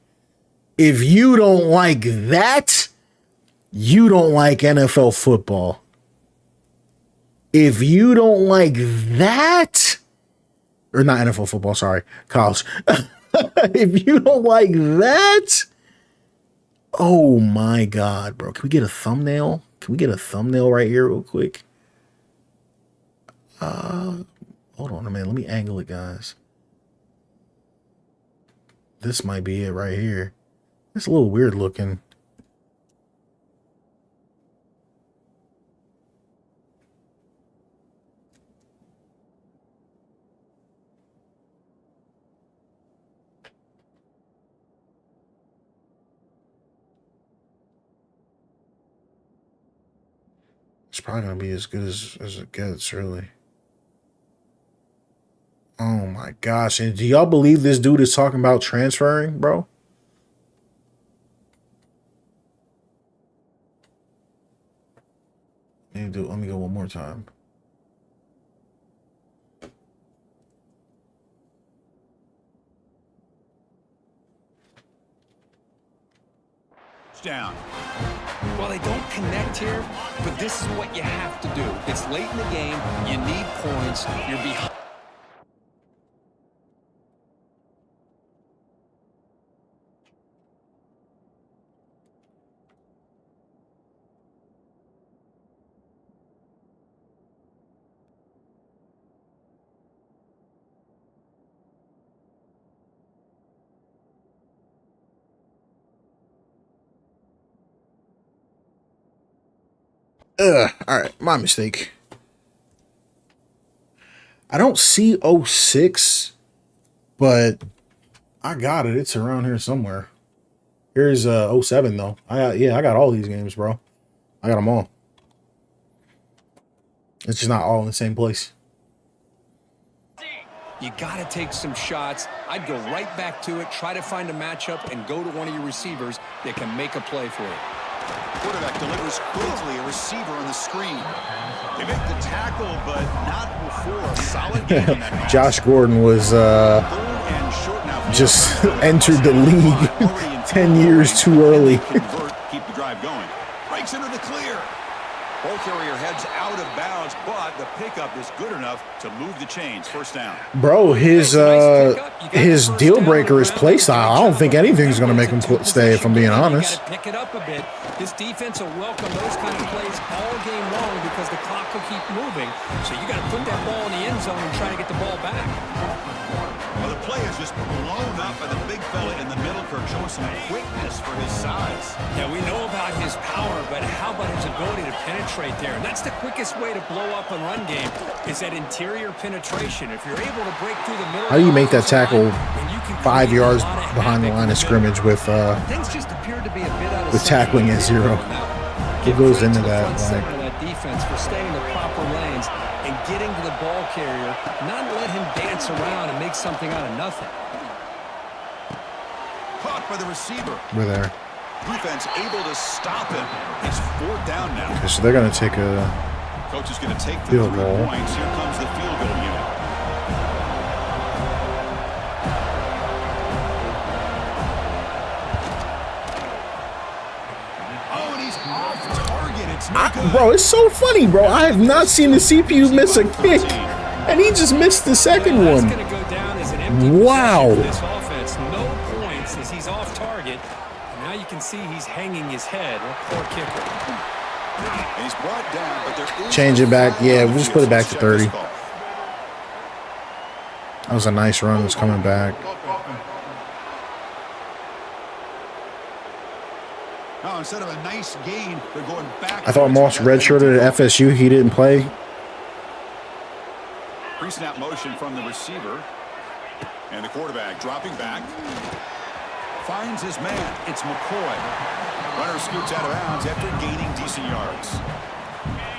If you don't like that, you don't like NFL football. If you don't like that, or not NFL football, sorry, college. If you don't like that, oh my God, bro. Can we get a thumbnail? Can we get a thumbnail right here real quick? Hold on a minute. Let me angle it, guys. This might be it right here. It's a little weird looking. It's probably going to be as good as it gets, really. Oh my gosh. And do y'all believe this dude is talking about transferring, bro? Let me go one more time. Down. Well, they don't connect here, but this is what you have to do. It's late in the game. You need points. You're behind. All right, my mistake. I don't see 06, but I got it. It's around here somewhere. Here's 07 though. I got all these games, bro. I got them all. It's just not all in the same place. You got to take some shots. I'd go right back to it, try to find a matchup, and go to one of your receivers that can make a play for you. Quarterback delivers quickly, a receiver on the screen. They make the tackle, but not before a solid game on that. Josh Gordon was just entered the league 10 years too early. Keep the drive going. Breaks into the clear. Ball carrier heads out of bounds, but the pickup is good enough to move the chains. First down. Bro, his deal breaker is play style. I don't think anything's going to make him stay, if I'm being honest. Pick it up a bit. This defense will welcome those kind of plays all game long because the clock will keep moving. So you got to put that ball in the end zone and try to get the ball back. Well, the play is just blown up by the big fella in the middle, Kirk, showing some quickness for his size. Yeah, we know about his power, but how about his ability to penetrate there? And that's the quickest way to blow up a run game is that interior penetration. If you're able to break through the middle, How do you make that tackle 5 yards behind the line of there. scrimmage with Things just appeared to be a bit out of with sync tackling at zero? What goes into that? Front segment of that defense for staying in the proper lanes and getting to the ball carrier, not let him dance around and make something out of nothing. Caught by the receiver. We're there. Defense able to stop him. It's 4th down now. Okay, so they're gonna take a Coach is going to take the field 3 goal. points. Here comes the field goal unit. Oh, and he's off target. It's not good. Bro, it's so funny, bro. I have not seen the CPU miss a kick, and he just missed the second That's one. going to go down as an empty Wow. possession for this offense. No points as he's off target. And now you can see he's hanging his head. Poor kicker. And he's brought down, but there is Change it back. Yeah, we'll just put it back to Check 30. this call. That was a nice run. It's coming back. No, instead of a nice gain, they're going back. I thought Moss redshirted at FSU. He didn't play. Pre-snap motion from the receiver. And the quarterback dropping back. Finds his man. It's McCoy. Runner scoots out of bounds after gaining decent yards.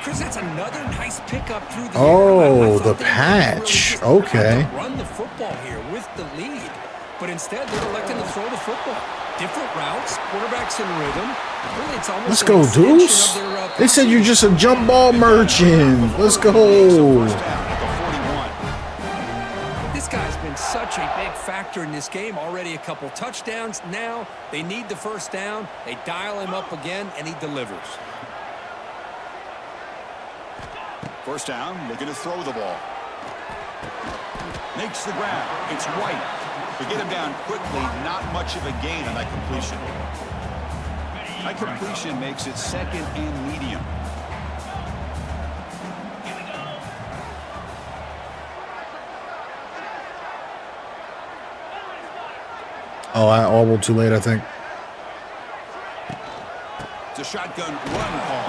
Chris, that's another nice pickup through the Oh, air. I thought the they patch. really just Okay. had to run the football here with the lead. But instead, they're electing to throw the football. Different routes, quarterbacks in rhythm. Really, it's almost Let's an go, extension Deuce. of their, They said you're just a jump ball merchant. Let's go. First down at the 41. This guy's been such a big factor in this game. Already a couple touchdowns. Now they need the first down. They dial him up again, and he delivers. First down, looking to throw the ball. Makes the grab. It's White. To get him down quickly, not much of a gain on that completion. That completion makes it 2nd and medium. Oh, I audibled too late, I think. It's a shotgun run call.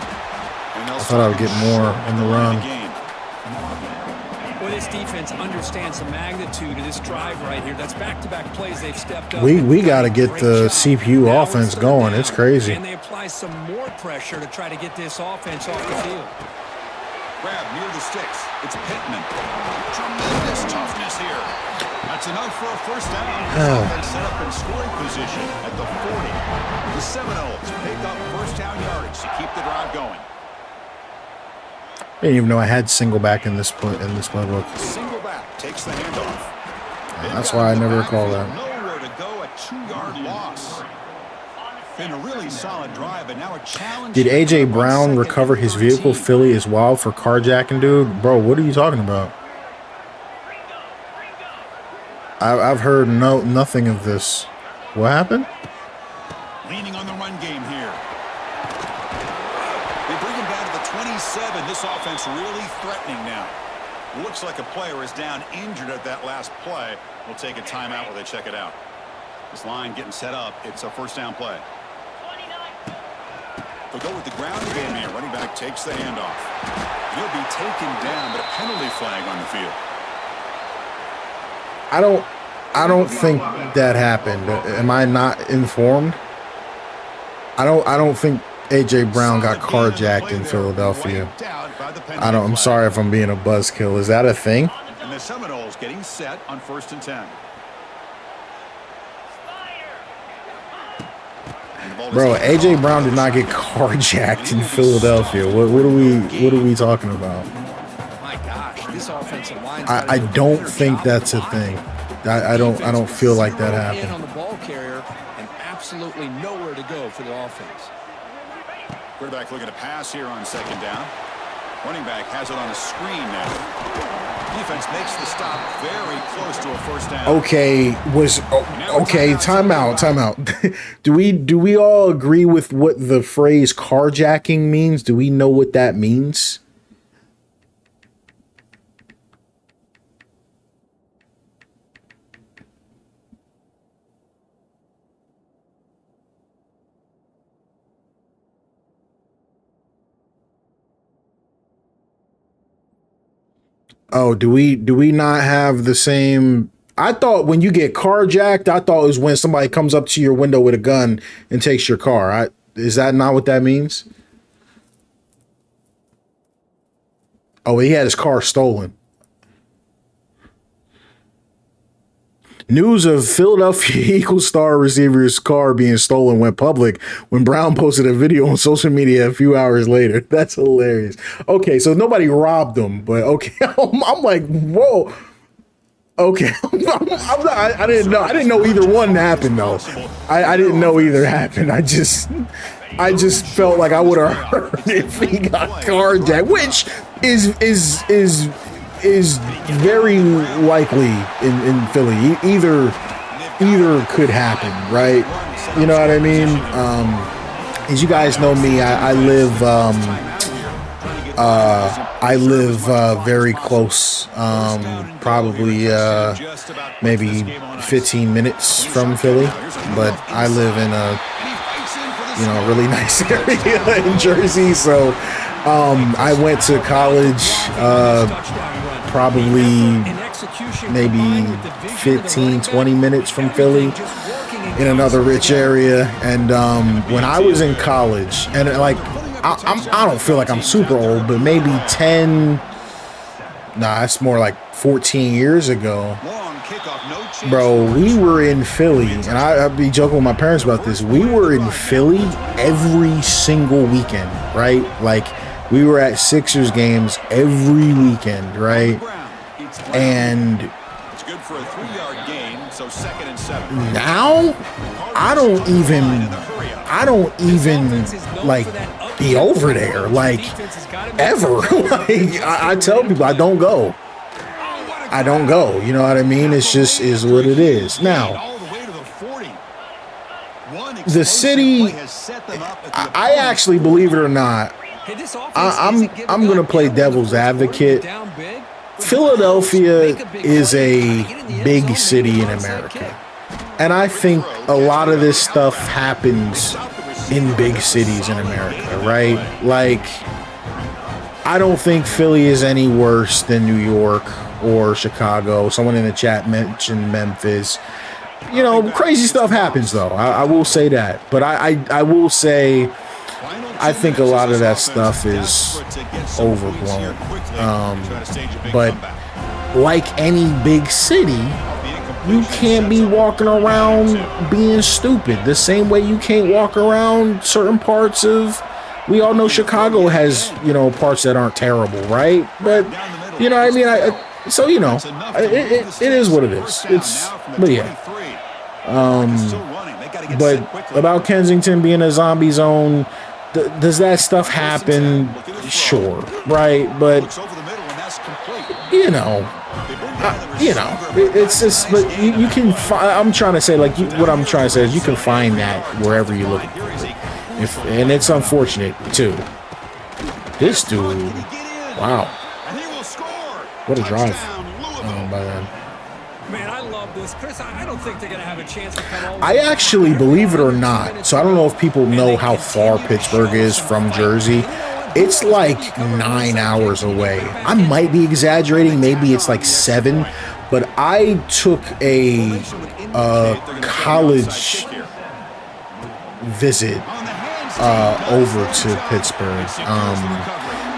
I thought I would get more in the run. Well, this defense understands the magnitude of this drive right here. That's back-to-back plays they've stepped up. We got to get the CPU Now offense it's going. third It's down, crazy. And they apply some more pressure to try to get this offense off the field. Grab near the sticks. It's Pittman. Tremendous toughness here. That's enough for a first down. Offense set up in scoring position at the 40. The Seminoles pick up first down yardage to keep the drive going. I didn't even know I had single back in this playbook. Single back takes the handoff. That's why I never recall that. Nowhere to go, a 2-yard loss. Been a really solid drive, but now a challenge. Did A.J. here on Brown 2nd recover and his 13. vehicle? Philly is wild for carjacking, dude. Bro, what are you talking about? I've heard nothing of this. What happened? Leaning on the run game here. They bring him down to the 27. This offense really threatening now. Looks like a player is down injured at that last play. We'll take a timeout while they check it out. This line getting set up. It's a first down play. They'll go with the ground game here. Running back takes the handoff. He'll be taken down, but a penalty flag on the field. I don't think that happened. Am I not informed? I don't think A.J. Brown got carjacked in Philadelphia. I'm sorry if I'm being a buzzkill. Is that a thing? And the Seminoles getting set on 1st and 10. Bro, A.J. Brown did not get carjacked in Philadelphia. What are we talking about? My gosh, this offensive line. I don't think that's a thing. I don't feel like that happened. On the ball carrier and absolutely nowhere to go for the offense. Quarterback looking to pass here on 2nd down. Running back has it on a screen now. Defense makes the stop very close to a first down. Okay, timeout. Do we all agree with what the phrase carjacking means? Do we know what that means? Oh, do we not have the same? I thought when you get carjacked, I thought it was when somebody comes up to your window with a gun and takes your car. Is that not what that means? Oh, he had his car stolen. News of Philadelphia Eagles star receiver's car being stolen went public when Brown posted a video on social media a few hours later. That's hilarious. Okay, so nobody robbed him, but okay, I'm like, whoa. Okay, I didn't know. I didn't know either one happened though. I didn't know either happened. I just felt like I would have heard if he got carjacked, which is very likely in Philly. Either could happen, right? You know what I mean? As you guys know me, I live very close, probably maybe 15 minutes from Philly, but I live in a really nice area in Jersey. So I went to college probably maybe 15, 20 minutes from Philly in another rich area. And when I was in college, and like I don't feel like I'm super old, but maybe 10, it's more like 14 years ago, bro, we were in Philly, and I'd be joking with my parents about this. We were in Philly every single weekend, right? Like, we were at Sixers games every weekend, right? And it's good for a 3-yard gain, so 2nd and 7. Now, I don't even like be over there, like, ever. Like, I tell people I don't go. You know what I mean? It's just is what it is. Now, the city, I actually, believe it or not, I'm gonna play devil's advocate. Philadelphia is a big city in America, and I think a lot of this stuff happens in big cities in America, right? Like, I don't think Philly is any worse than New York or Chicago. Someone in the chat mentioned Memphis. You know, crazy stuff happens though. I will say that, but I will say, I think a lot of that stuff is overblown. But like any big city, you can't be walking around being stupid the same way you can't walk around certain parts of, we all know Chicago has, parts that aren't terrible, right? But, you know what I mean? So, it is what it is. But yeah. But about Kensington being a zombie zone, does that stuff happen? Sure, right? But it's just. But you can. I'm trying to say, like, what I'm trying to say is, you can find that wherever you look for it. And it's unfortunate too. This dude, wow, what a drive by then. Man, I love this. Chris, I don't think they're going to have a chance to come over. I actually, believe it or not, so I don't know if people know how far Pittsburgh is from Jersey. It's like 9 hours away. I might be exaggerating. Maybe it's like 7. But I took a college visit over to Pittsburgh.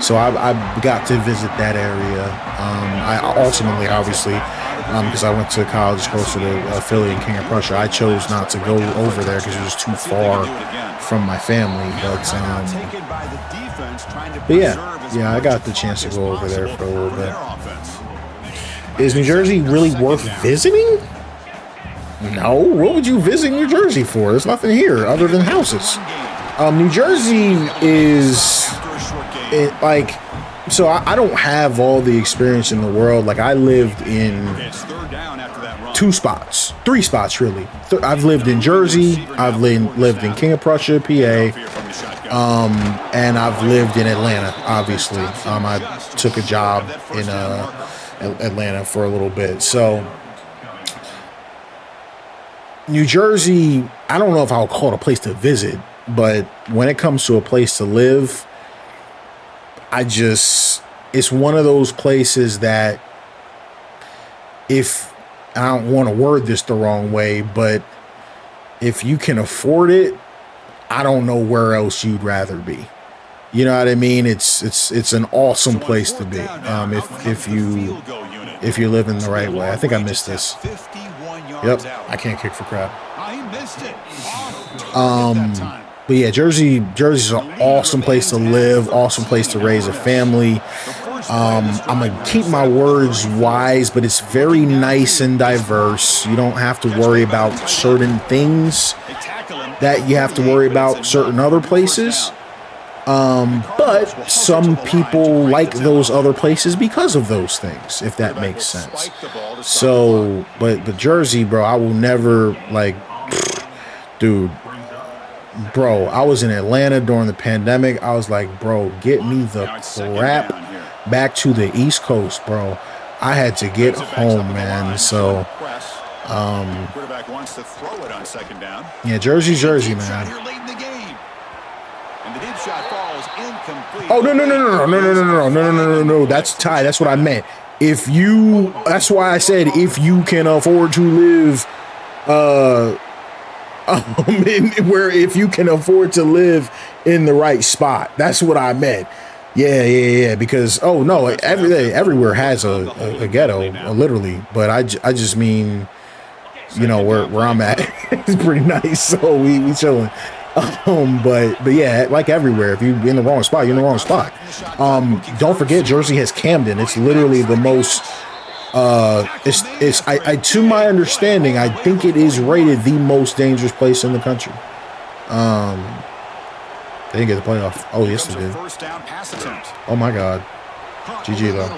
So I got to visit that area. I ultimately, obviously, because I went to college closer to Philly and King of Prussia, I chose not to go over there because it was too far from my family. But yeah, I got the chance to go over there for a little bit. Is New Jersey really worth visiting? No. What would you visit New Jersey for? There's nothing here other than houses. New Jersey is so I don't have all the experience in the world. Like, I lived in 3 spots really. I've lived in Jersey, I've lived in King of Prussia, PA, and I've lived in Atlanta, obviously. I took a job in Atlanta for a little bit. So New Jersey, I don't know if I'll call it a place to visit, but when it comes to a place to live, it's one of those places that, if I don't want to word this the wrong way, but if you can afford it, I don't know where else you'd rather be. You know what I mean? It's an awesome place to be. If you live in the right way. I think I missed this. Yep, I can't kick for crap. But yeah, Jersey's an awesome place to live, awesome place to raise a family. I'm gonna keep my words wise, but it's very nice and diverse. You don't have to worry about certain things that you have to worry about certain other places. But some people like those other places because of those things, if that makes sense. So, but Jersey, bro, I will never, like, dude, bro, I was in Atlanta during the pandemic. I was like, bro, get me the crap back to the East Coast, bro. I had to get home, man. So, yeah, Jersey, man. Oh, no. That's Ty. That's what I meant. That's why I said if you can afford to live, if you can afford to live in the right spot. That's what I meant. Yeah. Because everywhere has a ghetto, literally. But I just mean, you know, where I'm at, it's pretty nice. So we chilling. But yeah, like everywhere, if you're in the wrong spot, you're in the wrong spot. Don't forget, Jersey has Camden. It's literally the most. To my understanding, I think it is rated the most dangerous place in the country. They didn't get the playoff. Oh, yes, they did. Oh my God. GG though.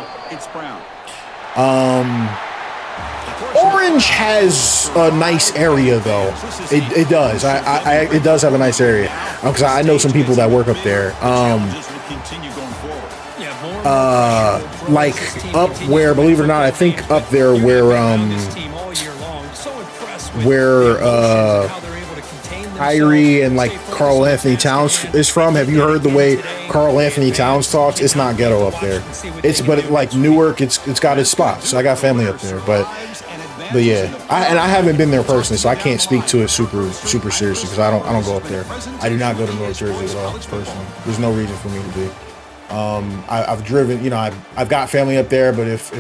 Orange has a nice area though. It does. It does have a nice area. Because I know some people that work up there. Like up where, believe it or not, I think up there where Kyrie and like Karl Anthony Towns is from. Have you heard the way Karl Anthony Towns talks? It's not ghetto up there. Like Newark, it's got its spots. So I got family up there, but yeah, I haven't been there personally, so I can't speak to it super seriously because I don't go up there. I do not go to North Jersey at all personally. There's no reason for me to be. I've driven, you know, I've got family up there, but if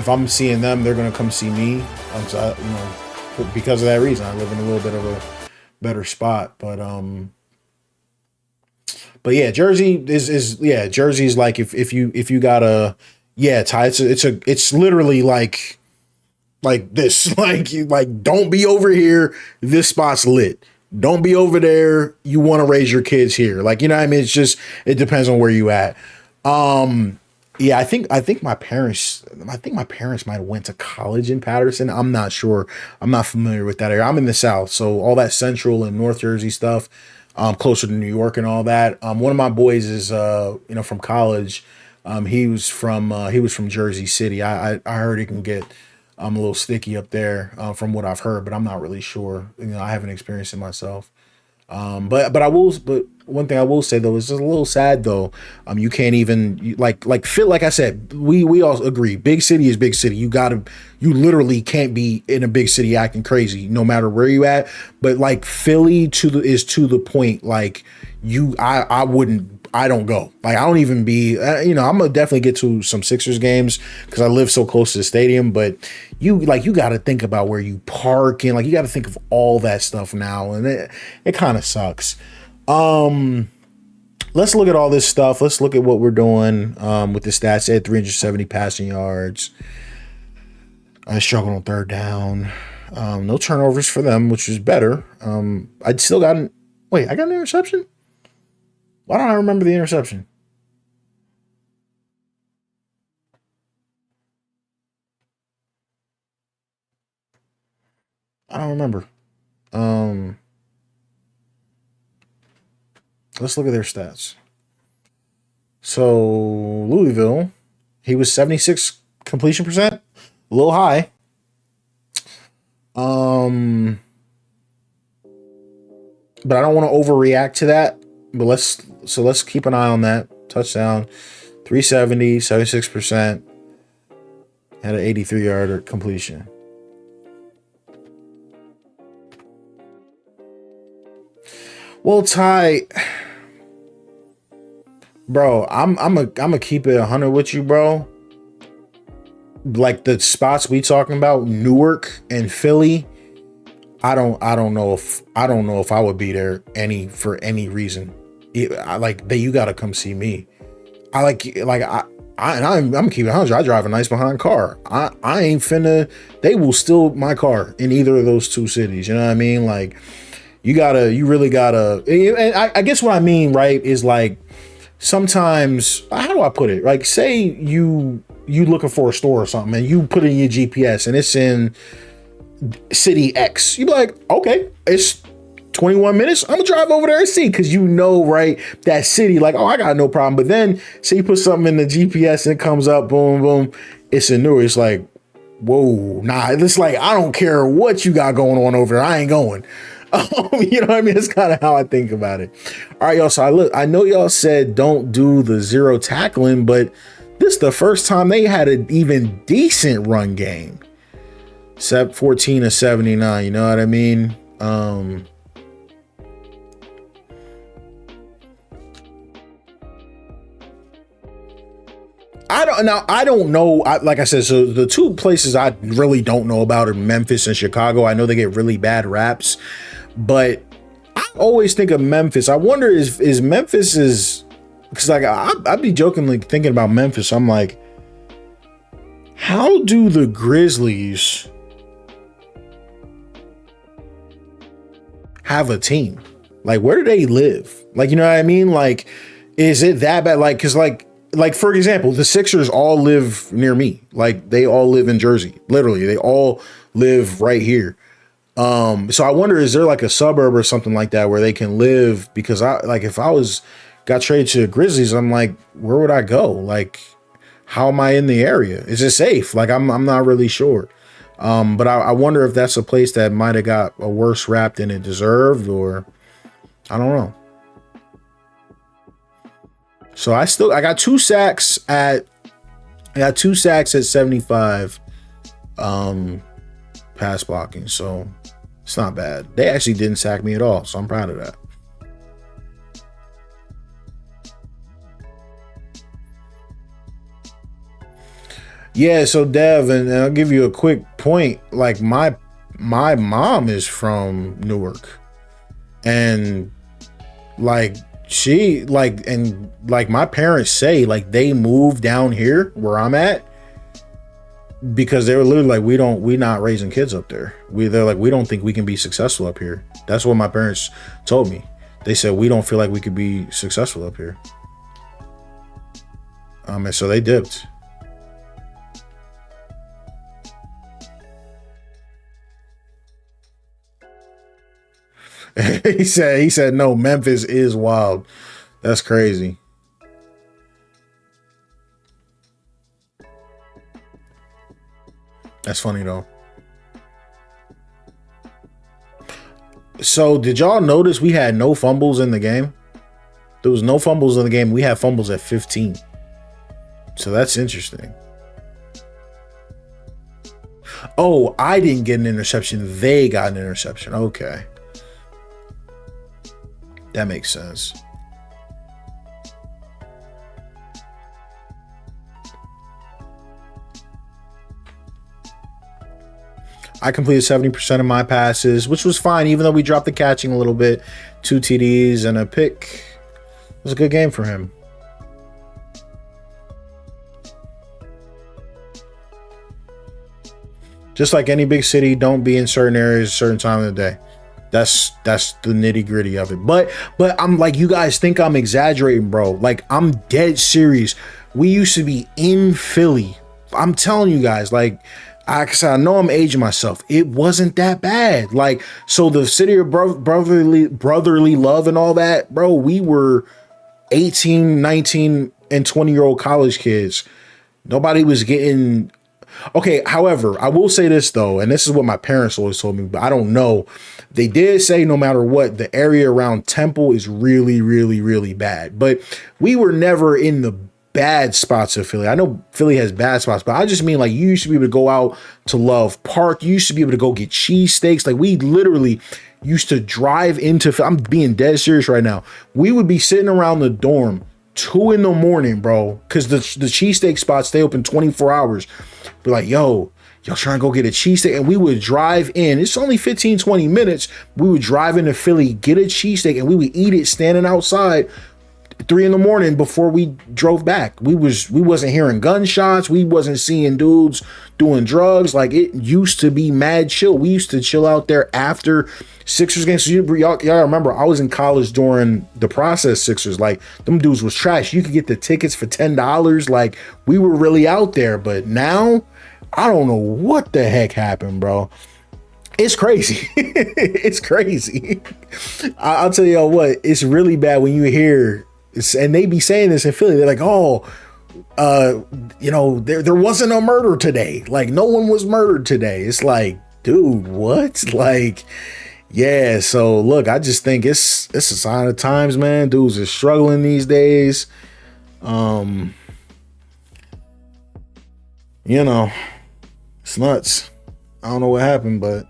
I'm seeing them, they're gonna come see me. So because of that reason, I live in a little bit of a better spot. But yeah, Jersey Jersey's like if you gotta, yeah, Ty, it's literally like this, like don't be over here. This spot's lit. Don't be over there. You want to raise your kids here. Like, you know what I mean? It's just, it depends on where you at. Yeah, I think my parents might have went to college in Patterson. I'm not sure. I'm not familiar with that area. I'm in the South. So all that Central and North Jersey stuff, closer to New York and all that. One of my boys is, from college. He was from Jersey City. I heard it can get, a little sticky up there, from what I've heard, but I'm not really sure. You know, I haven't experienced it myself. But one thing I will say though is it's a little sad though. You can't even like I said, we all agree, big city is big city. You literally can't be in a big city acting crazy no matter where you at. But like Philly is to the point, like I don't go. Like, I don't even be, I'm going to definitely get to some Sixers games because I live so close to the stadium. But you got to think about where you park and, like, you got to think of all that stuff now. And it kind of sucks. Let's look at all this stuff. Let's look at what we're doing with the stats. They had 370 passing yards. I struggled on third down. No turnovers for them, which is better. I got an interception? Why don't I remember the interception? I don't remember. Let's look at their stats. So Louisville, he was 76 completion percent, a little high. But I don't want to overreact to that. But let's keep an eye on that. Touchdown. 370, 76%. Had an 83-yarder completion. Well, Ty, bro, I'm a keep it 100 with you, bro. Like the spots we talking about, Newark and Philly, I don't know if I would be there for any reason. You gotta come see me. I'm keeping 100. I drive a nice behind car. I ain't finna. They will steal my car in either of those two cities. You know what I mean? Like, you really gotta. And I guess what I mean, right, is like sometimes. How do I put it? Like, say you looking for a store or something, and you put in your GPS, and it's in city X. You be like, okay, it's 21 minutes. I'm gonna drive over there and see, because right, that city, like, oh, I got no problem. But then say you put something in the GPS and it comes up, boom, boom, it's in Newark. It's like, whoa, nah. It's like, I don't care what you got going on over there. I ain't going. You know what I mean? It's kind of how I think about it. All right, y'all. So I know y'all said don't do the zero tackling, but this is the first time they had an even decent run game. 14 to 79. You know what I mean? I don't know. Like I said, so the two places I really don't know about are Memphis and Chicago. I know they get really bad raps, but I always think of Memphis. I wonder is Memphis because like I'd be jokingly thinking about Memphis. I'm like, how do the Grizzlies have a team? Like, where do they live? Like, you know what I mean? Like, is it that bad? Like, because like for example, the Sixers all live near me. Like, they all live in Jersey. Literally, they all live right here. So I wonder, is there like a suburb or something like that where they can live? Because if I got traded to the Grizzlies, I'm like, where would I go? Like, how am I in the area? Is it safe? Like, I'm not really sure. But I wonder if that's a place that might have got a worse rap than it deserved, or I don't know. So I got 2 sacks at 75 pass blocking. So it's not bad. They actually didn't sack me at all, so I'm proud of that. Yeah, so Dev, and I'll give you a quick point. Like, my mom is from Newark, and like my parents say, like, they moved down here where I'm at because they were literally like, we're not raising kids up there. They're like, we don't think we can be successful up here. That's what my parents told me. They said, we don't feel like we could be successful up here. And so they dipped. he said no, Memphis is wild. That's crazy. That's funny though. So did y'all notice we had no fumbles in the game? There was no fumbles in the game. We had fumbles at 15. So that's interesting. Oh, I didn't get an interception. They got an interception. Okay. That makes sense. I completed 70% of my passes, which was fine, even though we dropped the catching a little bit. 2 TDs and a pick. It was a good game for him. Just like any big city, don't be in certain areas a certain time of the day. That's the nitty gritty of it. But I'm like, you guys think I'm exaggerating, bro. Like, I'm dead serious. We used to be in Philly. I'm telling you guys, like, I know I'm aging myself. It wasn't that bad. Like, so the city of brotherly love and all that, bro, we were 18, 19, and 20-year-old college kids. Nobody was getting... Okay, however, I will say this, though, and this is what my parents always told me, but I don't know. They did say no matter what, the area around Temple is really, really, really bad. But we were never in the bad spots of Philly. I know Philly has bad spots, but I just mean like you used to be able to go out to Love Park. You used to be able to go get cheesesteaks. Like we literally used to drive into, I'm being dead serious right now. We would be sitting around the dorm 2 a.m, bro, because the cheesesteak spots, they open 24 hours. Be like, yo, y'all trying to go get a cheesesteak? And we would drive in. It's only 15, 20 minutes. We would drive into Philly, get a cheesesteak, and we would eat it standing outside 3 a.m. before we drove back. We wasn't hearing gunshots. We wasn't seeing dudes doing drugs. Like, it used to be mad chill. We used to chill out there after Sixers games. So y'all remember, I was in college during the process Sixers. Like, them dudes was trash. You could get the tickets for $10. Like, we were really out there. But now, I don't know what the heck happened, bro. It's crazy. It's crazy. I'll tell y'all what, it's really bad when you hear, and they be saying this in Philly. They're like, oh, there wasn't a murder today. Like, no one was murdered today. It's like, dude, what? Like, yeah. So look, I just think it's a sign of times, man. Dudes are struggling these days. It's nuts. I don't know what happened, but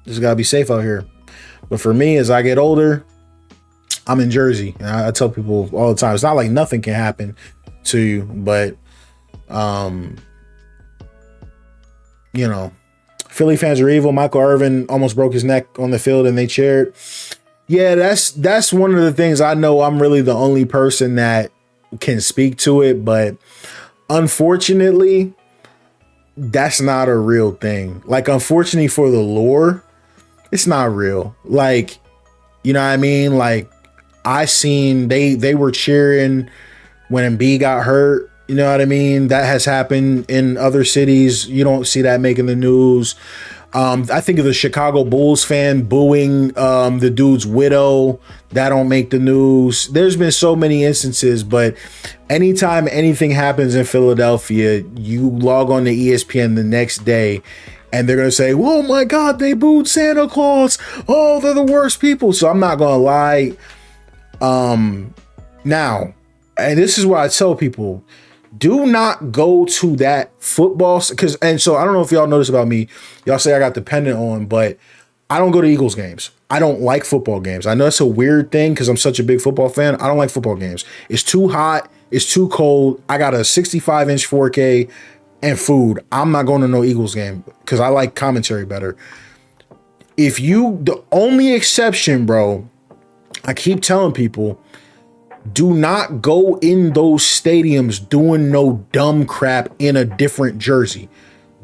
just gotta be safe out here. But for me, as I get older, I'm in Jersey, and I tell people all the time, it's not like nothing can happen to you, but Philly fans are evil. Michael Irvin almost broke his neck on the field and they cheered. Yeah, that's one of the things. I know I'm really the only person that can speak to it, but unfortunately, that's not a real thing. Like, unfortunately for the lore, it's not real. Like, you know what I mean? Like, I seen they were cheering when Embiid got hurt. You know what I mean? That has happened in other cities. You don't see that making the news. I think of the Chicago Bulls fan booing the dude's widow. That don't make the news. There's been so many instances, but anytime anything happens in Philadelphia, you log on to ESPN the next day and they're going to say, oh my God, they booed Santa Claus. Oh, they're the worst people. So I'm not going to lie. Now, and this is what I tell people, do not go to that football, and so I don't know if y'all notice about me. Y'all say I got dependent on, but I don't go to Eagles games. I don't like football games. I know it's a weird thing because I'm such a big football fan. I don't like football games. It's too hot. It's too cold. I got a 65-inch 4K and food. I'm not going to no Eagles game because I like commentary better. The only exception, bro, I keep telling people, do not go in those stadiums doing no dumb crap in a different jersey.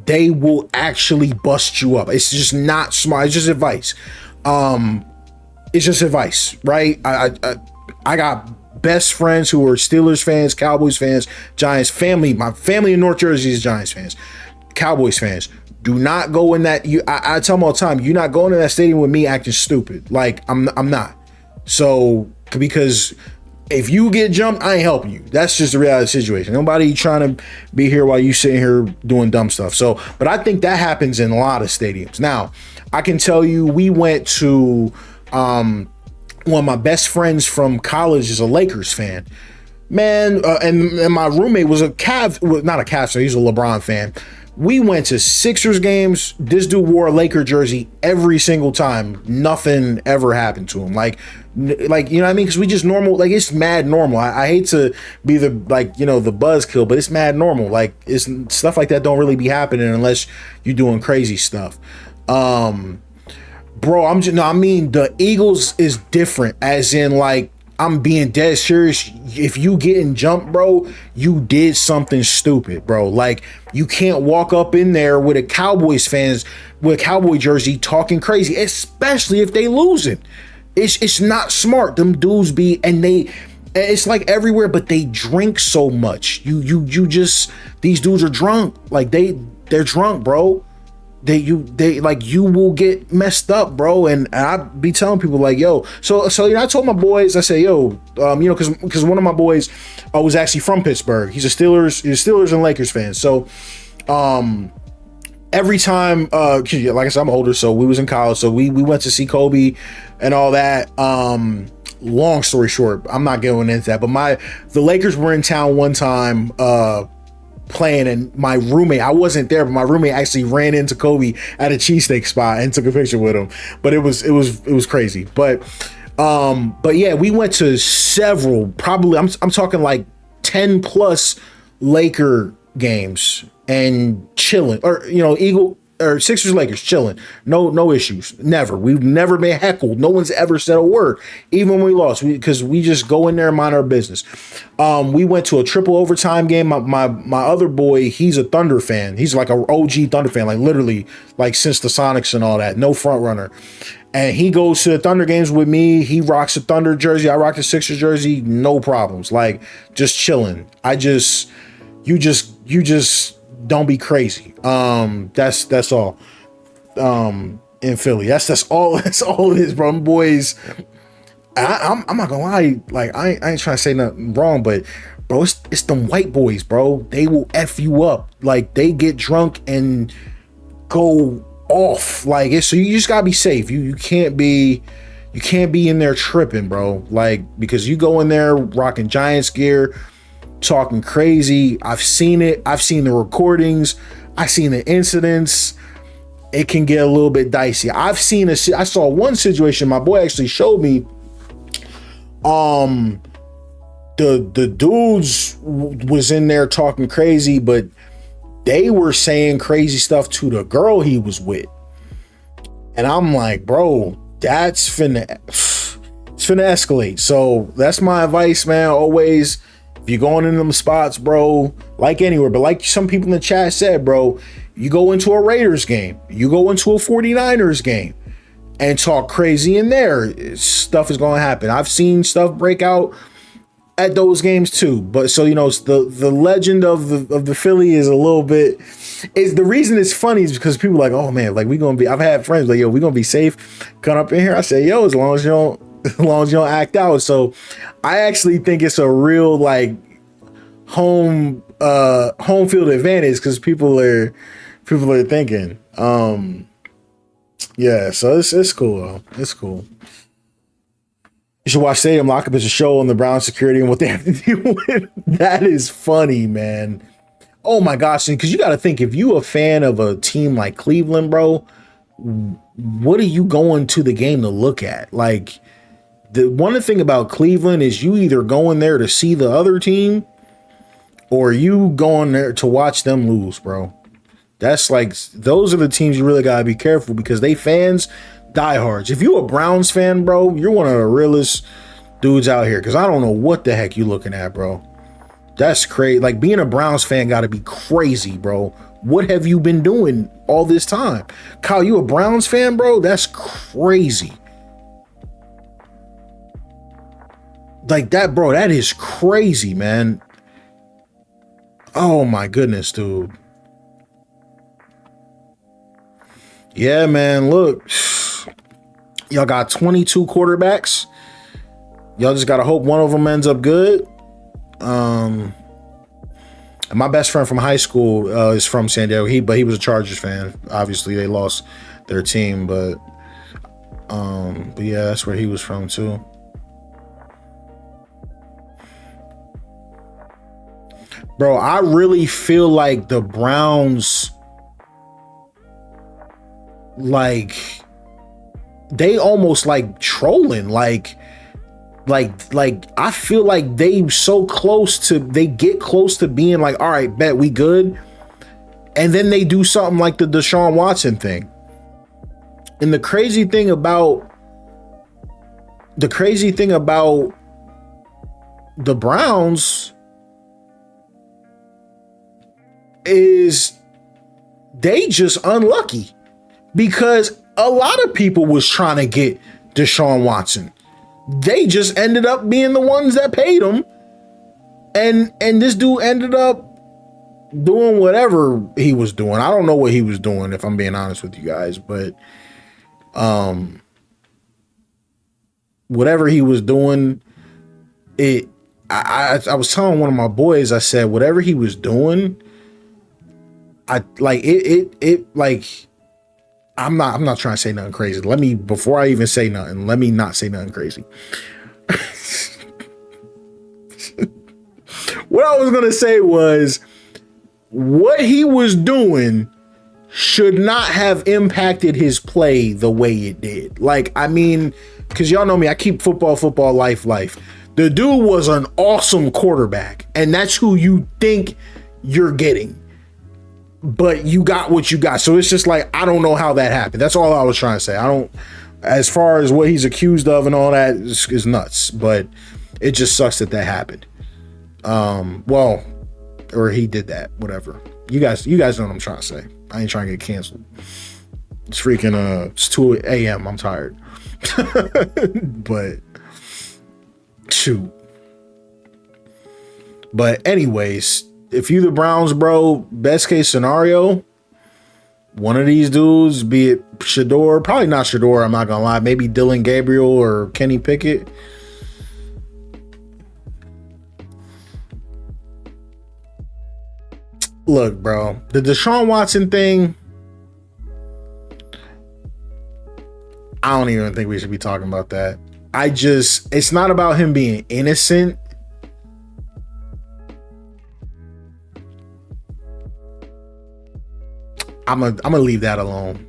They will actually bust you up. It's just not smart. It's just advice. It's just advice, right? I got best friends who are Steelers fans, Cowboys fans, Giants family. My family in North Jersey is Giants fans, Cowboys fans. Do not go in that. I tell them all the time, you're not going to that stadium with me acting stupid. Like, I'm not. So, because if you get jumped, I ain't helping you. That's just the reality of the situation. Nobody trying to be here while you sitting here doing dumb stuff. So, but I think that happens in a lot of stadiums. Now, I can tell you, we went to one of my best friends from college is a Lakers fan. Man, and my roommate was not a Cavs fan, he's a LeBron fan. We went to Sixers games. This dude wore a Laker jersey every single time. Nothing ever happened to him. Like, you know what I mean? Because we just normal, like, it's mad normal. I hate to be the buzzkill, but it's mad normal. Like, it's stuff like that don't really be happening unless you're doing crazy stuff. Bro, the Eagles is different, as in, like, I'm being dead serious. If you getting jumped, bro, you did something stupid, bro. Like, you can't walk up in there with a Cowboy jersey talking crazy, especially if they losing. It's not smart. Them dudes it's like everywhere, but they drink so much. These dudes are drunk. Like, they're drunk, bro. You will get messed up, bro. And I be telling people, like, yo, so I told my boys, I say, yo, because one of my boys was actually from Pittsburgh. He's a Steelers and Lakers fan. So every time, like I said, I'm older, so we was in college, so we went to see Kobe and all that. long story short, I'm not going into that, but the Lakers were in town one time playing, and my roommate, I wasn't there, but my roommate actually ran into Kobe at a cheesesteak spot and took a picture with him. But it was crazy. But yeah, we went to several, probably I'm talking like 10 plus Laker games and chilling, or Eagle or Sixers Lakers chilling. No issues. Never. We've never been heckled. No one's ever said a word, even when we lost, because we just go in there and mind our business. We went to a triple overtime game. My other boy, he's a Thunder fan. He's like an OG Thunder fan, like literally like since the Sonics and all that. No front runner. And he goes to the Thunder games with me. He rocks a Thunder jersey. I rock the Sixers jersey. No problems. Like just chilling. You just don't be crazy. That's all. In Philly. That's all it is, bro. Them boys. I'm not gonna lie. Like I ain't trying to say nothing wrong, but bro, it's them white boys, bro. They will F you up. Like they get drunk and go off. Like so you just gotta be safe. You can't be in there tripping, bro. Like because you go in there rocking Giants gear, talking crazy. I've seen it. I've seen the recordings. I've seen the incidents. It can get a little bit dicey. I saw one situation. My boy actually showed me. The dudes was in there talking crazy, but they were saying crazy stuff to the girl he was with. And I'm like, bro, it's finna escalate. So that's my advice, man. Always, if you're going in them spots, bro, like anywhere, but like some people in the chat said, bro, you go into a Raiders game, you go into a 49ers game and talk crazy in there, stuff is going to happen. I've seen stuff break out at those games too. But so, the legend of the Philly is a little bit, is the reason it's funny is because people are like, oh man, like I've had friends like, yo, we going to be safe. Come up in here. I say, yo, as long as you don't act out. So I actually think it's a real like home field advantage because people are thinking. Yeah, so it's cool though. It's cool. You should watch Stadium Lockup. It's a show on the Brown security and what they have to deal with. That is funny, man. Oh my gosh, because you got to think, if you a fan of a team like Cleveland, bro, what are you going to the game to look at? Like, the one thing about Cleveland is you either going there to see the other team or you going there to watch them lose, bro. That's like, those are the teams you really got to be careful because they fans, diehards. If you a Browns fan, bro, you're one of the realest dudes out here because I don't know what the heck you looking at, bro. That's crazy. Like, being a Browns fan got to be crazy, bro. What have you been doing all this time? Kyle, you a Browns fan, bro? That's crazy. Like that, bro, that is crazy, man. Oh my goodness, dude. Yeah, man, look. Y'all got 22 quarterbacks. Y'all just gotta hope one of them ends up good. And my best friend from high school is from San Diego. But he was a Chargers fan. Obviously, they lost their team, but yeah, that's where he was from too. Bro, I really feel like the Browns, like, they almost like trolling, like I feel like they get close to being like, all right, bet we good. And then they do something like the Deshaun Watson thing. And the crazy thing about the Browns is they just unlucky because a lot of people was trying to get Deshaun Watson. They just ended up being the ones that paid him. And this dude ended up doing whatever he was doing. I don't know what he was doing, if I'm being honest with you guys, but whatever he was doing, I was telling one of my boys, I said, whatever he was doing, I'm not trying to say nothing crazy. Before I even say nothing, let me not say nothing crazy. What I was going to say was what he was doing should not have impacted his play the way it did. Like, I mean, because y'all know me, I keep football, life. The dude was an awesome quarterback, and that's who you think you're getting. But you got what you got. So it's just like, I don't know how that happened. That's all I was trying to say. I don't, as far as what he's accused of and all that is nuts, but it just sucks that happened. Well, or he did that, whatever. You guys know what I'm trying to say. I ain't trying to get canceled. It's freaking, it's 2 a.m. I'm tired. But shoot. But anyways, if you the Browns, bro, best case scenario, one of these dudes, be it Shador, probably not Shador, I'm not gonna lie, maybe Dylan Gabriel or Kenny Pickett. Look, bro, the Deshaun Watson thing, I don't even think we should be talking about that. It's not about him being innocent. I'm gonna leave that alone.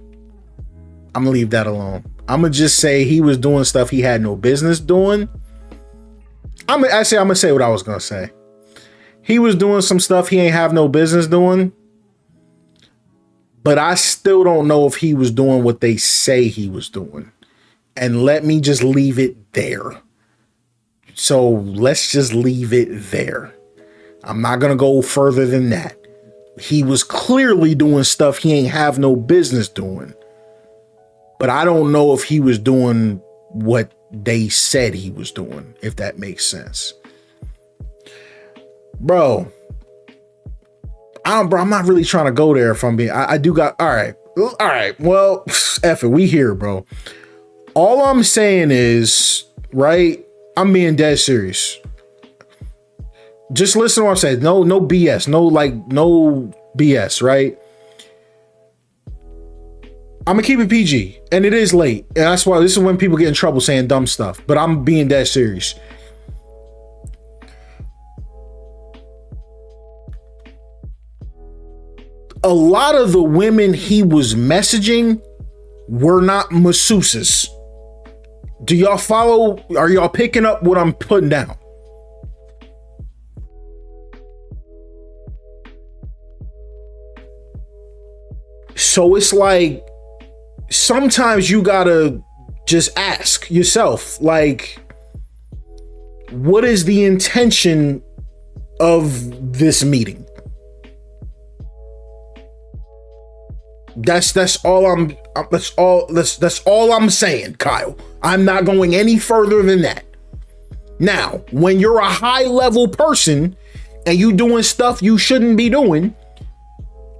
I'm gonna just say he was doing stuff he had no business doing. I'm gonna say what I was gonna say. He was doing some stuff he ain't have no business doing. But I still don't know if he was doing what they say he was doing. And let me just leave it there. So let's just leave it there. I'm not gonna go further than that. He was clearly doing stuff he ain't have no business doing. But I don't know if he was doing what they said he was doing, if that makes sense. Bro, I'm not really trying to go there if I'm being, I do got, all right. Well, F it, we here, bro. All I'm saying is, right, I'm being dead serious. Just listen to what I'm saying. No BS. No BS, right? I'm gonna keep it PG, and it is late, and that's why this is when people get in trouble saying dumb stuff. But I'm being dead serious. A lot of the women he was messaging were not masseuses. Do y'all follow? Are y'all picking up what I'm putting down? So it's like, sometimes you gotta just ask yourself, like, what is the intention of this meeting? That's all I'm saying, Kyle. I'm not going any further than that. Now, when you're a high level person and you doing stuff you shouldn't be doing,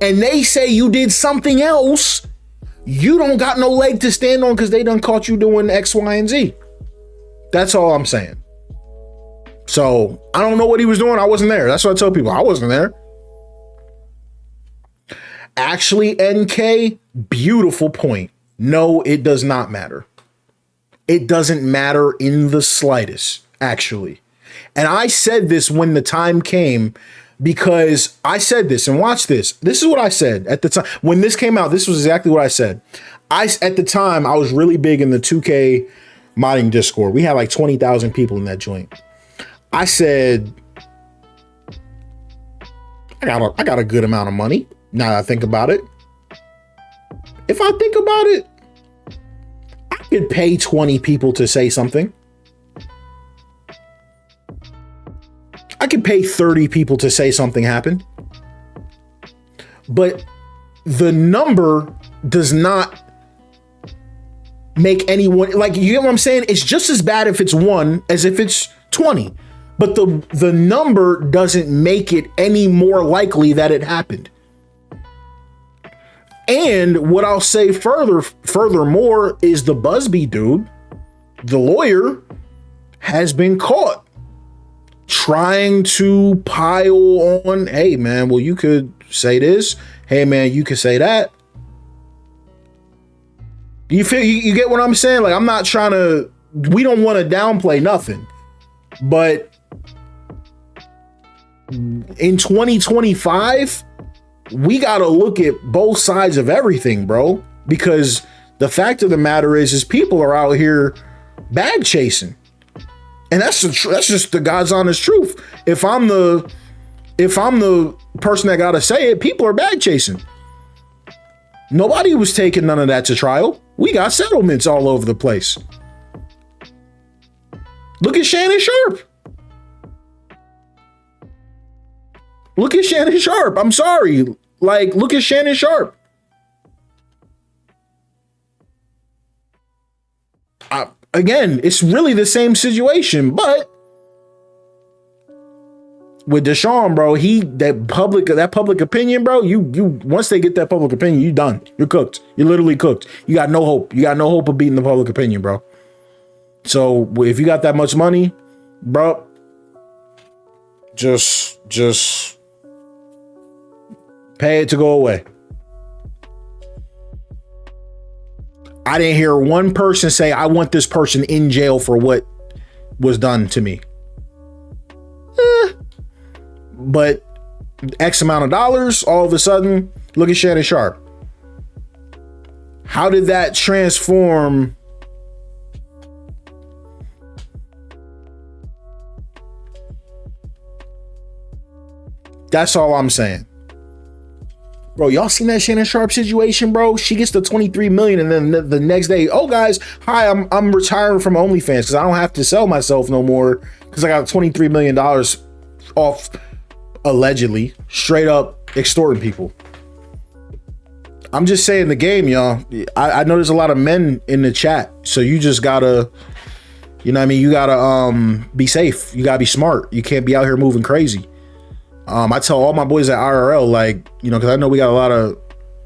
and they say you did something else, you don't got no leg to stand on because they done caught you doing X, Y, and Z. That's all I'm saying. So I don't know what he was doing. I wasn't there. That's what I tell people. I wasn't there. Actually, NK, beautiful point. No, it does not matter. It doesn't matter in the slightest, actually. And I said this when the time came, because I said this, and watch this. This is what I said at the time. When this came out, this was exactly what I said. At the time, I was really big in the 2K modding Discord. We had like 20,000 people in that joint. I said, I got a good amount of money. Now that I think about it, if I think about it, I could pay 20 people to say something. I could pay 30 people to say something happened. But the number does not make anyone, like, you get what I'm saying? It's just as bad if it's 1 as if it's 20. But the number doesn't make it any more likely that it happened. And what I'll say furthermore is the Busby dude, the lawyer, has been caught trying to pile on, hey man, well, you could say this, hey man, you could say that. You get what I'm saying? Like, I'm not trying to we don't want to downplay nothing, but in 2025, we got to look at both sides of everything, bro, because the fact of the matter is people are out here bag chasing. And that's just the God's honest truth. If I'm the person that got to say it, people are bag chasing. Nobody was taking none of that to trial. We got settlements all over the place. Look at Shannon Sharp. Look at Shannon Sharp. I'm sorry. Like, look at Shannon Sharp. Again, it's really the same situation, but with Deshaun, bro, that public opinion, bro, you once they get that public opinion, you done. You're cooked. You're literally cooked. You got no hope. You got no hope of beating the public opinion, bro. So if you got that much money, bro, just pay it to go away. I didn't hear one person say, I want this person in jail for what was done to me. But X amount of dollars, all of a sudden, look at Shannon Sharp. How did that transform? That's all I'm saying. Bro, y'all seen that Shannon Sharp situation, bro? She gets the $23 million, and then the next day, oh guys, hi, I'm retiring from OnlyFans because I don't have to sell myself no more because I got $23 million off, allegedly, straight up extorting people. I'm just saying the game, y'all. I know there's a lot of men in the chat, so you just gotta, you know what I mean? You gotta be safe. You gotta be smart. You can't be out here moving crazy. I tell all my boys at IRL, like, you know, because I know we got a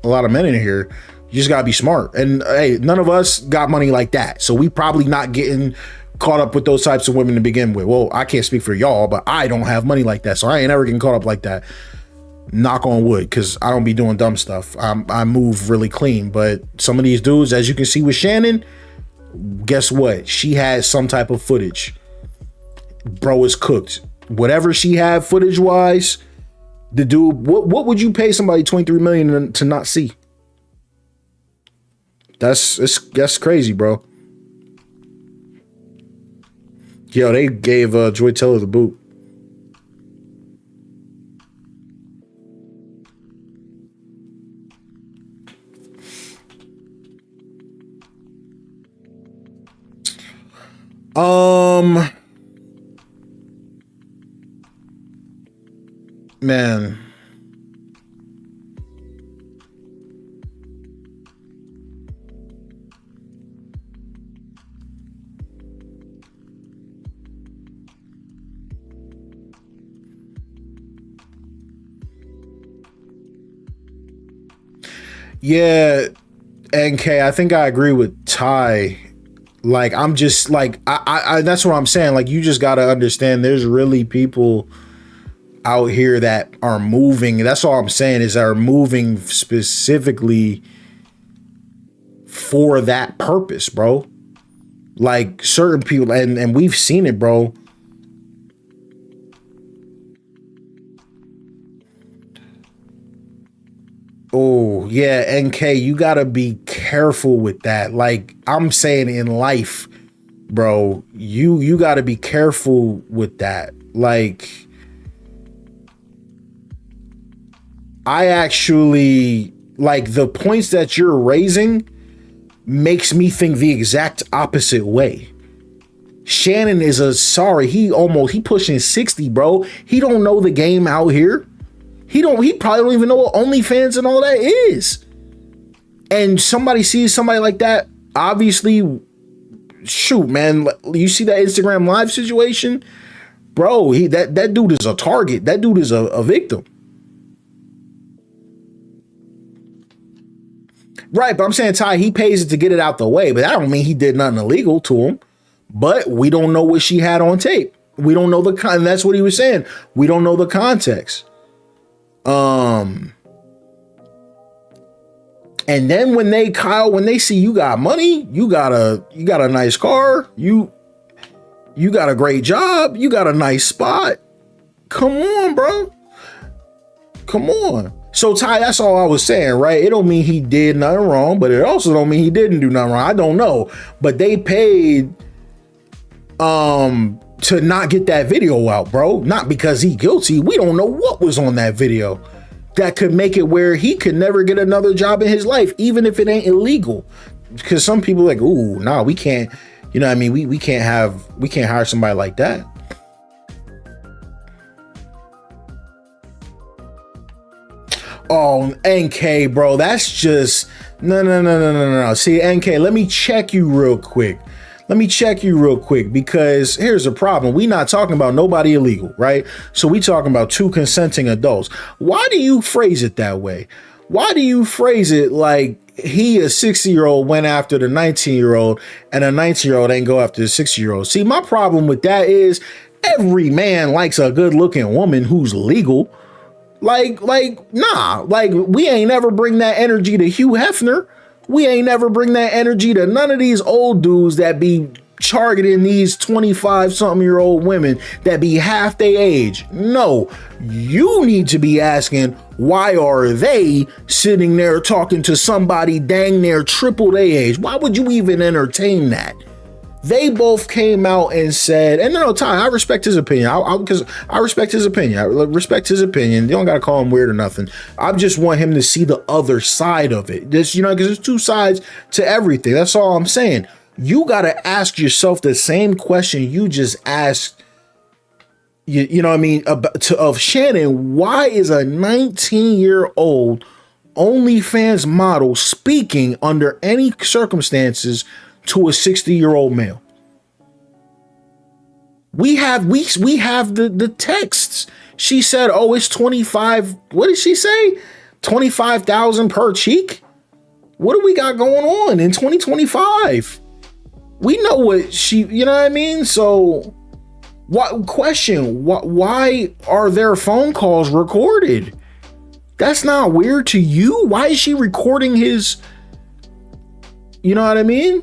lot of men in here. You just gotta be smart. And hey, none of us got money like that, so we probably not getting caught up with those types of women to begin with. Well, I can't speak for y'all, but I don't have money like that, so I ain't ever getting caught up like that. Knock on wood, because I don't be doing dumb stuff. I move really clean. But some of these dudes, as you can see with Shannon, guess what? She has some type of footage. Bro is cooked. Whatever she had footage wise, the dude, what would you pay somebody $23 million to not see? That's crazy, bro. Yo, they gave Joy Taylor the boot. Man. Yeah, NK, I think I agree with Ty. Like, I'm just like, I that's what I'm saying. Like, you just got to understand there's really people out here that are moving. That's all I'm saying, is that are moving specifically for that purpose, bro. Like, certain people, and we've seen it, bro. Oh, yeah, NK, you gotta be careful with that. Like, I'm saying in life, bro, you gotta be careful with that. Like, I actually, like, the points that you're raising makes me think the exact opposite way. Shannon is he pushing 60, bro. He don't know the game out here. He probably don't even know what OnlyFans and all that is. And somebody sees somebody like that, obviously, shoot, man, you see that Instagram live situation? Bro, that dude is a target. That dude is a victim. Right, but I'm saying, Ty, he pays it to get it out the way, but that don't mean he did nothing illegal to him. But we don't know what she had on tape. We don't know and that's what he was saying. We don't know the context. And then when they see you got money, you got a nice car, you got a great job, you got a nice spot. Come on, bro. Come on. So Ty, that's all I was saying, right? It don't mean he did nothing wrong, but it also don't mean he didn't do nothing wrong. I don't know. But they paid to not get that video out, bro. Not because he guilty. We don't know what was on that video that could make it where he could never get another job in his life, even if it ain't illegal. Because some people are like, ooh, nah, we can't, you know what I mean? We can't hire somebody like that. Oh, NK, bro, that's just no. See, NK, let me check you real quick. Because here's the problem. We not talking about nobody illegal, right? So we talking about two consenting adults. Why do you phrase it that way? Why do you phrase it like he, a 60-year-old, went after the 19-year-old and a 19-year-old ain't go after the 60-year-old? See, my problem with that is every man likes a good-looking woman who's legal. Like, nah, like we ain't never bring that energy to Hugh Hefner. We ain't never bring that energy to none of these old dudes that be targeting these 25-something-year-old women that be half their age. No, you need to be asking, why are they sitting there talking to somebody dang near triple their age? Why would you even entertain that? They both came out and said, and no, Ty, I respect his opinion. Because I respect his opinion. I respect his opinion. You don't got to call him weird or nothing. I just want him to see the other side of it. This, because there's two sides to everything. That's all I'm saying. You got to ask yourself the same question you just asked, you know what I mean, of Shannon. Why is a 19-year-old OnlyFans model speaking under any circumstances to a 60-year-old male? We have the texts. She said, oh, it's 25. What did she say? 25,000 per cheek. What do we got going on in 2025? We know what she, you know what I mean? So why are their phone calls recorded? That's not weird to you. Why is she recording his, you know what I mean?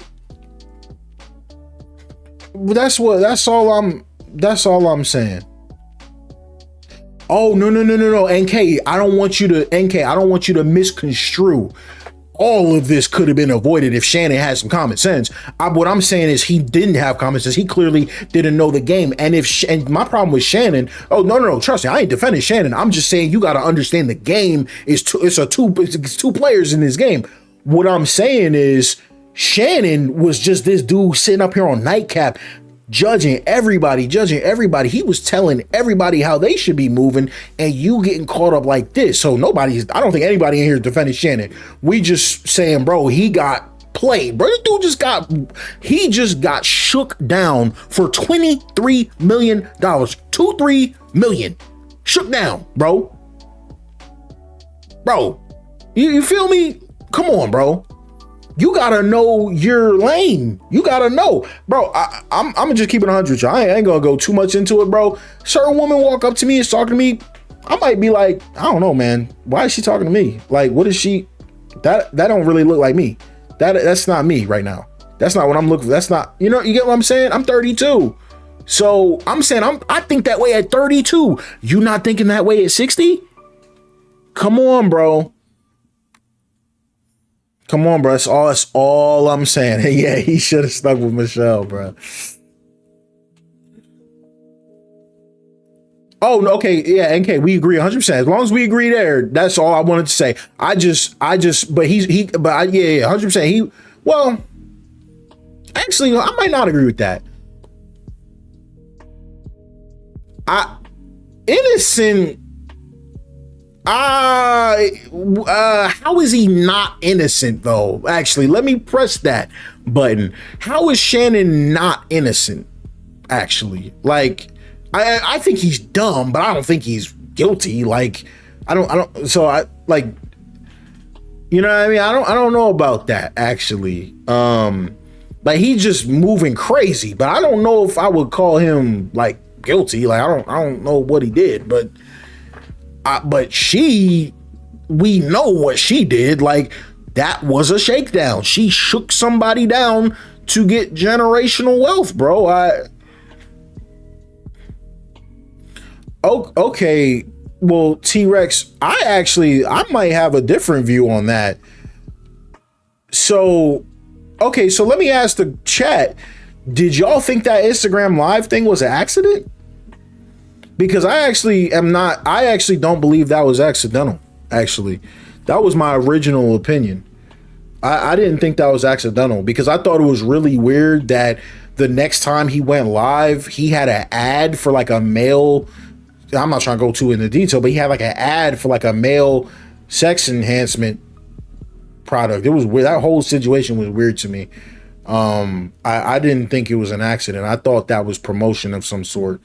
That's all I'm saying. Oh, no. NK, I don't want you to misconstrue. All of this could have been avoided if Shannon had some common sense. What I'm saying is he didn't have common sense. He clearly didn't know the game. And and my problem with Shannon, oh, no, trust me, I ain't defending Shannon. I'm just saying you got to understand the game is two players in this game. What I'm saying is Shannon was just this dude sitting up here on Nightcap, judging everybody. He was telling everybody how they should be moving, and you getting caught up like this. So I don't think anybody in here is defending Shannon. We just saying, bro, he got played. Bro, this dude just got shook down for $23 million. 23 million. Shook down, bro. Bro, you feel me? Come on, bro. You gotta know your lane. You gotta know, bro. I'm gonna just keep it 100 with you. I ain't gonna go too much into it, bro. Certain woman walk up to me and talking to me, I might be like, I don't know, man. Why is she talking to me? Like, what is she? That don't really look like me. That's not me right now. That's not what I'm looking for. That's not, you get what I'm saying? I'm 32. So I'm saying I think that way at 32. You not thinking that way at 60? Come on, bro. That's all I'm saying. Yeah, he should have stuck with Michelle, bro. Oh, no, okay, yeah, NK, we agree 100%. As long as we agree there, that's all I wanted to say. But yeah, 100%. Well, actually, I might not agree with that. Innocent. How is he not innocent though? Actually, let me press that button. How is Shannon not innocent? Actually, like, I think he's dumb, but I don't think he's guilty. Like, I don't. So I like, you know what I mean? I don't know about that actually. Like he's just moving crazy, but I don't know if I would call him like guilty. Like I don't know what he did, but. But we know what she did. Like that was a shakedown. She shook somebody down to get generational wealth, bro. Okay. Well, T-Rex, I might have a different view on that. So, okay, so let me ask the chat. Did y'all think that Instagram Live thing was an accident? Because I actually don't believe that was accidental, actually. That was my original opinion. I didn't think that was accidental because I thought it was really weird that the next time he went live, he had an ad for like a male, I'm not trying to go too into detail, but he had like an ad for like a male sex enhancement product. It was weird. That whole situation was weird to me. I didn't think it was an accident. I thought that was promotion of some sort.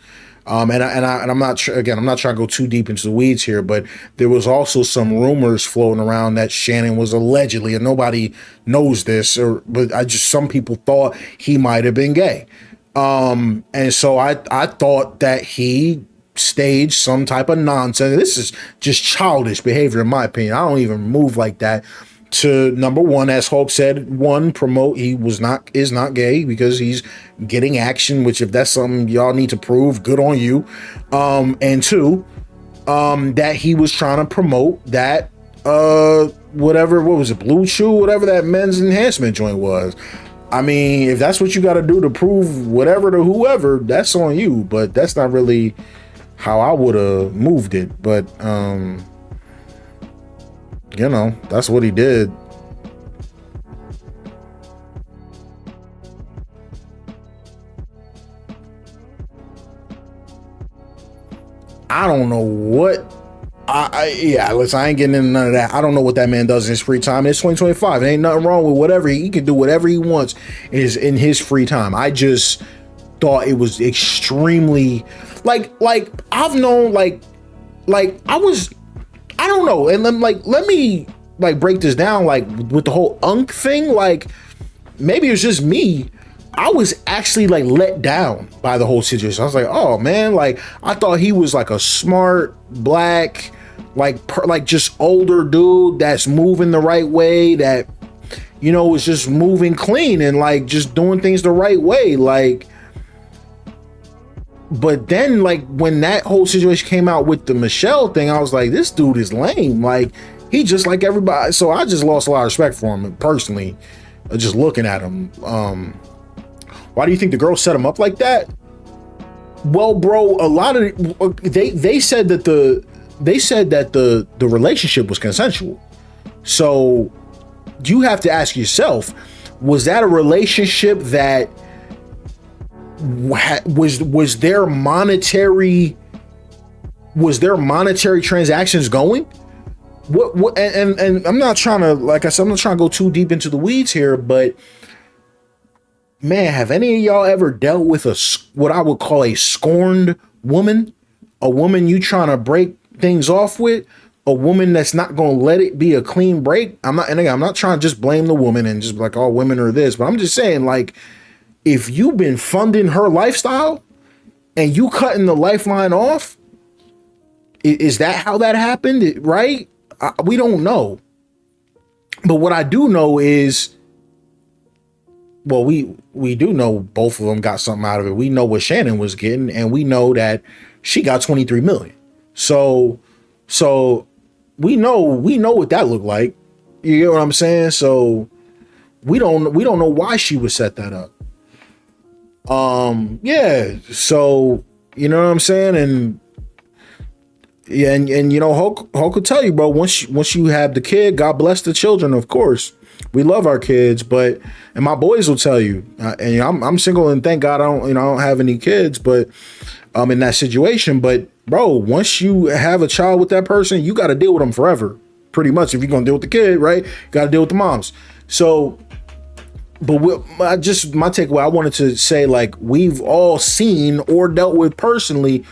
And I'm not I'm not trying to go too deep into the weeds here, but there was also some rumors floating around that Shannon was allegedly, and nobody knows this, but some people thought he might have been gay. And so I thought that he staged some type of nonsense. This is just childish behavior, in my opinion. I don't even move like that. To number one, as Hulk said, promote he is not gay because he's getting action, which if that's something y'all need to prove, good on you. And two, that he was trying to promote that what was it, Blue Chew, whatever that men's enhancement joint was. I mean, if that's what you got to do to prove whatever to whoever, that's on you, but that's not really how I would have moved it. But that's what he did. I don't know what. Listen, I ain't getting into none of that. I don't know what that man does in his free time. It's 2025. There ain't nothing wrong with whatever he can do. Whatever he wants is in his free time. I just thought it was extremely like I've known I don't know. And then let me break this down with the whole Unk thing. Maybe it's just me. I was actually let down by the whole situation. I was like, oh man, I thought he was a smart black, just older dude that's moving the right way, that is just moving clean and just doing things the right way. But then when that whole situation came out with the Michelle thing, I was like, this dude is lame. He just like everybody. So I just lost a lot of respect for him personally, just looking at him. Why do you think the girl set him up like that? Well, bro, a lot of they said that the relationship was consensual. So you have to ask yourself, was that a relationship that was there monetary transactions going? What and I'm not trying to, like I said, I'm not trying to go too deep into the weeds here, but man, have any of y'all ever dealt with what I would call a scorned woman? A woman you trying to break things off with? A woman that's not going to let it be a clean break? I'm not trying to just blame the woman and just all women are this, but I'm just saying, if you've been funding her lifestyle and you cutting the lifeline off, is that how that happened? Right? We don't know. But what I do know is, well, we do know both of them got something out of it. We know what Shannon was getting, and we know that she got 23 million. So we know what that looked like. You get what I'm saying? So we don't know why she would set that up. Yeah. So you know what I'm saying? And yeah, and Hulk will tell you, bro, once you have the kid, God bless the children, of course. We love our kids, and my boys will tell you, and I'm single and thank God I don't have any kids, but in that situation. But bro, once you have a child with that person, you got to deal with them forever, pretty much. If you're gonna deal with the kid, right, got to deal with the moms. So, but my takeaway, I wanted to say, we've all seen or dealt with personally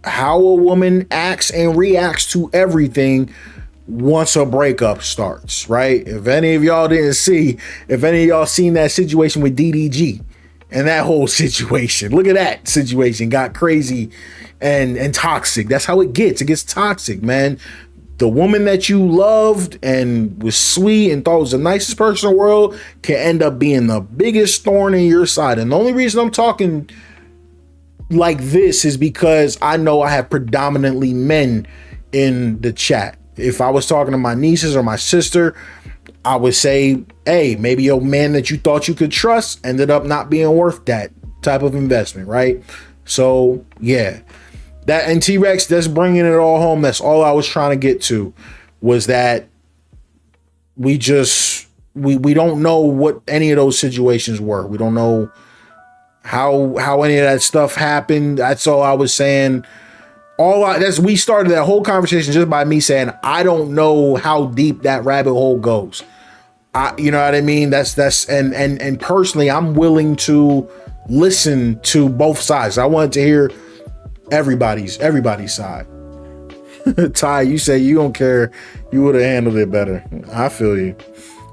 how a woman acts and reacts to everything once a breakup starts, right? If any of y'all seen that situation with DDG and that whole situation, look at that situation, got crazy and toxic. That's how it gets. It gets toxic, man. the woman that you loved and was sweet and thought was the nicest person in the world can end up being the biggest thorn in your side. And the only reason I'm talking like this is because I know I have predominantly men in the chat. If I was talking to my nieces or my sister, I would say, hey, maybe your man that you thought you could trust ended up not being worth that type of investment, right? So yeah, that, and T-Rex, that's bringing it all home. That's all I was trying to get to, was that we don't know what any of those situations were. We don't know how any of that stuff happened. That's all I was saying. We started that whole conversation just by me saying I don't know how deep that rabbit hole goes. You know what I mean? And personally, I'm willing to listen to both sides. I wanted to hear everybody's side. Ty, you say you don't care. You would have handled it better. I feel you.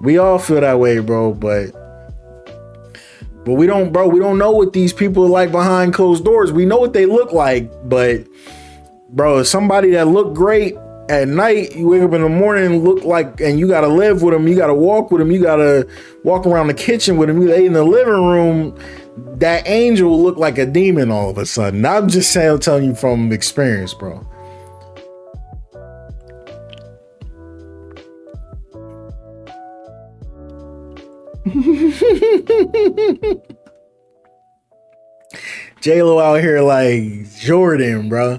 We all feel that way, bro. But we don't know what these people are like behind closed doors. We know what they look like, but bro, somebody that looked great at night, you wake up in the morning and look like, and you got to live with them. You got to walk with them. You got to walk around the kitchen with them. You in the living room. That angel will look like a demon all of a sudden. I'm just telling you from experience, bro. J-Lo out here like Jordan, bro.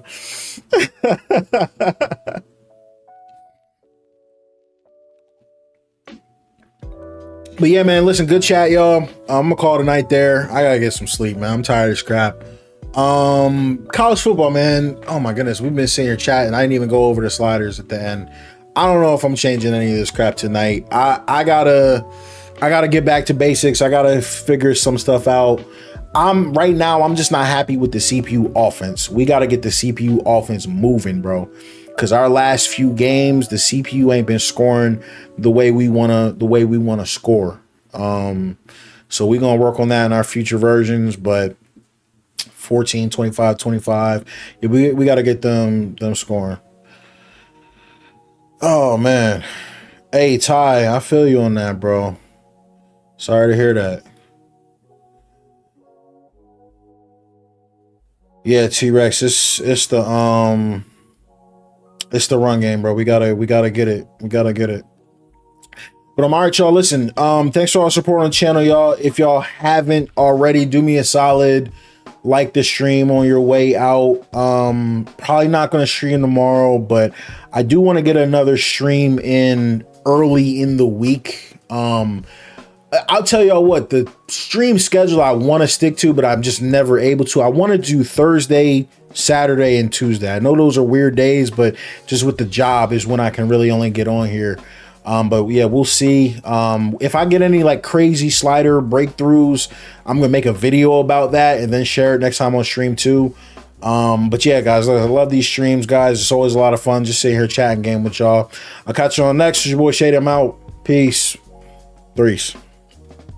But yeah, man, listen, good chat, y'all. I'm gonna call tonight there. I gotta get some sleep, man. I'm tired of this crap. College football, man. Oh my goodness, we've been sitting here chatting. I didn't even go over the sliders at the end. I don't know if I'm changing any of this crap tonight. I gotta get back to basics. I gotta figure some stuff out. Right now, I'm just not happy with the CPU offense. We gotta get the CPU offense moving, bro. Because our last few games, the CPU ain't been scoring the way we wanna score. So we're gonna work on that in our future versions. But 14, 25, 25, yeah, we gotta get them scoring. Oh man, hey Ty, I feel you on that, bro. Sorry to hear that. Yeah, T-Rex, it's the run game, bro. We gotta get it. But all right, y'all. Listen, thanks for all support on the channel, y'all. If y'all haven't already, do me a solid, like the stream on your way out. Probably not gonna stream tomorrow, but I do want to get another stream in early in the week. I'll tell y'all what, the stream schedule I want to stick to, but I'm just never able to. I want to do Thursday, Saturday, and Tuesday. I know those are weird days, but just with the job is when I can really only get on here. But yeah, we'll see. If I get any like crazy slider breakthroughs, I'm gonna make a video about that and then share it next time on stream too. But yeah, guys, I love these streams, guys. It's always a lot of fun just sitting here chatting game with y'all. I'll catch you on next. It's your boy Shady. I'm out. Peace. Threes.